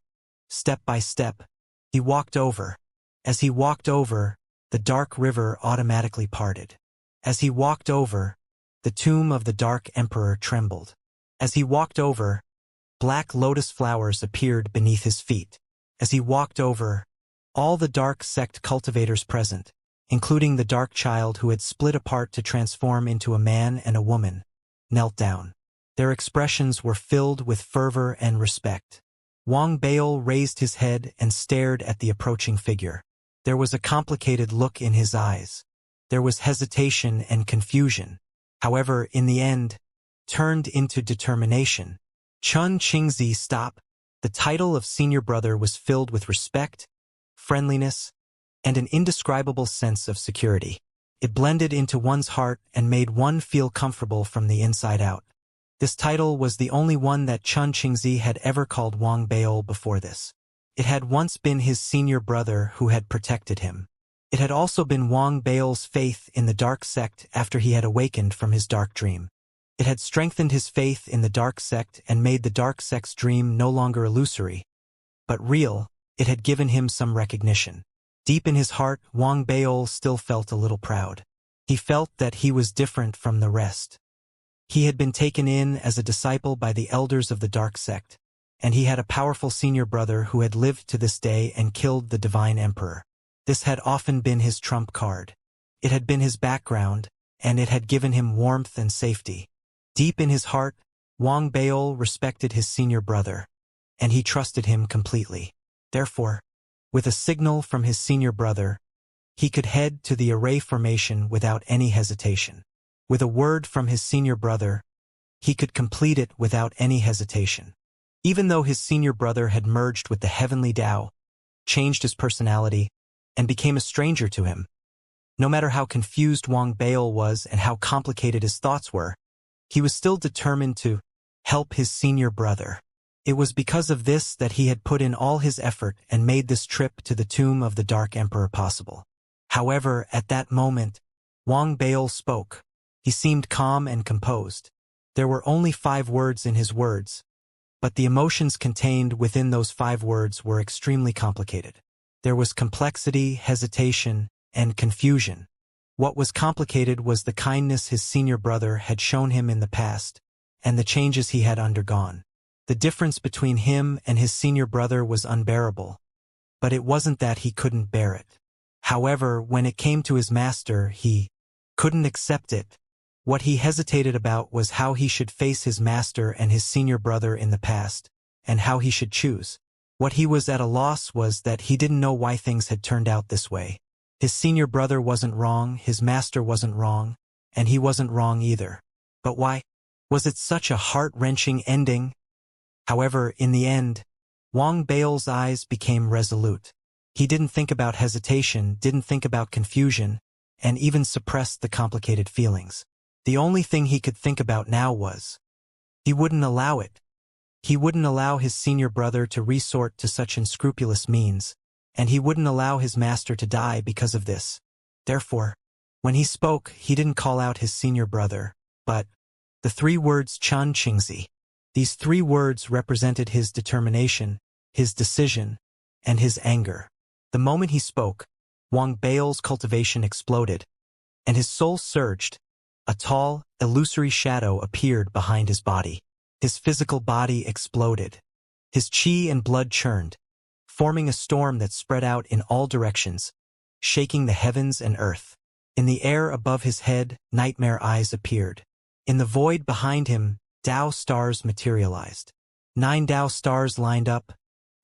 Step by step, he walked over. As he walked over, the dark river automatically parted. As he walked over, the tomb of the Dark Emperor trembled. As he walked over, black lotus flowers appeared beneath his feet. As he walked over, all the dark sect cultivators present, including the Dark Child who had split apart to transform into a man and a woman, knelt down. Their expressions were filled with fervor and respect. Wang Bao raised his head and stared at the approaching figure. There was a complicated look in his eyes. There was hesitation and confusion. However, in the end, turned into determination. Chun Qingzi, stop. The title of senior brother was filled with respect, friendliness, and an indescribable sense of security. It blended into one's heart and made one feel comfortable from the inside out. This title was the only one that Chun Qingzi had ever called Wang Bao before this. It had once been his senior brother who had protected him. It had also been Wang Bao's faith in the dark sect after he had awakened from his dark dream. It had strengthened his faith in the dark sect and made the dark sect's dream no longer illusory, but real. It had given him some recognition. Deep in his heart, Wang Bao still felt a little proud. He felt that he was different from the rest. He had been taken in as a disciple by the elders of the dark sect, and he had a powerful senior brother who had lived to this day and killed the divine emperor. This had often been his trump card. It had been his background, and it had given him warmth and safety. Deep in his heart, Wang Baol respected his senior brother, and he trusted him completely. Therefore, with a signal from his senior brother, he could head to the array formation without any hesitation. With a word from his senior brother, he could complete it without any hesitation. Even though his senior brother had merged with the heavenly Tao, changed his personality, and became a stranger to him, no matter how confused Wang Baol was and how complicated his thoughts were, he was still determined to help his senior brother. It was because of this that he had put in all his effort and made this trip to the tomb of the Dark Emperor possible. However, at that moment, Wang Baol spoke. He seemed calm and composed. There were only 5 words in his words, but the emotions contained within those 5 words were extremely complicated. There was complexity, hesitation, and confusion. What was complicated was the kindness his senior brother had shown him in the past, and the changes he had undergone. The difference between him and his senior brother was unbearable, but it wasn't that he couldn't bear it. However, when it came to his master, he couldn't accept it. What he hesitated about was how he should face his master and his senior brother in the past, and how he should choose. What he was at a loss was that he didn't know why things had turned out this way. His senior brother wasn't wrong, his master wasn't wrong, and he wasn't wrong either. But why? Was it such a heart-wrenching ending? However, in the end, Wang Baol's eyes became resolute. He didn't think about hesitation, didn't think about confusion, and even suppressed the complicated feelings. The only thing he could think about now was, he wouldn't allow it. He wouldn't allow his senior brother to resort to such unscrupulous means, and he wouldn't allow his master to die because of this. Therefore, when he spoke, he didn't call out his senior brother, but the 3 words Chun Qingzi. These 3 words represented his determination, his decision, and his anger. The moment he spoke, Wang Baol's cultivation exploded, and his soul surged. A tall, illusory shadow appeared behind his body. His physical body exploded. His qi and blood churned, forming a storm that spread out in all directions, shaking the heavens and earth. In the air above his head, nightmare eyes appeared. In the void behind him, Tao stars materialized. 9 Tao stars lined up,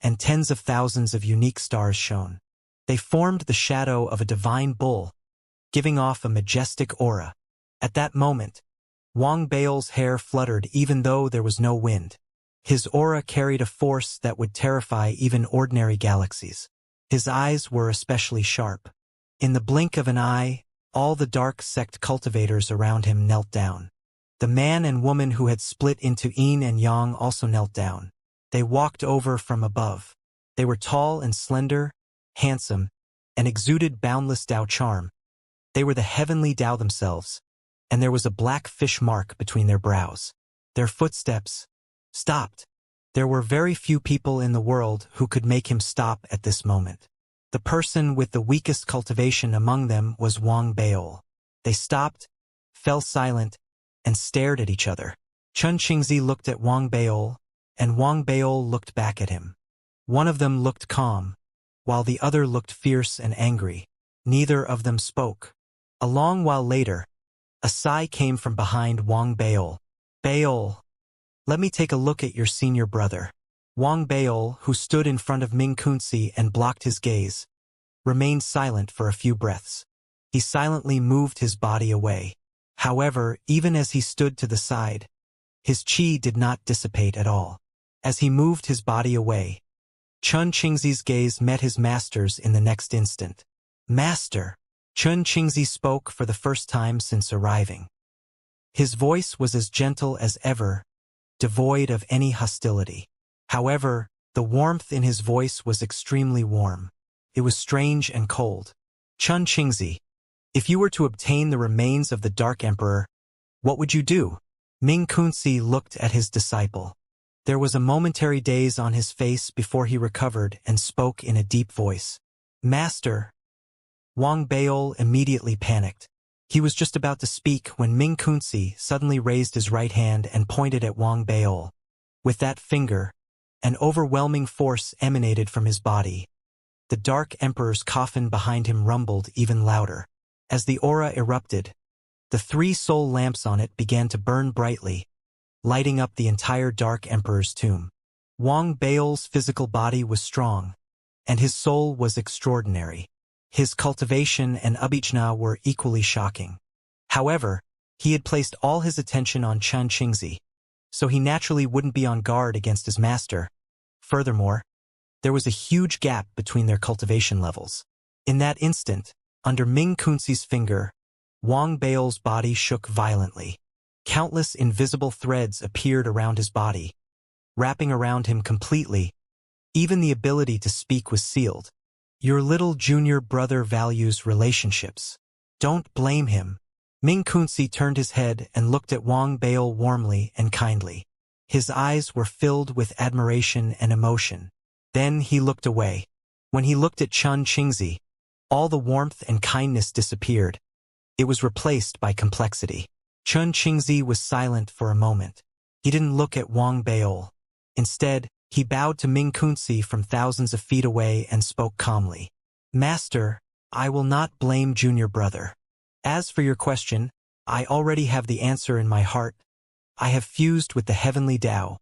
and tens of thousands of unique stars shone. They formed the shadow of a divine bull, giving off a majestic aura. At that moment, Wang Baol's hair fluttered even though there was no wind. His aura carried a force that would terrify even ordinary galaxies. His eyes were especially sharp. In the blink of an eye, all the dark sect cultivators around him knelt down. The man and woman who had split into yin and yang also knelt down. They walked over from above. They were tall and slender, handsome, and exuded boundless Tao charm. They were the heavenly Tao themselves, and there was a black fish mark between their brows. Their footsteps stopped. There were very few people in the world who could make him stop at this moment. The person with the weakest cultivation among them was Wang Baol. They stopped, fell silent, and stared at each other. Chun Qingzi looked at Wang Baol, and Wang Baol looked back at him. One of them looked calm, while the other looked fierce and angry. Neither of them spoke. A long while later, a sigh came from behind Wang Baol. Baol, let me take a look at your senior brother. Wang Baol, who stood in front of Ming Kunzi and blocked his gaze, remained silent for a few breaths. He silently moved his body away. However, even as he stood to the side, his qi did not dissipate at all. As he moved his body away, Chun Qingzi's gaze met his master's in the next instant. Master! Chun Qingzi spoke for the first time since arriving. His voice was as gentle as ever, devoid of any hostility. However, the warmth in his voice was extremely warm. It was strange and cold. Chun Qingzi, if you were to obtain the remains of the Dark Emperor, what would you do? Ming Kunzi looked at his disciple. There was a momentary daze on his face before he recovered and spoke in a deep voice. Master! Wang Baol immediately panicked. He was just about to speak when Ming Kunzi suddenly raised his right hand and pointed at Wang Baol. With that finger, an overwhelming force emanated from his body. The Dark Emperor's coffin behind him rumbled even louder. As the aura erupted, the 3 soul lamps on it began to burn brightly, lighting up the entire Dark Emperor's tomb. Wang Bao's physical body was strong, and his soul was extraordinary. His cultivation and Abhichna were equally shocking. However, he had placed all his attention on Xianxia, so he naturally wouldn't be on guard against his master. Furthermore, there was a huge gap between their cultivation levels. In that instant, under Ming Kunzi's finger, Wang Bao's body shook violently. Countless invisible threads appeared around his body, wrapping around him completely. Even the ability to speak was sealed. Your little junior brother values relationships. Don't blame him. Ming Kunzi turned his head and looked at Wang Bao warmly and kindly. His eyes were filled with admiration and emotion. Then he looked away. When he looked at Xianxia, all the warmth and kindness disappeared. It was replaced by complexity. Xianxia was silent for a moment. He didn't look at Wang Bao. Instead, he bowed to Ming Kunzi from thousands of feet away and spoke calmly. Master, I will not blame junior brother. As for your question, I already have the answer in my heart. I have fused with the heavenly Tao,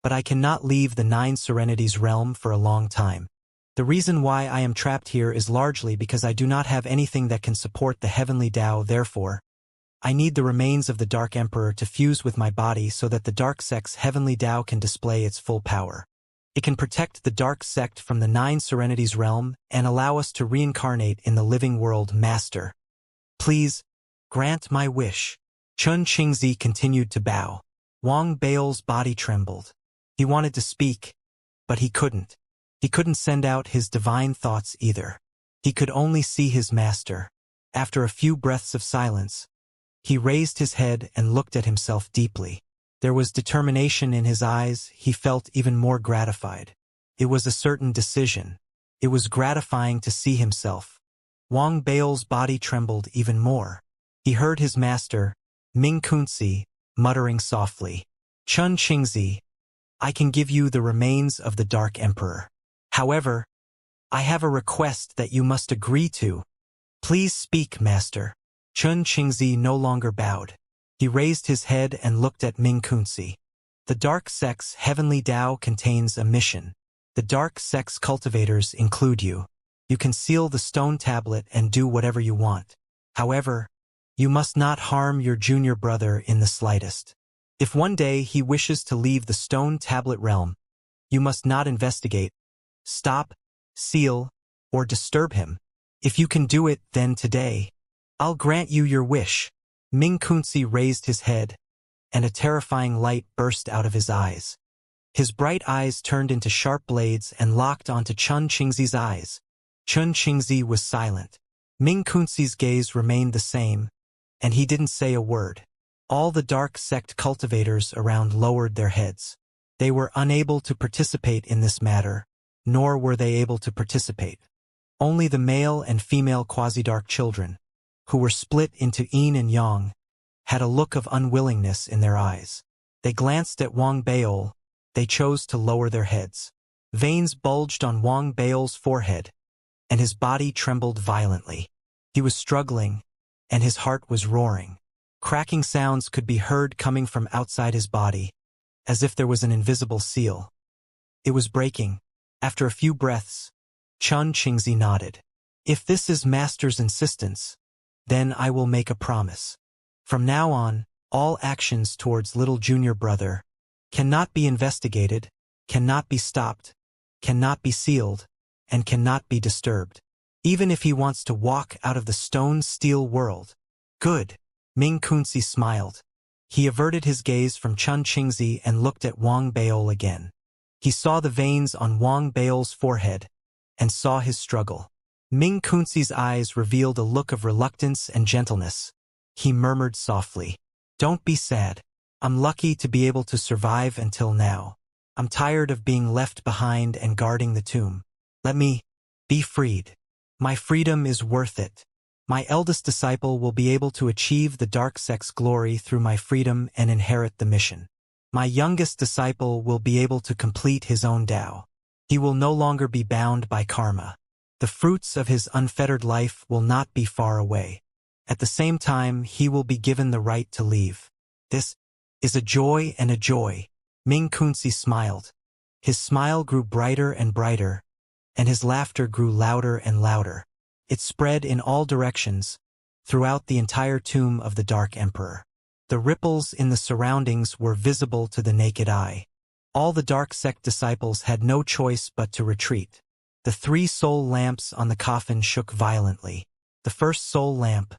but I cannot leave the 9 Serenities realm for a long time. The reason why I am trapped here is largely because I do not have anything that can support the heavenly Tao. Therefore, I need the remains of the Dark Emperor to fuse with my body so that the Dark Sect's heavenly Tao can display its full power. It can protect the Dark Sect from the 9 Serenities realm and allow us to reincarnate in the living world. Master, please, grant my wish. Xianxia continued to bow. Wang Bao's body trembled. He wanted to speak, but he couldn't. He couldn't send out his divine thoughts either. He could only see his master. After a few breaths of silence, he raised his head and looked at himself deeply. There was determination in his eyes. He felt even more gratified. It was a certain decision. It was gratifying to see himself. Wang Bao's body trembled even more. He heard his master, Ming Kunzi, muttering softly, Xianxia, I can give you the remains of the Dark Emperor. However, I have a request that you must agree to. Please speak, master. Xianxia no longer bowed. He raised his head and looked at Ming Kunzi. The Dark Sect's heavenly Tao contains a mission. The Dark Sect's cultivators include you. You can seal the stone tablet and do whatever you want. However, you must not harm your junior brother in the slightest. If one day he wishes to leave the stone tablet realm, you must not investigate, stop, seal, or disturb him. If you can do it, then today, I'll grant you your wish. Ming Kunzi raised his head, and a terrifying light burst out of his eyes. His bright eyes turned into sharp blades and locked onto Xianxia's eyes. Xianxia was silent. Ming Kunzi's gaze remained the same, and he didn't say a word. All the Dark Sect cultivators around lowered their heads. They were unable to participate in this matter, nor were they able to participate. Only the male and female quasi-dark children, who were split into yin and yang, had a look of unwillingness in their eyes. They glanced at Wang Bao. They chose to lower their heads. Veins bulged on Wang Bao's forehead, and his body trembled violently. He was struggling, and his heart was roaring. Cracking sounds could be heard coming from outside his body, as if there was an invisible seal. It was breaking. After a few breaths, Xianxia nodded. If this is Master's insistence, then I will make a promise. From now on, all actions towards little junior brother cannot be investigated, cannot be stopped, cannot be sealed, and cannot be disturbed. Even if he wants to walk out of the stone-steel world. Good. Ming Kunzi smiled. He averted his gaze from Xianxia and looked at Wang Bao again. He saw the veins on Wang Bao's forehead and saw his struggle. Ming Kunzi's eyes revealed a look of reluctance and gentleness. He murmured softly, Don't be sad. I'm lucky to be able to survive until now. I'm tired of being left behind and guarding the tomb. Let me be freed. My freedom is worth it. My eldest disciple will be able to achieve the Dark Sect's glory through my freedom and inherit the mission. My youngest disciple will be able to complete his own Tao. He will no longer be bound by karma. The fruits of his unfettered life will not be far away. At the same time, he will be given the right to leave. This is a joy and a joy. Ming Kunzi smiled. His smile grew brighter and brighter, and his laughter grew louder and louder. It spread in all directions, throughout the entire tomb of the Dark Emperor. The ripples in the surroundings were visible to the naked eye. All the dark sect disciples had no choice but to retreat. The 3 soul lamps on the coffin shook violently. The first soul lamp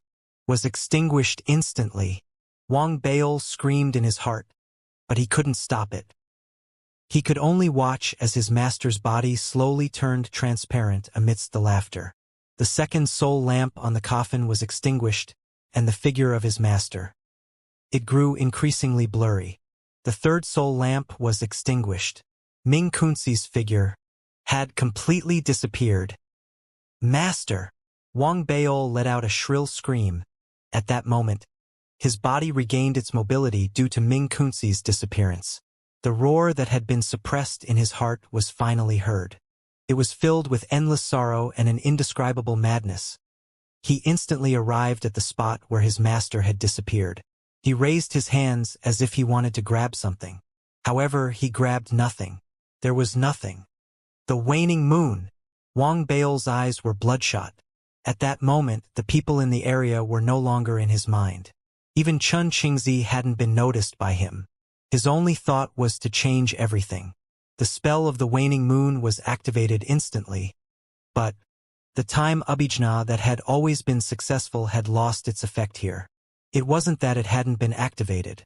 was extinguished instantly. Wang Baol screamed in his heart, but he couldn't stop it. He could only watch as his master's body slowly turned transparent amidst the laughter. The second soul lamp on the coffin was extinguished, and the figure of his master. It grew increasingly blurry. The third soul lamp was extinguished. Ming Kunzi's figure had completely disappeared. Master! Wang Baol let out a shrill scream. At that moment, his body regained its mobility due to Ming Kunzi's disappearance. The roar that had been suppressed in his heart was finally heard. It was filled with endless sorrow and an indescribable madness. He instantly arrived at the spot where his master had disappeared. He raised his hands as if he wanted to grab something. However, he grabbed nothing. There was nothing. The waning moon! Wang Baol's eyes were bloodshot. At that moment, the people in the area were no longer in his mind. Even Chun Qingzi hadn't been noticed by him. His only thought was to change everything. The spell of the waning moon was activated instantly. But the time Abhijna that had always been successful had lost its effect here. It wasn't that it hadn't been activated,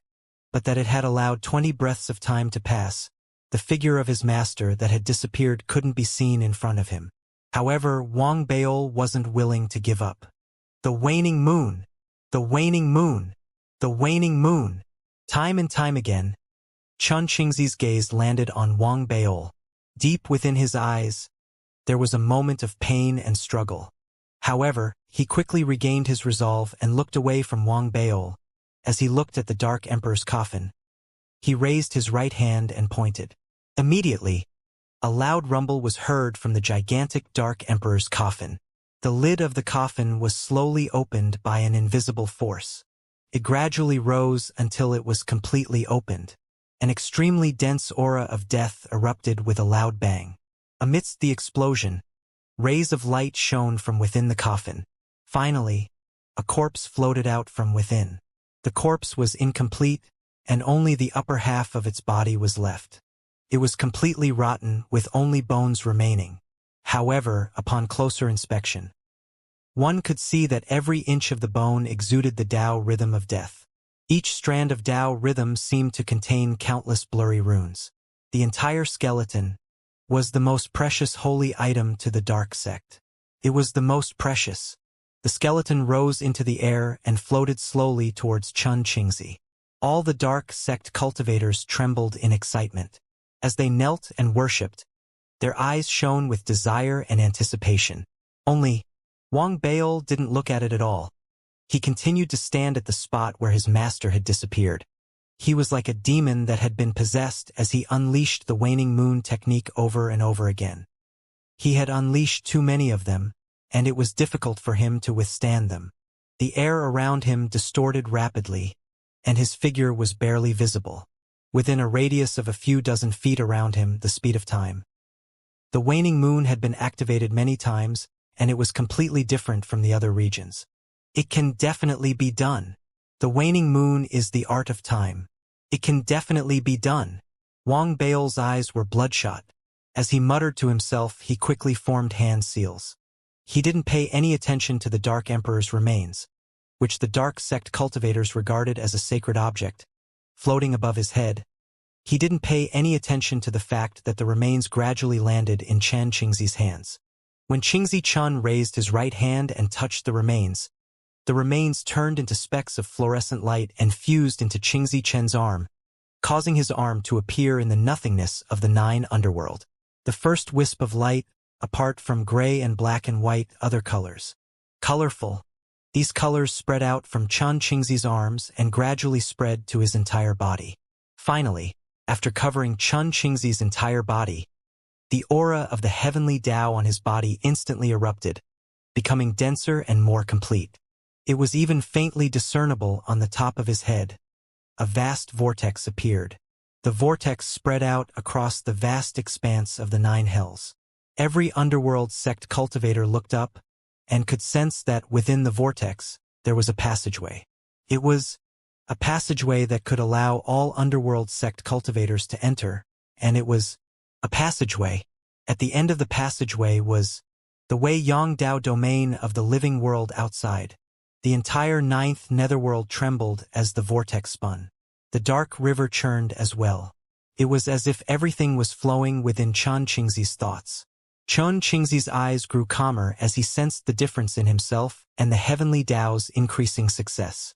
but that it had allowed 20 breaths of time to pass. The figure of his master that had disappeared couldn't be seen in front of him. However, Wang Baol wasn't willing to give up. The waning moon! The waning moon! The waning moon! Time and time again, Chun Qingzi's gaze landed on Wang Baol. Deep within his eyes, there was a moment of pain and struggle. However, he quickly regained his resolve and looked away from Wang Baol. As he looked at the Dark Emperor's coffin, he raised his right hand and pointed. Immediately, a loud rumble was heard from the gigantic Dark Emperor's coffin. The lid of the coffin was slowly opened by an invisible force. It gradually rose until it was completely opened. An extremely dense aura of death erupted with a loud bang. Amidst the explosion, rays of light shone from within the coffin. Finally, a corpse floated out from within. The corpse was incomplete, and only the upper half of its body was left. It was completely rotten, with only bones remaining. However, upon closer inspection, one could see that every inch of the bone exuded the Tao rhythm of death. Each strand of Tao rhythm seemed to contain countless blurry runes. The entire skeleton was the most precious holy item to the dark sect. It was the most precious. The skeleton rose into the air and floated slowly towards Chun Qingzi. All the dark sect cultivators trembled in excitement. As they knelt and worshipped, their eyes shone with desire and anticipation. Only, Wang Baol didn't look at it at all. He continued to stand at the spot where his master had disappeared. He was like a demon that had been possessed as he unleashed the waning moon technique over and over again. He had unleashed too many of them, and it was difficult for him to withstand them. The air around him distorted rapidly, and his figure was barely visible. Within a radius of a few dozen feet around him, the speed of time. The waning moon had been activated many times, and it was completely different from the other regions. It can definitely be done. The waning moon is the art of time. It can definitely be done. Wang Baol's eyes were bloodshot. As he muttered to himself, he quickly formed hand seals. He didn't pay any attention to the Dark Emperor's remains, which the dark sect cultivators regarded as a sacred object, floating above his head. He didn't pay any attention to the fact that the remains gradually landed in Chan Qingzi's hands. When Qingzi Chun raised his right hand and touched the remains turned into specks of fluorescent light and fused into Qingzi Chen's arm, causing his arm to appear in the nothingness of the 9 underworld. The first wisp of light, apart from gray and black and white, other colors. Colorful. These colors spread out from Chun Qingzi's arms and gradually spread to his entire body. Finally, after covering Chun Qingzi's entire body, the aura of the heavenly Tao on his body instantly erupted, becoming denser and more complete. It was even faintly discernible on the top of his head. A vast vortex appeared. The vortex spread out across the vast expanse of the nine hells. Every underworld sect cultivator looked up and could sense that within the vortex there was a passageway. It was a passageway that could allow all underworld sect cultivators to enter, and it was a passageway. At the end of the passageway was the Wei Yang Dao domain of the living world outside. The entire ninth netherworld trembled as the vortex spun. The dark river churned as well. It was as if everything was flowing within Chen Qingzi's thoughts. Chen Qingzi's eyes grew calmer as he sensed the difference in himself and the heavenly Dao's increasing success.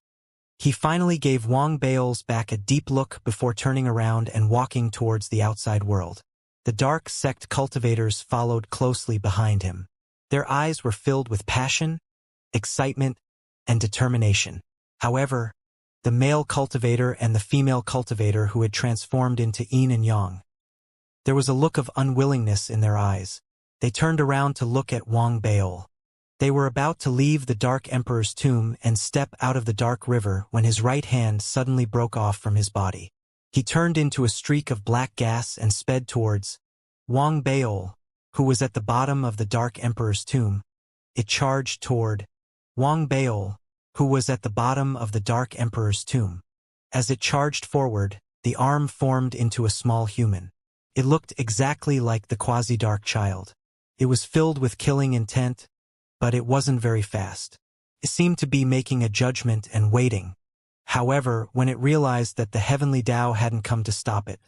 He finally gave Wang Baols back a deep look before turning around and walking towards the outside world. The dark sect cultivators followed closely behind him. Their eyes were filled with passion, excitement, and determination. However, the male cultivator and the female cultivator who had transformed into yin and yang, there was a look of unwillingness in their eyes. They turned around to look at Wang Baol. They were about to leave the Dark Emperor's tomb and step out of the dark river when his right hand suddenly broke off from his body. He turned into a streak of black gas and sped towards Wang Baol, who was at the bottom of the Dark Emperor's tomb. It charged toward Wang Baol, who was at the bottom of the Dark Emperor's tomb. As it charged forward, the arm formed into a small human. It looked exactly like the quasi-dark child. It was filled with killing intent, but it wasn't very fast. It seemed to be making a judgment and waiting. However, when it realized that the heavenly Tao hadn't come to stop it,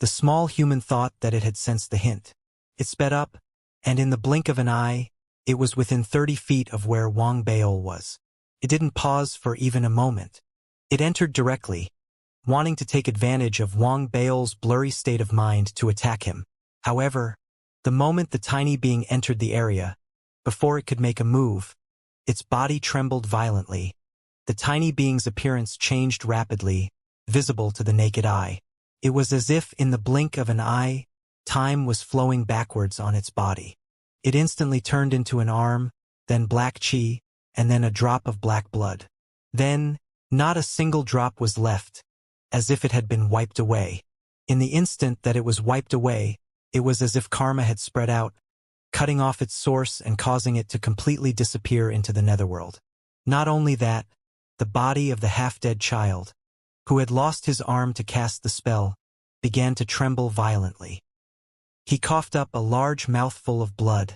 the small human thought that it had sensed the hint. It sped up, and in the blink of an eye, it was within 30 feet of where Wang Baol was. It didn't pause for even a moment. It entered directly, wanting to take advantage of Wang Baol's blurry state of mind to attack him. However, the moment the tiny being entered the area, before it could make a move, its body trembled violently. The tiny being's appearance changed rapidly, visible to the naked eye. It was as if in the blink of an eye, time was flowing backwards on its body. It instantly turned into an arm, then black chi, and then a drop of black blood. Then, not a single drop was left, as if it had been wiped away. In the instant that it was wiped away, it was as if karma had spread out, cutting off its source and causing it to completely disappear into the netherworld. Not only that, the body of the half-dead child, who had lost his arm to cast the spell, began to tremble violently. He coughed up a large mouthful of blood,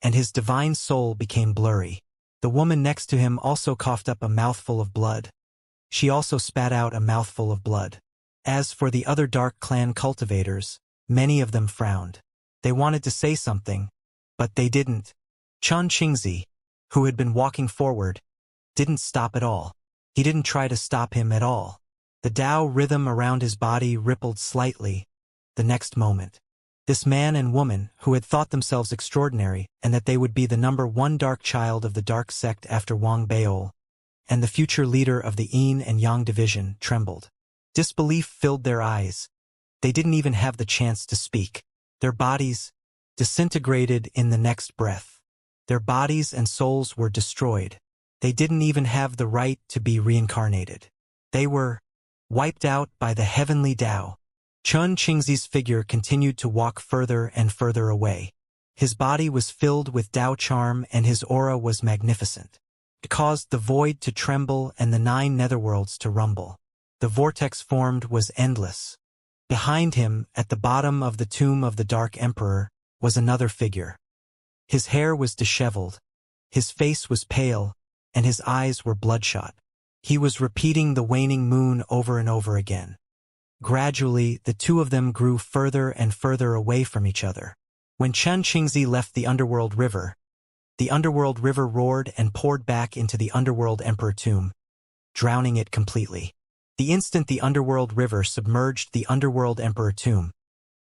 and his divine soul became blurry. The woman next to him also coughed up a mouthful of blood. She also spat out a mouthful of blood. As for the other Dark Clan cultivators, many of them frowned. They wanted to say something, but they didn't. Chen Qingzi, who had been walking forward, didn't stop at all. He didn't try to stop him at all. The Tao rhythm around his body rippled slightly. The next moment, this man and woman, who had thought themselves extraordinary and that they would be the #1 dark child of the dark sect after Wang Baol, and the future leader of the Yin and Yang division, trembled. Disbelief filled their eyes. They didn't even have the chance to speak. Their bodies disintegrated in the next breath. Their bodies and souls were destroyed. They didn't even have the right to be reincarnated. They were wiped out by the heavenly Tao. Chen Qingzi's figure continued to walk further and further away. His body was filled with Tao charm and his aura was magnificent. It caused the void to tremble and the 9 netherworlds to rumble. The vortex formed was endless. Behind him, at the bottom of the tomb of the Dark Emperor, was another figure. His hair was disheveled, his face was pale, and his eyes were bloodshot. He was repeating the waning moon over and over again. Gradually, the two of them grew further and further away from each other. When Chen Qingzi left the Underworld River roared and poured back into the Underworld Emperor tomb, drowning it completely. The instant the Underworld River submerged the Underworld Emperor tomb,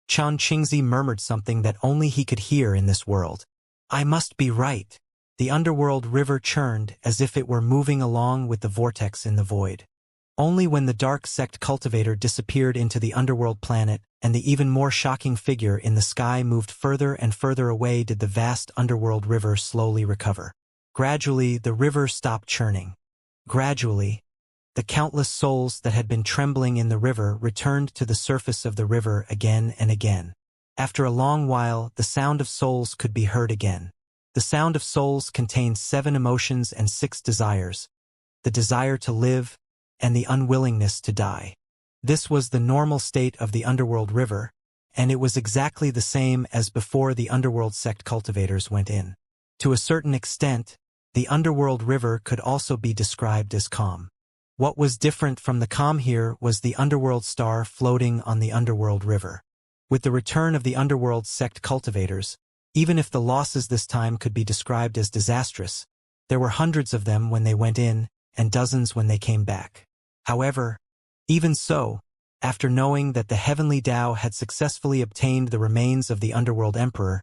Chen Qingzi murmured something that only he could hear in this world. I must be right. The Underworld River churned as if it were moving along with the vortex in the void. Only when the Dark Sect cultivator disappeared into the Underworld planet and the even more shocking figure in the sky moved further and further away did the vast Underworld River slowly recover. Gradually, the river stopped churning. Gradually, the countless souls that had been trembling in the river returned to the surface of the river again and again. After a long while, the sound of souls could be heard again. The sound of souls contained 7 emotions and 6 desires: the desire to live and the unwillingness to die. This was the normal state of the underworld river, and it was exactly the same as before the underworld sect cultivators went in. To a certain extent, the underworld river could also be described as calm. What was different from the calm here was the underworld star floating on the underworld river. With the return of the underworld sect cultivators, even if the losses this time could be described as disastrous, there were hundreds of them when they went in and dozens when they came back. However, even so, after knowing that the heavenly Tao had successfully obtained the remains of the underworld emperor,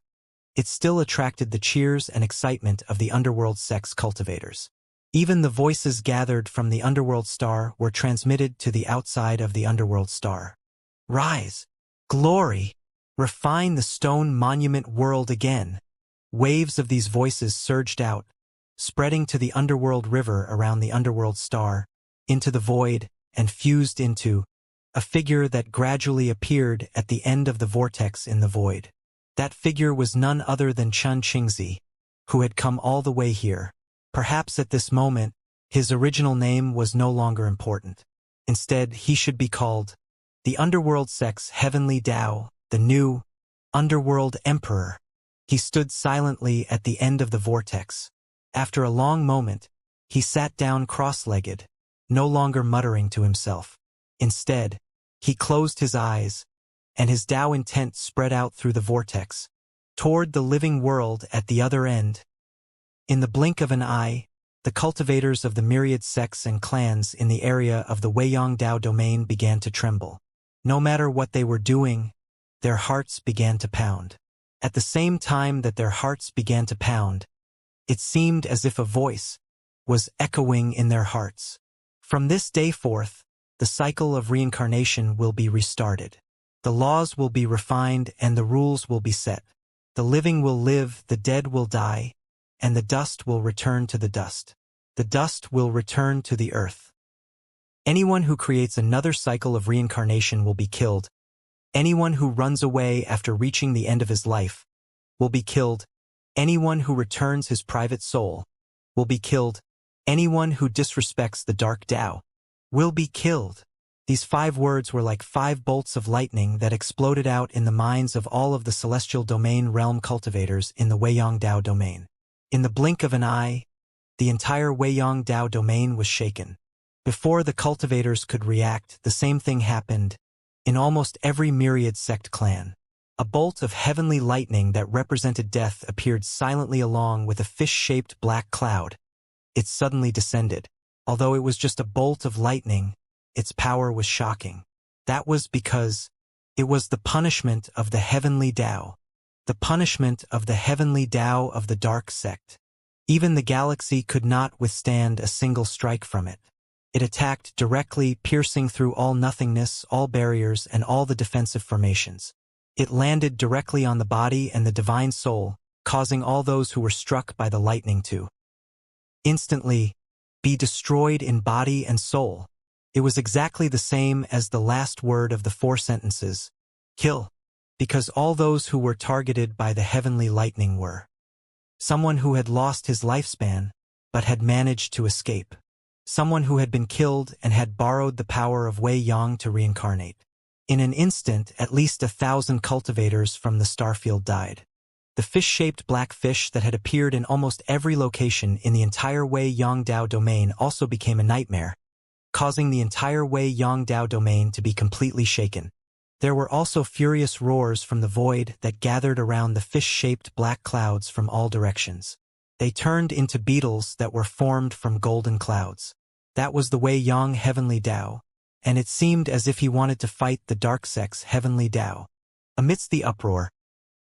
it still attracted the cheers and excitement of the underworld sect's cultivators. Even the voices gathered from the underworld star were transmitted to the outside of the underworld star. Rise! Glory! Refine the stone monument world again! Waves of these voices surged out, spreading to the underworld river around the underworld star, into the void, and fused into a figure that gradually appeared at the end of the vortex in the void. That figure was none other than Xianxia, who had come all the way here. Perhaps at this moment, his original name was no longer important. Instead, he should be called the Underworld Sect's Heavenly Tao, the new Underworld Emperor. He stood silently at the end of the vortex. After a long moment, he sat down cross-legged, no longer muttering to himself. Instead, he closed his eyes, and his Tao intent spread out through the vortex, toward the living world at the other end. In the blink of an eye, the cultivators of the myriad sects and clans in the area of the Weiyang Dao domain began to tremble. No matter what they were doing, their hearts began to pound. At the same time that their hearts began to pound, it seemed as if a voice was echoing in their hearts. From this day forth, the cycle of reincarnation will be restarted. The laws will be refined and the rules will be set. The living will live, the dead will die, and the dust will return to the dust. The dust will return to the earth. Anyone who creates another cycle of reincarnation will be killed. Anyone who runs away after reaching the end of his life will be killed. Anyone who returns his private soul will be killed. Anyone who disrespects the dark Tao will be killed. These 5 words were like 5 bolts of lightning that exploded out in the minds of all of the celestial domain realm cultivators in the Weiyang Dao domain. In the blink of an eye, the entire Weiyang Dao domain was shaken. Before the cultivators could react, the same thing happened in almost every myriad sect clan. A bolt of heavenly lightning that represented death appeared silently along with a fish-shaped black cloud. It suddenly descended. Although it was just a bolt of lightning, its power was shocking. That was because it was the punishment of the heavenly Tao. The punishment of the heavenly Tao of the dark sect. Even the galaxy could not withstand a single strike from it. It attacked directly, piercing through all nothingness, all barriers, and all the defensive formations. It landed directly on the body and the divine soul, causing all those who were struck by the lightning to instantly be destroyed in body and soul. It was exactly the same as the last word of the 4 sentences, kill, because all those who were targeted by the heavenly lightning were someone who had lost his lifespan, but had managed to escape. Someone who had been killed and had borrowed the power of Wei Yang to reincarnate. In an instant, at least 1,000 cultivators from the starfield died. The fish-shaped black fish that had appeared in almost every location in the entire Weiyang Dao domain also became a nightmare, causing the entire Weiyang Dao domain to be completely shaken. There were also furious roars from the void that gathered around the fish-shaped black clouds from all directions. They turned into beetles that were formed from golden clouds. That was the Weiyang Heavenly Tao, and it seemed as if he wanted to fight the Dark Sect's Heavenly Tao. Amidst the uproar,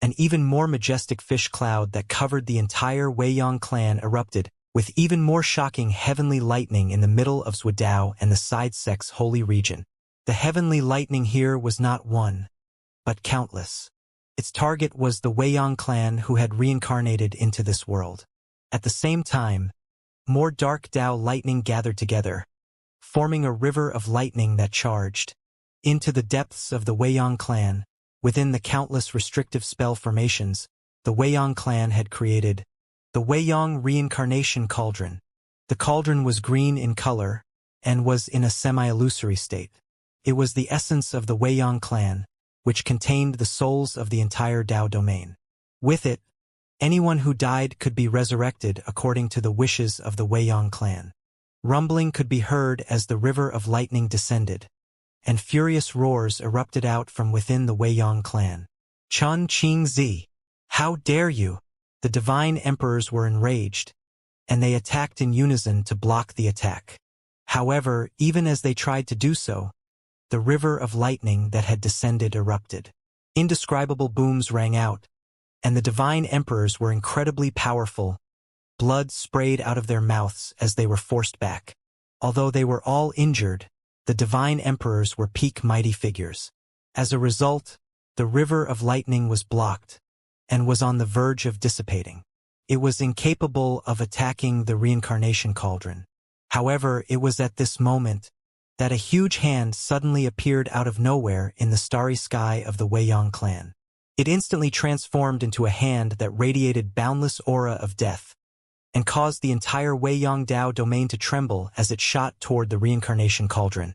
an even more majestic fish cloud that covered the entire Weiyang clan erupted, with even more shocking heavenly lightning in the middle of Zhuodao and the side sect's holy region. The heavenly lightning here was not one, but countless. Its target was the Weiyang clan who had reincarnated into this world. At the same time, more dark Dao lightning gathered together, forming a river of lightning that charged into the depths of the Weiyang clan. Within the countless restrictive spell formations, the Weiyang clan had created the Weiyang Reincarnation Cauldron. The cauldron was green in color and was in a semi-illusory state. It was the essence of the Weiyang clan, which contained the souls of the entire Dao domain. With it, anyone who died could be resurrected according to the wishes of the Weiyang clan. Rumbling could be heard as the river of lightning descended, and furious roars erupted out from within the Weiyang clan. Chun Qingzi, how dare you! The divine emperors were enraged, and they attacked in unison to block the attack. However, even as they tried to do so, the river of lightning that had descended erupted. Indescribable booms rang out, and the divine emperors were incredibly powerful. Blood sprayed out of their mouths as they were forced back. Although they were all injured, the divine emperors were peak mighty figures. As a result, the river of lightning was blocked, and was on the verge of dissipating. It was incapable of attacking the reincarnation cauldron. However, it was at this moment that a huge hand suddenly appeared out of nowhere in the starry sky of the Weiyang clan. It instantly transformed into a hand that radiated boundless aura of death, and caused the entire Weiyang Dao domain to tremble as it shot toward the reincarnation cauldron.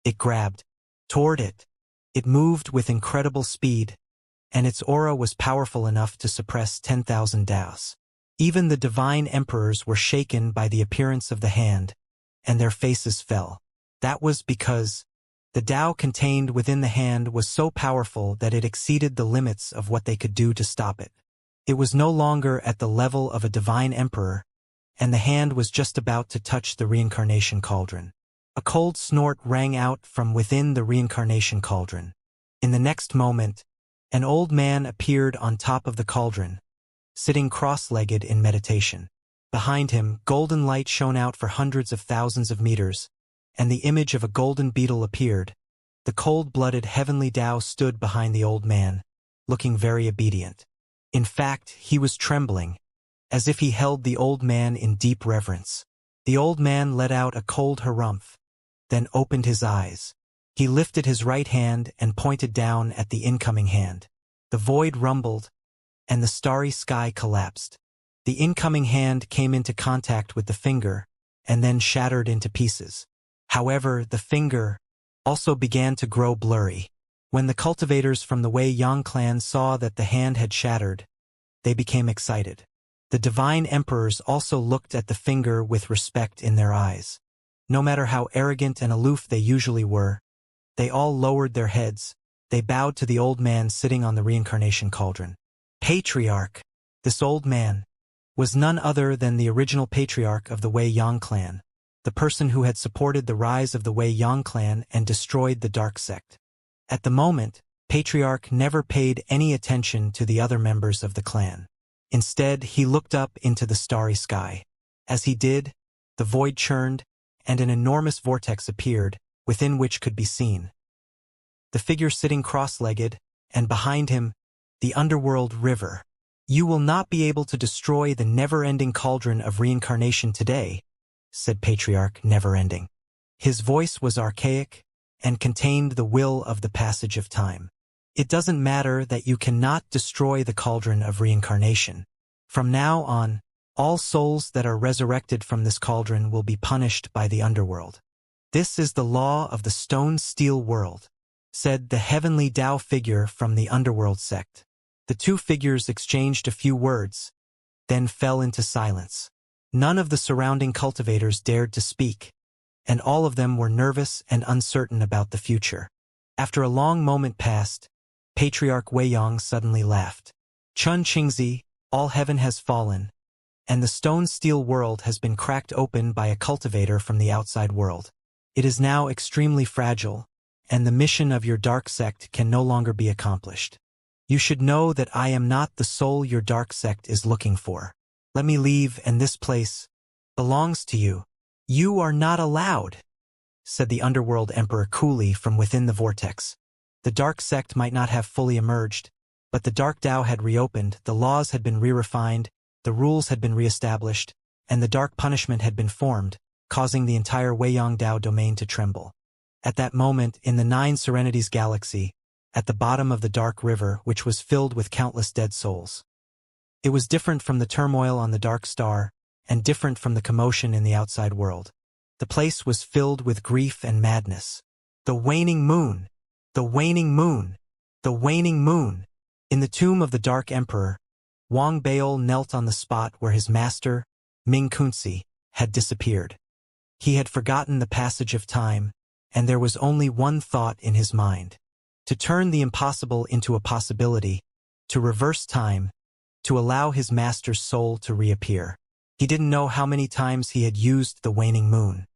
It grabbed toward it. It moved with incredible speed, and its aura was powerful enough to suppress 10,000 Daos. Even the divine emperors were shaken by the appearance of the hand, and their faces fell. That was because the Dao contained within the hand was so powerful that it exceeded the limits of what they could do to stop it. It was no longer at the level of a divine emperor, and the hand was just about to touch the reincarnation cauldron. A cold snort rang out from within the reincarnation cauldron. In the next moment, an old man appeared on top of the cauldron, sitting cross-legged in meditation. Behind him, golden light shone out for hundreds of thousands of meters, and the image of a golden beetle appeared. The cold-blooded heavenly Dao stood behind the old man, looking very obedient. In fact, he was trembling, as if he held the old man in deep reverence. The old man let out a cold harumph, then opened his eyes. He lifted his right hand and pointed down at the incoming hand. The void rumbled, and the starry sky collapsed. The incoming hand came into contact with the finger, and then shattered into pieces. However, the finger also began to grow blurry. When the cultivators from the Weiyang clan saw that the hand had shattered, they became excited. The divine emperors also looked at the finger with respect in their eyes. No matter how arrogant and aloof they usually were, they all lowered their heads. They bowed to the old man sitting on the reincarnation cauldron. Patriarch, this old man, was none other than the original patriarch of the Weiyang clan, the person who had supported the rise of the Weiyang clan and destroyed the dark sect. At the moment, Patriarch never paid any attention to the other members of the clan. Instead, he looked up into the starry sky. As he did, the void churned, and an enormous vortex appeared, within which could be seen the figure sitting cross-legged, and behind him, the underworld river. "You will not be able to destroy the never-ending cauldron of reincarnation today," said Patriarch Never-Ending. His voice was archaic and contained the will of the passage of time. "It doesn't matter that you cannot destroy the cauldron of reincarnation. From now on, all souls that are resurrected from this cauldron will be punished by the underworld. This is the law of the stone-steel world," said the heavenly Dao figure from the underworld sect. The two figures exchanged a few words, then fell into silence. None of the surrounding cultivators dared to speak, and all of them were nervous and uncertain about the future. After a long moment passed, Patriarch Weiyang suddenly laughed. "Chun Qingzi, all heaven has fallen, and the stone-steel world has been cracked open by a cultivator from the outside world. It is now extremely fragile, and the mission of your dark sect can no longer be accomplished. You should know that I am not the soul your dark sect is looking for. Let me leave, and this place belongs to you." "You are not allowed," said the underworld emperor coolly from within the vortex. The dark sect might not have fully emerged, but the dark Dao had reopened, the laws had been re-refined, the rules had been re-established, and the dark punishment had been formed, causing the entire Weiyang Dao domain to tremble. At that moment, in the Nine Serenities galaxy, at the bottom of the dark river which was filled with countless dead souls. It was different from the turmoil on the dark star, and different from the commotion in the outside world. The place was filled with grief and madness. The waning moon! The waning moon! The waning moon! In the tomb of the Dark Emperor, Wang Baol knelt on the spot where his master, Ming Kunzi, had disappeared. He had forgotten the passage of time, and there was only one thought in his mind: to turn the impossible into a possibility, to reverse time, to allow his master's soul to reappear. He didn't know how many times he had used the waning moon.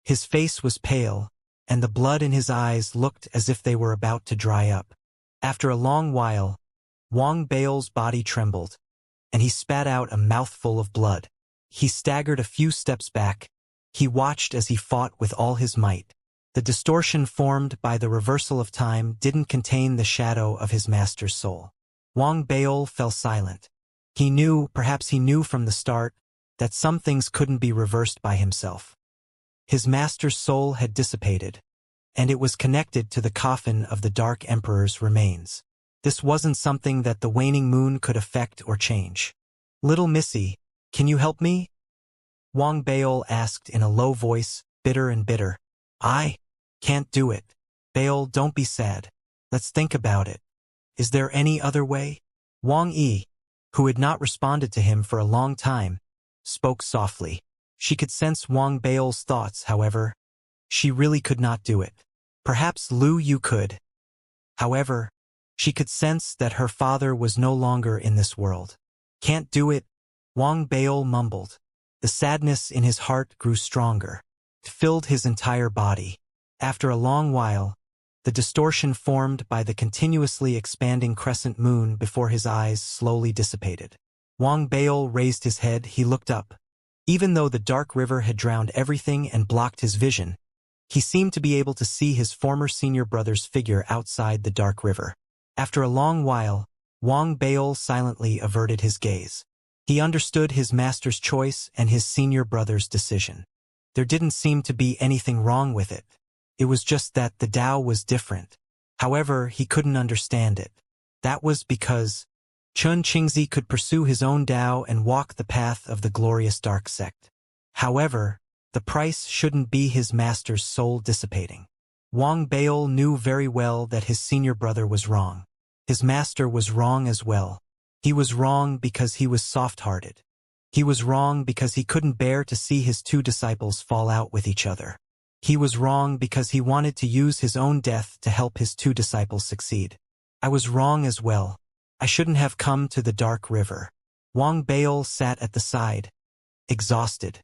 His face was pale, and the blood in his eyes looked as if they were about to dry up. After a long while, Wang Baol's body trembled, and he spat out a mouthful of blood. He staggered a few steps back. He watched as he fought with all his might. The distortion formed by the reversal of time didn't contain the shadow of his master's soul. Wang Baol fell silent. He knew, perhaps he knew from the start, that some things couldn't be reversed by himself. His master's soul had dissipated, and it was connected to the coffin of the Dark Emperor's remains. This wasn't something that the waning moon could affect or change. "Little Missy, can you help me?" Wang Baol asked in a low voice, bitter and bitter. "I can't do it. Baol, don't be sad. Let's think about it. Is there any other way?" Wang Yi, who had not responded to him for a long time, spoke softly. She could sense Wang Baol's thoughts, however. She really could not do it. Perhaps Lu Yu could. However, she could sense that her father was no longer in this world. "Can't do it," Wang Baol mumbled. The sadness in his heart grew stronger. It filled his entire body. After a long while, the distortion formed by the continuously expanding crescent moon before his eyes slowly dissipated. Wang Baol raised his head. He looked up. Even though the dark river had drowned everything and blocked his vision, he seemed to be able to see his former senior brother's figure outside the dark river. After a long while, Wang Baol silently averted his gaze. He understood his master's choice and his senior brother's decision. There didn't seem to be anything wrong with it. It was just that the Tao was different. However, he couldn't understand it. That was because Chun Qingzi could pursue his own Tao and walk the path of the glorious dark sect. However, the price shouldn't be his master's soul dissipating. Wang Baol knew very well that his senior brother was wrong. His master was wrong as well. He was wrong because he was soft-hearted. He was wrong because he couldn't bear to see his two disciples fall out with each other. He was wrong because he wanted to use his own death to help his two disciples succeed. I was wrong as well. I shouldn't have come to the dark river. Wang Baol sat at the side, exhausted.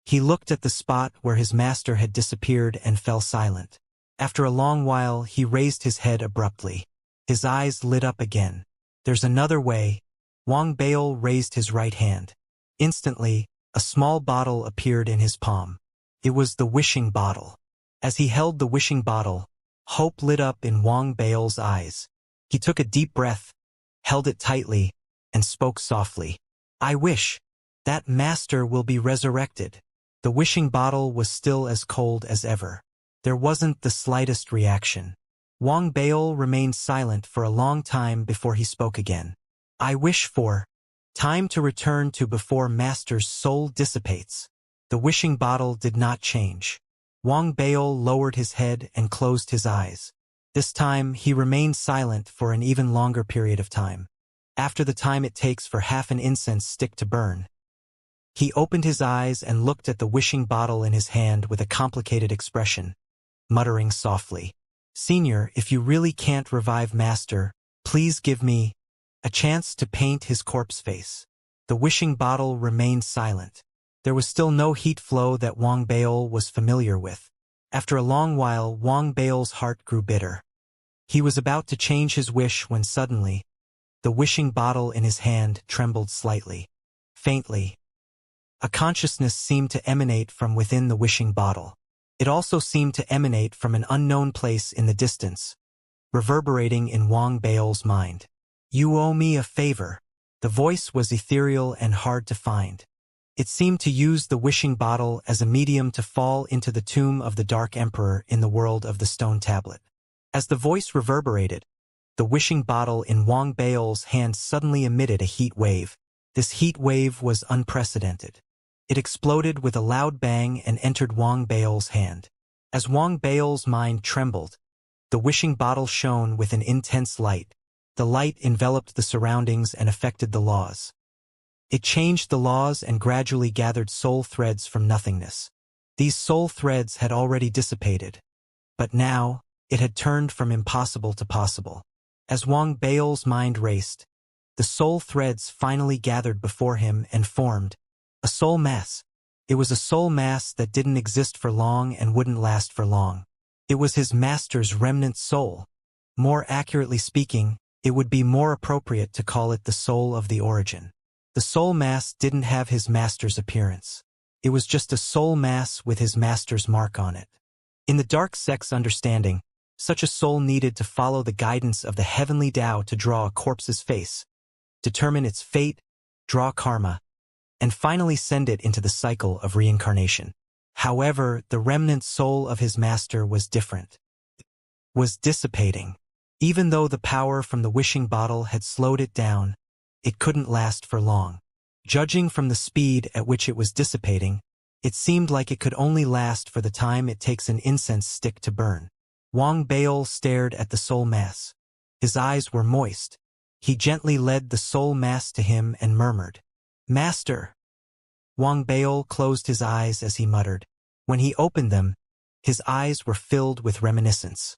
He looked at the spot where his master had disappeared and fell silent. After a long while, he raised his head abruptly. His eyes lit up again. "There's another way." Wang Baol raised his right hand. Instantly, a small bottle appeared in his palm. It was the wishing bottle. As he held the wishing bottle, hope lit up in Wang Baol's eyes. He took a deep breath, held it tightly, and spoke softly. "I wish that master will be resurrected." The wishing bottle was still as cold as ever. There wasn't the slightest reaction. Wang Baol remained silent for a long time before he spoke again. "I wish for time to return to before master's soul dissipates." The wishing bottle did not change. Wang Baol lowered his head and closed his eyes. This time, he remained silent for an even longer period of time. After the time it takes for half an incense stick to burn, he opened his eyes and looked at the wishing bottle in his hand with a complicated expression, muttering softly, "Senior, if you really can't revive Master, please give me a chance to paint his corpse face." The wishing bottle remained silent. There was still no heat flow that Wang Baol was familiar with. After a long while, Wang Baol's heart grew bitter. He was about to change his wish when suddenly, the wishing bottle in his hand trembled slightly, faintly. A consciousness seemed to emanate from within the wishing bottle. It also seemed to emanate from an unknown place in the distance, reverberating in Wang Baol's mind. "You owe me a favor." The voice was ethereal and hard to find. It seemed to use the wishing bottle as a medium to fall into the tomb of the Dark Emperor in the world of the stone tablet. As the voice reverberated, the wishing bottle in Wang Bao's hand suddenly emitted a heat wave. This heat wave was unprecedented. It exploded with a loud bang and entered Wang Bao's hand. As Wang Bao's mind trembled, the wishing bottle shone with an intense light. The light enveloped the surroundings and affected the laws. It changed the laws and gradually gathered soul threads from nothingness. These soul threads had already dissipated, but now it had turned from impossible to possible. As Wang Bao's mind raced, the soul threads finally gathered before him and formed a soul mass. It was a soul mass that didn't exist for long and wouldn't last for long. It was his master's remnant soul. More accurately speaking, it would be more appropriate to call it the soul of the origin. The soul mass didn't have his master's appearance. It was just a soul mass with his master's mark on it. In the dark sex understanding, such a soul needed to follow the guidance of the heavenly Tao to draw a corpse's face, determine its fate, draw karma, and finally send it into the cycle of reincarnation. However, the remnant soul of his master was different. It was dissipating. Even though the power from the wishing bottle had slowed it down, it couldn't last for long. Judging from the speed at which it was dissipating, it seemed like it could only last for the time it takes an incense stick to burn. Wang Bao stared at the soul mass. His eyes were moist. He gently led the soul mass to him and murmured, "Master." Wang Bao closed his eyes as he muttered. When he opened them, his eyes were filled with reminiscence.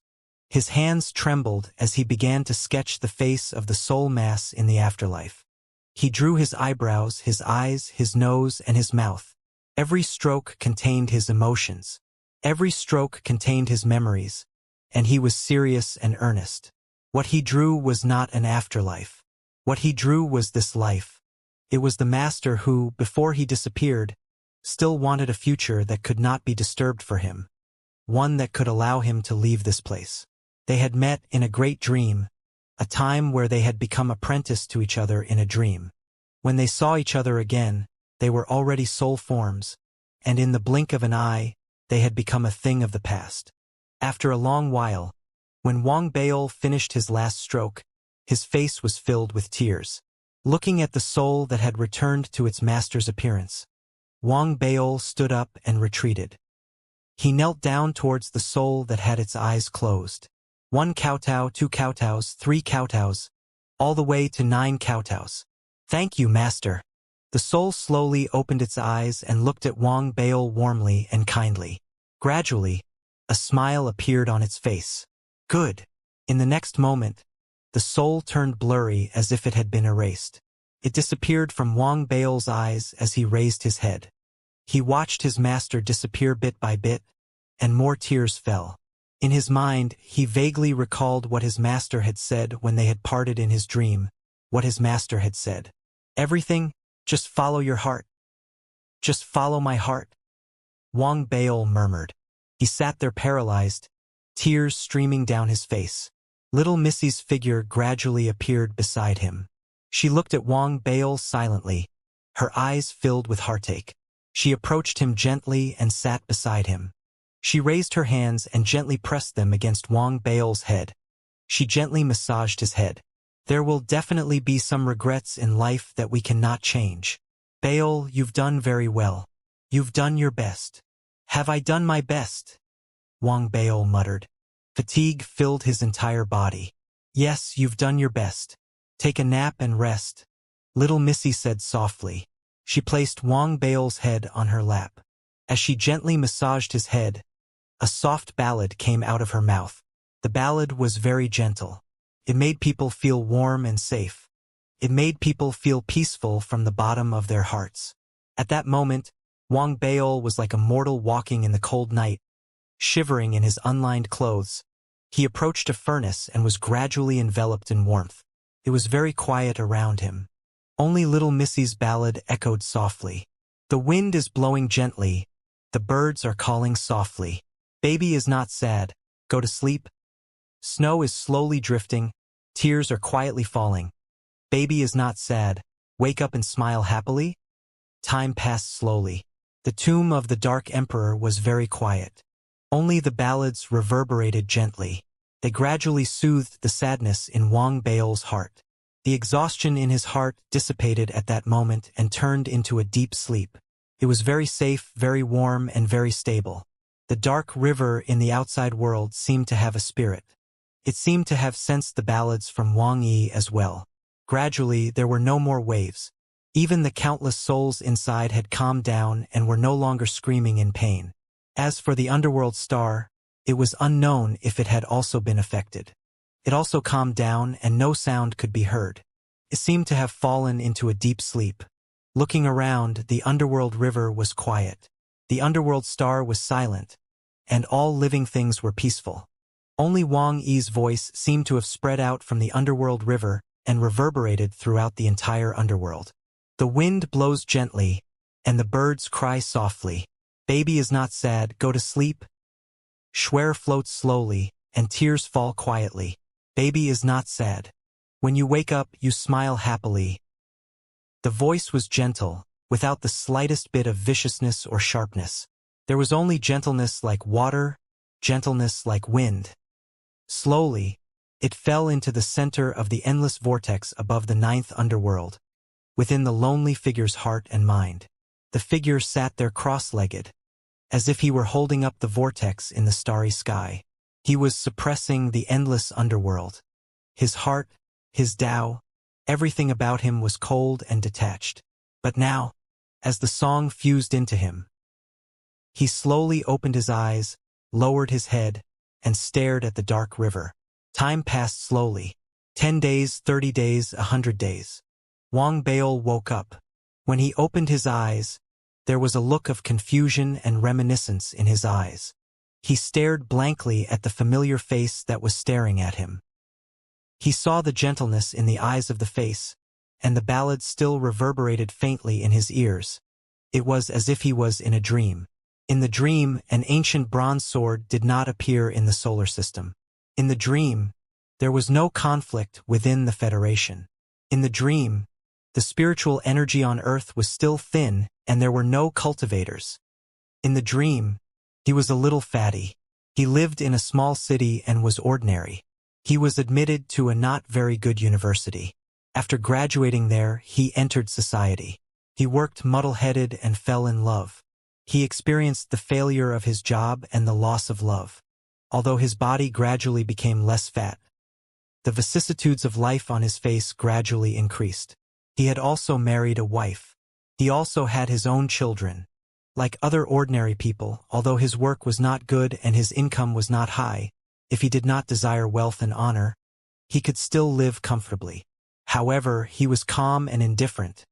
His hands trembled as he began to sketch the face of the soul mass in the afterlife. He drew his eyebrows, his eyes, his nose, and his mouth. Every stroke contained his emotions. Every stroke contained his memories, and he was serious and earnest. What he drew was not an afterlife. What he drew was this life. It was the master who, before he disappeared, still wanted a future that could not be disturbed for him, one that could allow him to leave this place. They had met in a great dream, a time where they had become apprenticed to each other in a dream. When they saw each other again, they were already soul forms, and in the blink of an eye, they had become a thing of the past. After a long while, when Wang Bao finished his last stroke, his face was filled with tears. Looking at the soul that had returned to its master's appearance, Wang Bao stood up and retreated. He knelt down towards the soul that had its eyes closed. 1 kowtow, 2 kowtows, 3 kowtows, all the way to 9 kowtows. "Thank you, master." The soul slowly opened its eyes and looked at Wang Bao warmly and kindly. Gradually, a smile appeared on its face. "Good." In the next moment, the soul turned blurry as if it had been erased. It disappeared from Wang Bao's eyes as he raised his head. He watched his master disappear bit by bit, and more tears fell. In his mind, he vaguely recalled what his master had said when they had parted in his dream, what his master had said. "Everything, just follow your heart. Just follow my heart." Wang Bao murmured. He sat there paralyzed, tears streaming down his face. Little Missy's figure gradually appeared beside him. She looked at Wang Bao silently, her eyes filled with heartache. She approached him gently and sat beside him. She raised her hands and gently pressed them against Wang Bao's head. She gently massaged his head. "There will definitely be some regrets in life that we cannot change. Bao, you've done very well. You've done your best." "Have I done my best?" Wang Bao muttered. Fatigue filled his entire body. "Yes, you've done your best. Take a nap and rest," little Missy said softly. She placed Wang Bao's head on her lap. As she gently massaged his head, a soft ballad came out of her mouth. The ballad was very gentle. It made people feel warm and safe. It made people feel peaceful from the bottom of their hearts. At that moment, Wang Bao was like a mortal walking in the cold night, shivering in his unlined clothes. He approached a furnace and was gradually enveloped in warmth. It was very quiet around him. Only little Missy's ballad echoed softly. "The wind is blowing gently. The birds are calling softly. Baby is not sad. Go to sleep. Snow is slowly drifting. Tears are quietly falling. Baby is not sad. Wake up and smile happily? Time passed slowly. The tomb of the Dark Emperor was very quiet. Only the ballads reverberated gently. They gradually soothed the sadness in Wang Baol's heart. The exhaustion in his heart dissipated at that moment and turned into a deep sleep. It was very safe, very warm, and very stable. The dark river in the outside world seemed to have a spirit. It seemed to have sensed the ballads from Wang Yi as well. Gradually, there were no more waves. Even the countless souls inside had calmed down and were no longer screaming in pain. As for the underworld star, it was unknown if it had also been affected. It also calmed down and no sound could be heard. It seemed to have fallen into a deep sleep. Looking around, the underworld river was quiet. The underworld star was silent, and all living things were peaceful. Only Wang Yi's voice seemed to have spread out from the underworld river and reverberated throughout the entire underworld. The wind blows gently, and the birds cry softly. Baby is not sad, go to sleep. Shuer floats slowly, and tears fall quietly. Baby is not sad. When you wake up, you smile happily. The voice was gentle, without the slightest bit of viciousness or sharpness. There was only gentleness like water, gentleness like wind. Slowly, it fell into the center of the endless vortex above the ninth underworld, within the lonely figure's heart and mind. The figure sat there cross-legged, as if he were holding up the vortex in the starry sky. He was suppressing the endless underworld. His heart, his Tao, everything about him was cold and detached. But now, as the song fused into him, he slowly opened his eyes, lowered his head, and stared at the dark river. Time passed slowly. 10 days, 30 days, 100 days. Wang Baol woke up. When he opened his eyes, there was a look of confusion and reminiscence in his eyes. He stared blankly at the familiar face that was staring at him. He saw the gentleness in the eyes of the face, and the ballad still reverberated faintly in his ears. It was as if he was in a dream. In the dream, an ancient bronze sword did not appear in the solar system. In the dream, there was no conflict within the Federation. In the dream, the spiritual energy on Earth was still thin, and there were no cultivators. In the dream, he was a little fatty. He lived in a small city and was ordinary. He was admitted to a not very good university. After graduating there, he entered society. He worked muddle-headed and fell in love. He experienced the failure of his job and the loss of love. Although his body gradually became less fat, the vicissitudes of life on his face gradually increased. He had also married a wife. He also had his own children. Like other ordinary people, although his work was not good and his income was not high, if he did not desire wealth and honor, he could still live comfortably. However, he was calm and indifferent.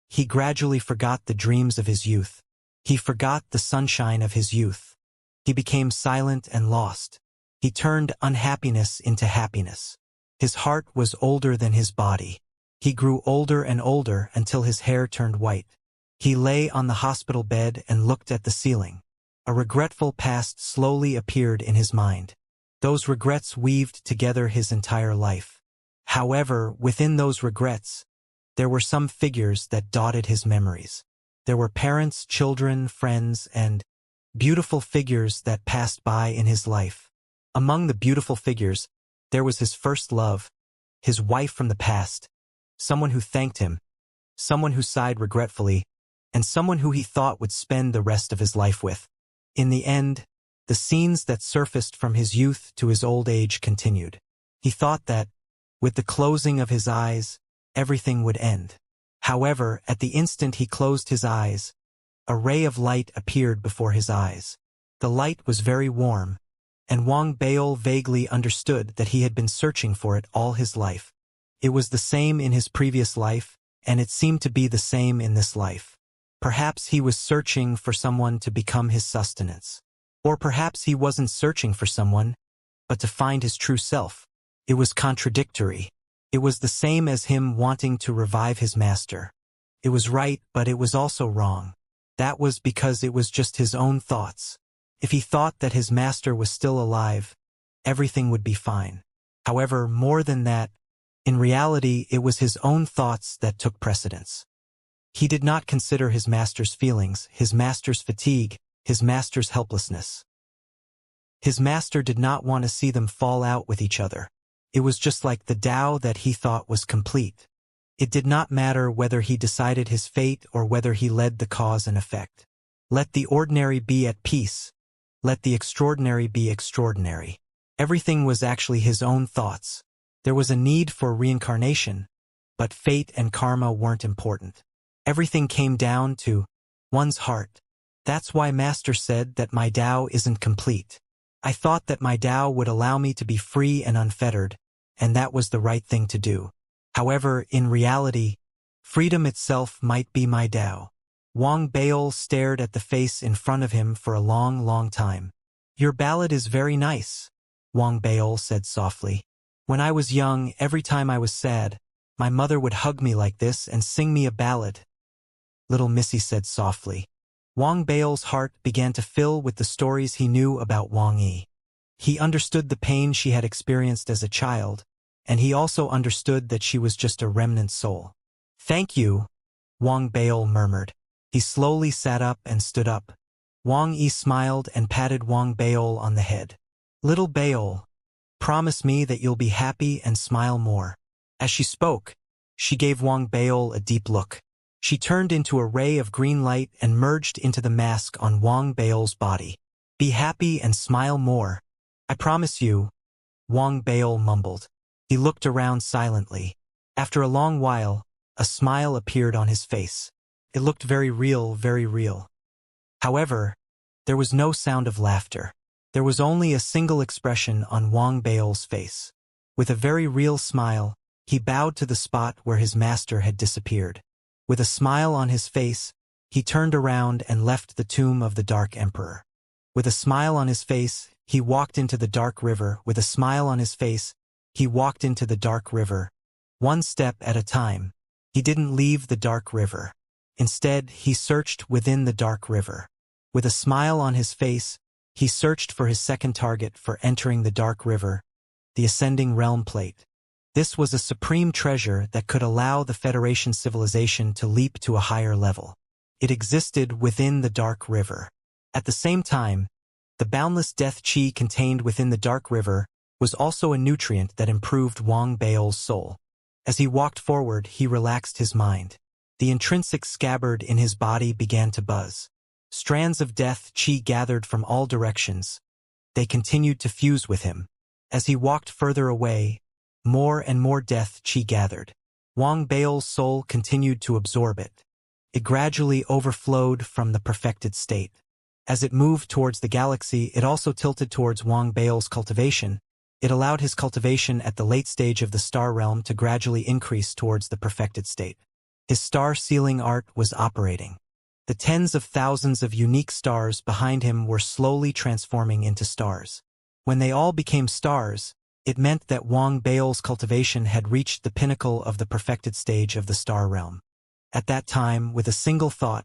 He gradually forgot the dreams of his youth. He forgot the sunshine of his youth. He became silent and lost. He turned unhappiness into happiness. His heart was older than his body. He grew older and older until his hair turned white. He lay on the hospital bed and looked at the ceiling. A regretful past slowly appeared in his mind. Those regrets weaved together his entire life. However, within those regrets, there were some figures that dotted his memories. There were parents, children, friends, and beautiful figures that passed by in his life. Among the beautiful figures, there was his first love, his wife from the past, someone who thanked him, someone who sighed regretfully, and someone who he thought would spend the rest of his life with. In the end, the scenes that surfaced from his youth to his old age continued. He thought that, with the closing of his eyes, everything would end. However, at the instant he closed his eyes, a ray of light appeared before his eyes. The light was very warm, and Wang Baol vaguely understood that he had been searching for it all his life. It was the same in his previous life, and it seemed to be the same in this life. Perhaps he was searching for someone to become his sustenance. Or perhaps he wasn't searching for someone, but to find his true self. It was contradictory. It was the same as him wanting to revive his master. It was right, but it was also wrong. That was because it was just his own thoughts. If he thought that his master was still alive, everything would be fine. However, more than that, In reality, it was his own thoughts that took precedence. He did not consider his master's feelings, his master's fatigue, his master's helplessness. His master did not want to see them fall out with each other. It was just like the Tao that he thought was complete. It did not matter whether he decided his fate or whether he led the cause and effect. Let the ordinary be at peace. Let the extraordinary be extraordinary. Everything was actually his own thoughts. There was a need for reincarnation, but fate and karma weren't important. Everything came down to one's heart. That's why Master said that my Tao isn't complete. I thought that my Tao would allow me to be free and unfettered, and that was the right thing to do. However, in reality, freedom itself might be my Tao. Wang Baol stared at the face in front of him for a long, long time. Your ballad is very nice, Wang Baol said softly. When I was young, every time I was sad, my mother would hug me like this and sing me a ballad. Little Missy said softly. Wang Baol's heart began to fill with the stories he knew about Wang Yi. He understood the pain she had experienced as a child, and he also understood that she was just a remnant soul. Thank you, Wang Baol murmured. He slowly sat up and stood up. Wang Yi smiled and patted Wang Baol on the head. Little Baol, promise me that you'll be happy and smile more. As she spoke, she gave Wang Baol a deep look. She turned into a ray of green light and merged into the mask on Wang Baol's body. Be happy and smile more. I promise you, Wang Baol mumbled. He looked around silently. After a long while, a smile appeared on his face. It looked very real, very real. However, there was no sound of laughter. There was only a single expression on Wang Baol's face. With a very real smile, he bowed to the spot where his master had disappeared. With a smile on his face, he turned around and left the tomb of the Dark Emperor. With a smile on his face, he walked into the Dark River. With a smile on his face, he walked into the Dark River. One step at a time. He didn't leave the Dark River. Instead, he searched within the Dark River. With a smile on his face, he searched for his second target for entering the Dark River, the Ascending Realm Plate. This was a supreme treasure that could allow the Federation civilization to leap to a higher level. It existed within the Dark River. At the same time, the boundless death chi contained within the Dark River was also a nutrient that improved Wang Baol's soul. As he walked forward, he relaxed his mind. The intrinsic scabbard in his body began to buzz. Strands of death chi gathered from all directions. They continued to fuse with him. As he walked further away, more and more death chi gathered. Wang Baol's soul continued to absorb it. It gradually overflowed from the perfected state. As it moved towards the galaxy, it also tilted towards Wang Baol's cultivation. It allowed his cultivation at the late stage of the star realm to gradually increase towards the perfected state. His star sealing art was operating. The tens of thousands of unique stars behind him were slowly transforming into stars. When they all became stars, it meant that Wang Baol's cultivation had reached the pinnacle of the perfected stage of the star realm. At that time, with a single thought,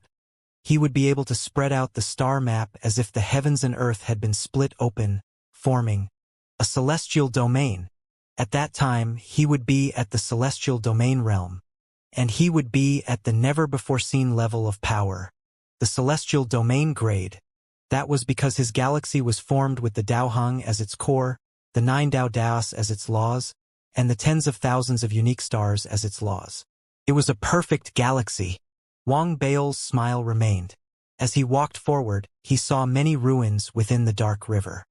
he would be able to spread out the star map as if the heavens and earth had been split open, forming a celestial domain. At that time, he would be at the celestial domain realm, and he would be at the never-before-seen level of power, the celestial domain grade. That was because his galaxy was formed with the Daoheng as its core, the 9 Dao Daos as its laws, and the tens of thousands of unique stars as its laws. It was a perfect galaxy. Wang Baol's smile remained. As he walked forward, he saw many ruins within the Dark River.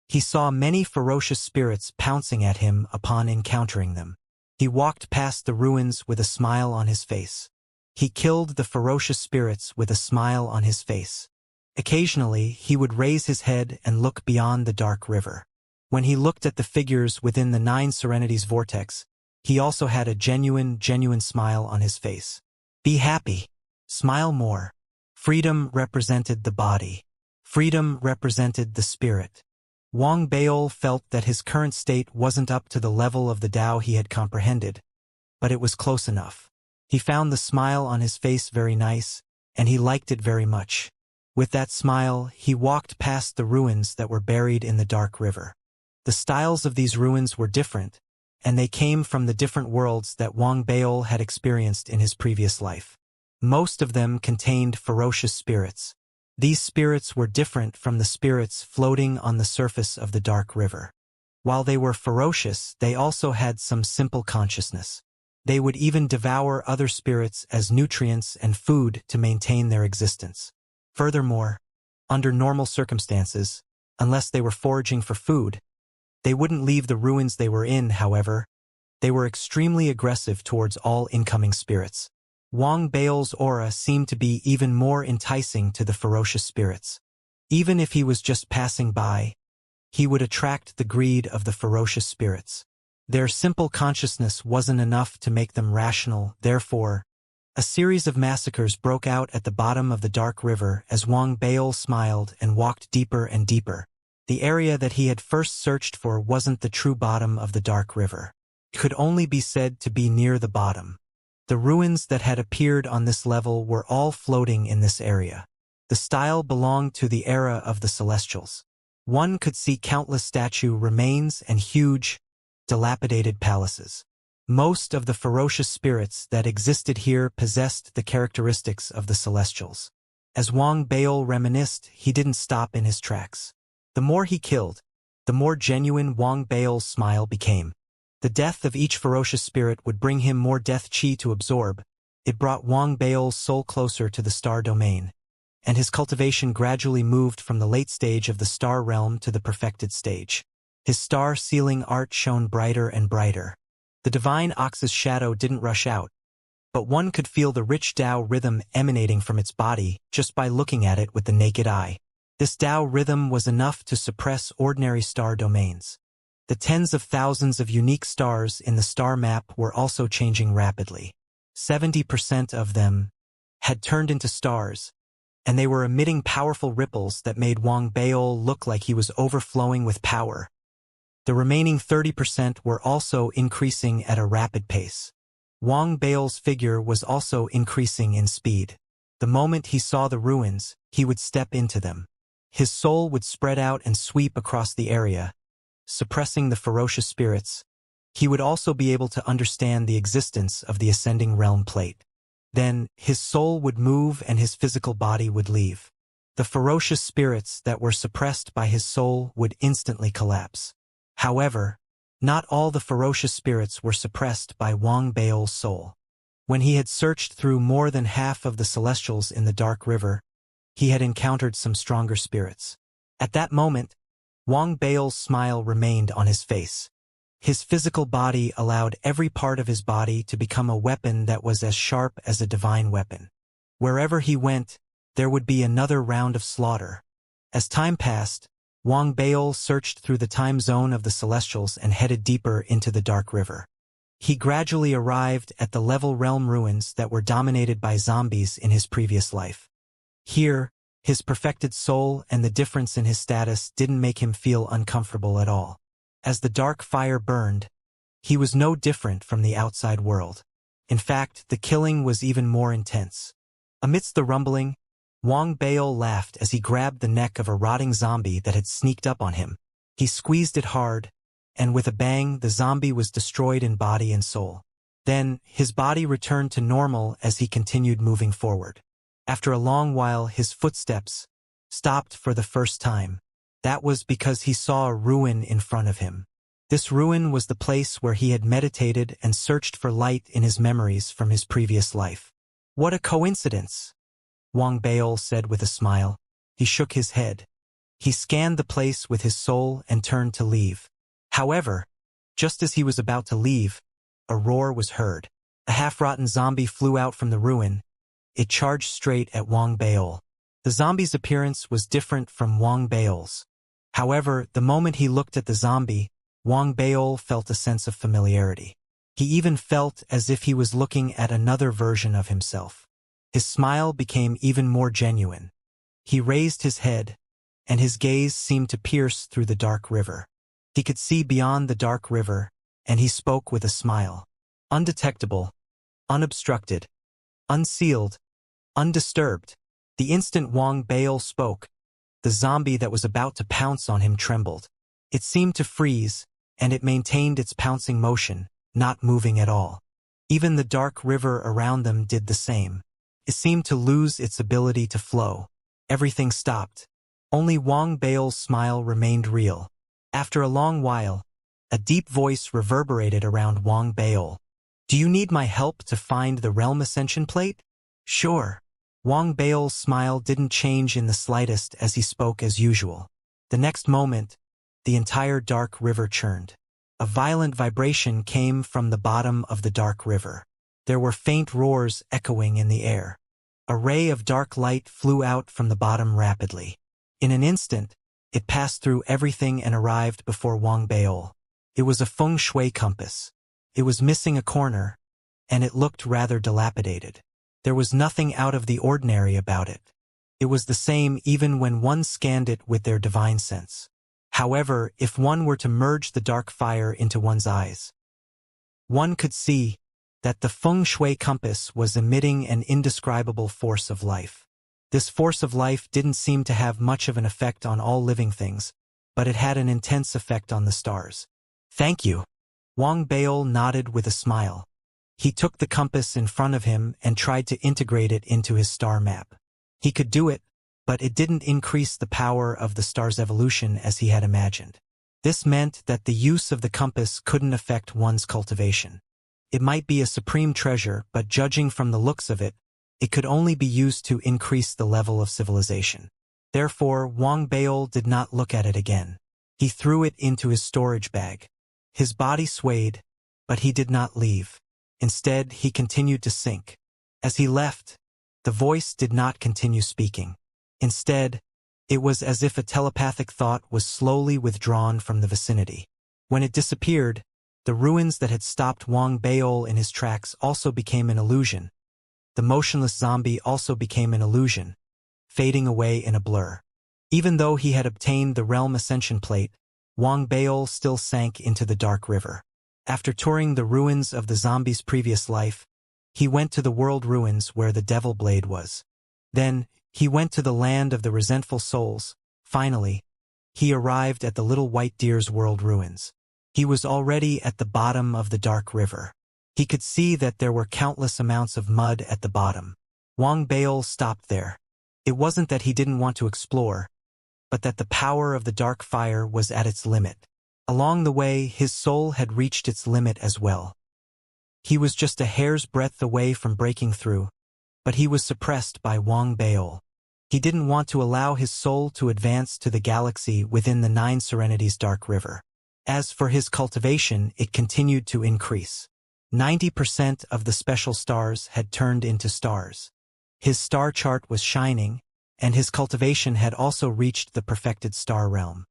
He saw many ferocious spirits pouncing at him upon encountering them. He walked past the ruins with a smile on his face. He killed the ferocious spirits with a smile on his face. Occasionally, he would raise his head and look beyond the Dark River. When he looked at the figures within the 9 Serenities vortex, he also had a genuine smile on his face. Be happy. Smile more. Freedom represented the body. Freedom represented the spirit. Wang Baol felt that his current state wasn't up to the level of the Tao he had comprehended, but it was close enough. He found the smile on his face very nice, and he liked it very much. With that smile, he walked past the ruins that were buried in the Dark River. The styles of these ruins were different, and they came from the different worlds that Wang Baol had experienced in his previous life. Most of them contained ferocious spirits. These spirits were different from the spirits floating on the surface of the dark river. While they were ferocious, they also had some simple consciousness. They would even devour other spirits as nutrients and food to maintain their existence. Furthermore, under normal circumstances, unless they were foraging for food, they wouldn't leave the ruins they were in. However, they were extremely aggressive towards all incoming spirits. Wang Baol's aura seemed to be even more enticing to the ferocious spirits. Even if he was just passing by, he would attract the greed of the ferocious spirits. Their simple consciousness wasn't enough to make them rational. Therefore, a series of massacres broke out at the bottom of the dark river as Wang Baol smiled and walked deeper and deeper. The area that he had first searched for wasn't the true bottom of the dark river. It could only be said to be near the bottom. The ruins that had appeared on this level were all floating in this area. The style belonged to the era of the Celestials. One could see countless statue remains and huge, dilapidated palaces. Most of the ferocious spirits that existed here possessed the characteristics of the Celestials. As Wang Baol reminisced, he didn't stop in his tracks. The more he killed, the more genuine Wang Baol's smile became. The death of each ferocious spirit would bring him more death chi to absorb. It brought Wang Baol's soul closer to the star domain, and his cultivation gradually moved from the late stage of the star realm to the perfected stage. His star sealing art shone brighter and brighter. The divine ox's shadow didn't rush out, but one could feel the rich Tao rhythm emanating from its body just by looking at it with the naked eye. This Tao rhythm was enough to suppress ordinary star domains. The tens of thousands of unique stars in the star map were also changing rapidly. 70% of them had turned into stars, and they were emitting powerful ripples that made Wang Baol look like he was overflowing with power. The remaining 30% were also increasing at a rapid pace. Wang Baol's figure was also increasing in speed. The moment he saw the ruins, he would step into them. His soul would spread out and sweep across the area, suppressing the ferocious spirits. He would also be able to understand the existence of the ascending realm plate. Then, his soul would move and his physical body would leave. The ferocious spirits that were suppressed by his soul would instantly collapse. However, not all the ferocious spirits were suppressed by Wang Baol's soul. When he had searched through more than half of the Celestials in the Dark River, he had encountered some stronger spirits. At that moment, Wang Baol's smile remained on his face. His physical body allowed every part of his body to become a weapon that was as sharp as a divine weapon. Wherever he went, there would be another round of slaughter. As time passed, Wang Baol searched through the time zone of the Celestials and headed deeper into the Dark River. He gradually arrived at the level realm ruins that were dominated by zombies in his previous life. Here, his perfected soul and the difference in his status didn't make him feel uncomfortable at all. As the dark fire burned, he was no different from the outside world. In fact, the killing was even more intense. Amidst the rumbling, Wang Baol laughed as he grabbed the neck of a rotting zombie that had sneaked up on him. He squeezed it hard, and with a bang, the zombie was destroyed in body and soul. Then, his body returned to normal as he continued moving forward. After a long while, his footsteps stopped for the first time. That was because he saw a ruin in front of him. This ruin was the place where he had meditated and searched for light in his memories from his previous life. What a coincidence, Wang Baol said with a smile. He shook his head. He scanned the place with his soul and turned to leave. However, just as he was about to leave, a roar was heard. A half-rotten zombie flew out from the ruin. It charged straight at Wang Baol. The zombie's appearance was different from Wang Baol's. However, the moment he looked at the zombie, Wang Baol felt a sense of familiarity. He even felt as if he was looking at another version of himself. His smile became even more genuine. He raised his head, and his gaze seemed to pierce through the dark river. He could see beyond the dark river, and he spoke with a smile. Undetectable, unobstructed, unsealed, undisturbed. The instant Wang Baol spoke, the zombie that was about to pounce on him trembled. It seemed to freeze, and it maintained its pouncing motion, not moving at all. Even the dark river around them did the same. It seemed to lose its ability to flow. Everything stopped. Only Wang Bao's smile remained real. After a long while, a deep voice reverberated around Wang Bao. "Do you need my help to find the realm ascension plate?" "Sure." Wang Bao's smile didn't change in the slightest as he spoke as usual. The next moment, the entire dark river churned. A violent vibration came from the bottom of the dark river. There were faint roars echoing in the air. A ray of dark light flew out from the bottom rapidly. In an instant, it passed through everything and arrived before Wang Bao. It was a feng shui compass. It was missing a corner, and it looked rather dilapidated. There was nothing out of the ordinary about it. It was the same even when one scanned it with their divine sense. However, if one were to merge the dark fire into one's eyes, one could see that the feng shui compass was emitting an indescribable force of life. This force of life didn't seem to have much of an effect on all living things, but it had an intense effect on the stars. "Thank you." Wang Bao nodded with a smile. He took the compass in front of him and tried to integrate it into his star map. He could do it, but it didn't increase the power of the star's evolution as he had imagined. This meant that the use of the compass couldn't affect one's cultivation. It might be a supreme treasure, but judging from the looks of it, it could only be used to increase the level of civilization. Therefore, Wang Bao did not look at it again. He threw it into his storage bag. His body swayed, but he did not leave. Instead, he continued to sink. As he left, the voice did not continue speaking. Instead, it was as if a telepathic thought was slowly withdrawn from the vicinity. When it disappeared, the ruins that had stopped Wang Bao in his tracks also became an illusion. The motionless zombie also became an illusion, fading away in a blur. Even though he had obtained the realm ascension plate, Wang Bao still sank into the dark river. After touring the ruins of the zombie's previous life, he went to the world ruins where the devil blade was. Then, he went to the land of the resentful souls. Finally, he arrived at the little white deer's world ruins. He was already at the bottom of the dark river. He could see that there were countless amounts of mud at the bottom. Wang Bao stopped there. It wasn't that he didn't want to explore, but that the power of the dark fire was at its limit. Along the way, his soul had reached its limit as well. He was just a hair's breadth away from breaking through, but he was suppressed by Wang Bao. He didn't want to allow his soul to advance to the galaxy within the Nine Serenities dark river. As for his cultivation, it continued to increase. 90% of the special stars had turned into stars. His star chart was shining, and his cultivation had also reached the perfected star realm.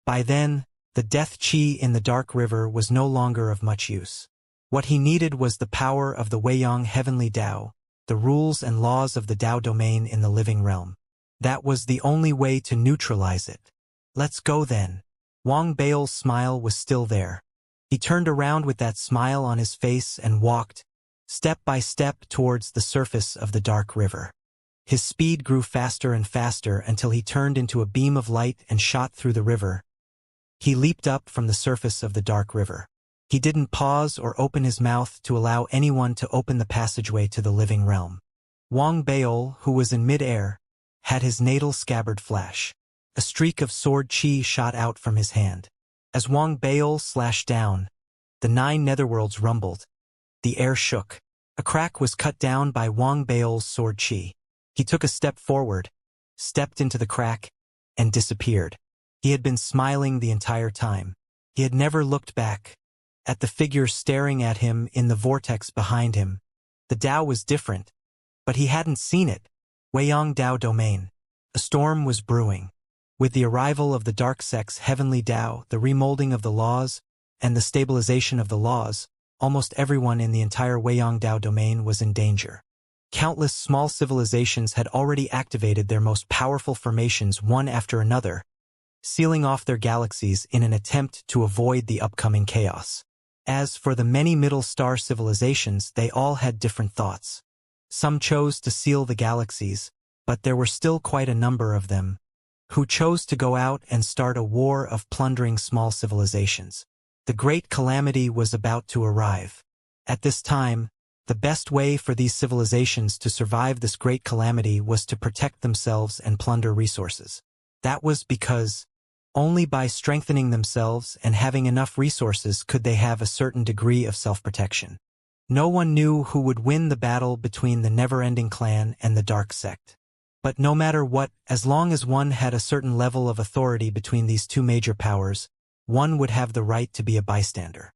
By then, the death chi in the dark river was no longer of much use. What he needed was the power of the Weiyang heavenly Tao, the rules and laws of the Tao domain in the living realm. That was the only way to neutralize it. "Let's go then." Wang Bao's smile was still there. He turned around with that smile on his face and walked, step by step, towards the surface of the dark river. His speed grew faster and faster until he turned into a beam of light and shot through the river. He leaped up from the surface of the dark river. He didn't pause or open his mouth to allow anyone to open the passageway to the living realm. Wang Bao, who was in mid-air, had his natal scabbard flash. A streak of sword chi shot out from his hand. As Wang Bao slashed down, the 9 netherworlds rumbled. The air shook. A crack was cut down by Wang Bao's sword chi. He took a step forward, stepped into the crack, and disappeared. He had been smiling the entire time. He had never looked back at the figure staring at him in the vortex behind him. The Tao was different, but he hadn't seen it. Weiyang Tao domain. A storm was brewing. With the arrival of the dark sect's heavenly Tao, the remolding of the laws, and the stabilization of the laws, almost everyone in the entire Weiyang Tao domain was in danger. Countless small civilizations had already activated their most powerful formations one after another, sealing off their galaxies in an attempt to avoid the upcoming chaos. As for the many middle star civilizations, they all had different thoughts. Some chose to seal the galaxies, but there were still quite a number of them who chose to go out and start a war of plundering small civilizations. The great calamity was about to arrive. At this time, the best way for these civilizations to survive this great calamity was to protect themselves and plunder resources. That was because only by strengthening themselves and having enough resources could they have a certain degree of self-protection. No one knew who would win the battle between the never-ending clan and the dark sect. But no matter what, as long as one had a certain level of authority between these two major powers, one would have the right to be a bystander.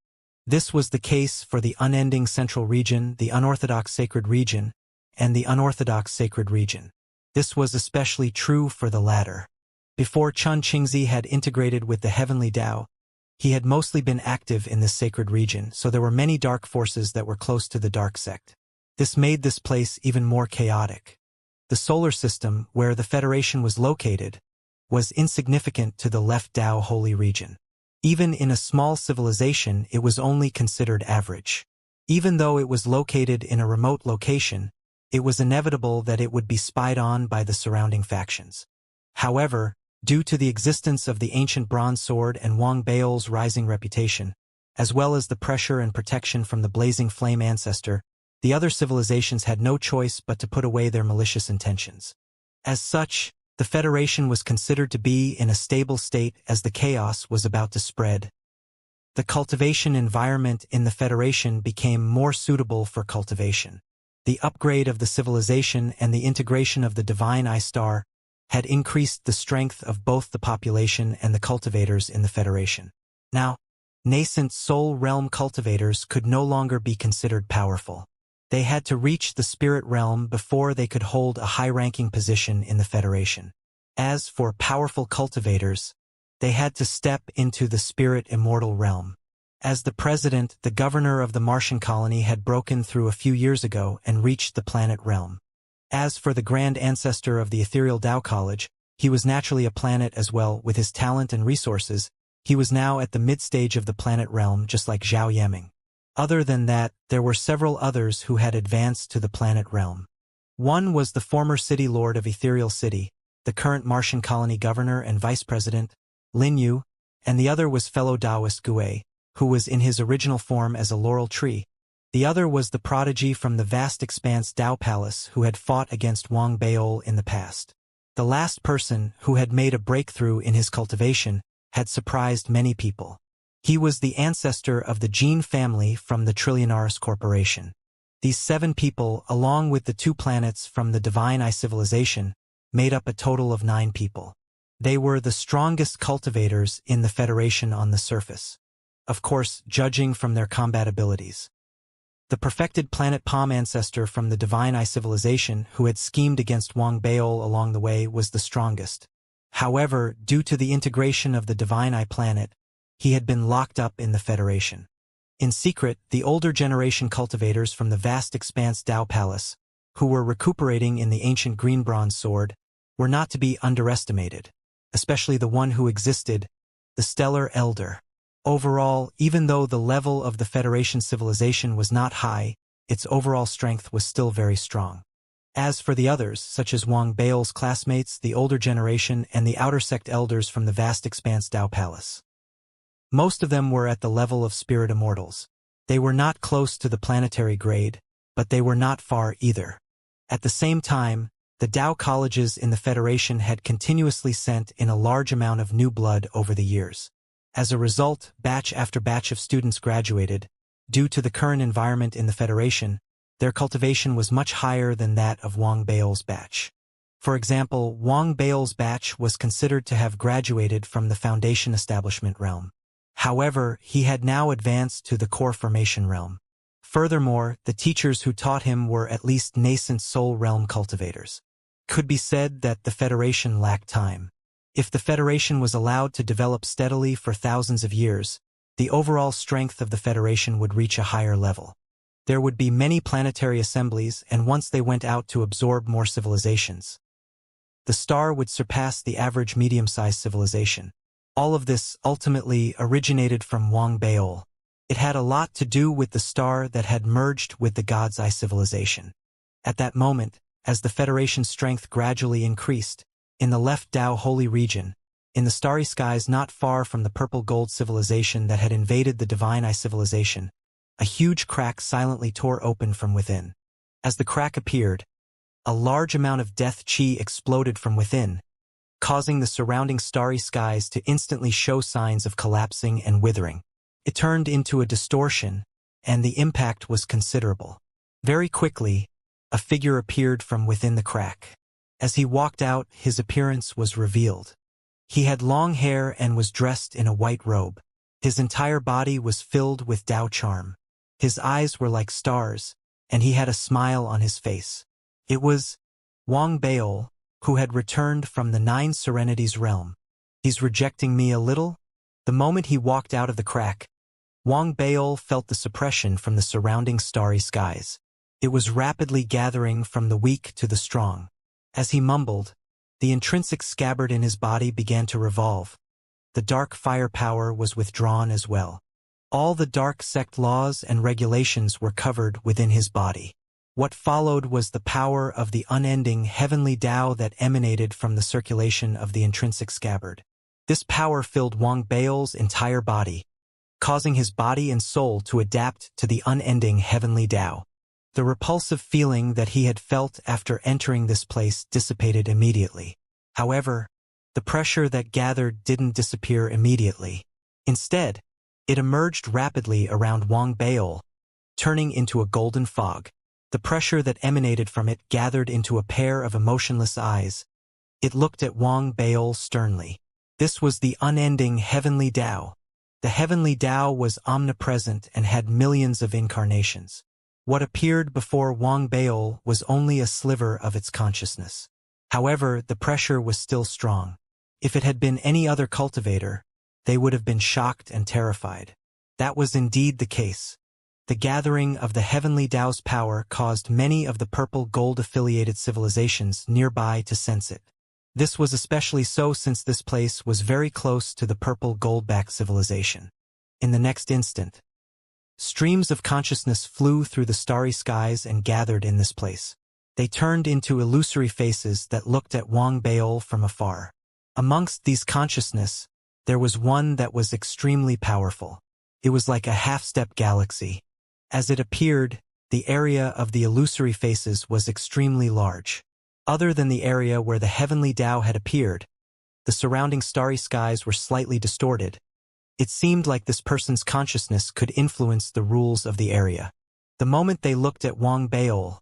This was the case for the unending central region, the unorthodox sacred region, and the unorthodox sacred region. This was especially true for the latter. Before Xianxia had integrated with the heavenly Tao, he had mostly been active in this sacred region, so there were many dark forces that were close to the dark sect. This made this place even more chaotic. The solar system, where the Federation was located, was insignificant to the left Tao holy region. Even in a small civilization, it was only considered average. Even though it was located in a remote location, it was inevitable that it would be spied on by the surrounding factions. However, due to the existence of the ancient bronze sword and Wang Baol's rising reputation, as well as the pressure and protection from the blazing flame ancestor, the other civilizations had no choice but to put away their malicious intentions. As such, the Federation was considered to be in a stable state as the chaos was about to spread. The cultivation environment in the Federation became more suitable for cultivation. The upgrade of the civilization and the integration of the divine eye-star had increased the strength of both the population and the cultivators in the Federation. Now, nascent soul realm cultivators could no longer be considered powerful. They had to reach the spirit realm before they could hold a high-ranking position in the Federation. As for powerful cultivators, they had to step into the spirit immortal realm. As the president, the governor of the Martian colony had broken through a few years ago and reached the planet realm. As for the grand ancestor of the ethereal Tao College, he was naturally a planet as well. With his talent and resources, he was now at the mid-stage of the planet realm, just like Zhao Yaming. Other than that, there were several others who had advanced to the planet realm. One was the former city lord of Ethereal City, the current Martian colony governor and vice president, Lin Yu, and the other was fellow Taoist Gue, who was in his original form as a laurel tree. The other was the prodigy from the vast expanse Tao Palace who had fought against Wang Baol in the past. The last person, who had made a breakthrough in his cultivation, had surprised many people. He was the ancestor of the Gene family from the Trillionaris Corporation. These 7 people, along with the 2 planets from the Divine Eye civilization, made up a total of 9 people. They were the strongest cultivators in the Federation on the surface. Of course, judging from their combat abilities. The perfected planet Palm ancestor from the Divine Eye civilization, who had schemed against Wang Baol along the way, was the strongest. However, due to the integration of the Divine Eye planet, he had been locked up in the Federation. In secret, the older generation cultivators from the vast expanse Tao Palace, who were recuperating in the ancient green bronze sword, were not to be underestimated, especially the one who existed, the Stellar Elder. Overall, even though the level of the Federation civilization was not high, its overall strength was still very strong. As for the others, such as Wang Baol's classmates, the older generation, and the outer sect elders from the vast expanse Tao Palace, most of them were at the level of spirit immortals. They were not close to the planetary grade, but they were not far either. At the same time, the Tao colleges in the Federation had continuously sent in a large amount of new blood over the years. As a result, batch after batch of students graduated. Due to the current environment in the Federation, their cultivation was much higher than that of Wang Baol's batch. For example, Wang Baol's batch was considered to have graduated from the Foundation Establishment realm. However, he had now advanced to the Core Formation realm. Furthermore, the teachers who taught him were at least nascent soul realm cultivators. Could be said that the Federation lacked time. If the Federation was allowed to develop steadily for thousands of years, the overall strength of the Federation would reach a higher level. There would be many planetary assemblies, and once they went out to absorb more civilizations, the star would surpass the average medium-sized civilization. All of this ultimately originated from Wang Baol. It had a lot to do with the star that had merged with the God's Eye civilization. At that moment, as the Federation's strength gradually increased, in the left Tao holy region, In the starry skies not far from the purple gold civilization that had invaded the Divine Eye civilization, a huge crack silently tore open from within. As the crack appeared, a large amount of death chi exploded from within, causing the surrounding starry skies to instantly show signs of collapsing and withering. It turned into a distortion, and the impact was considerable. Very quickly, a figure appeared from within the crack. As he walked out, his appearance was revealed. He had long hair and was dressed in a white robe. His entire body was filled with Tao charm. His eyes were like stars, and he had a smile on his face. It was Wang Baol, who had returned from the Nine Serenities realm. He's rejecting me a little? The moment he walked out of the crack, Wang Baol felt the suppression from the surrounding starry skies. It was rapidly gathering from the weak to the strong. As he mumbled, the intrinsic scabbard in his body began to revolve. The dark firepower was withdrawn as well. All the dark sect laws and regulations were covered within his body. What followed was the power of the unending heavenly Tao that emanated from the circulation of the intrinsic scabbard. This power filled Wang Baol's entire body, causing his body and soul to adapt to the unending heavenly Tao. The repulsive feeling that he had felt after entering this place dissipated immediately. However, the pressure that gathered didn't disappear immediately. Instead, it emerged rapidly around Wang Baol, turning into a golden fog. The pressure that emanated from it gathered into a pair of emotionless eyes. It looked at Wang Baol sternly. This was the unending heavenly Tao. The heavenly Tao was omnipresent and had millions of incarnations. What appeared before Wang Baol was only a sliver of its consciousness. However, the pressure was still strong. If it had been any other cultivator, they would have been shocked and terrified. That was indeed the case. The gathering of the heavenly Tao's power caused many of the purple gold-affiliated civilizations nearby to sense it. This was especially so since this place was very close to the purple gold-backed civilization. In the next instant, streams of consciousness flew through the starry skies and gathered in this place. They turned into illusory faces that looked at Wang Baol from afar. Amongst these consciousness, there was one that was extremely powerful. It was like a half-step galaxy. As it appeared, the area of the illusory faces was extremely large. Other than the area where the heavenly Tao had appeared, the surrounding starry skies were slightly distorted. It seemed like this person's consciousness could influence the rules of the area. The moment they looked at Wang Baol,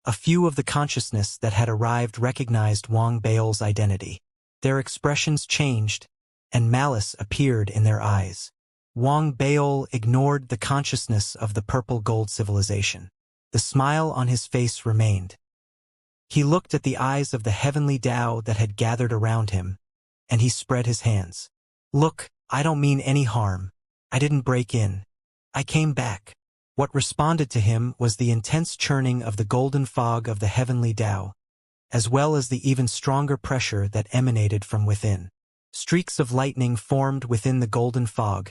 a few of the consciousness that had arrived recognized Wang Baol's identity. Their expressions changed, and malice appeared in their eyes. Wang Baol ignored the consciousness of the purple gold civilization. The smile on his face remained. He looked at the eyes of the heavenly Tao that had gathered around him, and he spread his hands. Look, I don't mean any harm. I didn't break in. I came back. What responded to him was the intense churning of the golden fog of the heavenly Tao, as well as the even stronger pressure that emanated from within. Streaks of lightning formed within the golden fog,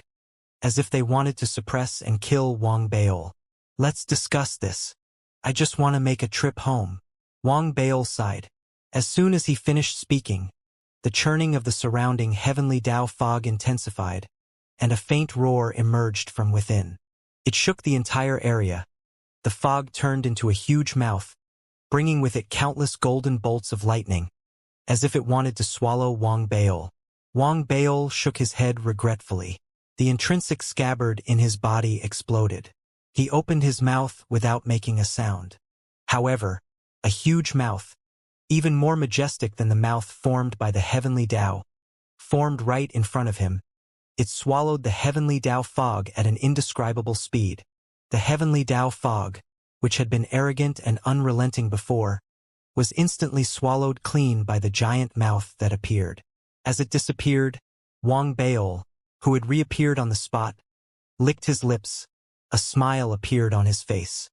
as if they wanted to suppress and kill Wang Baol. Let's discuss this. I just want to make a trip home. Wang Baol sighed. As soon as he finished speaking, the churning of the surrounding heavenly Tao fog intensified, and a faint roar emerged from within. It shook the entire area. The fog turned into a huge mouth, bringing with it countless golden bolts of lightning, as if it wanted to swallow Wang Baol. Wang Baol shook his head regretfully. The intrinsic scabbard in his body exploded. He opened his mouth without making a sound. However, a huge mouth, even more majestic than the mouth formed by the heavenly Tao, formed right in front of him. It swallowed the heavenly Tao fog at an indescribable speed. The heavenly Tao fog, which had been arrogant and unrelenting before, was instantly swallowed clean by the giant mouth that appeared. As it disappeared, Wang Baol, who had reappeared on the spot, licked his lips. A smile appeared on his face.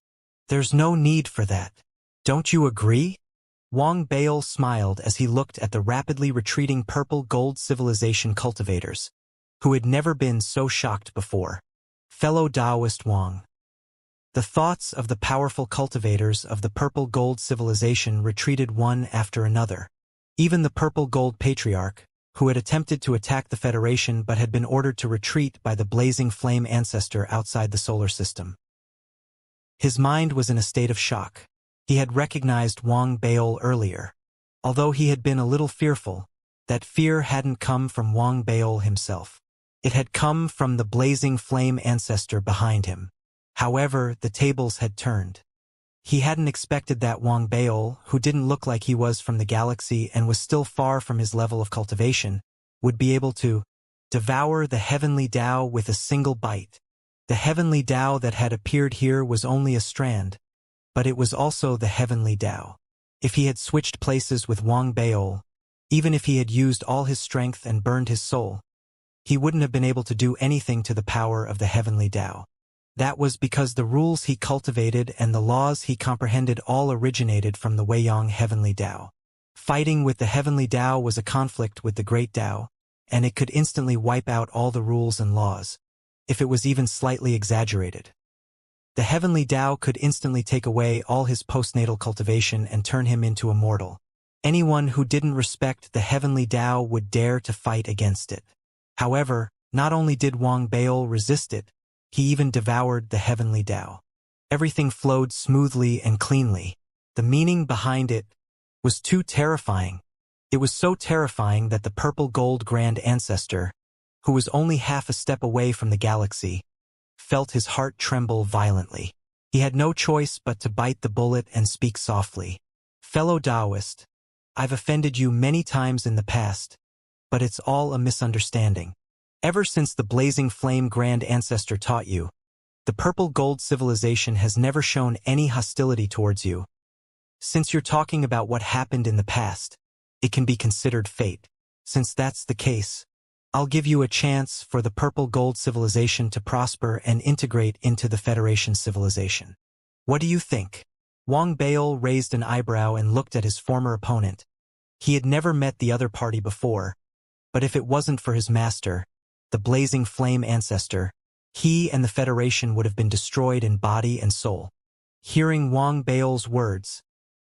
There's no need for that. Don't you agree? Wang Baol smiled as he looked at the rapidly retreating purple gold civilization cultivators, who had never been so shocked before. Fellow Taoist Wang. The thoughts of the powerful cultivators of the purple gold civilization retreated one after another. Even the purple gold patriarch, who had attempted to attack the Federation but had been ordered to retreat by the blazing flame ancestor outside the solar system. His mind was in a state of shock. He had recognized Wang Baol earlier. Although he had been a little fearful, that fear hadn't come from Wang Baol himself. It had come from the blazing flame ancestor behind him. However, the tables had turned. He hadn't expected that Wang Baol, who didn't look like he was from the galaxy and was still far from his level of cultivation, would be able to devour the heavenly Tao with a single bite. The heavenly Tao that had appeared here was only a strand, but it was also the heavenly Tao. If he had switched places with Wang Baol, even if he had used all his strength and burned his soul, he wouldn't have been able to do anything to the power of the heavenly Tao. That was because the rules he cultivated and the laws he comprehended all originated from the Weiyang heavenly Tao. Fighting with the heavenly Tao was a conflict with the great Tao, and it could instantly wipe out all the rules and laws, if it was even slightly exaggerated. The heavenly Tao could instantly take away all his postnatal cultivation and turn him into a mortal. Anyone who didn't respect the heavenly Tao would dare to fight against it. However, not only did Wang Baol resist it, he even devoured the heavenly Tao. Everything flowed smoothly and cleanly. The meaning behind it was too terrifying. It was so terrifying that the purple gold grand ancestor, who was only half a step away from the galaxy, felt his heart tremble violently. He had no choice but to bite the bullet and speak softly. Fellow Taoist, I've offended you many times in the past, but it's all a misunderstanding. Ever since the blazing flame grand ancestor taught you, the purple gold civilization has never shown any hostility towards you. Since you're talking about what happened in the past, it can be considered fate. Since that's the case, I'll give you a chance for the purple gold civilization to prosper and integrate into the Federation civilization. What do you think? Wang Baol raised an eyebrow and looked at his former opponent. He had never met the other party before, but if it wasn't for his master, the blazing flame ancestor, he and the Federation would have been destroyed in body and soul. Hearing Wang Baol's words,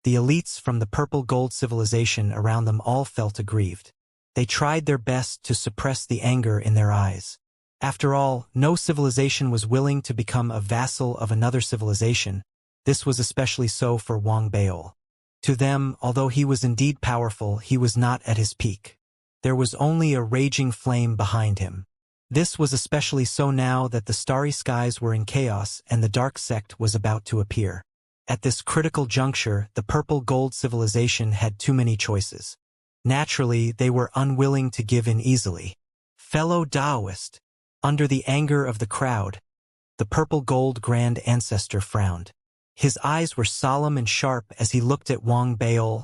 the elites from the purple gold civilization around them all felt aggrieved. They tried their best to suppress the anger in their eyes. After all, no civilization was willing to become a vassal of another civilization. This was especially so for Wang Baol. To them, although he was indeed powerful, he was not at his peak. There was only a raging flame behind him. This was especially so now that the starry skies were in chaos and the dark sect was about to appear. At this critical juncture, the purple gold civilization had too many choices. Naturally, they were unwilling to give in easily. Fellow Taoist, under the anger of the crowd, the purple gold grand ancestor frowned. His eyes were solemn and sharp as he looked at Wang Baol.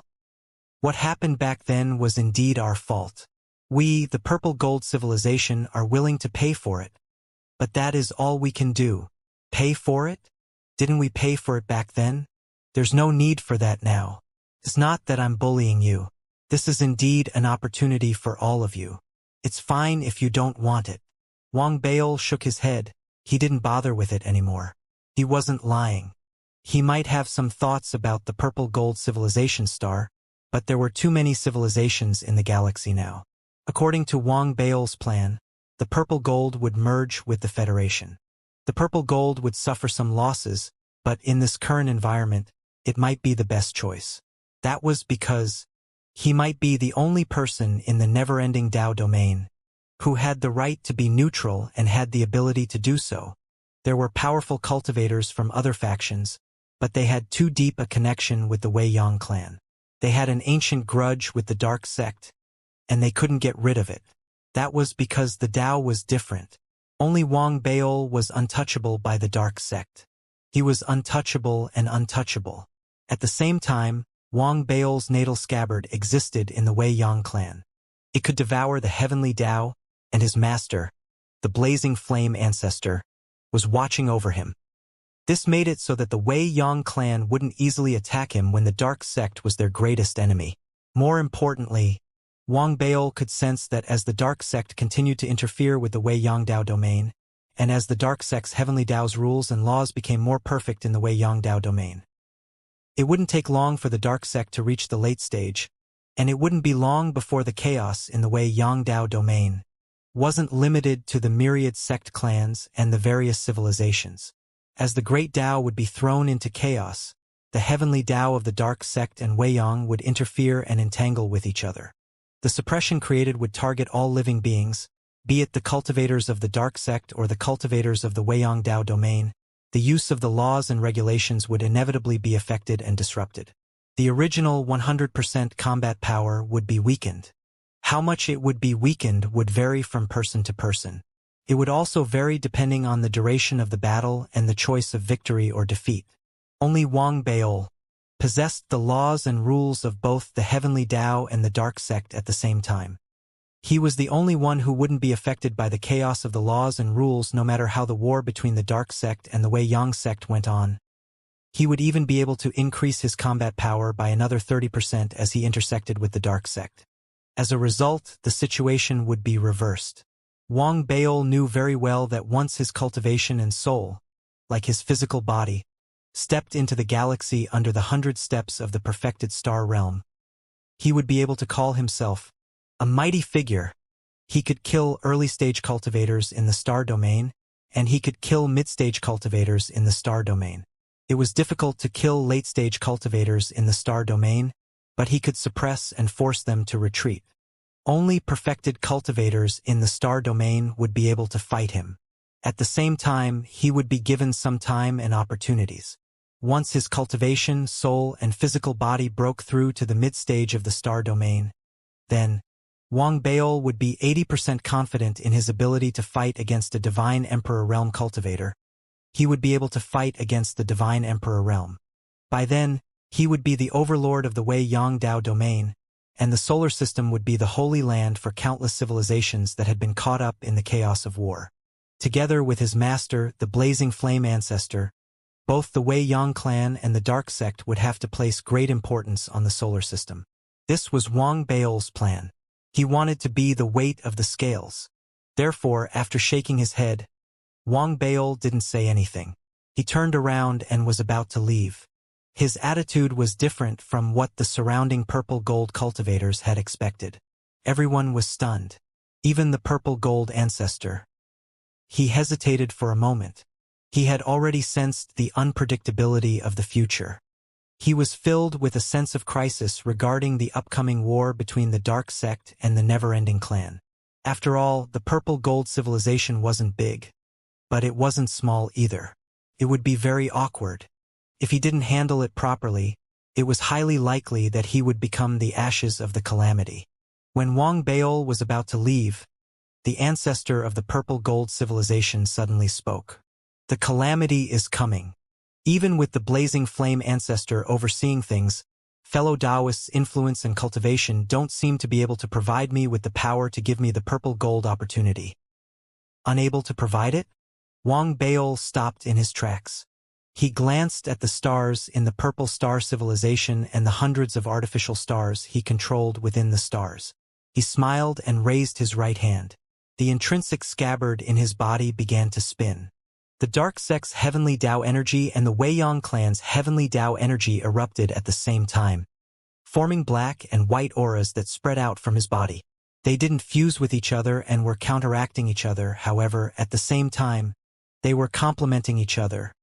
What happened back then was indeed our fault. We, the purple gold civilization, are willing to pay for it. But that is all we can do. Pay for it? Didn't we pay for it back then? There's no need for that now. It's not that I'm bullying you. This is indeed an opportunity for all of you. It's fine if you don't want it. Wang Baol shook his head. He didn't bother with it anymore. He wasn't lying. He might have some thoughts about the purple gold civilization star, but there were too many civilizations in the galaxy now. According to Wang Baol's plan, the purple gold would merge with the Federation. The purple gold would suffer some losses, but in this current environment, it might be the best choice. That was because he might be the only person in the never-ending Tao domain who had the right to be neutral and had the ability to do so. There were powerful cultivators from other factions, but they had too deep a connection with the Weiyang clan. They had an ancient grudge with the dark sect, and they couldn't get rid of it. That was because the Tao was different. Only Wang Baol was untouchable by the dark sect. He was untouchable and untouchable. At the same time, Wang Baol's natal scabbard existed in the Weiyang clan. It could devour the heavenly Tao, and his master, the blazing flame ancestor, was watching over him. This made it so that the Weiyang clan wouldn't easily attack him when the dark sect was their greatest enemy. More importantly, Wang Baol could sense that as the dark sect continued to interfere with the Weiyang Tao domain, and as the dark sect's heavenly Tao's rules and laws became more perfect in the Weiyang Tao domain, it wouldn't take long for the dark sect to reach the late stage, And it wouldn't be long before the chaos in the Wei Yongdao domain wasn't limited to the myriad sect clans and the various civilizations. As the great Dao would be thrown into chaos, the heavenly Dao of the dark sect and Weiyang would interfere and entangle with each other. The suppression created would target all living beings, be it the cultivators of the dark sect or the cultivators of the Weiyang Dao domain. The use of the laws and regulations would inevitably be affected and disrupted. The original 100% combat power would be weakened. How much it would be weakened would vary from person to person. It would also vary depending on the duration of the battle and the choice of victory or defeat. Only Wang Baol possessed the laws and rules of both the heavenly Dao and the dark sect at the same time. He was the only one who wouldn't be affected by the chaos of the laws and rules no matter how the war between the dark sect and the Weiyang sect went on. He would even be able to increase his combat power by another 30% as he intersected with the dark sect. As a result, the situation would be reversed. Wang Baol knew very well that once his cultivation and soul, like his physical body, stepped into the galaxy under the 100 steps of the perfected star realm, he would be able to call himself a mighty figure. He could kill early-stage cultivators in the star domain, and he could kill mid-stage cultivators in the star domain. It was difficult to kill late-stage cultivators in the star domain, but he could suppress and force them to retreat. Only perfected cultivators in the star domain would be able to fight him. At the same time, he would be given some time and opportunities. Once his cultivation, soul, and physical body broke through to the mid-stage of the star domain, then Wang Baol would be 80% confident in his ability to fight against a Divine Emperor Realm cultivator. He would be able to fight against the Divine Emperor Realm. By then, he would be the overlord of the Weiyang Dao domain, and the solar system would be the holy land for countless civilizations that had been caught up in the chaos of war. Together with his master, the Blazing Flame Ancestor, both the Weiyang clan and the Dark Sect would have to place great importance on the solar system. This was Wang Baol's plan. He wanted to be the weight of the scales. Therefore, after shaking his head, Wang Baol didn't say anything. He turned around and was about to leave. His attitude was different from what the surrounding purple gold cultivators had expected. Everyone was stunned. Even the purple gold ancestor. He hesitated for a moment. He had already sensed the unpredictability of the future. He was filled with a sense of crisis regarding the upcoming war between the Dark Sect and the Never-Ending Clan. After all, the purple gold civilization wasn't big. But it wasn't small either. It would be very awkward. If he didn't handle it properly, it was highly likely that he would become the ashes of the calamity. When Wang Baol was about to leave, the ancestor of the purple gold civilization suddenly spoke. The calamity is coming. Even with the Blazing Flame Ancestor overseeing things, fellow Taoists' influence and cultivation don't seem to be able to provide me with the power to give me the purple gold opportunity. Unable to provide it? Wang Baol stopped in his tracks. He glanced at the stars in the purple star civilization and the hundreds of artificial stars he controlled within the stars. He smiled and raised his right hand. The intrinsic scabbard in his body began to spin. The Dark Sect's heavenly Dao energy and the Weiyang clan's heavenly Dao energy erupted at the same time, forming black and white auras that spread out from his body. They didn't fuse with each other and were counteracting each other, however, at the same time, they were complementing each other,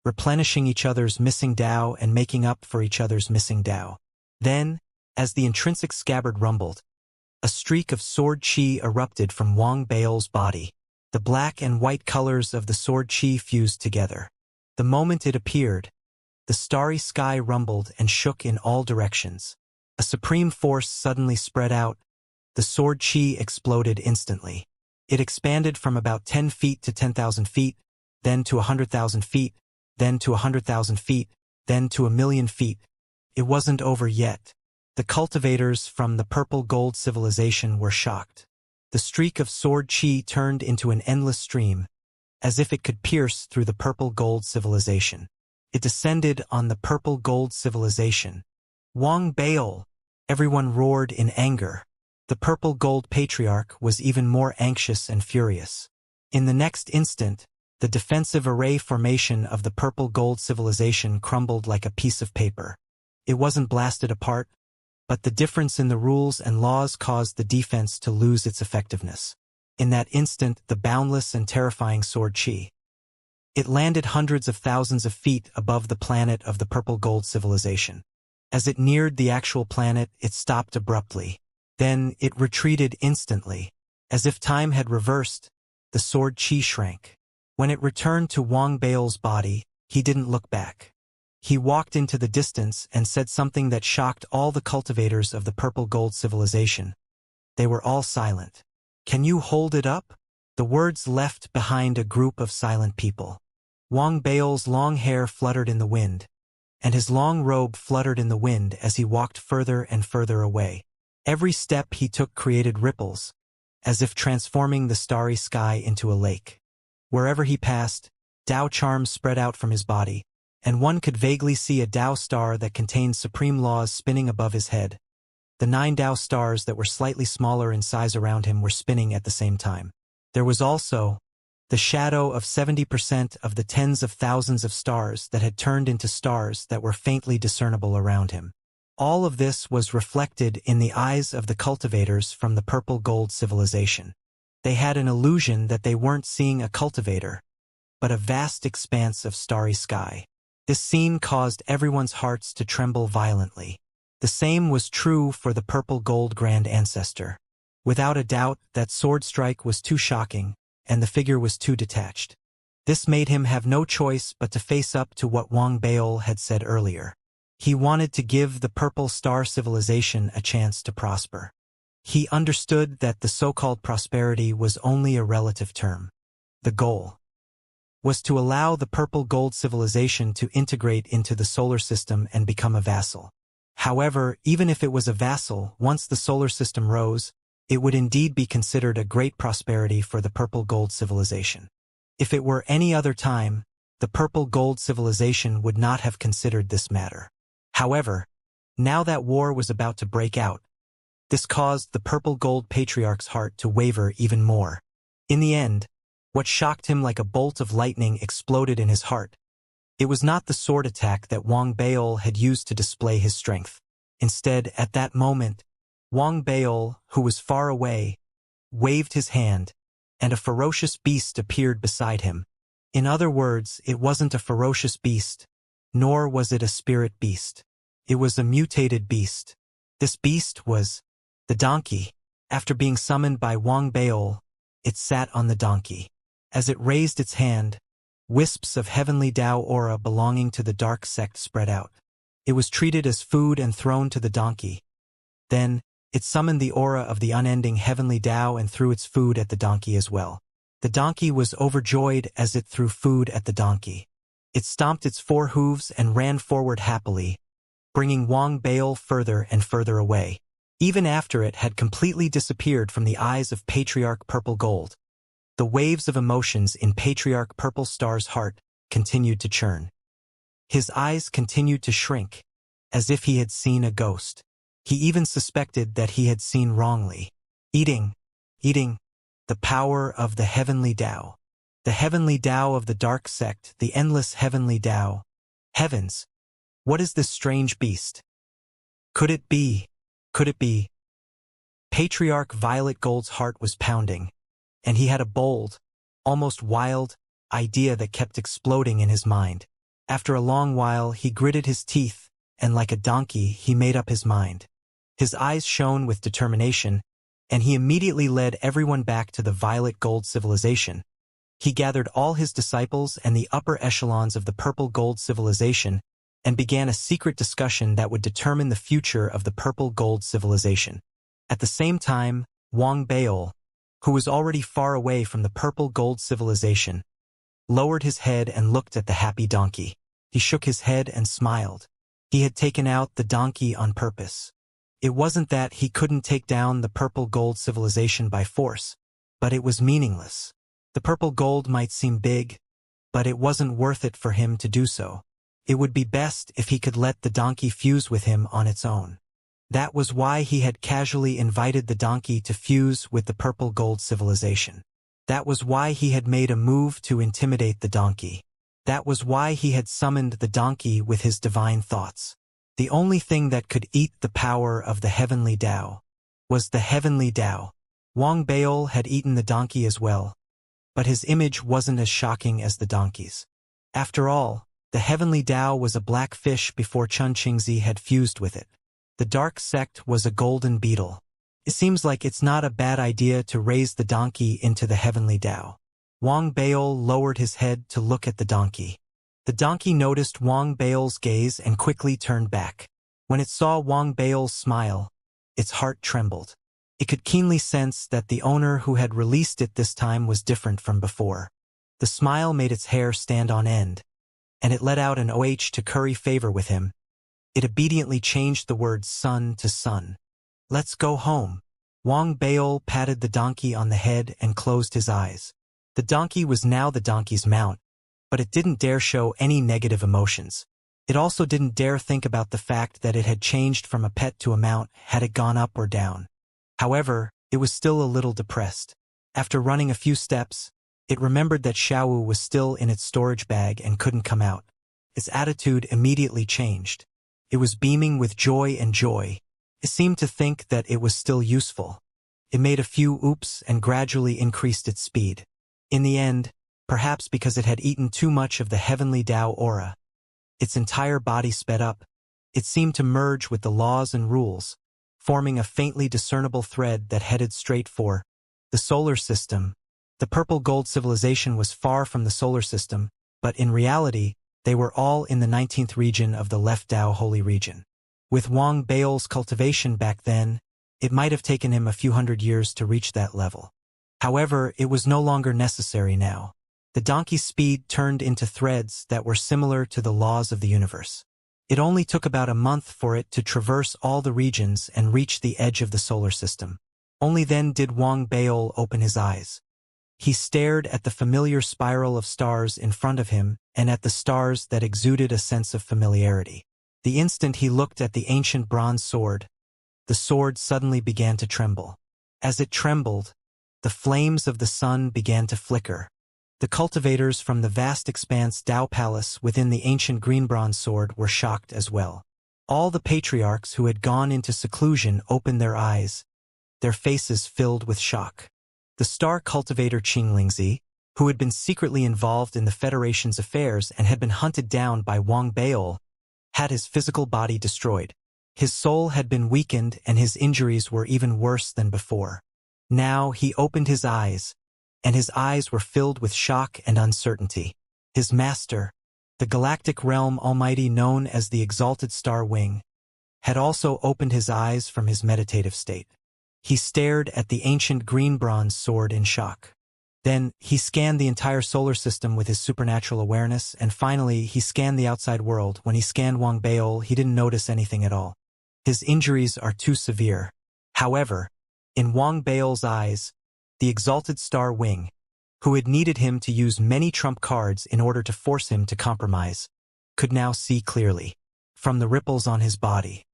replenishing each other's missing Dao and making up for each other's missing Dao. Then, as the intrinsic scabbard rumbled, a streak of sword chi erupted from Wang Baol's body. The black and white colors of the sword chi fused together. The moment it appeared, the starry sky rumbled and shook in all directions. A supreme force suddenly spread out. The sword chi exploded instantly. It expanded from about 10 feet to 10,000 feet, then to 100,000 feet, then to 100,000 feet, then to 1,000,000 feet. It wasn't over yet. The cultivators from the purple gold civilization were shocked. The streak of sword chi turned into an endless stream, as if it could pierce through the purple gold civilization. It descended on the purple gold civilization. Wang Baol! Everyone roared in anger. The purple gold patriarch was even more anxious and furious. In the next instant, the defensive array formation of the purple gold civilization crumbled like a piece of paper. It wasn't blasted apart, but the difference in the rules and laws caused the defense to lose its effectiveness. In that instant, the boundless and terrifying sword Qi. It landed hundreds of thousands of feet above the planet of the purple gold civilization. As it neared the actual planet, it stopped abruptly. Then it retreated instantly. As if time had reversed, the sword Qi shrank. When it returned to Wang Bao's body, he didn't look back. He walked into the distance and said something that shocked all the cultivators of the purple gold civilization. They were all silent. "Can you hold it up?" The words left behind a group of silent people. Wang Bao's long hair fluttered in the wind, and his long robe fluttered in the wind as he walked further and further away. Every step he took created ripples, as if transforming the starry sky into a lake. Wherever he passed, Tao charms spread out from his body, and one could vaguely see a Tao star that contained supreme laws spinning above his head. The 9 Tao stars that were slightly smaller in size around him were spinning at the same time. There was also the shadow of 70% of the tens of thousands of stars that had turned into stars that were faintly discernible around him. All of this was reflected in the eyes of the cultivators from the purple gold civilization. They had an illusion that they weren't seeing a cultivator, but a vast expanse of starry sky. This scene caused everyone's hearts to tremble violently. The same was true for the purple gold grand ancestor. Without a doubt, that sword strike was too shocking, and the figure was too detached. This made him have no choice but to face up to what Wang Bao had said earlier. He wanted to give the purple star civilization a chance to prosper. He understood that the so-called prosperity was only a relative term. The goal was to allow the purple gold civilization to integrate into the solar system and become a vassal. However, even if it was a vassal, once the solar system rose, it would indeed be considered a great prosperity for the purple gold civilization. If it were any other time, the purple gold civilization would not have considered this matter. However, now that war was about to break out, this caused the purple gold patriarch's heart to waver even more. In the end, what shocked him like a bolt of lightning exploded in his heart. It was not the sword attack that Wang Bao had used to display his strength. Instead, at that moment, Wang Bao, who was far away, waved his hand, and a ferocious beast appeared beside him. In other words, it wasn't a ferocious beast, nor was it a spirit beast. It was a mutated beast. This beast was the donkey. After being summoned by Wang Bao, it sat on the donkey. As it raised its hand, wisps of heavenly Tao aura belonging to the dark sect spread out. It was treated as food and thrown to the donkey. Then, it summoned the aura of the unending heavenly Tao and threw its food at the donkey as well. The donkey was overjoyed as it threw food at the donkey. It stomped its 4 hooves and ran forward happily, bringing Wang Bao further and further away. Even after it had completely disappeared from the eyes of Patriarch Purple Gold, the waves of emotions in Patriarch Purple Star's heart continued to churn. His eyes continued to shrink, as if he had seen a ghost. He even suspected that he had seen wrongly. Eating, the power of the heavenly Tao. The heavenly Tao of the dark sect, the endless heavenly Tao. Heavens, what is this strange beast? Could it be? Patriarch Violet Gold's heart was pounding, and he had a bold, almost wild, idea that kept exploding in his mind. After a long while, he gritted his teeth, and like a donkey, he made up his mind. His eyes shone with determination, and he immediately led everyone back to the Violet Gold civilization. He gathered all his disciples and the upper echelons of the Purple Gold civilization and began a secret discussion that would determine the future of the Purple Gold civilization. At the same time, Wang Bao, who was already far away from the Purple Gold civilization, lowered his head and looked at the happy donkey. He shook his head and smiled. He had taken out the donkey on purpose. It wasn't that he couldn't take down the Purple Gold civilization by force, but it was meaningless. The Purple Gold might seem big, but it wasn't worth it for him to do so. It would be best if he could let the donkey fuse with him on its own. That was why he had casually invited the donkey to fuse with the Purple Gold civilization. That was why he had made a move to intimidate the donkey. That was why he had summoned the donkey with his divine thoughts. The only thing that could eat the power of the heavenly Tao was the heavenly Tao. Wang Baol had eaten the donkey as well, but his image wasn't as shocking as the donkey's. After all, the heavenly Tao was a black fish before Chun Qingzi had fused with it. The dark sect was a golden beetle. It seems like it's not a bad idea to raise the donkey into the heavenly Tao. Wang Baol lowered his head to look at the donkey. The donkey noticed Wang Baol's gaze and quickly turned back. When it saw Wang Baol's smile, its heart trembled. It could keenly sense that the owner who had released it this time was different from before. The smile made its hair stand on end, and it let out an OH to curry favor with him. It obediently changed the word son to son. Let's go home. Wang Baol patted the donkey on the head and closed his eyes. The donkey was now the donkey's mount, but it didn't dare show any negative emotions. It also didn't dare think about the fact that it had changed from a pet to a mount had it gone up or down. However, it was still a little depressed. After running a few steps, it remembered that Xiaowu was still in its storage bag and couldn't come out. Its attitude immediately changed. It was beaming with joy and joy. It seemed to think that it was still useful. It made a few oops and gradually increased its speed. In the end, perhaps because it had eaten too much of the heavenly Tao aura, its entire body sped up. It seemed to merge with the laws and rules, forming a faintly discernible thread that headed straight for the solar system. The purple gold civilization was far from the solar system, but in reality, they were all in the 19th region of the Left Tao Holy Region. With Wang Baol's cultivation back then, it might have taken him a few hundred years to reach that level. However, it was no longer necessary now. The donkey's speed turned into threads that were similar to the laws of the universe. It only took about a month for it to traverse all the regions and reach the edge of the solar system. Only then did Wang Baol open his eyes. He stared at the familiar spiral of stars in front of him and at the stars that exuded a sense of familiarity. The instant he looked at the ancient bronze sword, the sword suddenly began to tremble. As it trembled, the flames of the sun began to flicker. The cultivators from the vast expanse Tao Palace within the ancient green bronze sword were shocked as well. All the patriarchs who had gone into seclusion opened their eyes, their faces filled with shock. The star cultivator Qinglingzi, who had been secretly involved in the Federation's affairs and had been hunted down by Wang Baol, had his physical body destroyed. His soul had been weakened and his injuries were even worse than before. Now he opened his eyes, and his eyes were filled with shock and uncertainty. His master, the galactic realm almighty known as the Exalted Star Wing, had also opened his eyes from his meditative state. He stared at the ancient green bronze sword in shock. Then, he scanned the entire solar system with his supernatural awareness, and finally, he scanned the outside world. When he scanned Wang Baol, he didn't notice anything at all. His injuries are too severe. However, in Wang Baol's eyes, the Exalted Star Wing, who had needed him to use many trump cards in order to force him to compromise, could now see clearly. From the ripples on his body,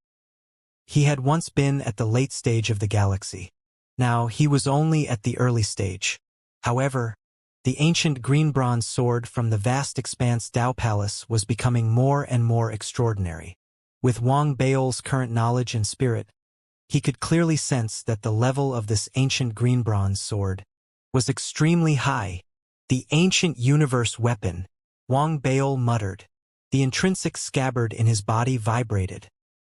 he had once been at the late stage of the galaxy. Now he was only at the early stage. However, the ancient green bronze sword from the vast expanse Tao Palace was becoming more and more extraordinary. With Wang Baol's current knowledge and spirit, he could clearly sense that the level of this ancient green bronze sword was extremely high. The ancient universe weapon, Wang Baol muttered. The intrinsic scabbard in his body vibrated,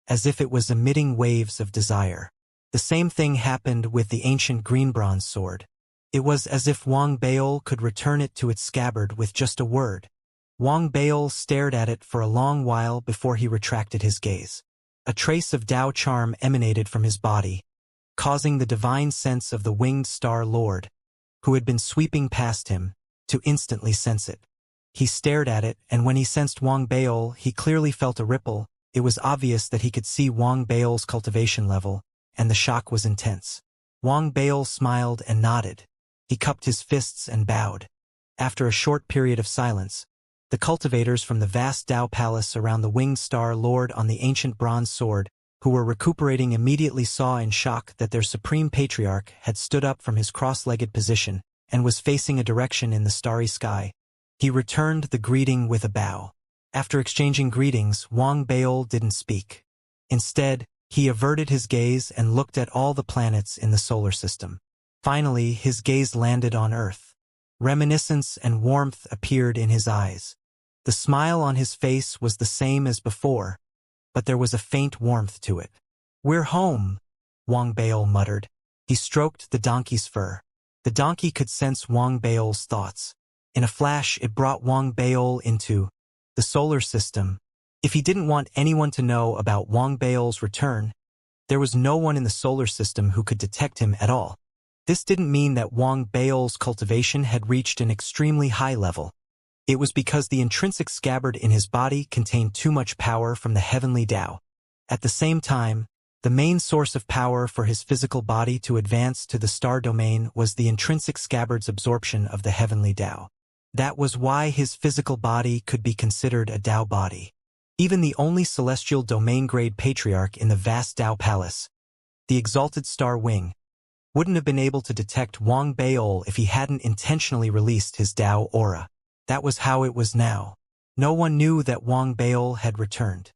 as if it was emitting waves of desire. The same thing happened with the ancient green bronze sword. It was as if Wang Baol could return it to its scabbard with just a word. Wang Baol stared at it for a long while before he retracted his gaze. A trace of Tao charm emanated from his body, causing the divine sense of the winged star lord, who had been sweeping past him, to instantly sense it. He stared at it, and when he sensed Wang Baol, he clearly felt a ripple. It was obvious that he could see Wang Baol's cultivation level, and the shock was intense. Wang Baol smiled and nodded. He cupped his fists and bowed. After a short period of silence, the cultivators from the vast Tao Palace around the winged star lord on the ancient bronze sword, who were recuperating, immediately saw in shock that their supreme patriarch had stood up from his cross-legged position and was facing a direction in the starry sky. He returned the greeting with a bow. After exchanging greetings, Wang Baol didn't speak. Instead, he averted his gaze and looked at all the planets in the solar system. Finally, his gaze landed on Earth. Reminiscence and warmth appeared in his eyes. The smile on his face was the same as before, but there was a faint warmth to it. "We're home," Wang Baol muttered. He stroked the donkey's fur. The donkey could sense Wang Baol's thoughts. In a flash, it brought Wang Baol into the solar system. If he didn't want anyone to know about Wang Baol's return, there was no one in the solar system who could detect him at all. This didn't mean that Wang Baol's cultivation had reached an extremely high level. It was because the intrinsic scabbard in his body contained too much power from the heavenly Tao. At the same time, the main source of power for his physical body to advance to the star domain was the intrinsic scabbard's absorption of the heavenly Tao. That was why his physical body could be considered a Tao body. Even the only celestial domain-grade patriarch in the vast Tao palace, the exalted star wing, wouldn't have been able to detect Wang Baol if he hadn't intentionally released his Tao aura. That was how it was now. No one knew that Wang Baol had returned.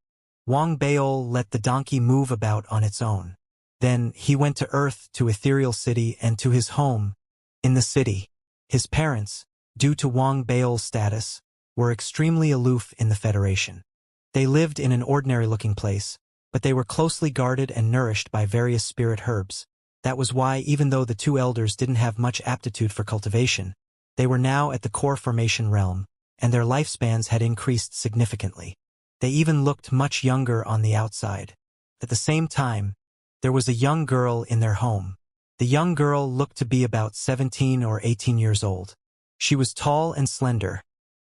Wang Baol let the donkey move about on its own. Then he went to Earth, to Ethereal City, and to his home in the city. His parents, due to Wang Baol's status, were extremely aloof in the Federation. They lived in an ordinary-looking place, but they were closely guarded and nourished by various spirit herbs. That was why, even though the two elders didn't have much aptitude for cultivation, they were now at the core formation realm, and their lifespans had increased significantly. They even looked much younger on the outside. At the same time, there was a young girl in their home. The young girl looked to be about 17 or 18 years old. She was tall and slender,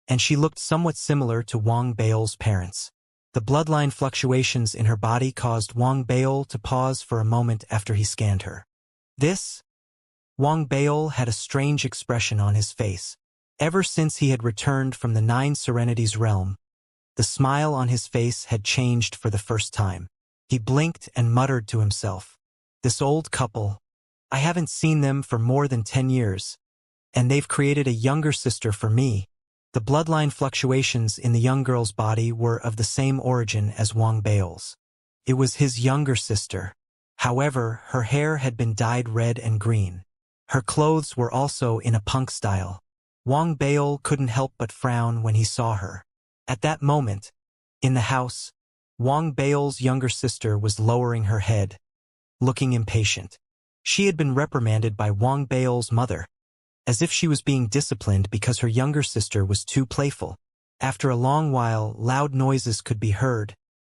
and she looked somewhat similar to Wang Baol's parents. The bloodline fluctuations in her body caused Wang Baol to pause for a moment after he scanned her. Wang Baol had a strange expression on his face. Ever since he had returned from the Nine Serenities realm, the smile on his face had changed for the first time. He blinked and muttered to himself, "This old couple, I haven't seen them for more than 10 years, and they've created a younger sister for me." The bloodline fluctuations in the young girl's body were of the same origin as Wang Baol's. It was his younger sister. However, her hair had been dyed red and green. Her clothes were also in a punk style. Wang Baol couldn't help but frown when he saw her. At that moment, in the house, Wang Baol's younger sister was lowering her head, looking impatient. She had been reprimanded by Wang Baol's mother, as if she was being disciplined because her younger sister was too playful. After a long while, loud noises could be heard,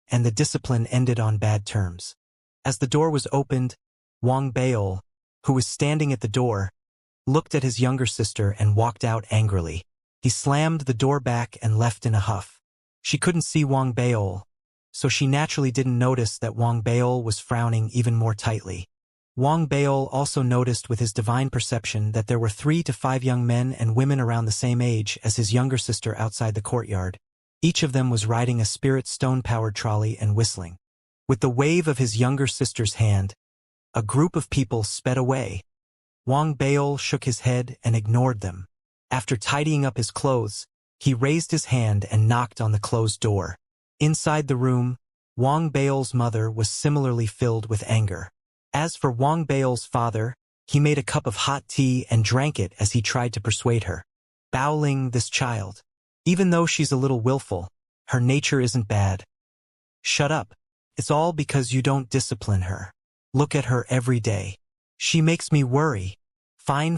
and the discipline ended on bad terms. As the door was opened, Wang Baol, who was standing at the door, looked at his younger sister and walked out angrily. He slammed the door back and left in a huff. She couldn't see Wang Baol, so she naturally didn't notice that Wang Baol was frowning even more tightly. Wang Baol also noticed with his divine perception that there were 3 to 5 young men and women around the same age as his younger sister outside the courtyard. Each of them was riding a spirit stone-powered trolley and whistling. With the wave of his younger sister's hand, a group of people sped away. Wang Baol shook his head and ignored them. After tidying up his clothes, he raised his hand and knocked on the closed door. Inside the room, Wang Baol's mother was similarly filled with anger. As for Wang Baol's father, he made a cup of hot tea and drank it as he tried to persuade her. "Bowling this child. Even though she's a little willful, her nature isn't bad. Shut up. It's all because you don't discipline her. Look at her every day. She makes me worry." Fine.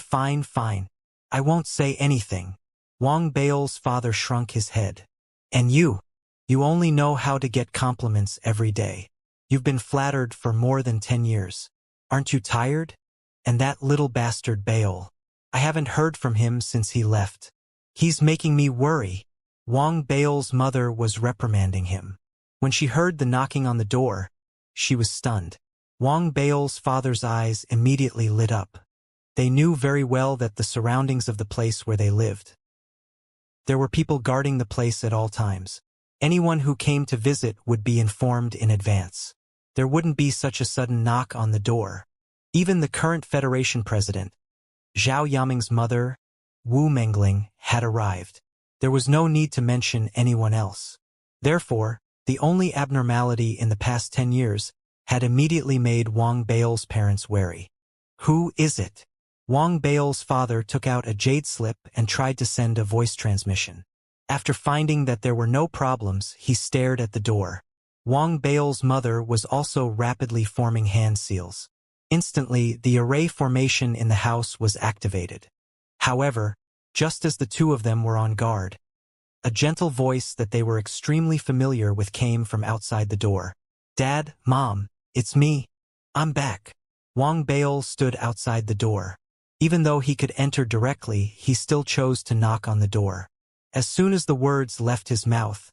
I won't say anything." Wang Baol's father shrunk his head. "And you only know how to get compliments every day. You've been flattered for more than 10 years. Aren't you tired? And that little bastard Baol. I haven't heard from him since he left. He's making me worry." Wang Baol's mother was reprimanding him. When she heard the knocking on the door, she was stunned. Wang Baol's father's eyes immediately lit up. They knew very well that the surroundings of the place where they lived. There were people guarding the place at all times. Anyone who came to visit would be informed in advance. There wouldn't be such a sudden knock on the door. Even the current Federation president, Zhao Yaming's mother, Wu Mengling, had arrived. There was no need to mention anyone else. Therefore, the only abnormality in the past 10 years had immediately made Wang Bao's parents wary. Who is it? Wang Bao's father took out a jade slip and tried to send a voice transmission. After finding that there were no problems, he stared at the door. Wang Bao's mother was also rapidly forming hand seals. Instantly, the array formation in the house was activated. However, just as the two of them were on guard, a gentle voice that they were extremely familiar with came from outside the door. "Dad, Mom, it's me. I'm back." Wang Bao stood outside the door. Even though he could enter directly, he still chose to knock on the door. As soon as the words left his mouth,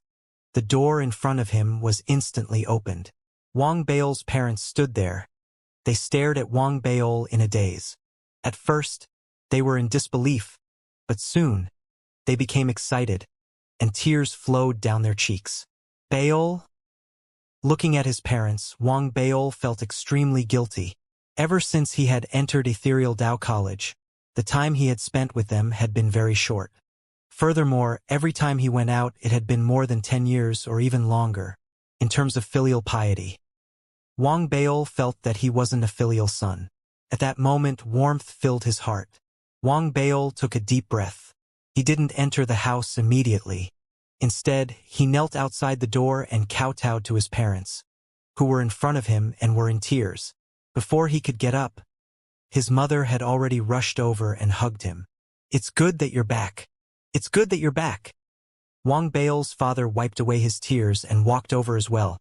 the door in front of him was instantly opened. Wang Bao's parents stood there. They stared at Wang Bao in a daze. At first, they were in disbelief, but soon, they became excited, and tears flowed down their cheeks. Bao? Looking at his parents, Wang Bao felt extremely guilty. Ever since he had entered Ethereal Dao College, the time he had spent with them had been very short. Furthermore, every time he went out, it had been more than 10 years or even longer, in terms of filial piety. Wang Bao felt that he wasn't a filial son. At that moment, warmth filled his heart. Wang Bao took a deep breath. He didn't enter the house immediately. Instead, he knelt outside the door and kowtowed to his parents, who were in front of him and were in tears. Before he could get up, his mother had already rushed over and hugged him. "It's good that you're back. It's good that you're back." Wang Bao's father wiped away his tears and walked over as well.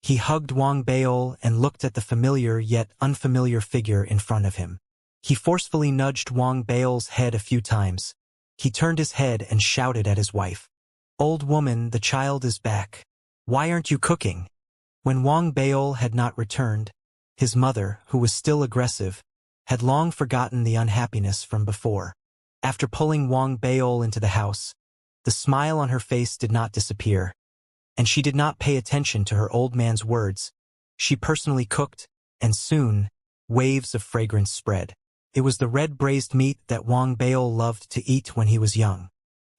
He hugged Wang Bao and looked at the familiar yet unfamiliar figure in front of him. He forcefully nudged Wang Bao's head a few times. He turned his head and shouted at his wife. "Old woman, the child is back. Why aren't you cooking?" When Wang Bao had not returned, his mother, who was still aggressive, had long forgotten the unhappiness from before. After pulling Wang Bao into the house, the smile on her face did not disappear, and she did not pay attention to her old man's words. She personally cooked, and soon, waves of fragrance spread. It was the red braised meat that Wang Bao loved to eat when he was young.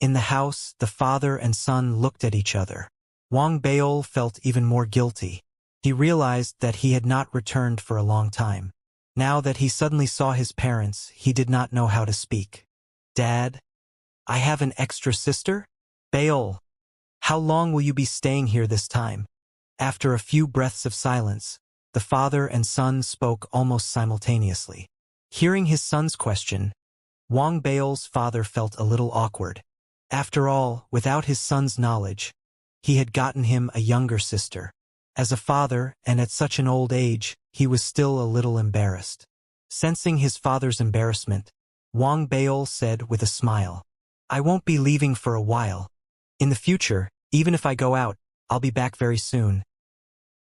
In the house, the father and son looked at each other. Wang Bao felt even more guilty. He realized that he had not returned for a long time. Now that he suddenly saw his parents, he did not know how to speak. "Dad, I have an extra sister? Bao, how long will you be staying here this time?" After a few breaths of silence, the father and son spoke almost simultaneously. Hearing his son's question, Wang Bao's father felt a little awkward. After all, without his son's knowledge, he had gotten him a younger sister. As a father, and at such an old age, he was still a little embarrassed. Sensing his father's embarrassment, Wang Bao said with a smile, "I won't be leaving for a while. In the future, even if I go out, I'll be back very soon."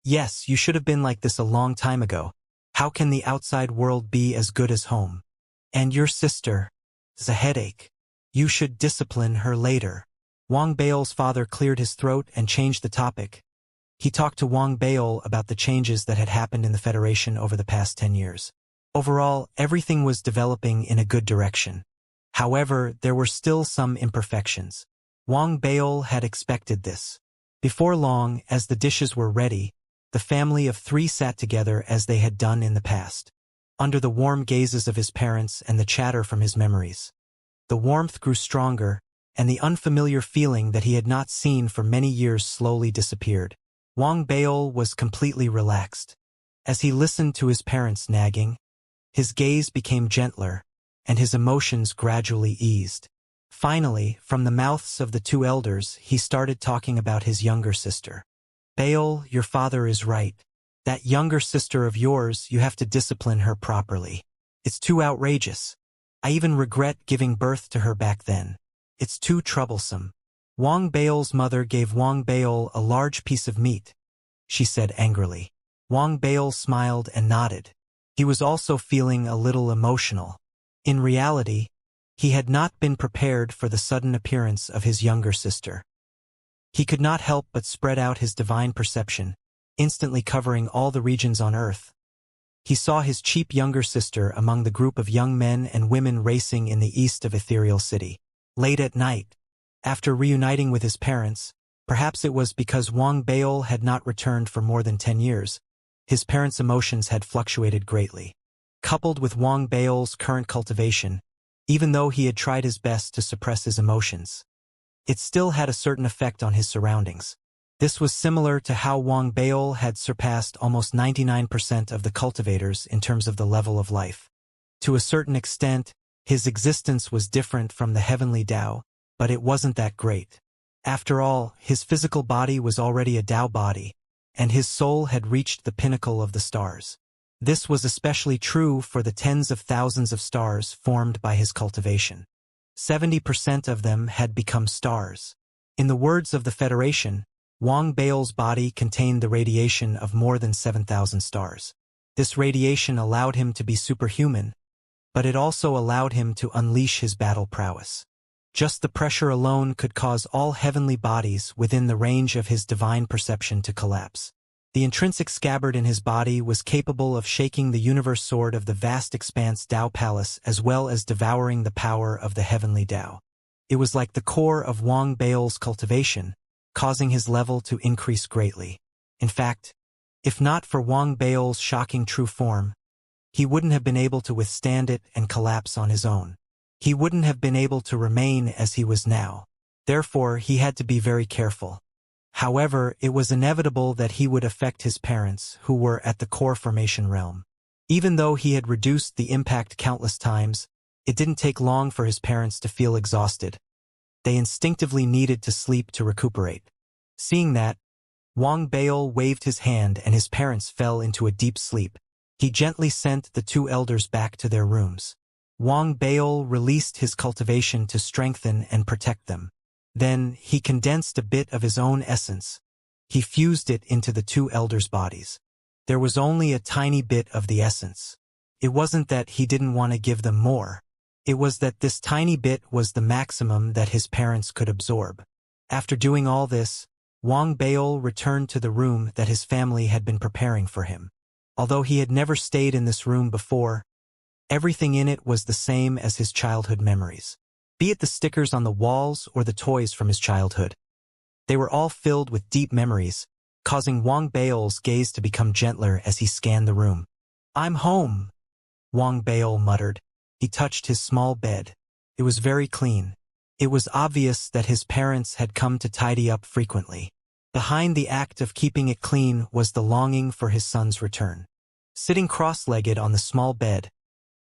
"Yes, you should have been like this a long time ago. How can the outside world be as good as home? And your sister is a headache. You should discipline her later." Wang Bao's father cleared his throat and changed the topic. He talked to Wang Bao about the changes that had happened in the Federation over the past 10 years. Overall, everything was developing in a good direction. However, there were still some imperfections. Wang Bao had expected this. Before long, as the dishes were ready, the family of three sat together as they had done in the past, under the warm gazes of his parents and the chatter from his memories. The warmth grew stronger, and the unfamiliar feeling that he had not seen for many years slowly disappeared. Wang Bao was completely relaxed. As he listened to his parents nagging, his gaze became gentler, and his emotions gradually eased. Finally, from the mouths of the two elders, he started talking about his younger sister. "Bao, your father is right. That younger sister of yours, you have to discipline her properly. It's too outrageous. I even regret giving birth to her back then. It's too troublesome." Wang Bao's mother gave Wang Bao a large piece of meat. She said angrily. Wang Bao smiled and nodded. He was also feeling a little emotional. In reality, he had not been prepared for the sudden appearance of his younger sister. He could not help but spread out his divine perception, instantly covering all the regions on Earth. He saw his cheap younger sister among the group of young men and women racing in the east of Ethereal City. Late at night, after reuniting with his parents, Perhaps it was because Wang Baol had not returned for more than 10 years. His parents' emotions had fluctuated greatly. Coupled with Wang Baol's current cultivation, even though he had tried his best to suppress his emotions, it still had a certain effect on his surroundings. This was similar to how Wang Baol had surpassed almost 99% of the cultivators in terms of the level of life. To a certain extent, his existence was different from the heavenly Tao, but it wasn't that great. After all, his physical body was already a Tao body, and his soul had reached the pinnacle of the stars. This was especially true for the tens of thousands of stars formed by his cultivation. 70% of them had become stars. In the words of the Federation, Wang Baol's body contained the radiation of more than 7,000 stars. This radiation allowed him to be superhuman, but it also allowed him to unleash his battle prowess. Just the pressure alone could cause all heavenly bodies within the range of his divine perception to collapse. The intrinsic scabbard in his body was capable of shaking the universe sword of the vast expanse Tao Palace as well as devouring the power of the heavenly Tao. It was like the core of Wang Baol's cultivation, causing his level to increase greatly. In fact, if not for Wang Baol's shocking true form, he wouldn't have been able to withstand it and collapse on his own. He wouldn't have been able to remain as he was now. Therefore, he had to be very careful. However, it was inevitable that he would affect his parents, who were at the core formation realm. Even though he had reduced the impact countless times, it didn't take long for his parents to feel exhausted. They instinctively needed to sleep to recuperate. Seeing that, Wang Baol waved his hand and his parents fell into a deep sleep. He gently sent the two elders back to their rooms. Wang Baol released his cultivation to strengthen and protect them. Then, he condensed a bit of his own essence. He fused it into the two elders' bodies. There was only a tiny bit of the essence. It wasn't that he didn't want to give them more. It was that this tiny bit was the maximum that his parents could absorb. After doing all this, Wang Baol returned to the room that his family had been preparing for him. Although he had never stayed in this room before, everything in it was the same as his childhood memories. Be it the stickers on the walls or the toys from his childhood. They were all filled with deep memories, causing Wang Baol's gaze to become gentler as he scanned the room. "I'm home," Wang Baol muttered. He touched his small bed. It was very clean. It was obvious that his parents had come to tidy up frequently. Behind the act of keeping it clean was the longing for his son's return. Sitting cross-legged on the small bed,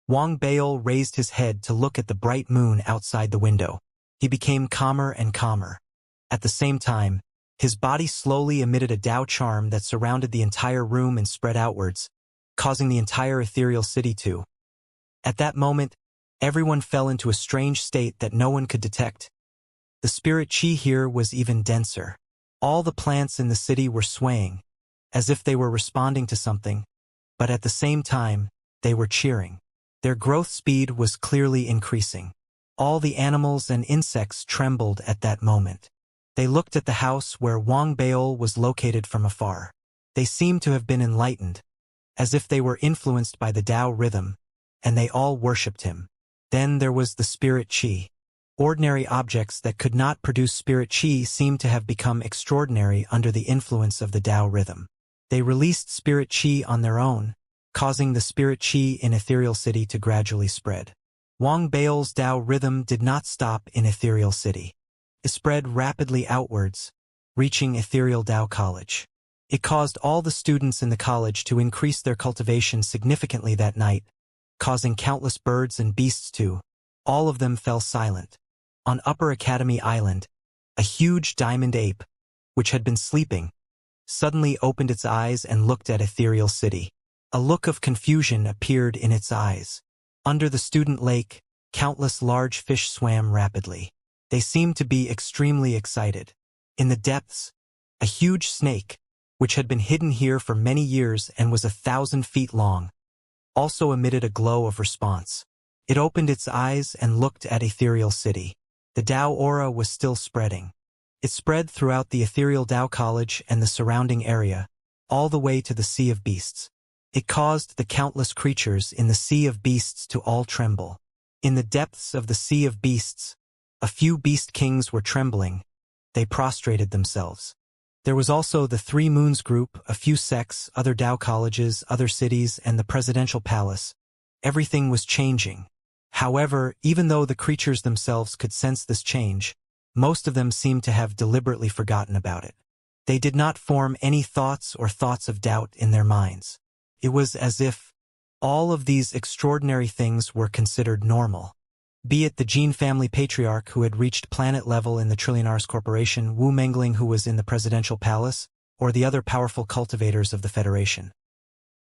Wang Baol raised his head to look at the bright moon outside the window. He became calmer and calmer. At the same time, his body slowly emitted a Tao charm that surrounded the entire room and spread outwards, causing the entire ethereal city to. At that moment, everyone fell into a strange state that no one could detect. The spirit chi here was even denser. All the plants in the city were swaying, as if they were responding to something, but at the same time, they were cheering. Their growth speed was clearly increasing. All the animals and insects trembled at that moment. They looked at the house where Wang Baol was located from afar. They seemed to have been enlightened, as if they were influenced by the Tao rhythm, and they all worshipped him. Then there was the spirit chi. Ordinary objects that could not produce spirit chi seemed to have become extraordinary under the influence of the Tao rhythm. They released spirit chi on their own, causing the spirit chi in Ethereal City to gradually spread. Wang Baol's Tao rhythm did not stop in Ethereal City. It spread rapidly outwards, reaching Ethereal Tao College. It caused all the students in the college to increase their cultivation significantly that night, causing countless birds and beasts to. All of them fell silent. On Upper Academy Island, a huge diamond ape, which had been sleeping, suddenly opened its eyes and looked at Ethereal City. A look of confusion appeared in its eyes. Under the student lake, countless large fish swam rapidly. They seemed to be extremely excited. In the depths, a huge snake, which had been hidden here for many years and was 1,000 feet long, also emitted a glow of response. It opened its eyes and looked at Ethereal City. The Tao aura was still spreading. It spread throughout the Ethereal Tao College and the surrounding area, all the way to the Sea of Beasts. It caused the countless creatures in the Sea of Beasts to all tremble. In the depths of the Sea of Beasts, a few beast kings were trembling, They prostrated themselves. There was also the Three Moons group, a few sects, other Tao colleges, other cities, and the presidential palace. Everything was changing. However, even though the creatures themselves could sense this change, most of them seemed to have deliberately forgotten about it. They did not form any thoughts or thoughts of doubt in their minds. It was as if all of these extraordinary things were considered normal. Be it the Gene family patriarch who had reached planet level in the Trillionaires Corporation, Wu Mengling who was in the presidential palace, or the other powerful cultivators of the Federation.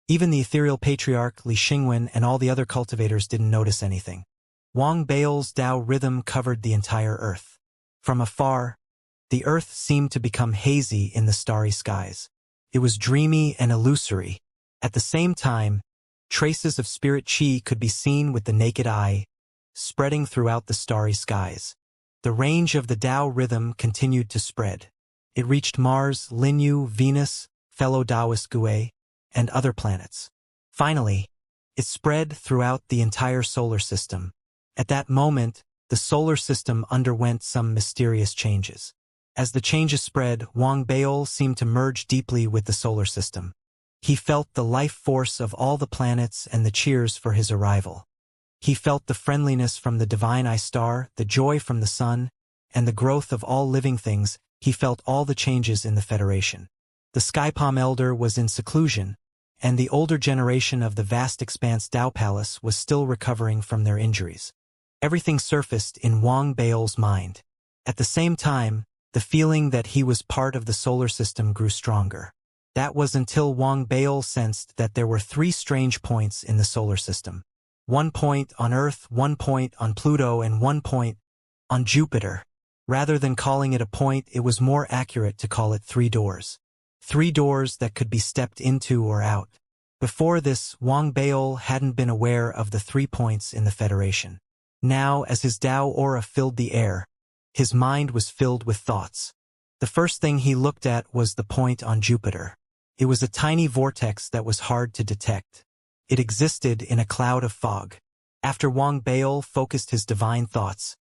Even the ethereal patriarch Li Xingwen and all the other cultivators didn't notice anything. Wang Bao's Tao rhythm covered the entire earth. From afar, the earth seemed to become hazy in the starry skies. It was dreamy and illusory. At the same time, traces of spirit qi could be seen with the naked eye, spreading throughout the starry skies. The range of the Tao rhythm continued to spread. It reached Mars, Linyu, Venus, fellow Taoist Gue, and other planets. Finally, it spread throughout the entire solar system. At that moment, the solar system underwent some mysterious changes. As the changes spread, Wang Bao seemed to merge deeply with the solar system. He felt the life force of all the planets and the cheers for his arrival. He felt the friendliness from the divine eye star, the joy from the sun, and the growth of all living things. He felt all the changes in the Federation. The Skypalm Elder was in seclusion, and the older generation of the vast expanse Tao Palace was still recovering from their injuries. Everything surfaced in Wang Bao's mind. At the same time, the feeling that he was part of the solar system grew stronger. That was until Wang Bao sensed that there were 3 strange points in the solar system. 1 point on Earth, 1 point on Pluto, and 1 point on Jupiter. Rather than calling it a point, it was more accurate to call it 3 doors. 3 doors that could be stepped into or out. Before this, Wang Bao hadn't been aware of the 3 points in the Federation. Now, as his Tao aura filled the air, his mind was filled with thoughts. The first thing he looked at was the point on Jupiter. It was a tiny vortex that was hard to detect. It existed in a cloud of fog. After Wang Bao focused his divine thoughts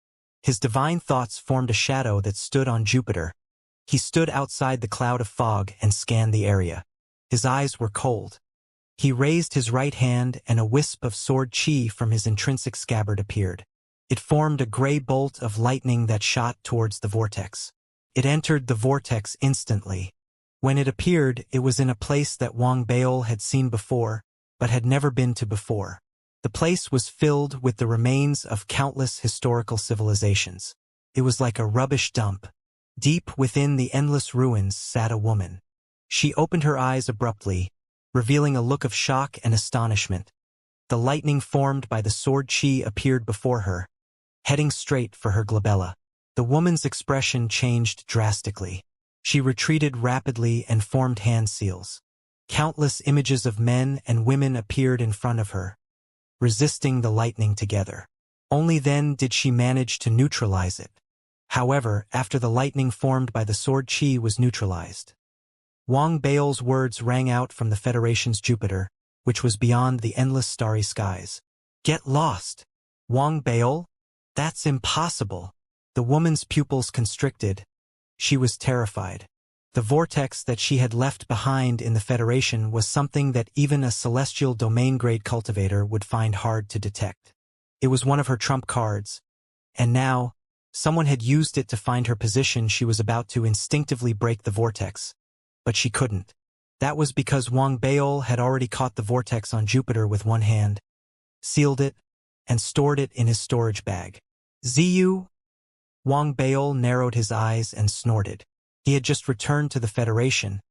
formed a shadow that stood on Jupiter. He stood outside the cloud of fog and scanned the area. His eyes were cold. He raised his right hand and a wisp of sword qi from his intrinsic scabbard appeared. It formed a gray bolt of lightning that shot towards the vortex. It entered the vortex instantly. When it appeared, it was in a place that Wang Bao had seen before, but had never been to before. The place was filled with the remains of countless historical civilizations. It was like a rubbish dump. Deep within the endless ruins sat a woman. She opened her eyes abruptly, revealing a look of shock and astonishment. The lightning formed by the sword qi appeared before her, heading straight for her glabella. The woman's expression changed drastically. She retreated rapidly and formed hand seals. Countless images of men and women appeared in front of her, resisting the lightning together. Only then did she manage to neutralize it. However, after the lightning formed by the sword qi was neutralized, Wang Bao's words rang out from the Federation's Jupiter, which was beyond the endless starry skies. "Get lost! Wang Bao? That's impossible!" The woman's pupils constricted. She was terrified. The vortex that she had left behind in the Federation was something that even a celestial domain-grade cultivator would find hard to detect. It was one of her trump cards, and now, someone had used it to find her position. She was about to instinctively break the vortex, but she couldn't. That was because Wang Bao had already caught the vortex on Jupiter with one hand, sealed it, and stored it in his storage bag. "Ziyu?" Wang Bao narrowed his eyes and snorted. He had just returned to the Federation,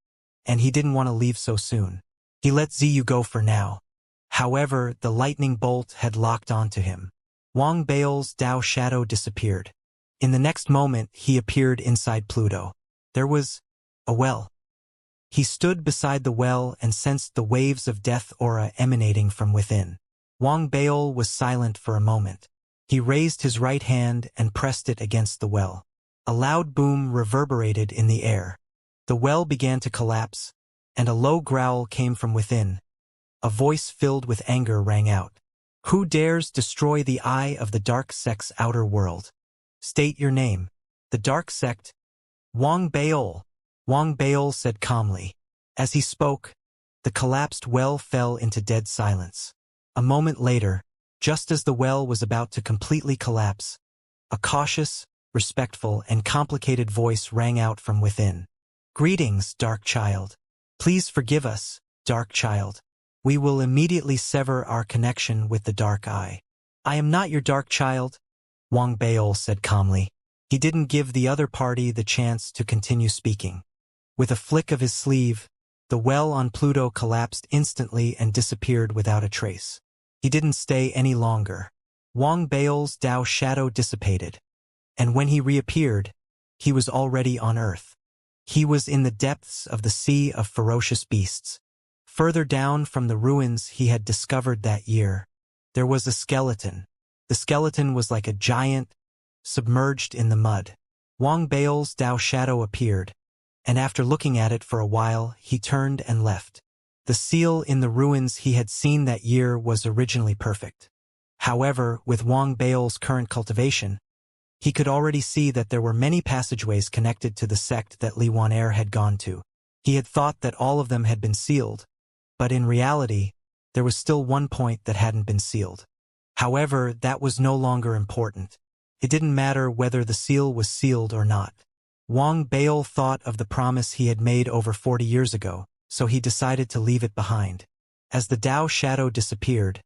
and he didn't want to leave so soon. He let Ziyu go for now. However, the lightning bolt had locked onto him. Wang Bao's Tao shadow disappeared. In the next moment, he appeared inside Pluto. There was a well. He stood beside the well and sensed the waves of death aura emanating from within. Wang Bao was silent for a moment. He raised his right hand and pressed it against the well. A loud boom reverberated in the air. The well began to collapse, and a low growl came from within. A voice filled with anger rang out. "Who dares destroy the eye of the dark sect's outer world? State your name." The dark sect, Wang Baol, Wang Baol said calmly. As he spoke, the collapsed well fell into dead silence. A moment later, just as the well was about to completely collapse, a cautious, respectful, and complicated voice rang out from within. Greetings, Dark Child. Please forgive us, Dark Child. We will immediately sever our connection with the Dark Eye. I am not your Dark Child, Wang Baol said calmly. He didn't give the other party the chance to continue speaking. With a flick of his sleeve, the well on Pluto collapsed instantly and disappeared without a trace. He didn't stay any longer. Wang Baol's Tao shadow dissipated, and when he reappeared, he was already on Earth. He was in the depths of the sea of ferocious beasts. Further down from the ruins he had discovered that year, there was a skeleton. The skeleton was like a giant, submerged in the mud. Wang Baol's Tao shadow appeared, and after looking at it for a while, he turned and left. The seal in the ruins he had seen that year was originally perfect. However, with Wang Baol's current cultivation, he could already see that there were many passageways connected to the sect that Li Wan'er had gone to. He had thought that all of them had been sealed, but in reality, there was still one point that hadn't been sealed. However, that was no longer important. It didn't matter whether the seal was sealed or not. Wang Baol thought of the promise he had made over 40 years ago, so he decided to leave it behind. As the Tao shadow disappeared,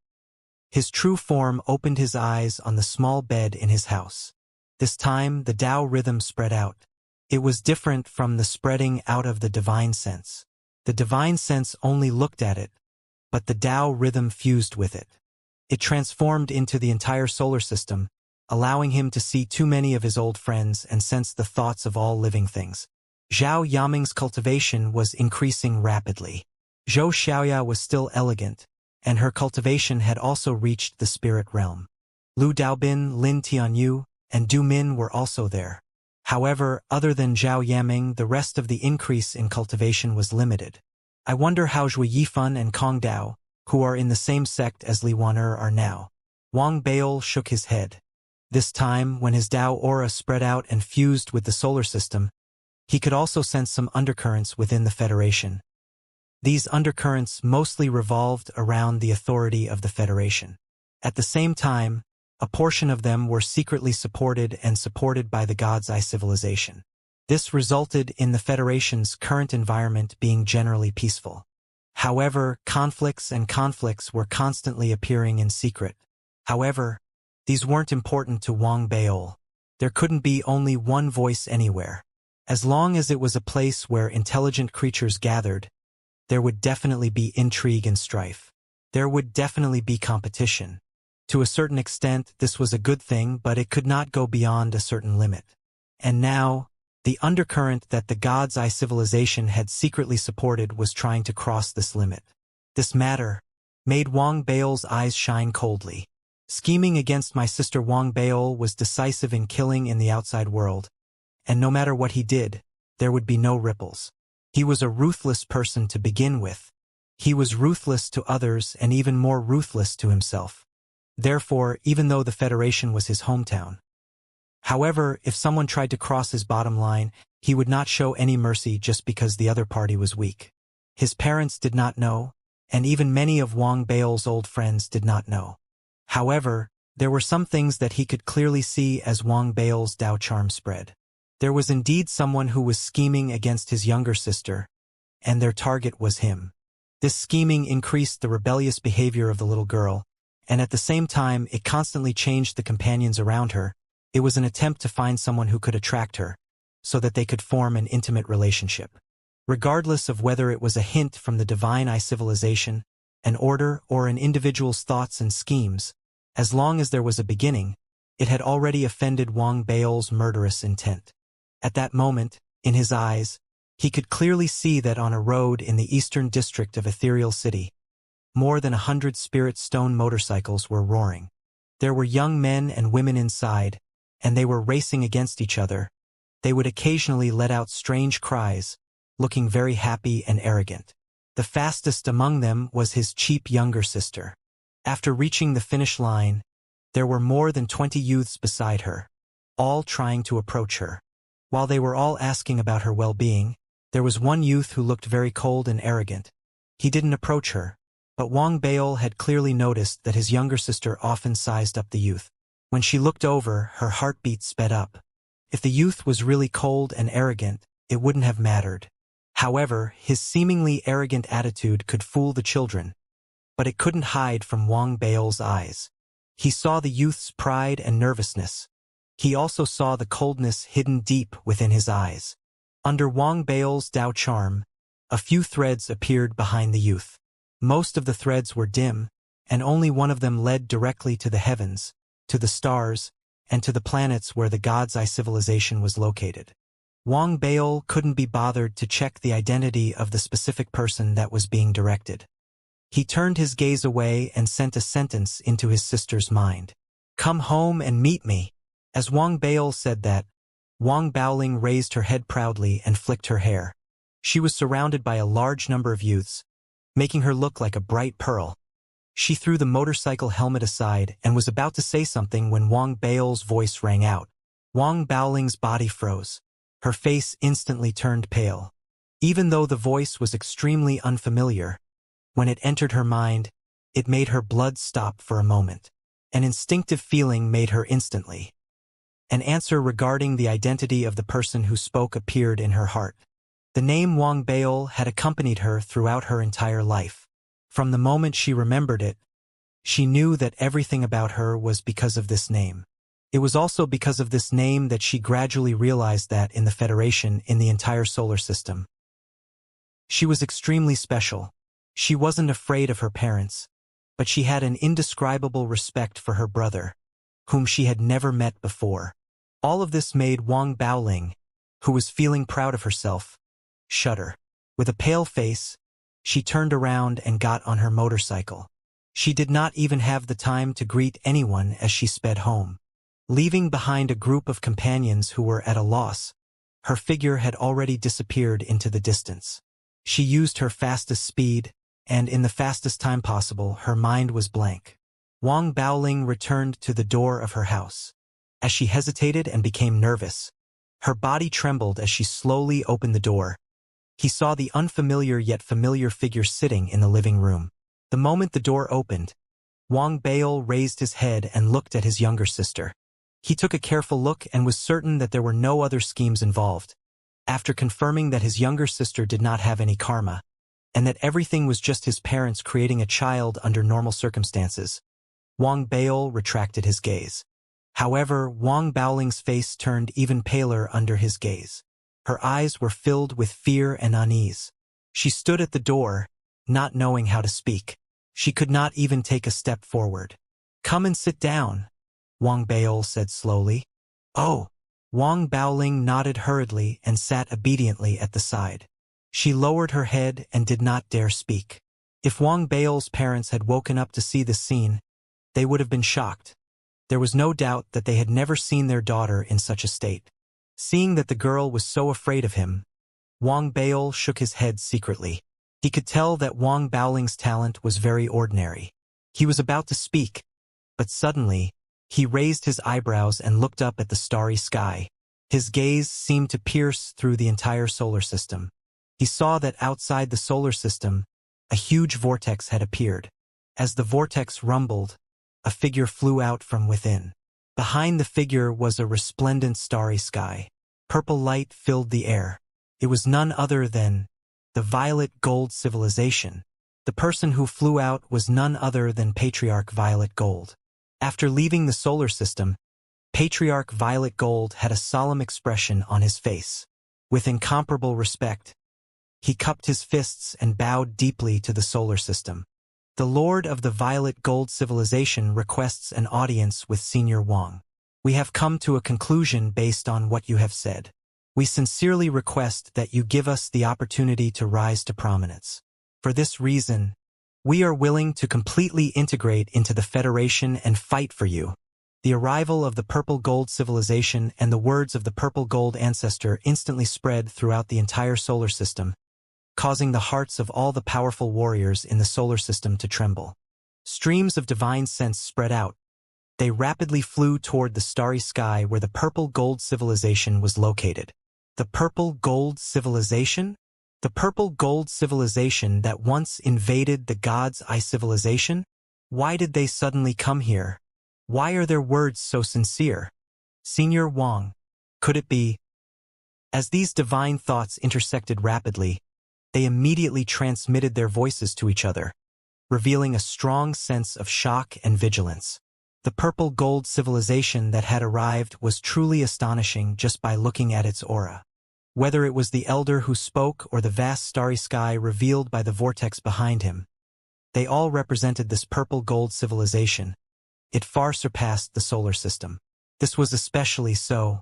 his true form opened his eyes on the small bed in his house. This time, the Tao rhythm spread out. It was different from the spreading out of the divine sense. The divine sense only looked at it, but the Tao rhythm fused with it. It transformed into the entire solar system, allowing him to see too many of his old friends and sense the thoughts of all living things. Zhao Yaming's cultivation was increasing rapidly. Zhou Xiaoya was still elegant, and her cultivation had also reached the spirit realm. Lu Daobin, Lin Tianyu, and Du Min were also there. However, other than Zhao Yaming, the rest of the increase in cultivation was limited. I wonder how Zhui Yifan and Kong Dao, who are in the same sect as Li Wan'er, are now. Wang Baol shook his head. This time, when his Tao aura spread out and fused with the solar system, he could also sense some undercurrents within the Federation. These undercurrents mostly revolved around the authority of the Federation. At the same time, a portion of them were secretly supported by the God's Eye civilization. This resulted in the Federation's current environment being generally peaceful. However, conflicts were constantly appearing in secret. However, these weren't important to Wang Baol. There couldn't be only one voice anywhere. As long as it was a place where intelligent creatures gathered, there would definitely be intrigue and strife. There would definitely be competition. To a certain extent, this was a good thing, but it could not go beyond a certain limit. And now, the undercurrent that the God's Eye civilization had secretly supported was trying to cross this limit. This matter made Wang Baol's eyes shine coldly. Scheming against my sister Wang Baol was decisive in killing in the outside world, and no matter what he did, there would be no ripples. He was a ruthless person to begin with. He was ruthless to others and even more ruthless to himself. Therefore, even though the Federation was his hometown. However, if someone tried to cross his bottom line, he would not show any mercy just because the other party was weak. His parents did not know, and even many of Wang Baol's old friends did not know. However, there were some things that he could clearly see as Wang Baol's Tao charm spread. There was indeed someone who was scheming against his younger sister, and their target was him. This scheming increased the rebellious behavior of the little girl, and at the same time it constantly changed the companions around her. It was an attempt to find someone who could attract her, so that they could form an intimate relationship. Regardless of whether it was a hint from the Divine Eye civilization, an order, or an individual's thoughts and schemes, as long as there was a beginning, it had already offended Wang Baol's murderous intent. At that moment, in his eyes, he could clearly see that on a road in the eastern district of Ethereal City, more than 100 spirit stone motorcycles were roaring. There were young men and women inside, and they were racing against each other. They would occasionally let out strange cries, looking very happy and arrogant. The fastest among them was his cheap younger sister. After reaching the finish line, there were more than 20 youths beside her, all trying to approach her. While they were all asking about her well-being, there was one youth who looked very cold and arrogant. He didn't approach her, but Wang Baol had clearly noticed that his younger sister often sized up the youth. When she looked over, her heartbeat sped up. If the youth was really cold and arrogant, it wouldn't have mattered. However, his seemingly arrogant attitude could fool the children, but it couldn't hide from Wang Baol's eyes. He saw the youth's pride and nervousness. He also saw the coldness hidden deep within his eyes. Under Wang Baol's Dao charm, a few threads appeared behind the youth. Most of the threads were dim, and only one of them led directly to the heavens, to the stars, and to the planets where the God's Eye civilization was located. Wang Baol couldn't be bothered to check the identity of the specific person that was being directed. He turned his gaze away and sent a sentence into his sister's mind. "Come home and meet me." As Wang Baol said that, Wang Baoling raised her head proudly and flicked her hair. She was surrounded by a large number of youths, making her look like a bright pearl. She threw the motorcycle helmet aside and was about to say something when Wang Baol's voice rang out. Wang Baoling's body froze. Her face instantly turned pale. Even though the voice was extremely unfamiliar, when it entered her mind, it made her blood stop for a moment. An instinctive feeling made her instantly. An answer regarding the identity of the person who spoke appeared in her heart. The name Wang Baol had accompanied her throughout her entire life. From the moment she remembered it, she knew that everything about her was because of this name. It was also because of this name that she gradually realized that in the Federation, in the entire solar system, she was extremely special. She wasn't afraid of her parents, but she had an indescribable respect for her brother, whom she had never met before. All of this made Wang Baoling, who was feeling proud of herself, shudder. With a pale face, she turned around and got on her motorcycle. She did not even have the time to greet anyone as she sped home. Leaving behind a group of companions who were at a loss, her figure had already disappeared into the distance. She used her fastest speed, and in the fastest time possible, her mind was blank. Wang Baoling returned to the door of her house. As she hesitated and became nervous, her body trembled as she slowly opened the door. He saw the unfamiliar yet familiar figure sitting in the living room. The moment the door opened, Wang Baol raised his head and looked at his younger sister. He took a careful look and was certain that there were no other schemes involved. After confirming that his younger sister did not have any karma, and that everything was just his parents creating a child under normal circumstances, Wang Baol retracted his gaze. However, Wang Baoling's face turned even paler under his gaze. Her eyes were filled with fear and unease. She stood at the door, not knowing how to speak. She could not even take a step forward. "Come and sit down," Wang Baol said slowly. "Oh." Wang Baoling nodded hurriedly and sat obediently at the side. She lowered her head and did not dare speak. If Wang Baol's parents had woken up to see this scene, they would have been shocked. There was no doubt that they had never seen their daughter in such a state. Seeing that the girl was so afraid of him, Wang Baol shook his head secretly. He could tell that Wang Baoling's talent was very ordinary. He was about to speak, but suddenly, he raised his eyebrows and looked up at the starry sky. His gaze seemed to pierce through the entire solar system. He saw that outside the solar system, a huge vortex had appeared. As the vortex rumbled, a figure flew out from within. Behind the figure was a resplendent starry sky. Purple light filled the air. It was none other than the Violet Gold civilization. The person who flew out was none other than Patriarch Violet Gold. After leaving the solar system, Patriarch Violet Gold had a solemn expression on his face. With incomparable respect, he cupped his fists and bowed deeply to the solar system. "The Lord of the Violet Gold civilization requests an audience with Senior Wang. We have come to a conclusion based on what you have said. We sincerely request that you give us the opportunity to rise to prominence. For this reason, we are willing to completely integrate into the Federation and fight for you." The arrival of the Purple Gold civilization and the words of the Purple Gold ancestor instantly spread throughout the entire solar system, causing the hearts of all the powerful warriors in the solar system to tremble. Streams of divine sense spread out. They rapidly flew toward the starry sky where the Purple Gold civilization was located. The purple gold civilization? The purple gold civilization that once invaded the God's Eye civilization? Why did they suddenly come here? Why are their words so sincere? Senior Wang. Could it be? As these divine thoughts intersected rapidly, they immediately transmitted their voices to each other, revealing a strong sense of shock and vigilance. The purple gold civilization that had arrived was truly astonishing just by looking at its aura. Whether it was the elder who spoke or the vast starry sky revealed by the vortex behind him, they all represented this purple gold civilization. It far surpassed the solar system. This was especially so.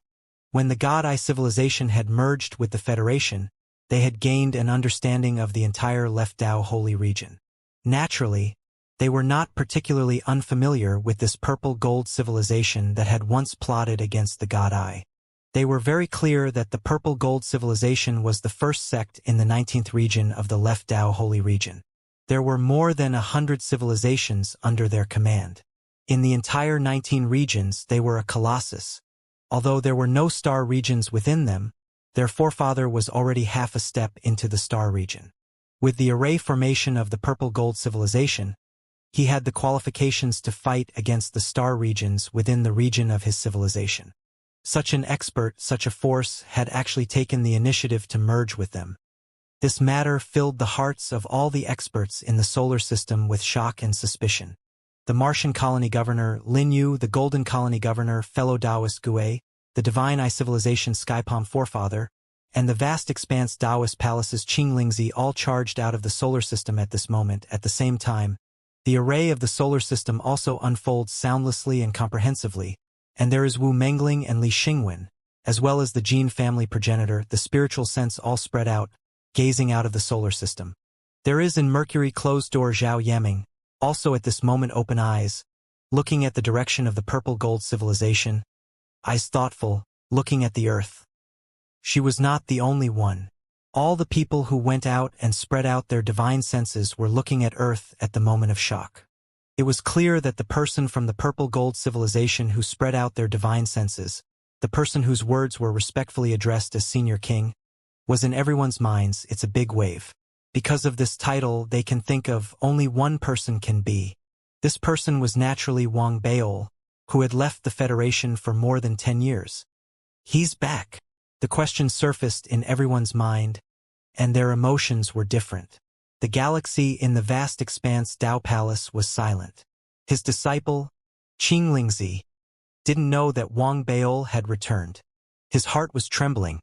When the God Eye civilization had merged with the Federation, they had gained an understanding of the entire Left Dao holy region. Naturally, they were not particularly unfamiliar with this purple gold civilization that had once plotted against the God Eye. They were very clear that the purple gold civilization was the first sect in the 19th region of the Left Dao holy region. There were more than 100 civilizations under their command. In the entire 19 regions, they were a colossus. Although there were no star regions within them, their forefather was already half a step into the star region. With the array formation of the purple gold civilization, he had the qualifications to fight against the star regions within the region of his civilization. Such an expert, such a force, had actually taken the initiative to merge with them. This matter filled the hearts of all the experts in the solar system with shock and suspicion. The Martian colony governor, Lin Yu, the Golden colony governor, fellow Taoist Gue, the Divine Eye civilization Skypalm forefather, and the vast expanse Taoist palaces Qinglingzi all charged out of the solar system at this moment. At the same time, the array of the solar system also unfolds soundlessly and comprehensively, and there is Wu Mengling and Li Xingwen, as well as the Jin family progenitor, the spiritual sense all spread out, gazing out of the solar system. There is in Mercury closed-door Zhao Yaming, also at this moment open eyes, looking at the direction of the purple gold civilization, eyes thoughtful, looking at the earth. She was not the only one. All the people who went out and spread out their divine senses were looking at earth at the moment of shock. It was clear that the person from the purple gold civilization who spread out their divine senses, the person whose words were respectfully addressed as Senior King, was in everyone's minds. It's a big wave. Because of this title, they can think of only one person can be. This person was naturally Wang Baol, who had left the Federation for more than 10 years. He's back. The question surfaced in everyone's mind, and their emotions were different. The galaxy in the vast expanse Dao Palace was silent. His disciple, Qinglingzi, didn't know that Wang Baol had returned. His heart was trembling.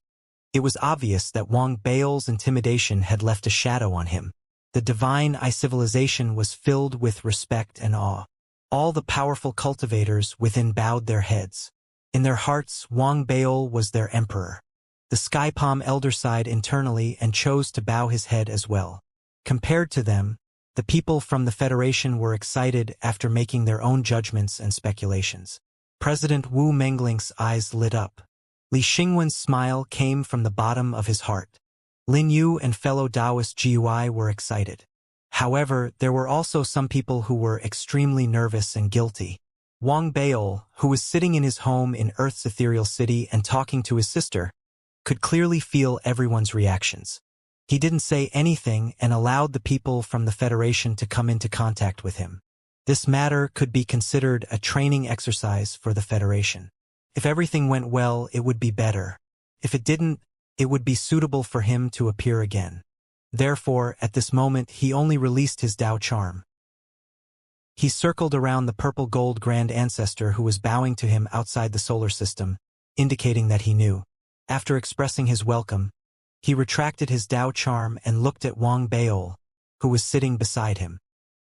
It was obvious that Wang Baol's intimidation had left a shadow on him. The Divine Eye civilization was filled with respect and awe. All the powerful cultivators within bowed their heads. In their hearts, Wang Baol was their emperor. The Skypalm elder sighed internally and chose to bow his head as well. Compared to them, the people from the Federation were excited after making their own judgments and speculations. President Wu Mengling's eyes lit up. Li Xingwen's smile came from the bottom of his heart. Lin Yu and fellow Taoist Gui were excited. However, there were also some people who were extremely nervous and guilty. Wang Baol, who was sitting in his home in Earth's ethereal city and talking to his sister, could clearly feel everyone's reactions. He didn't say anything and allowed the people from the Federation to come into contact with him. This matter could be considered a training exercise for the Federation. If everything went well, it would be better. If it didn't, it would be suitable for him to appear again. Therefore, at this moment, he only released his Dao charm. He circled around the purple gold Grand Ancestor who was bowing to him outside the solar system, indicating that he knew. After expressing his welcome, he retracted his Dao charm and looked at Wang Baol, who was sitting beside him.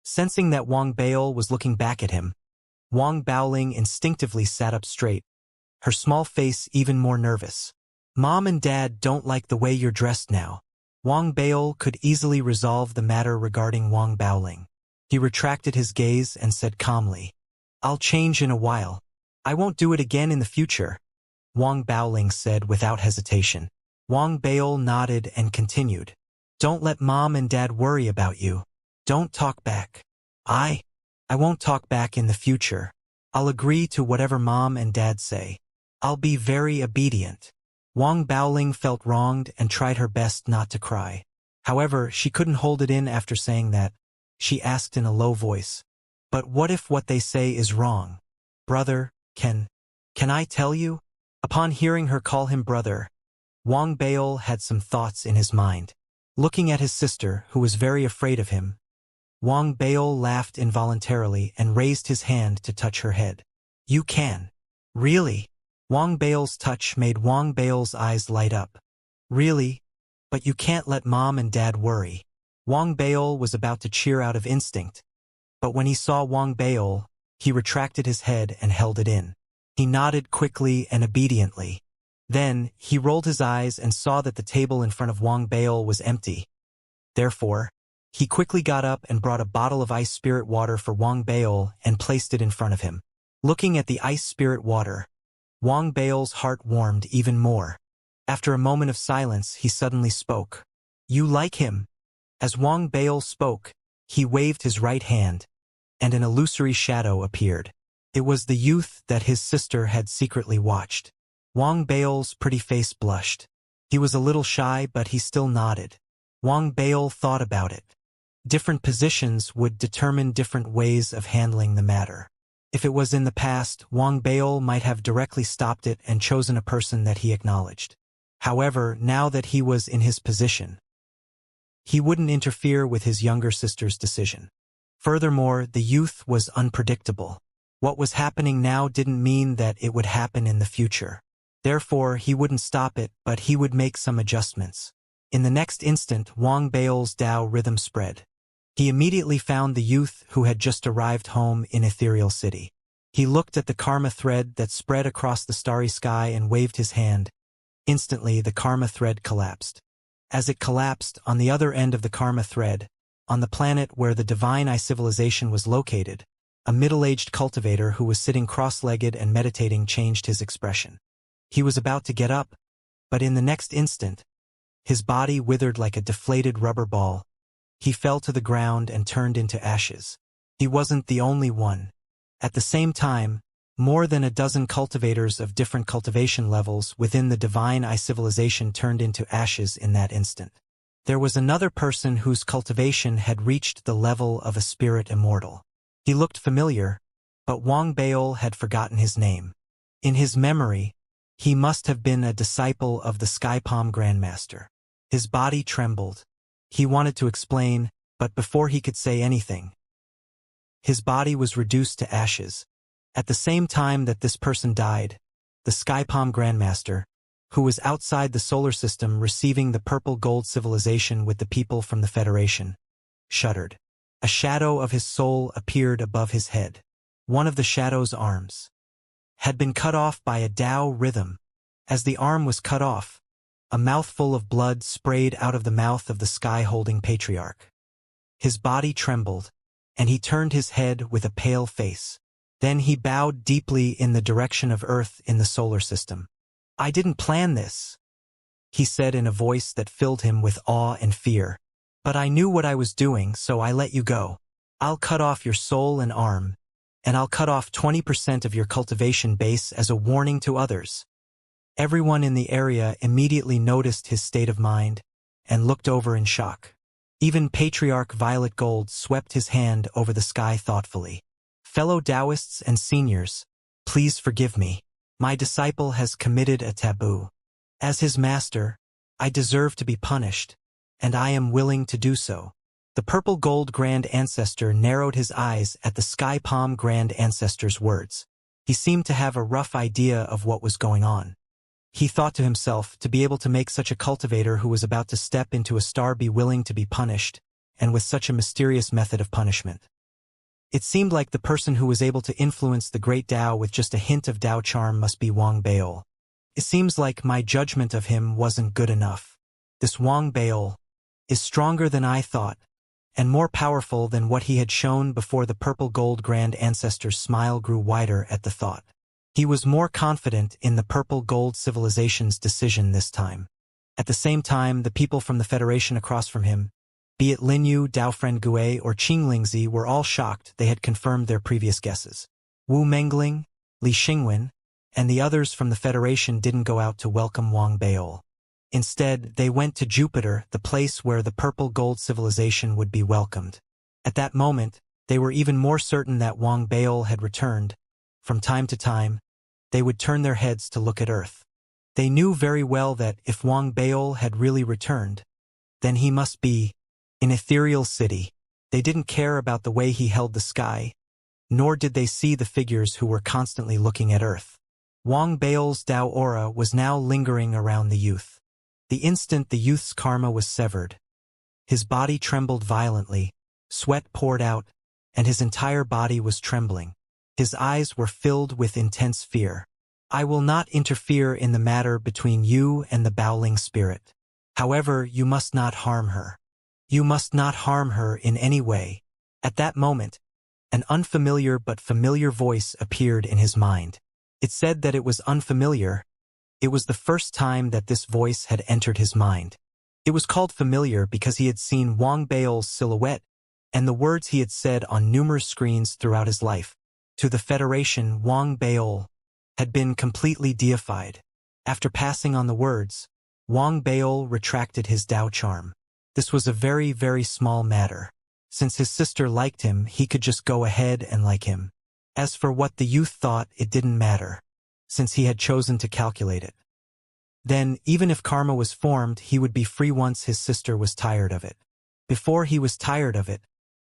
Sensing that Wang Baol was looking back at him, Wang Baoling instinctively sat up straight, her small face even more nervous. Mom and Dad don't like the way you're dressed now. Wang Baol could easily resolve the matter regarding Wang Baoling. He retracted his gaze and said calmly, I'll change in a while. I won't do it again in the future, Wang Baoling said without hesitation. Wang Baol nodded and continued, Don't let Mom and Dad worry about you. Don't talk back. I won't talk back in the future. I'll agree to whatever Mom and Dad say. I'll be very obedient. Wang Baoling felt wronged and tried her best not to cry. However, she couldn't hold it in after saying that. She asked in a low voice, "But what if what they say is wrong? Brother, can I tell you?" Upon hearing her call him brother, Wang Baol had some thoughts in his mind. Looking at his sister, who was very afraid of him, Wang Baol laughed involuntarily and raised his hand to touch her head. "You can. Really?" Wang Baol's touch made Wang Baol's eyes light up. "Really? But you can't let Mom and Dad worry." Wang Baol was about to cheer out of instinct, but when he saw Wang Baol, he retracted his head and held it in. He nodded quickly and obediently. Then, he rolled his eyes and saw that the table in front of Wang Baol was empty. Therefore, he quickly got up and brought a bottle of ice spirit water for Wang Baol and placed it in front of him. Looking at the ice spirit water, Wang Baol's heart warmed even more. After a moment of silence, he suddenly spoke. "You like him?" As Wang Baol spoke, he waved his right hand, and an illusory shadow appeared. It was the youth that his sister had secretly watched. Wang Baol's pretty face blushed. He was a little shy, but he still nodded. Wang Baol thought about it. Different positions would determine different ways of handling the matter. If it was in the past, Wang Baol might have directly stopped it and chosen a person that he acknowledged. However, now that he was in his position, he wouldn't interfere with his younger sister's decision. Furthermore, the youth was unpredictable. What was happening now didn't mean that it would happen in the future. Therefore, he wouldn't stop it, but he would make some adjustments. In the next instant, Wang Baol's Tao rhythm spread. He immediately found the youth who had just arrived home in Ethereal City. He looked at the karma thread that spread across the starry sky and waved his hand. Instantly, the karma thread collapsed. As it collapsed, on the other end of the karma thread, on the planet where the divine eye civilization was located, a middle-aged cultivator who was sitting cross-legged and meditating changed his expression. He was about to get up, but in the next instant, his body withered like a deflated rubber ball. He fell to the ground and turned into ashes. He wasn't the only one. At the same time, more than a dozen cultivators of different cultivation levels within the divine eye civilization turned into ashes in that instant. There was another person whose cultivation had reached the level of a spirit immortal. He looked familiar, but Wang Baol had forgotten his name. In his memory, he must have been a disciple of the Sky Palm Grandmaster. His body trembled. He wanted to explain, but before he could say anything, his body was reduced to ashes. At the same time that this person died, the Sky Palm Grandmaster, who was outside the solar system receiving the purple gold civilization with the people from the Federation, shuddered. A shadow of his soul appeared above his head. One of the shadow's arms had been cut off by a Tao rhythm. As the arm was cut off, a mouthful of blood sprayed out of the mouth of the sky-holding patriarch. His body trembled, and he turned his head with a pale face. Then he bowed deeply in the direction of Earth in the solar system. "I didn't plan this," he said in a voice that filled him with awe and fear. "But I knew what I was doing, so I let you go. I'll cut off your soul and arm, and I'll cut off 20% of your cultivation base as a warning to others." Everyone in the area immediately noticed his state of mind and looked over in shock. Even Patriarch Violet Gold swept his hand over the sky thoughtfully. "Fellow Taoists and seniors, please forgive me. My disciple has committed a taboo. As his master, I deserve to be punished, and I am willing to do so." The Purple Gold Grand Ancestor narrowed his eyes at the Sky Palm Grand Ancestor's words. He seemed to have a rough idea of what was going on. He thought to himself, to be able to make such a cultivator who was about to step into a star be willing to be punished, and with such a mysterious method of punishment. It seemed like the person who was able to influence the great Tao with just a hint of Tao charm must be Wang Baol. It seems like my judgment of him wasn't good enough. This Wang Baol is stronger than I thought, and more powerful than what he had shown before. The Purple Gold Grand Ancestor's smile grew wider at the thought. He was more confident in the Purple Gold Civilization's decision this time. At the same time, the people from the Federation across from him, be it Linyu, Daofren Gue, or Qinglingzi, were all shocked. They had confirmed their previous guesses. Wu Mengling, Li Xingwen, and the others from the Federation didn't go out to welcome Wang Baol. Instead, they went to Jupiter, the place where the purple gold civilization would be welcomed. At that moment, they were even more certain that Wang Baol had returned. From time to time, they would turn their heads to look at Earth. They knew very well that if Wang Baol had really returned, then he must be in ethereal city. They didn't care about the way he held the sky, nor did they see the figures who were constantly looking at Earth. Wang Baol's Dao aura was now lingering around the youth. The instant the youth's karma was severed, his body trembled violently, sweat poured out, and his entire body was trembling. His eyes were filled with intense fear. I will not interfere in the matter between you and the Baoling spirit. However, you must not harm her. You must not harm her in any way. At that moment, an unfamiliar but familiar voice appeared in his mind. It said that it was unfamiliar. It was the first time that this voice had entered his mind. It was called familiar because he had seen Wang Baol's silhouette and the words he had said on numerous screens throughout his life. To the Federation, Wang Baol had been completely deified. After passing on the words, Wang Baol retracted his Dao charm. This was a very, very small matter. Since his sister liked him, he could just go ahead and like him. As for what the youth thought, it didn't matter, since he had chosen to calculate it. Then, even if karma was formed, he would be free once his sister was tired of it. Before he was tired of it,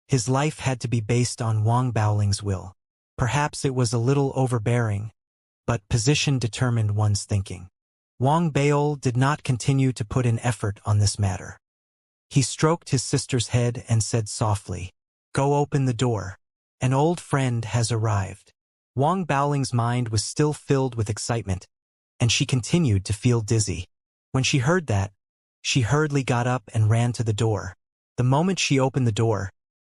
his life had to be based on Wang Baoling's will. Perhaps it was a little overbearing, but position determined one's thinking. Wang Baol did not continue to put in effort on this matter. He stroked his sister's head and said softly, "Go open the door. An old friend has arrived." Wang Baoling's mind was still filled with excitement, and she continued to feel dizzy. When she heard that, she hurriedly got up and ran to the door. The moment she opened the door,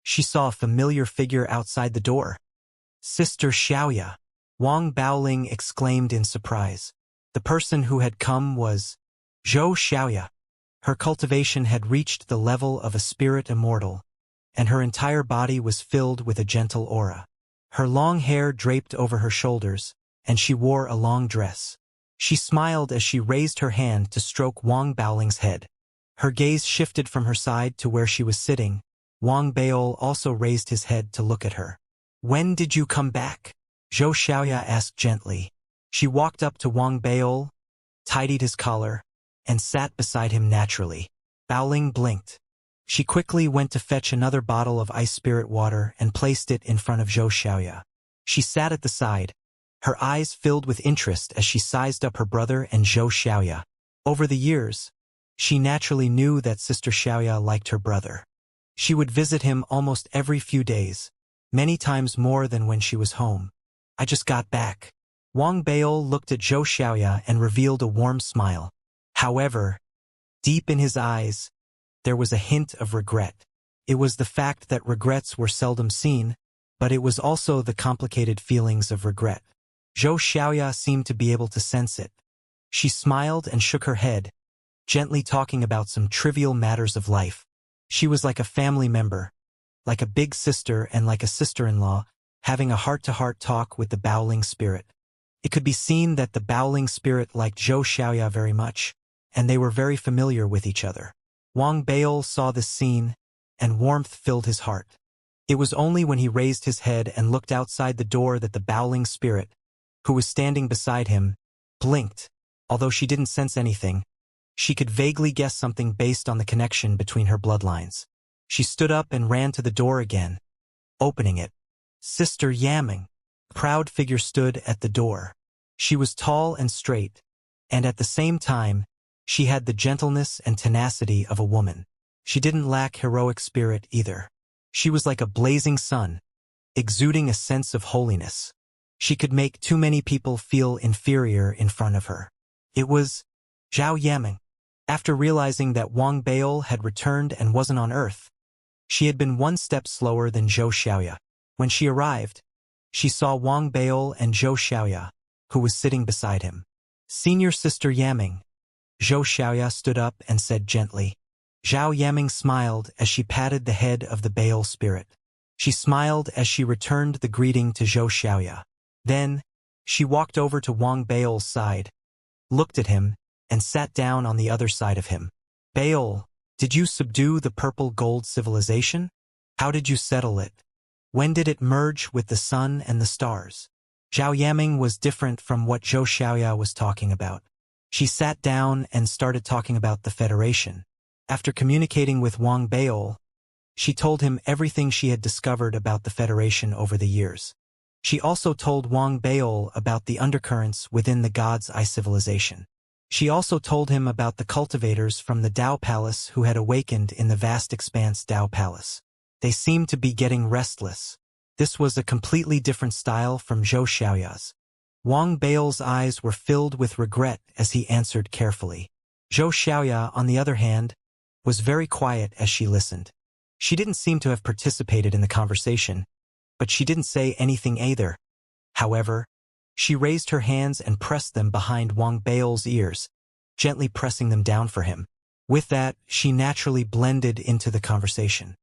she saw a familiar figure outside the door. "Sister Xiaoya," Wang Baoling exclaimed in surprise. The person who had come was Xiaoya. Her cultivation had reached the level of a spirit immortal, and her entire body was filled with a gentle aura. Her long hair draped over her shoulders, and she wore a long dress. She smiled as she raised her hand to stroke Wang Baoling's head. Her gaze shifted from her side to where she was sitting. Wang Baol also raised his head to look at her. "When did you come back?" Xiaoya asked gently. She walked up to Wang Baol, tidied his collar, and sat beside him naturally. Baoling blinked. She quickly went to fetch another bottle of ice spirit water and placed it in front of Xiaoya. She sat at the side, her eyes filled with interest as she sized up her brother and Xiaoya. Over the years, she naturally knew that Sister Xiaoya liked her brother. She would visit him almost every few days, many times more than when she was home. "I just got back." Wang Baol looked at Xiaoya and revealed a warm smile. However, deep in his eyes, there was a hint of regret. It was the fact that regrets were seldom seen, but it was also the complicated feelings of regret. Xiaoya seemed to be able to sense it. She smiled and shook her head, gently talking about some trivial matters of life. She was like a family member, like a big sister and like a sister-in-law, having a heart-to-heart talk with the Baoling spirit. It could be seen that the Baoling spirit liked Xiaoya very much, and they were very familiar with each other. Wang Baol saw this scene, and warmth filled his heart. It was only when he raised his head and looked outside the door that the Baoling spirit, who was standing beside him, blinked. Although she didn't sense anything, she could vaguely guess something based on the connection between her bloodlines. She stood up and ran to the door again, opening it. Sister Yaming, a proud figure, stood at the door. She was tall and straight, and at the same time, she had the gentleness and tenacity of a woman. She didn't lack heroic spirit either. She was like a blazing sun, exuding a sense of holiness. She could make too many people feel inferior in front of her. It was Zhao Yaming. After realizing that Wang Baol had returned and wasn't on Earth, she had been one step slower than Xiaoya. When she arrived, she saw Wang Baol and Xiaoya, who was sitting beside him. "Senior Sister Yaming." Xiaoya stood up and said gently. Zhao Yaming smiled as she patted the head of the Baol spirit. She smiled as she returned the greeting to Xiaoya. Then, She walked over to Wang Baol's side, looked at him, and sat down on the other side of him. Baol, did you subdue the purple gold civilization? How did you settle it? When did it merge with the sun and the stars? Zhao Yaming was different from what Zhou Xiaoya was talking about. She sat down and started talking about the Federation. After communicating with Wang Baol, she told him everything she had discovered about the Federation over the years. She also told Wang Baol about the undercurrents within the God's Eye civilization. She also told him about the cultivators from the Dao Palace who had awakened in the vast expanse Dao Palace. They seemed to be getting restless. This was a completely different style from Zhou Xiaoya's. Wang Baol's eyes were filled with regret as he answered carefully. Zhou Xiaoya, on the other hand, was very quiet as she listened. She didn't seem to have participated in the conversation, but she didn't say anything either. However, she raised her hands and pressed them behind Wang Baol's ears, gently pressing them down for him. With that, she naturally blended into the conversation.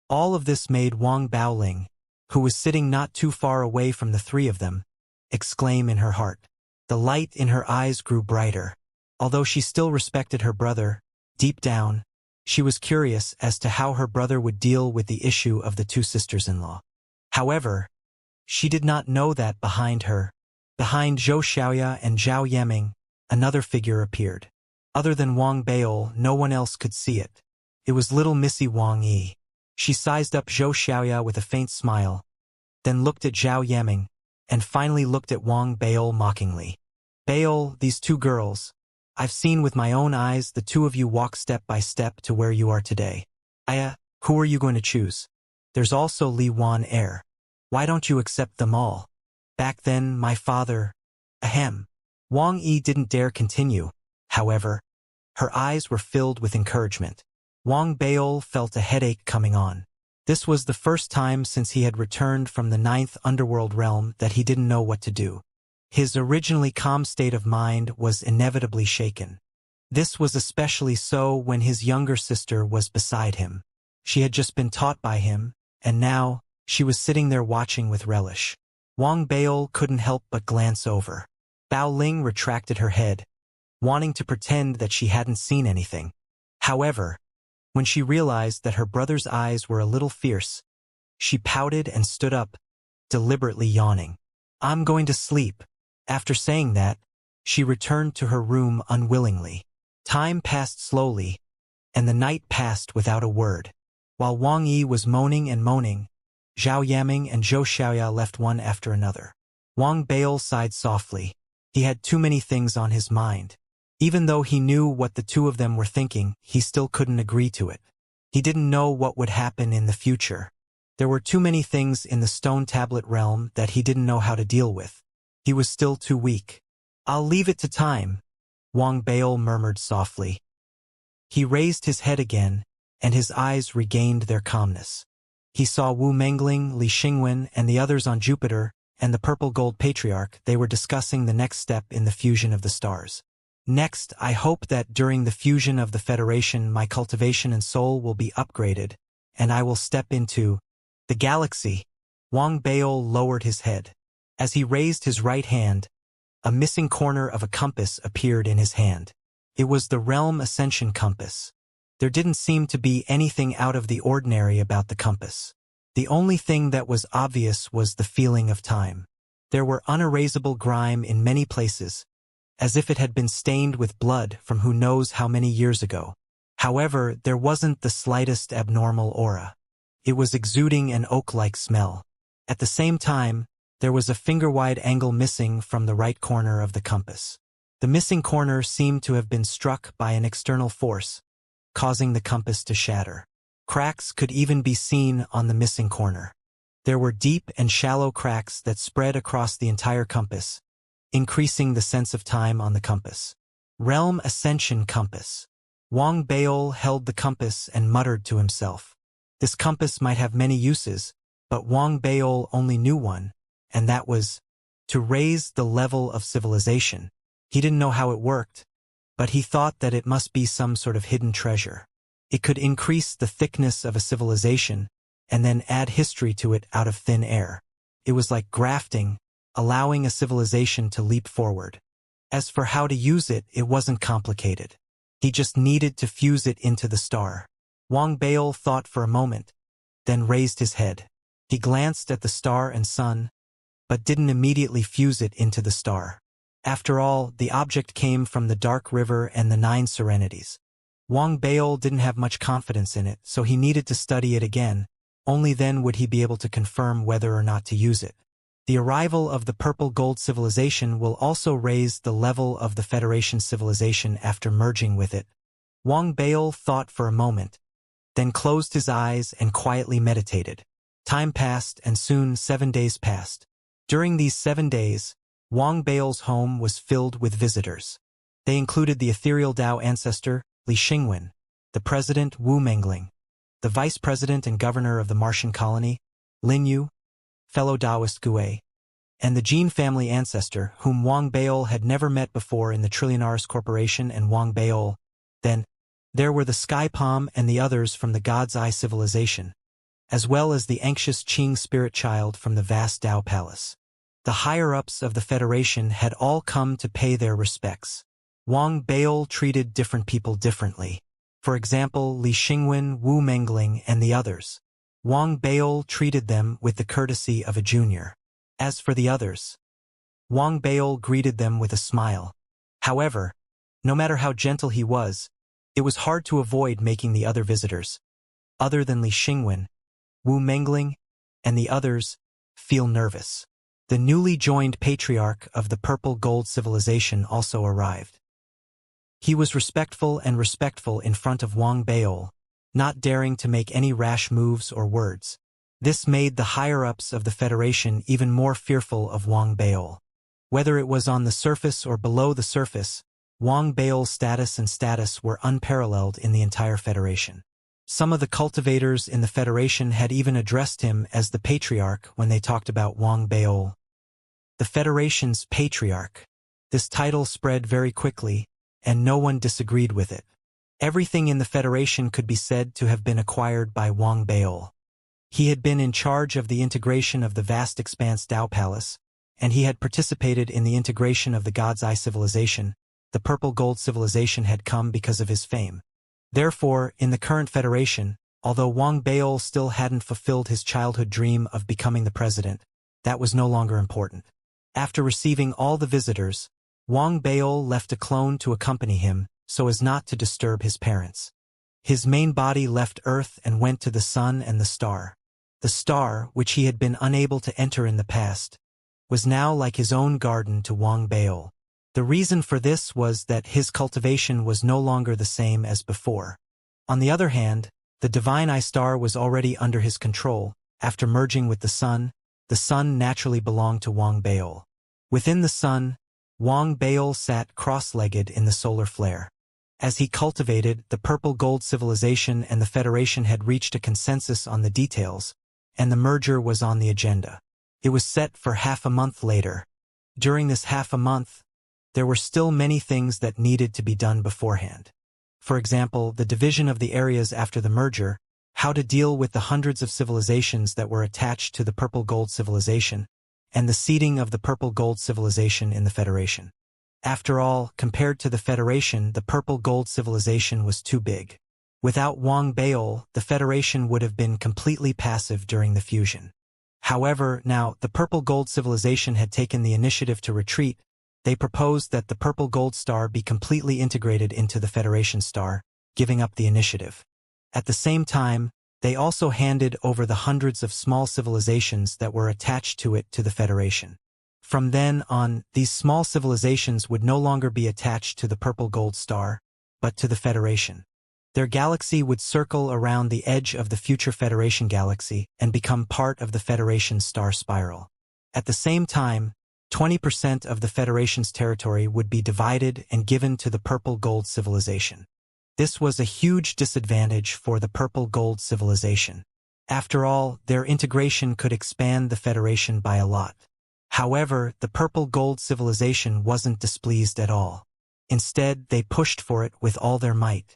All of this made Wang Baoling, who was sitting not too far away from the three of them, exclaim in her heart. The light in her eyes grew brighter. Although she still respected her brother, deep down, she was curious as to how her brother would deal with the issue of the two sisters-in-law. However, she did not know that behind her, behind Zhou Xiaoya and Zhao Yaming, another figure appeared. Other than Wang Baol, no one else could see it. It was little Missy Wang Yi. She sized up Zhou Xiaoya with a faint smile, then looked at Zhao Yaming, and finally looked at Wang Baol mockingly. Baol, these two girls, I've seen with my own eyes the two of you walk step by step to where you are today. Who are you going to choose? There's also Li Wan Air. Why don't you accept them all? Back then, my father... Ahem. Wang Yi didn't dare continue. However, her eyes were filled with encouragement. Wang Baol felt a headache coming on. This was the first time since he had returned from the 9th underworld realm that he didn't know what to do. His originally calm state of mind was inevitably shaken. This was especially so when his younger sister was beside him. She had just been taught by him, and now, she was sitting there watching with relish. Wang Baol couldn't help but glance over. Bao Ling retracted her head, wanting to pretend that she hadn't seen anything. However, when she realized that her brother's eyes were a little fierce, she pouted and stood up, deliberately yawning. I'm going to sleep. After saying that, she returned to her room unwillingly. Time passed slowly, and the night passed without a word. While Wang Yi was moaning and moaning, Zhao Yaming and Zhou Xiaoya left one after another. Wang Baol sighed softly. He had too many things on his mind. Even though he knew what the two of them were thinking, he still couldn't agree to it. He didn't know what would happen in the future. There were too many things in the stone tablet realm that he didn't know how to deal with. He was still too weak. I'll leave it to time, Wang Baol murmured softly. He raised his head again, and his eyes regained their calmness. He saw Wu Mengling, Li Xingwen, and the others on Jupiter, and the Purple Gold Patriarch. They were discussing the next step in the fusion of the stars. Next, I hope that during the fusion of the Federation my cultivation and soul will be upgraded, and I will step into the galaxy. Wang Baol lowered his head. As he raised his right hand, a missing corner of a compass appeared in his hand. It was the Realm Ascension Compass. There didn't seem to be anything out of the ordinary about the compass. The only thing that was obvious was the feeling of time. There were unerasable grime in many places, as if it had been stained with blood from who knows how many years ago. However, there wasn't the slightest abnormal aura. It was exuding an oak-like smell. At the same time, there was a finger-wide angle missing from the right corner of the compass. The missing corner seemed to have been struck by an external force, causing the compass to shatter. Cracks could even be seen on the missing corner. There were deep and shallow cracks that spread across the entire compass, increasing the sense of time on the compass. Realm Ascension Compass. Wang Baol held the compass and muttered to himself. This compass might have many uses, but Wang Baol only knew one, and that was to raise the level of civilization. He didn't know how it worked, but he thought that it must be some sort of hidden treasure. It could increase the thickness of a civilization and then add history to it out of thin air. It was like grafting, allowing a civilization to leap forward. As for how to use it, it wasn't complicated. He just needed to fuse it into the star. Wang Baol thought for a moment, then raised his head. He glanced at the star and sun, but didn't immediately fuse it into the star. After all, the object came from the Dark River and the 9 Serenities. Wang Baol didn't have much confidence in it, so he needed to study it again. Only then would he be able to confirm whether or not to use it. The arrival of the Purple Gold civilization will also raise the level of the Federation civilization after merging with it. Wang Baol thought for a moment, then closed his eyes and quietly meditated. Time passed, and soon 7 days passed. During these 7 days, Wang Baol's home was filled with visitors. They included the ethereal Dao ancestor, Li Xingwen, the president, Wu Mengling, the vice president and governor of the Martian colony, Lin Yu, fellow Taoist Gui, and the Jin family ancestor, whom Wang Baol had never met before in the Trillionaris Corporation and Wang Baol. Then, there were the Sky Palm and the others from the God's Eye civilization, as well as the anxious Qing spirit child from the vast Dao Palace. The higher-ups of the Federation had all come to pay their respects. Wang Baol treated different people differently. For example, Li Xingwen, Wu Mengling, and the others. Wang Baol treated them with the courtesy of a junior. As for the others, Wang Baol greeted them with a smile. However, no matter how gentle he was, it was hard to avoid making the other visitors, other than Li Xingwen, Wu Mengling, and the others, feel nervous. The newly joined patriarch of the Purple Gold civilization also arrived. He was respectful in front of Wang Baol, not daring to make any rash moves or words. This made the higher-ups of the Federation even more fearful of Wang Baol. Whether it was on the surface or below the surface, Wang Baol's status were unparalleled in the entire Federation. Some of the cultivators in the Federation had even addressed him as the Patriarch when they talked about Wang Baol. The Federation's Patriarch. This title spread very quickly, and no one disagreed with it. Everything in the Federation could be said to have been acquired by Wang Baol. He had been in charge of the integration of the vast expanse Dao Palace, and he had participated in the integration of the God's Eye civilization. The Purple Gold civilization had come because of his fame. Therefore, in the current Federation, although Wang Baol still hadn't fulfilled his childhood dream of becoming the president, that was no longer important. After receiving all the visitors, Wang Baol left a clone to accompany him, so as not to disturb his parents. His main body left Earth and went to the sun and the star. The star, which he had been unable to enter in the past, was now like his own garden to Wang Baol. The reason for this was that his cultivation was no longer the same as before. On the other hand, the Divine Eye star was already under his control. After merging with the sun naturally belonged to Wang Baol. Within the sun, Wang Baol sat cross-legged in the solar flare. As he cultivated, the Purple Gold civilization and the Federation had reached a consensus on the details, and the merger was on the agenda. It was set for half a month later. During this half a month, there were still many things that needed to be done beforehand. For example, the division of the areas after the merger, how to deal with the hundreds of civilizations that were attached to the Purple Gold civilization, and the seeding of the Purple Gold civilization in the Federation. After all, compared to the Federation, the Purple Gold civilization was too big. Without Wang Baol, the Federation would have been completely passive during the fusion. However, now, the Purple Gold civilization had taken the initiative to retreat. They proposed that the Purple Gold star be completely integrated into the Federation star, giving up the initiative. At the same time, they also handed over the hundreds of small civilizations that were attached to it to the Federation. From then on, these small civilizations would no longer be attached to the Purple Gold star, but to the Federation. Their galaxy would circle around the edge of the future Federation galaxy and become part of the Federation's star spiral. At the same time, 20% of the Federation's territory would be divided and given to the Purple Gold civilization. This was a huge disadvantage for the Purple Gold civilization. After all, their integration could expand the Federation by a lot. However, the Purple Gold civilization wasn't displeased at all. Instead, they pushed for it with all their might.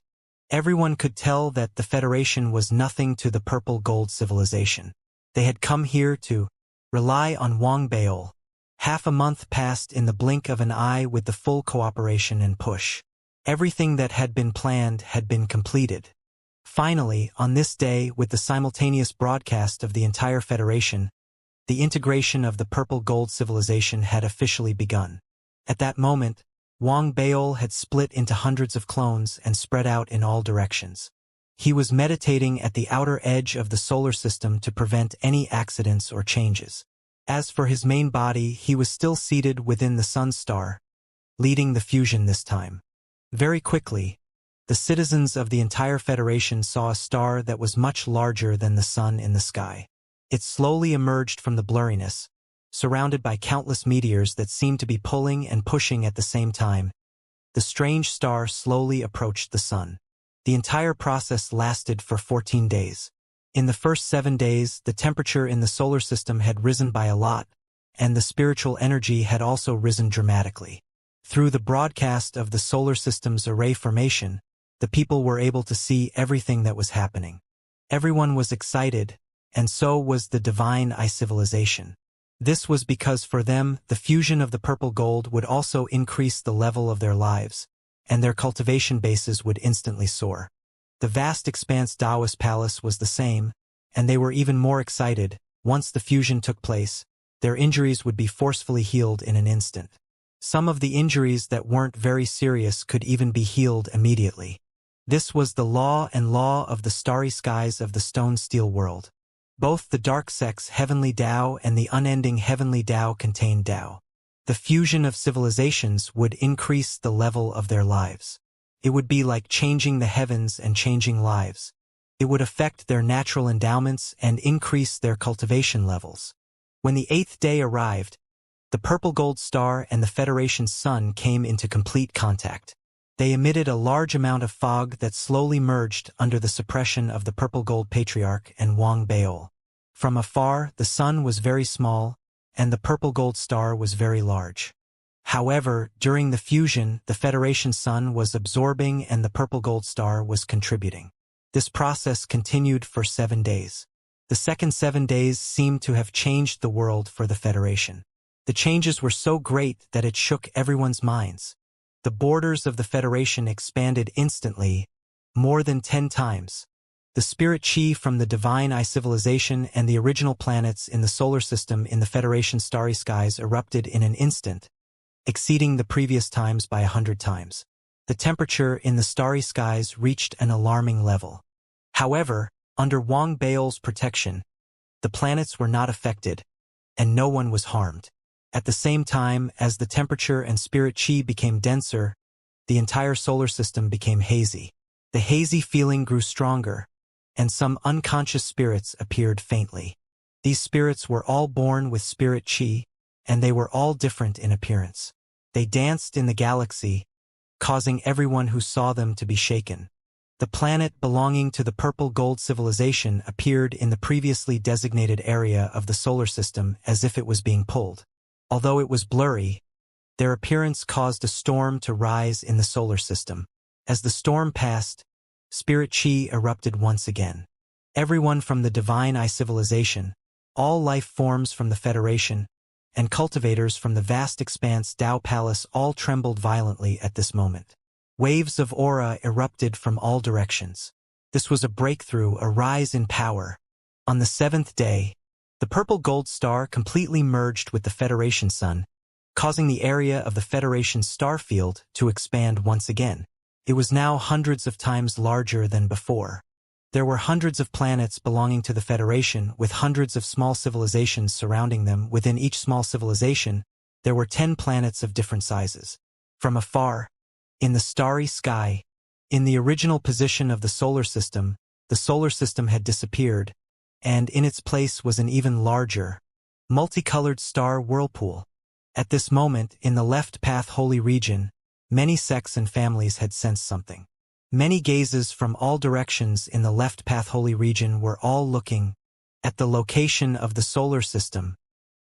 Everyone could tell that the Federation was nothing to the Purple Gold civilization. They had come here to rely on Wang Baol. Half a month passed in the blink of an eye with the full cooperation and push. Everything that had been planned had been completed. Finally, on this day, with the simultaneous broadcast of the entire Federation, the integration of the purple-gold civilization had officially begun. At that moment, Wang Baol had split into hundreds of clones and spread out in all directions. He was meditating at the outer edge of the solar system to prevent any accidents or changes. As for his main body, he was still seated within the Sun Star, leading the fusion this time. Very quickly, the citizens of the entire Federation saw a star that was much larger than the sun in the sky. It slowly emerged from the blurriness, surrounded by countless meteors that seemed to be pulling and pushing at the same time. The strange star slowly approached the sun. The entire process lasted for 14 days. In the first 7 days, the temperature in the solar system had risen by a lot, and the spiritual energy had also risen dramatically. Through the broadcast of the solar system's array formation, the people were able to see everything that was happening. Everyone was excited, and so was the divine eye civilization. This was because for them, the fusion of the purple gold would also increase the level of their lives, and their cultivation bases would instantly soar. The vast expanse Taoist palace was the same, and they were even more excited. Once the fusion took place, their injuries would be forcefully healed in an instant. Some of the injuries that weren't very serious could even be healed immediately. This was the law of the starry skies of the stone-steel world. Both the dark sex heavenly Tao and the unending heavenly Tao contained Tao. The fusion of civilizations would increase the level of their lives. It would be like changing the heavens and changing lives. It would affect their natural endowments and increase their cultivation levels. When the 8th day arrived, the purple gold star and the Federation's sun came into complete contact. They emitted a large amount of fog that slowly merged under the suppression of the purple gold patriarch and Wang Baol. From afar, the sun was very small, and the purple gold star was very large. However, during the fusion, the Federation's sun was absorbing and the purple gold star was contributing. This process continued for 7 days. The second 7 days seemed to have changed the world for the Federation. The changes were so great that it shook everyone's minds. The borders of the Federation expanded instantly, more than 10 times. The spirit chi from the divine eye civilization and the original planets in the solar system in the Federation's starry skies erupted in an instant, exceeding the previous times by 100 times. The temperature in the starry skies reached an alarming level. However, under Wang Baol's protection, the planets were not affected, and no one was harmed. At the same time, as the temperature and spirit chi became denser, the entire solar system became hazy. The hazy feeling grew stronger, and some unconscious spirits appeared faintly. These spirits were all born with spirit chi, and they were all different in appearance. They danced in the galaxy, causing everyone who saw them to be shaken. The planet belonging to the purple gold civilization appeared in the previously designated area of the solar system as if it was being pulled. Although it was blurry, their appearance caused a storm to rise in the solar system. As the storm passed, spirit chi erupted once again. Everyone from the divine eye civilization, all life forms from the Federation, and cultivators from the vast expanse Tao Palace all trembled violently at this moment. Waves of aura erupted from all directions. This was a breakthrough, a rise in power. On the 7th day, the purple gold star completely merged with the Federation sun, causing the area of the Federation's star field to expand once again. It was now hundreds of times larger than before. There were hundreds of planets belonging to the Federation with hundreds of small civilizations surrounding them. Within each small civilization, there were 10 planets of different sizes. From afar, in the starry sky, in the original position of the solar system had disappeared, and in its place was an even larger, multicolored star whirlpool. At this moment, in the left path holy region, many sects and families had sensed something. Many gazes from all directions in the left path holy region were all looking at the location of the solar system.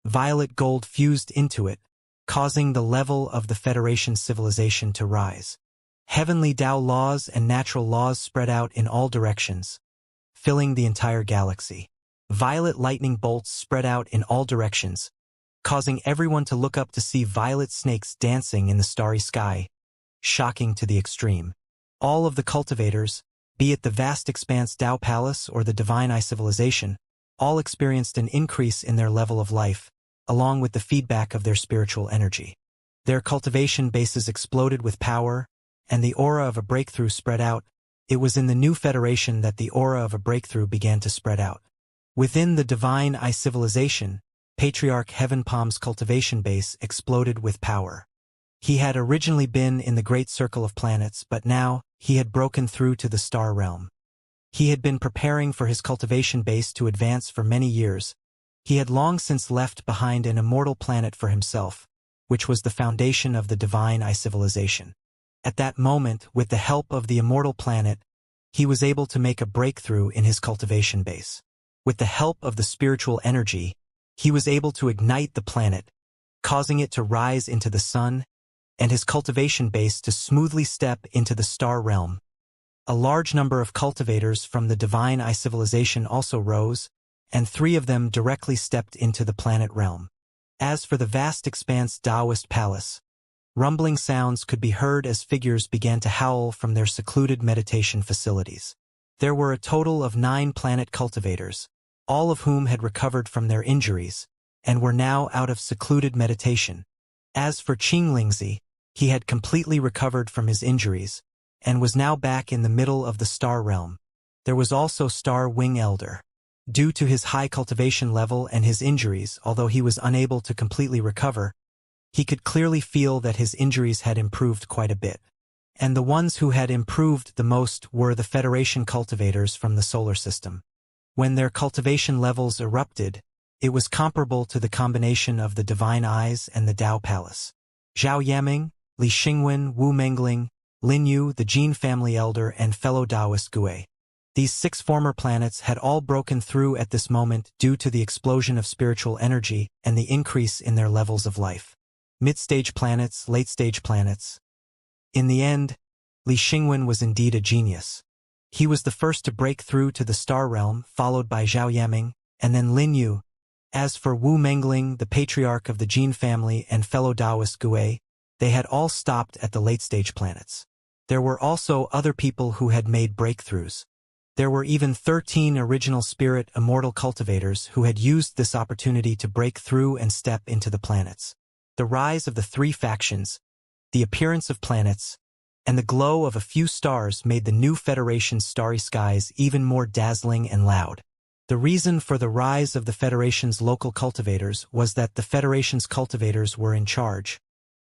Violet gold fused into it, causing the level of the Federation civilization to rise. Heavenly Tao laws and natural laws spread out in all directions, filling the entire galaxy. Violet lightning bolts spread out in all directions, causing everyone to look up to see violet snakes dancing in the starry sky, shocking to the extreme. All of the cultivators, be it the vast expanse Tao Palace or the Divine Eye Civilization, all experienced an increase in their level of life, along with the feedback of their spiritual energy. Their cultivation bases exploded with power, and the aura of a breakthrough spread out. It was in the new Federation that the aura of a breakthrough began to spread out. Within the Divine Eye Civilization, Patriarch Heaven Palm's cultivation base exploded with power. He had originally been in the Great Circle of Planets, but now he had broken through to the Star Realm. He had been preparing for his cultivation base to advance for many years. He had long since left behind an immortal planet for himself, which was the foundation of the Divine Eye Civilization. At that moment, with the help of the immortal planet, he was able to make a breakthrough in his cultivation base. With the help of the spiritual energy, he was able to ignite the planet, causing it to rise into the sun, and his cultivation base to smoothly step into the star realm. A large number of cultivators from the Divine Eye Civilization also rose, and 3 of them directly stepped into the planet realm. As for the vast expanse Taoist Palace, rumbling sounds could be heard as figures began to howl from their secluded meditation facilities. There were a total of 9 planet cultivators, all of whom had recovered from their injuries, and were now out of secluded meditation. As for Qinglingzi, he had completely recovered from his injuries, and was now back in the middle of the star realm. There was also Star Wing Elder. Due to his high cultivation level and his injuries, although he was unable to completely recover, he could clearly feel that his injuries had improved quite a bit. And the ones who had improved the most were the Federation cultivators from the solar system. When their cultivation levels erupted, it was comparable to the combination of the Divine Eyes and the Tao Palace. Zhao Yaming, Li Xingwen, Wu Mengling, Lin Yu, the Jin family elder, and fellow Taoist Gue. These 6 former planets had all broken through at this moment due to the explosion of spiritual energy and the increase in their levels of life. Mid-stage planets, late-stage planets. In the end, Li Xingwen was indeed a genius. He was the first to break through to the star realm, followed by Zhao Yaming, and then Lin Yu. As for Wu Mengling, the patriarch of the Jin family and fellow Taoist Gue, they had all stopped at the late-stage planets. There were also other people who had made breakthroughs. There were even 13 original spirit immortal cultivators who had used this opportunity to break through and step into the planets. The rise of the 3 factions, the appearance of planets, and the glow of a few stars made the new Federation's starry skies even more dazzling and loud. The reason for the rise of the Federation's local cultivators was that the Federation's cultivators were in charge,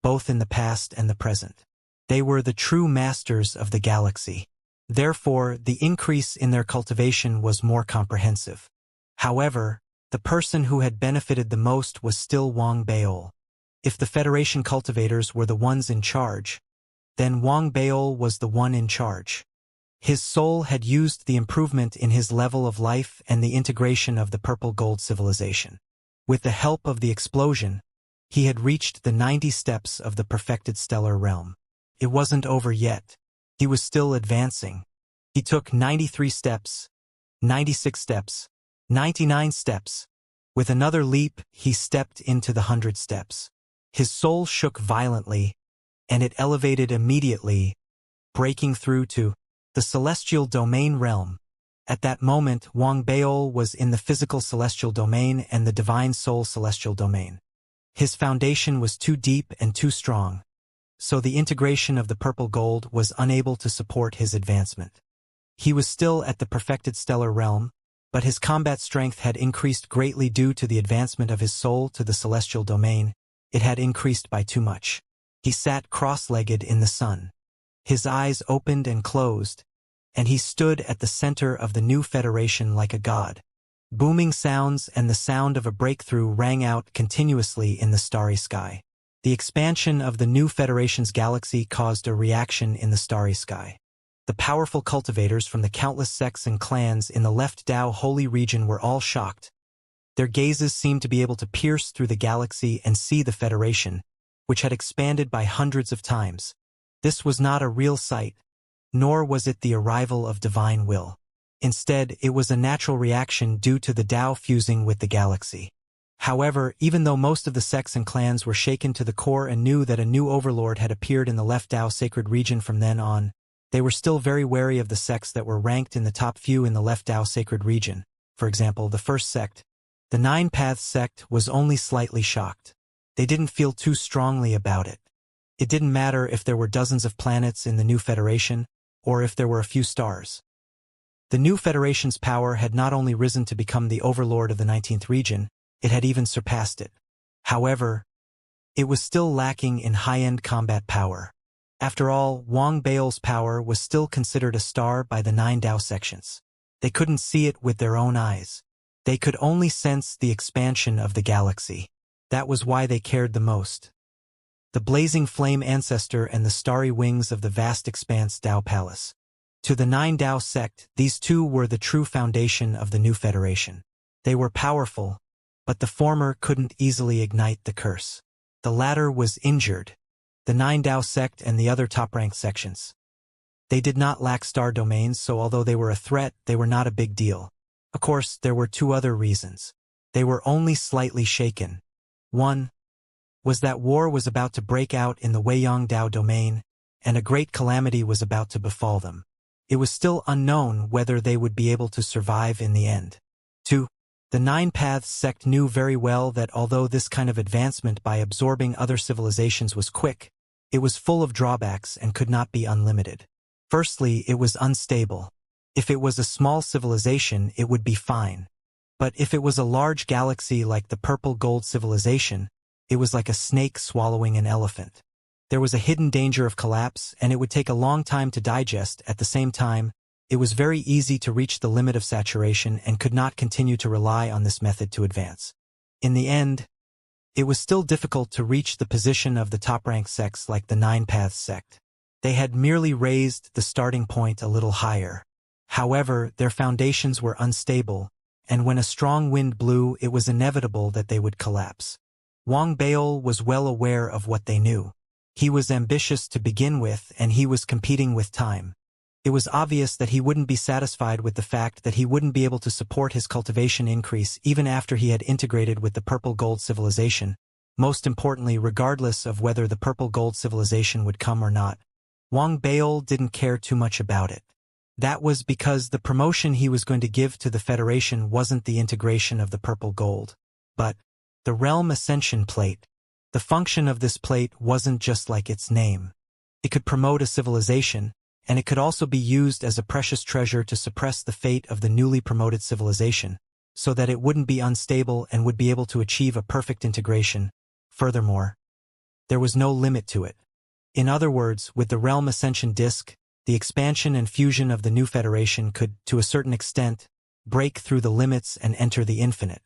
both in the past and the present. They were the true masters of the galaxy. Therefore, the increase in their cultivation was more comprehensive. However, the person who had benefited the most was still Wang Baol. If the Federation cultivators were the ones in charge, then Wang Baol was the one in charge. His soul had used the improvement in his level of life and the integration of the purple gold civilization. With the help of the explosion, he had reached the 90 steps of the perfected stellar realm. It wasn't over yet. He was still advancing. He took 93 steps, 96 steps, 99 steps. With another leap, he stepped into the 100 steps. His soul shook violently, and it elevated immediately, breaking through to the celestial domain realm. At that moment, Wang Baol was in the physical celestial domain and the divine soul celestial domain. His foundation was too deep and too strong, so the integration of the purple gold was unable to support his advancement. He was still at the perfected stellar realm, but his combat strength had increased greatly due to the advancement of his soul to the celestial domain. It had increased by too much. He sat cross-legged in the sun. His eyes opened and closed, and he stood at the center of the new Federation like a god. Booming sounds and the sound of a breakthrough rang out continuously in the starry sky. The expansion of the new Federation's galaxy caused a reaction in the starry sky. The powerful cultivators from the countless sects and clans in the left Dao holy region were all shocked. Their gazes seemed to be able to pierce through the galaxy and see the Federation, which had expanded by hundreds of times. This was not a real sight, nor was it the arrival of divine will. Instead, it was a natural reaction due to the Dao fusing with the galaxy. However, even though most of the sects and clans were shaken to the core and knew that a new overlord had appeared in the Left Dao sacred region from then on, they were still very wary of the sects that were ranked in the top few in the Left Dao sacred region. For example, the first sect, the Nine Paths sect, was only slightly shocked. They didn't feel too strongly about it. It didn't matter if there were dozens of planets in the new Federation, or if there were a few stars. The new Federation's power had not only risen to become the overlord of the 19th region, it had even surpassed it. However, it was still lacking in high-end combat power. After all, Wang Bao's power was still considered a star by the 9 Dao sections. They couldn't see it with their own eyes. They could only sense the expansion of the galaxy. That was why they cared the most. The blazing flame ancestor and the starry wings of the vast expanse Dao Palace. To the 9 Dao sect, these two were the true foundation of the new Federation. They were powerful, but the former couldn't easily ignite the curse. The latter was injured, the 9 Dao sect and the other top-ranked sections. They did not lack star domains, so although they were a threat, they were not a big deal. Of course, there were two other reasons. They were only slightly shaken. One was that war was about to break out in the Weiyang Dao domain, and a great calamity was about to befall them. It was still unknown whether they would be able to survive in the end. 2. The 9 Paths sect knew very well that although this kind of advancement by absorbing other civilizations was quick, it was full of drawbacks and could not be unlimited. Firstly, it was unstable. If it was a small civilization, it would be fine. But if it was a large galaxy like the Purple Gold civilization, it was like a snake swallowing an elephant. There was a hidden danger of collapse, and it would take a long time to digest. At the same time, it was very easy to reach the limit of saturation and could not continue to rely on this method to advance. In the end, it was still difficult to reach the position of the top-ranked sects like the 9 Paths sect. They had merely raised the starting point a little higher. However, their foundations were unstable, and when a strong wind blew, it was inevitable that they would collapse. Wang Bao was well aware of what they knew. He was ambitious to begin with, and he was competing with time. It was obvious that he wouldn't be satisfied with the fact that he wouldn't be able to support his cultivation increase even after he had integrated with the Purple Gold civilization, most importantly regardless of whether the Purple Gold civilization would come or not. Wang Bao didn't care too much about it. That was because the promotion he was going to give to the Federation wasn't the integration of the Purple Gold, but the Realm Ascension Plate. The function of this plate wasn't just like its name. It could promote a civilization, and it could also be used as a precious treasure to suppress the fate of the newly promoted civilization, so that it wouldn't be unstable and would be able to achieve a perfect integration. Furthermore, there was no limit to it. In other words, with the Realm Ascension Disc, the expansion and fusion of the new Federation could, to a certain extent, break through the limits and enter the infinite.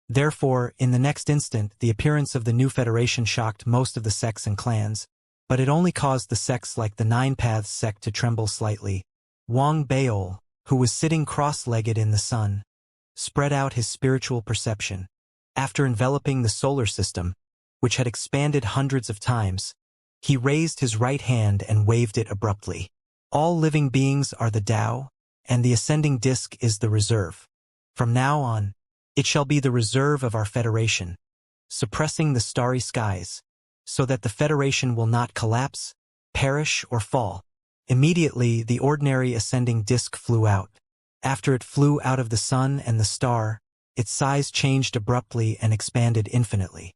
Therefore, in the next instant, the appearance of the new Federation shocked most of the sects and clans, but it only caused the sects like the 9 Paths sect to tremble slightly. Wang Bao, who was sitting cross-legged in the sun, spread out his spiritual perception. After enveloping the solar system, which had expanded hundreds of times, he raised his right hand and waved it abruptly. All living beings are the Tao, and the ascending disk is the reserve. From now on, it shall be the reserve of our Federation, suppressing the starry skies, so that the Federation will not collapse, perish, or fall. Immediately, the ordinary ascending disk flew out. After it flew out of the sun and the star, its size changed abruptly and expanded infinitely.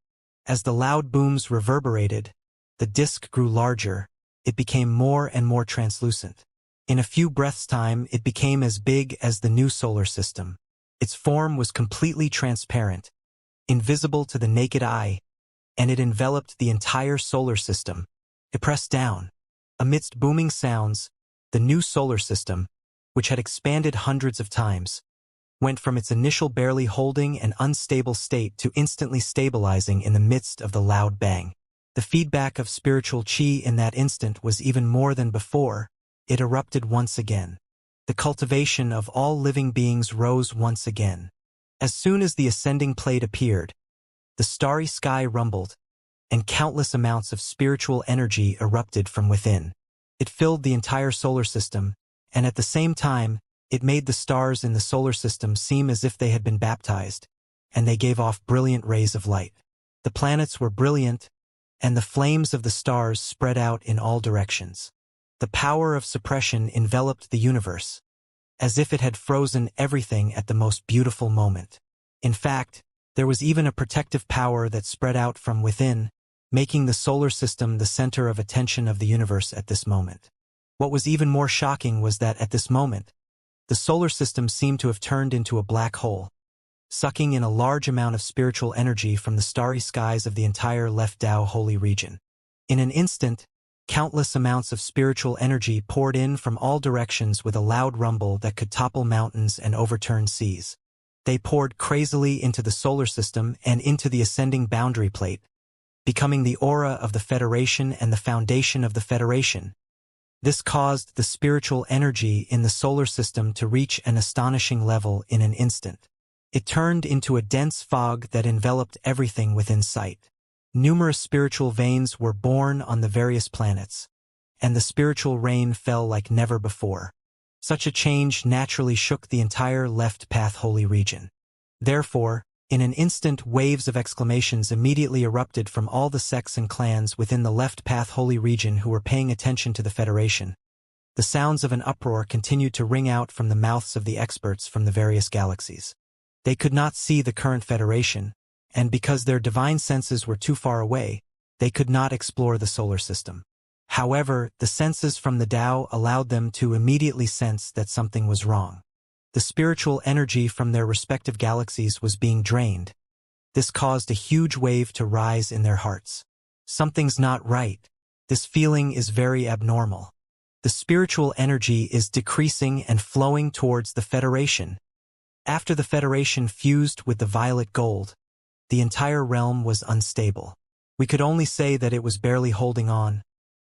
As the loud booms reverberated, the disk grew larger. It became more and more translucent. In a few breaths' time, it became as big as the new solar system. Its form was completely transparent, invisible to the naked eye, and it enveloped the entire solar system. It pressed down. Amidst booming sounds, the new solar system, which had expanded hundreds of times, went from its initial barely holding an unstable state to instantly stabilizing in the midst of the loud bang. The feedback of spiritual chi in that instant was even more than before. It erupted once again. The cultivation of all living beings rose once again. As soon as the ascending plate appeared, the starry sky rumbled, and countless amounts of spiritual energy erupted from within. It filled the entire solar system, and at the same time, it made the stars in the solar system seem as if they had been baptized. and they gave off brilliant rays of light. The planets were brilliant, and the flames of the stars spread out in all directions. The power of suppression enveloped the universe, as if it had frozen everything at the most beautiful moment. In fact, there was even a protective power that spread out from within, making the solar system the center of attention of the universe at this moment. What was even more shocking was that at this moment, the solar system seemed to have turned into a black hole, sucking in a large amount of spiritual energy from the starry skies of the entire Left Dao holy region. In an instant, countless amounts of spiritual energy poured in from all directions with a loud rumble that could topple mountains and overturn seas. They poured crazily into the solar system and into the ascending boundary plate, becoming the aura of the Federation and the foundation of the Federation. This caused the spiritual energy in the solar system to reach an astonishing level in an instant. It turned into a dense fog that enveloped everything within sight. Numerous spiritual veins were born on the various planets, and the spiritual rain fell like never before. Such a change naturally shook the entire Left Path holy region. Therefore, in an instant, waves of exclamations immediately erupted from all the sects and clans within the Left Path holy region who were paying attention to the Federation. The sounds of an uproar continued to ring out from the mouths of the experts from the various galaxies. They could not see the current Federation, and because their divine senses were too far away, they could not explore the solar system. However, the senses from the Tao allowed them to immediately sense that something was wrong. The spiritual energy from their respective galaxies was being drained. This caused a huge wave to rise in their hearts. Something's not right. This feeling is very abnormal. The spiritual energy is decreasing and flowing towards the Federation. After the Federation fused with the violet gold, the entire realm was unstable. We could only say that it was barely holding on.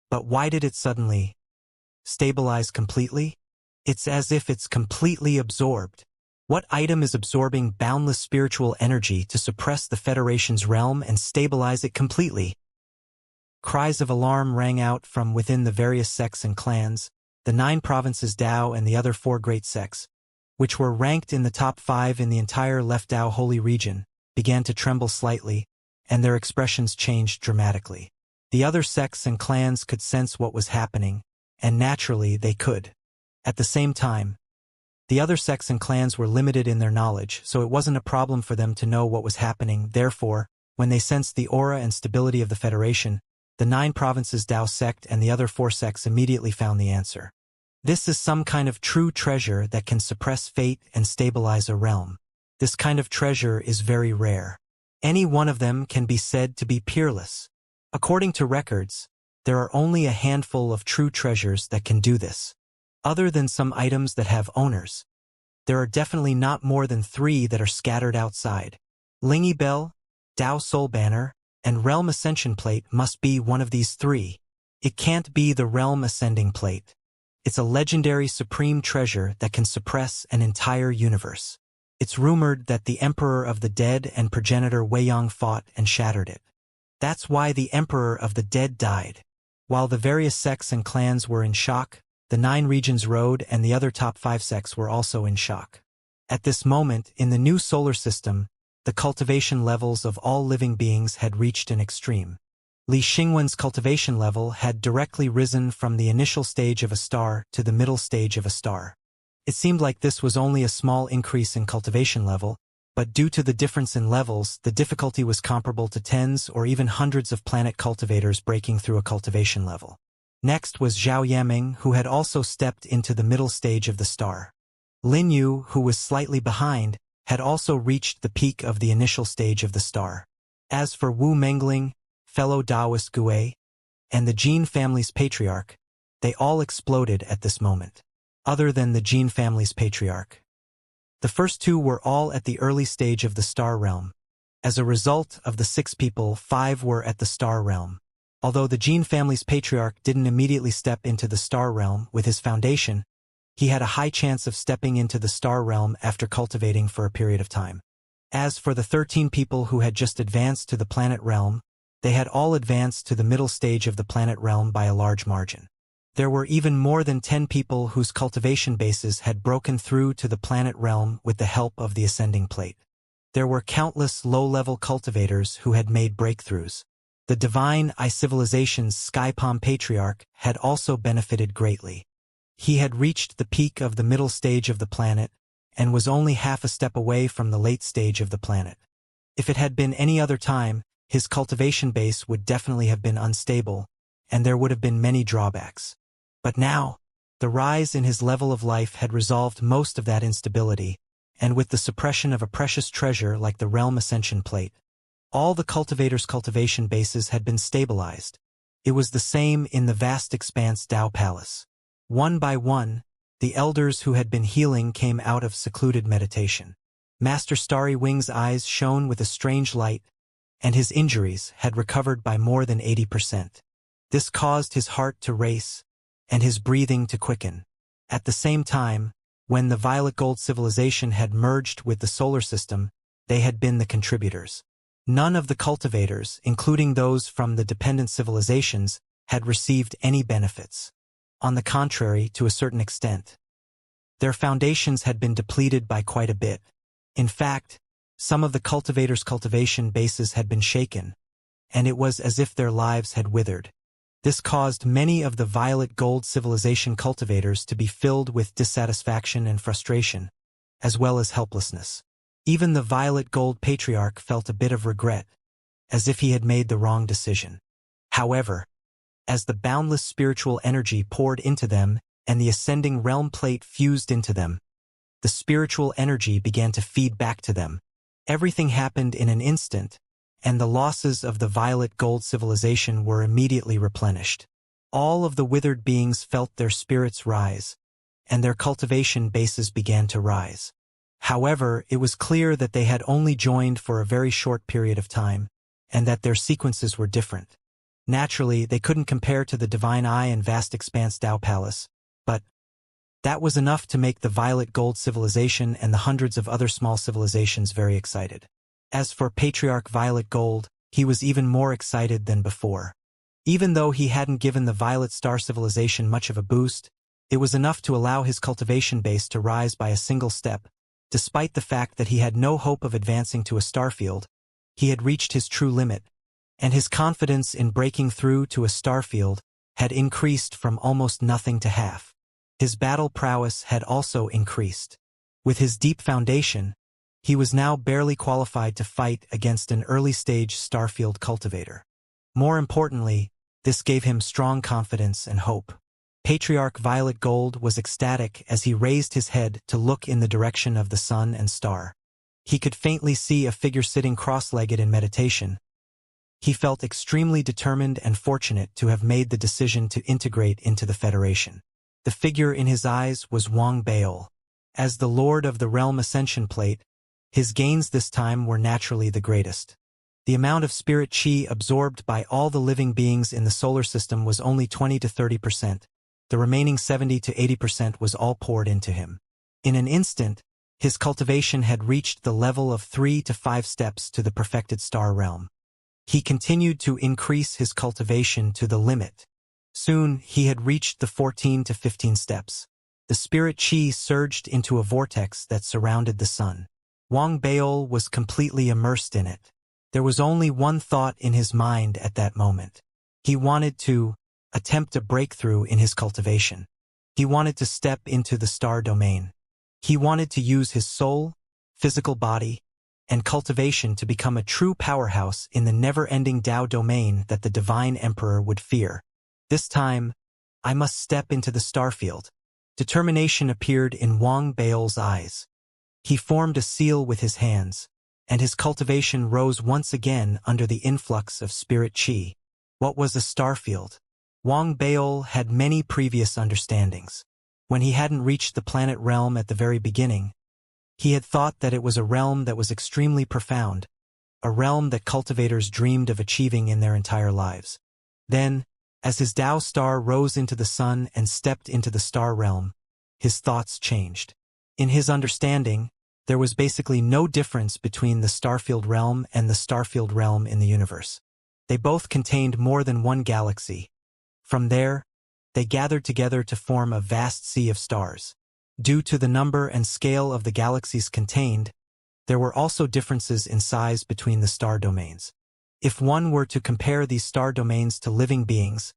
But why did it suddenly stabilize completely? It's as if it's completely absorbed. What item is absorbing boundless spiritual energy to suppress the Federation's realm and stabilize it completely? Cries of alarm rang out from within the various sects and clans, the 9 provinces Tao and the other 4 great sects, which were ranked in the top 5 in the entire Left Dao holy region, began to tremble slightly, and their expressions changed dramatically. The other sects and clans could sense what was happening, and naturally they could. At the same time, the other sects and clans were limited in their knowledge, so it wasn't a problem for them to know what was happening. Therefore, when they sensed the aura and stability of the Federation, the 9 provinces Dao sect and the other 4 sects immediately found the answer. This is some kind of true treasure that can suppress fate and stabilize a realm. This kind of treasure is very rare. Any one of them can be said to be peerless. According to records, there are only a handful of true treasures that can do this. Other than some items that have owners, there are definitely not more than 3 that are scattered outside. Lingy Bell, Dao Soul Banner, and Realm Ascension Plate must be one of these 3. It can't be the Realm Ascending Plate. It's a legendary supreme treasure that can suppress an entire universe. It's rumored that the Emperor of the Dead and progenitor Weiyang fought and shattered it. That's why the Emperor of the Dead died. While the various sects and clans were in shock, the 9 regions Road and the other top 5 sects were also in shock. At this moment, in the new solar system, the cultivation levels of all living beings had reached an extreme. Li Xingwen's cultivation level had directly risen from the initial stage of a star to the middle stage of a star. It seemed like this was only a small increase in cultivation level, but due to the difference in levels, the difficulty was comparable to tens or even hundreds of planet cultivators breaking through a cultivation level. Next was Zhao Yaming, who had also stepped into the middle stage of the star. Lin Yu, who was slightly behind, had also reached the peak of the initial stage of the star. As for Wu Mengling, fellow Taoist Gui, and the Jin family's patriarch, they all exploded at this moment. Other than the Jin family's patriarch, the first 2 were all at the early stage of the star realm. As a result of the 6 people, 5 were at the star realm. Although the Jin family's patriarch didn't immediately step into the star realm with his foundation, he had a high chance of stepping into the star realm after cultivating for a period of time. As for the 13 people who had just advanced to the planet realm, they had all advanced to the middle stage of the planet realm by a large margin. There were even more than 10 people whose cultivation bases had broken through to the planet realm with the help of the ascending plate. There were countless low-level cultivators who had made breakthroughs. The divine I-civilization's Skypalm patriarch had also benefited greatly. He had reached the peak of the middle stage of the planet and was only half a step away from the late stage of the planet. If it had been any other time, his cultivation base would definitely have been unstable, and there would have been many drawbacks. But now, the rise in his level of life had resolved most of that instability, and with the suppression of a precious treasure like the Realm Ascension Plate, all the cultivators' cultivation bases had been stabilized. It was the same in the vast expanse Tao Palace. One by one, the elders who had been healing came out of secluded meditation. Master Starry Wing's eyes shone with a strange light, and his injuries had recovered by more than 80%. This caused his heart to race, and his breathing to quicken. At the same time, when the Violet Gold civilization had merged with the solar system, they had been the contributors. None of the cultivators, including those from the dependent civilizations, had received any benefits. On the contrary, to a certain extent, their foundations had been depleted by quite a bit. In fact, some of the cultivators' cultivation bases had been shaken, and it was as if their lives had withered. This caused many of the Violet Gold civilization cultivators to be filled with dissatisfaction and frustration, as well as helplessness. Even the Violet Gold patriarch felt a bit of regret, as if he had made the wrong decision. However, as the boundless spiritual energy poured into them and the ascending realm plate fused into them, the spiritual energy began to feed back to them. Everything happened in an instant, and the losses of the Violet Gold civilization were immediately replenished. All of the withered beings felt their spirits rise, and their cultivation bases began to rise. However, it was clear that they had only joined for a very short period of time, and that their sequences were different. Naturally, they couldn't compare to the Divine Eye and Vast Expanse Tao Palace, but that was enough to make the Violet Gold civilization and the hundreds of other small civilizations very excited. As for Patriarch Violet Gold, he was even more excited than before. Even though he hadn't given the Violet Star civilization much of a boost, it was enough to allow his cultivation base to rise by a single step. Despite the fact that he had no hope of advancing to a starfield, he had reached his true limit, and his confidence in breaking through to a starfield had increased from almost nothing to half. His battle prowess had also increased. With his deep foundation, he was now barely qualified to fight against an early-stage starfield cultivator. More importantly, this gave him strong confidence and hope. Patriarch Violet Gold was ecstatic as he raised his head to look in the direction of the sun and star. He could faintly see a figure sitting cross-legged in meditation. He felt extremely determined and fortunate to have made the decision to integrate into the Federation. The figure in his eyes was Wang Baol. As the Lord of the Realm Ascension Plate, his gains this time were naturally the greatest. The amount of spirit chi absorbed by all the living beings in the solar system was only 20 to 30%. The remaining 70 to 80% was all poured into him. In an instant, his cultivation had reached the level of 3 to 5 steps to the perfected star realm. He continued to increase his cultivation to the limit. Soon, he had reached the 14 to 15 steps. The spirit chi surged into a vortex that surrounded the sun. Wang Baol was completely immersed in it. There was only one thought in his mind at that moment. He wanted to attempt a breakthrough in his cultivation. He wanted to step into the star domain. He wanted to use his soul, physical body, and cultivation to become a true powerhouse in the never-ending Tao domain that the Divine Emperor would fear. This time, I must step into the starfield. Determination appeared in Wang Baol's eyes. He formed a seal with his hands, and his cultivation rose once again under the influx of spirit chi. What was a starfield? Wang Baol had many previous understandings. When he hadn't reached the planet realm at the very beginning, he had thought that it was a realm that was extremely profound, a realm that cultivators dreamed of achieving in their entire lives. Then, as his Tao star rose into the sun and stepped into the star realm, his thoughts changed. In his understanding, there was basically no difference between the Starfield realm and the Starfield realm in the universe. They both contained more than one galaxy. From there, they gathered together to form a vast sea of stars. Due to the number and scale of the galaxies contained, There were also differences in size between the star domains. If one were to compare these star domains to living beings,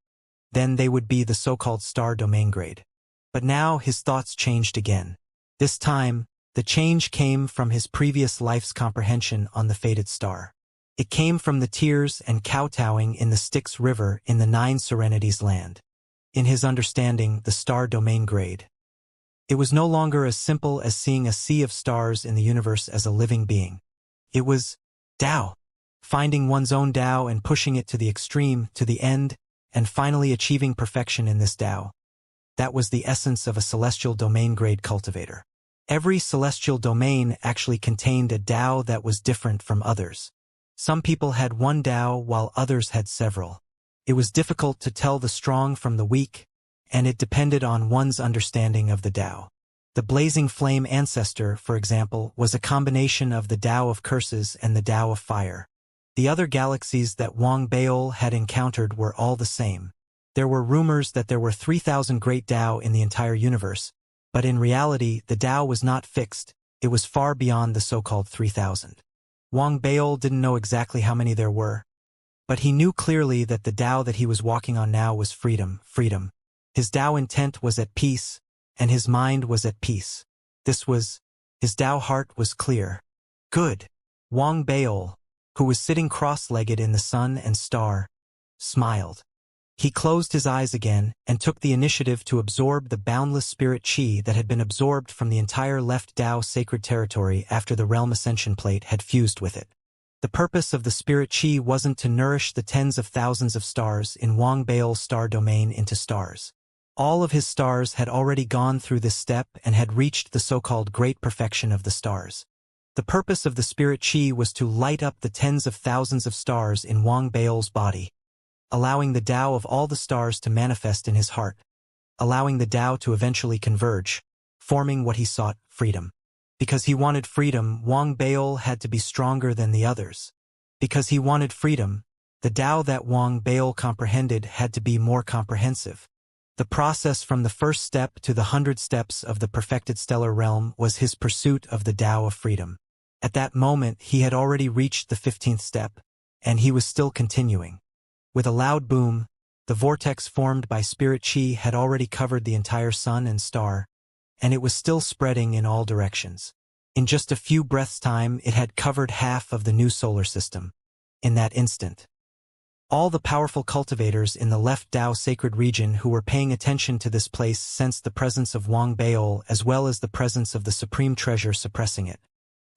then they would be the so-called star domain grade. But now his thoughts changed again. This time, the change came from his previous life's comprehension on the fated star. It came from the tears and kowtowing in the Styx River in the Nine Serenities land. In his understanding, the star domain grade. It was no longer as simple as seeing a sea of stars in the universe as a living being. It was Tao. Finding one's own Tao and pushing it to the extreme, to the end, and finally achieving perfection in this Tao. That was the essence of a celestial domain grade cultivator. Every celestial domain actually contained a Tao that was different from others. Some people had one Tao while others had several. It was difficult to tell the strong from the weak, and it depended on one's understanding of the Tao. The blazing flame ancestor, for example, was a combination of the Tao of curses and the Tao of fire. The other galaxies that Wang Baol had encountered were all the same. There were rumors that there were 3,000 great Tao in the entire universe, but in reality the Tao was not fixed, it was far beyond the so-called 3,000. Wang Baol didn't know exactly how many there were, but he knew clearly that the Tao that he was walking on now was freedom. His Tao intent was at peace, and his mind was at peace. His Tao heart was clear. Good. Wang Baol, who was sitting cross-legged in the sun and star, smiled. He closed his eyes again and took the initiative to absorb the boundless spirit chi that had been absorbed from the entire left Tao sacred territory after the realm ascension plate had fused with it. The purpose of the spirit chi wasn't to nourish the tens of thousands of stars in Wang Baol's star domain into stars. All of his stars had already gone through this step and had reached the so-called great perfection of the stars. The purpose of the spirit chi was to light up the tens of thousands of stars in Wang Baol's body, allowing the Tao of all the stars to manifest in his heart, allowing the Tao to eventually converge, forming what he sought, freedom. Because he wanted freedom, Wang Baol had to be stronger than the others. Because he wanted freedom, the Tao that Wang Baol comprehended had to be more comprehensive. The process from the first step to the 100 steps of the perfected stellar realm was his pursuit of the Tao of freedom. At that moment, he had already reached the 15th step, and he was still continuing. With a loud boom, the vortex formed by spirit chi had already covered the entire sun and star, and it was still spreading in all directions. In just a few breaths' time, it had covered half of the new solar system. In that instant, all the powerful cultivators in the left Tao sacred region who were paying attention to this place sensed the presence of Wang Baol as well as the presence of the supreme treasure suppressing it.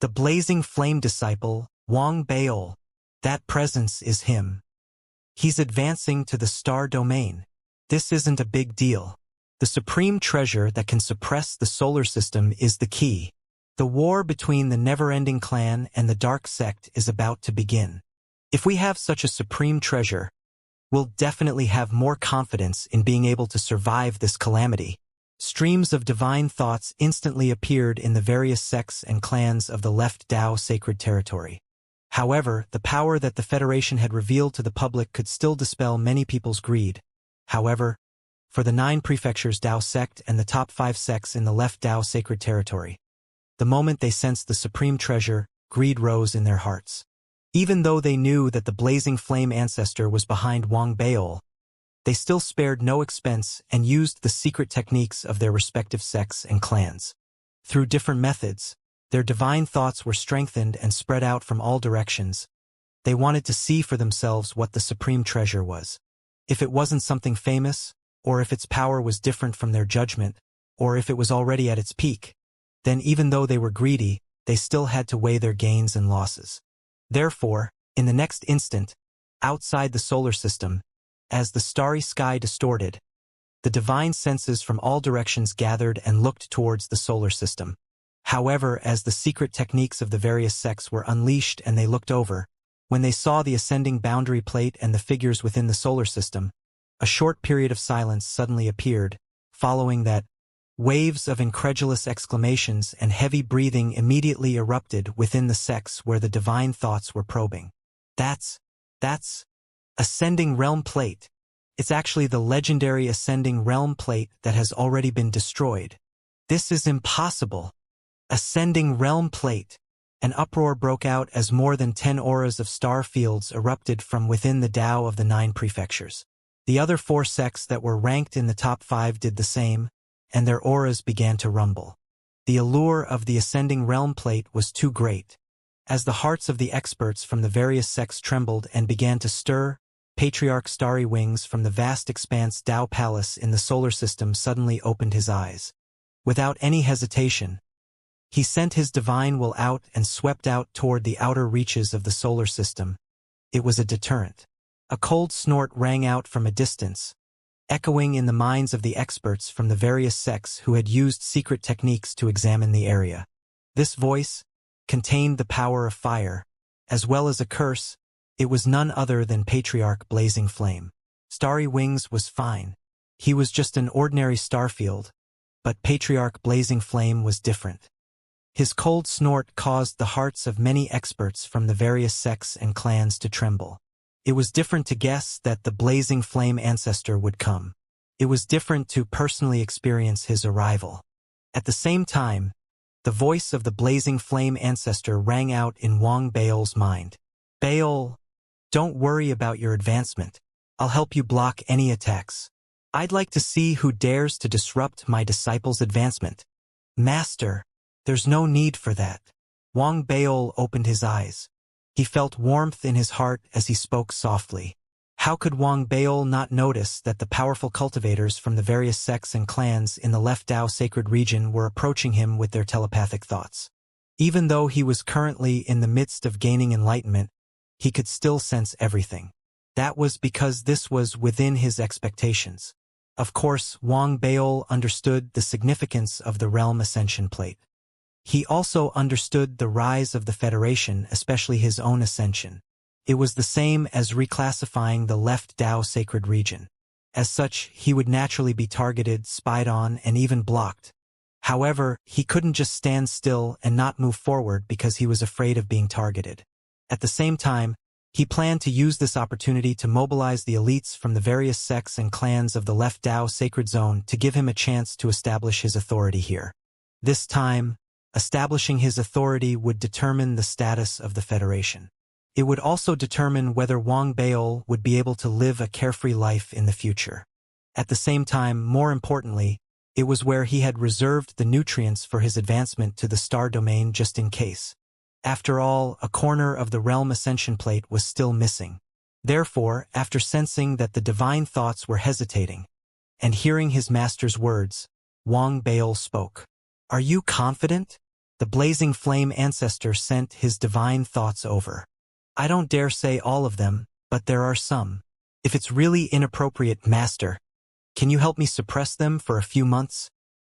The blazing flame disciple, Wang Baol, that presence is him. He's advancing to the star domain. This isn't a big deal. The supreme treasure that can suppress the solar system is the key. The war between the never-ending clan and the dark sect is about to begin. If we have such a supreme treasure, we'll definitely have more confidence in being able to survive this calamity. Streams of divine thoughts instantly appeared in the various sects and clans of the left Tao sacred territory. However, the power that the Federation had revealed to the public could still dispel many people's greed. However, for the 9 prefectures Tao sect and the top 5 sects in the left Tao sacred territory, the moment they sensed the supreme treasure, greed rose in their hearts. Even though they knew that the blazing flame ancestor was behind Wang Baol, they still spared no expense and used the secret techniques of their respective sects and clans. Through different methods, their divine thoughts were strengthened and spread out from all directions. They wanted to see for themselves what the supreme treasure was. If it wasn't something famous, or if its power was different from their judgment, or if it was already at its peak, then even though they were greedy, they still had to weigh their gains and losses. Therefore, in the next instant, outside the solar system, as the starry sky distorted, the divine senses from all directions gathered and looked towards the solar system. However, as the secret techniques of the various sects were unleashed and they looked over, when they saw the ascending boundary plate and the figures within the solar system, a short period of silence suddenly appeared. Following that, waves of incredulous exclamations and heavy breathing immediately erupted within the sects where the divine thoughts were probing. That's Ascending Realm Plate. It's actually the legendary Ascending Realm Plate that has already been destroyed. This is impossible. Ascending Realm Plate. An uproar broke out as more than 10 auras of star fields erupted from within the Tao of the 9 prefectures. The other 4 sects that were ranked in the top 5 did the same, and their auras began to rumble. The allure of the ascending realm plate was too great. As the hearts of the experts from the various sects trembled and began to stir, Patriarch Starry Wings from the vast expanse Tao Palace in the solar system suddenly opened his eyes. Without any hesitation, he sent his divine will out and swept out toward the outer reaches of the solar system. It was a deterrent. A cold snort rang out from a distance, echoing in the minds of the experts from the various sects who had used secret techniques to examine the area. This voice contained the power of fire, as well as a curse. It was none other than Patriarch Blazing Flame. Starry Wings was fine. He was just an ordinary starfield, but Patriarch Blazing Flame was different. His cold snort caused the hearts of many experts from the various sects and clans to tremble. It was different to guess that the Blazing Flame ancestor would come. It was different to personally experience his arrival. At the same time, the voice of the Blazing Flame ancestor rang out in Wang Baol's mind. Baol, don't worry about your advancement. I'll help you block any attacks. I'd like to see who dares to disrupt my disciple's advancement. Master, there's no need for that. Wang Baol opened his eyes. He felt warmth in his heart as he spoke softly. How could Wang Baol not notice that the powerful cultivators from the various sects and clans in the Left Dao sacred region were approaching him with their telepathic thoughts? Even though he was currently in the midst of gaining enlightenment, he could still sense everything. That was because this was within his expectations. Of course, Wang Baol understood the significance of the Realm Ascension Plate. He also understood the rise of the Federation, especially his own ascension. It was the same as reclassifying the Left Dao sacred region. As such, he would naturally be targeted, spied on, and even blocked. However, he couldn't just stand still and not move forward because he was afraid of being targeted. At the same time, he planned to use this opportunity to mobilize the elites from the various sects and clans of the Left Dao sacred zone to give him a chance to establish his authority here. This time, establishing his authority would determine the status of the Federation. It would also determine whether Wang Baol would be able to live a carefree life in the future. At the same time, more importantly, it was where he had reserved the nutrients for his advancement to the star domain just in case. After all, a corner of the Realm Ascension Plate was still missing. Therefore, after sensing that the divine thoughts were hesitating, and hearing his master's words, Wang Baol spoke. Are you confident? The Blazing Flame ancestor sent his divine thoughts over. I don't dare say all of them, but there are some. If it's really inappropriate, Master, can you help me suppress them for a few months?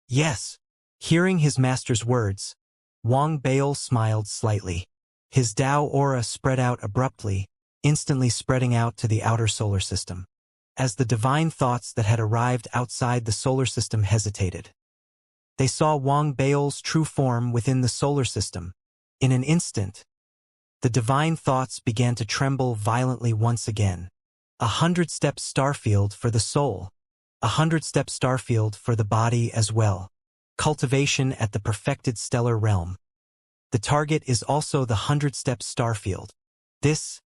Yes. Hearing his master's words, Wang Baol smiled slightly. His Tao aura spread out abruptly, instantly spreading out to the outer solar system. As the divine thoughts that had arrived outside the solar system hesitated, they saw Wang Baol's true form within the solar system. In an instant, the divine thoughts began to tremble violently once again. 100-step starfield for the soul. 100-step starfield for the body as well. Cultivation at the perfected stellar realm. The target is also the 100-step starfield. This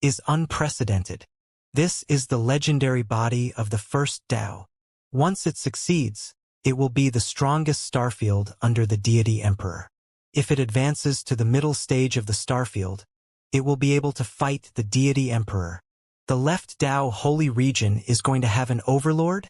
is unprecedented. This is the legendary body of the first Tao. Once it succeeds, it will be the strongest starfield under the deity emperor. If it advances to the middle stage of the starfield, it will be able to fight the deity emperor. The Left Dao holy region is going to have an overlord?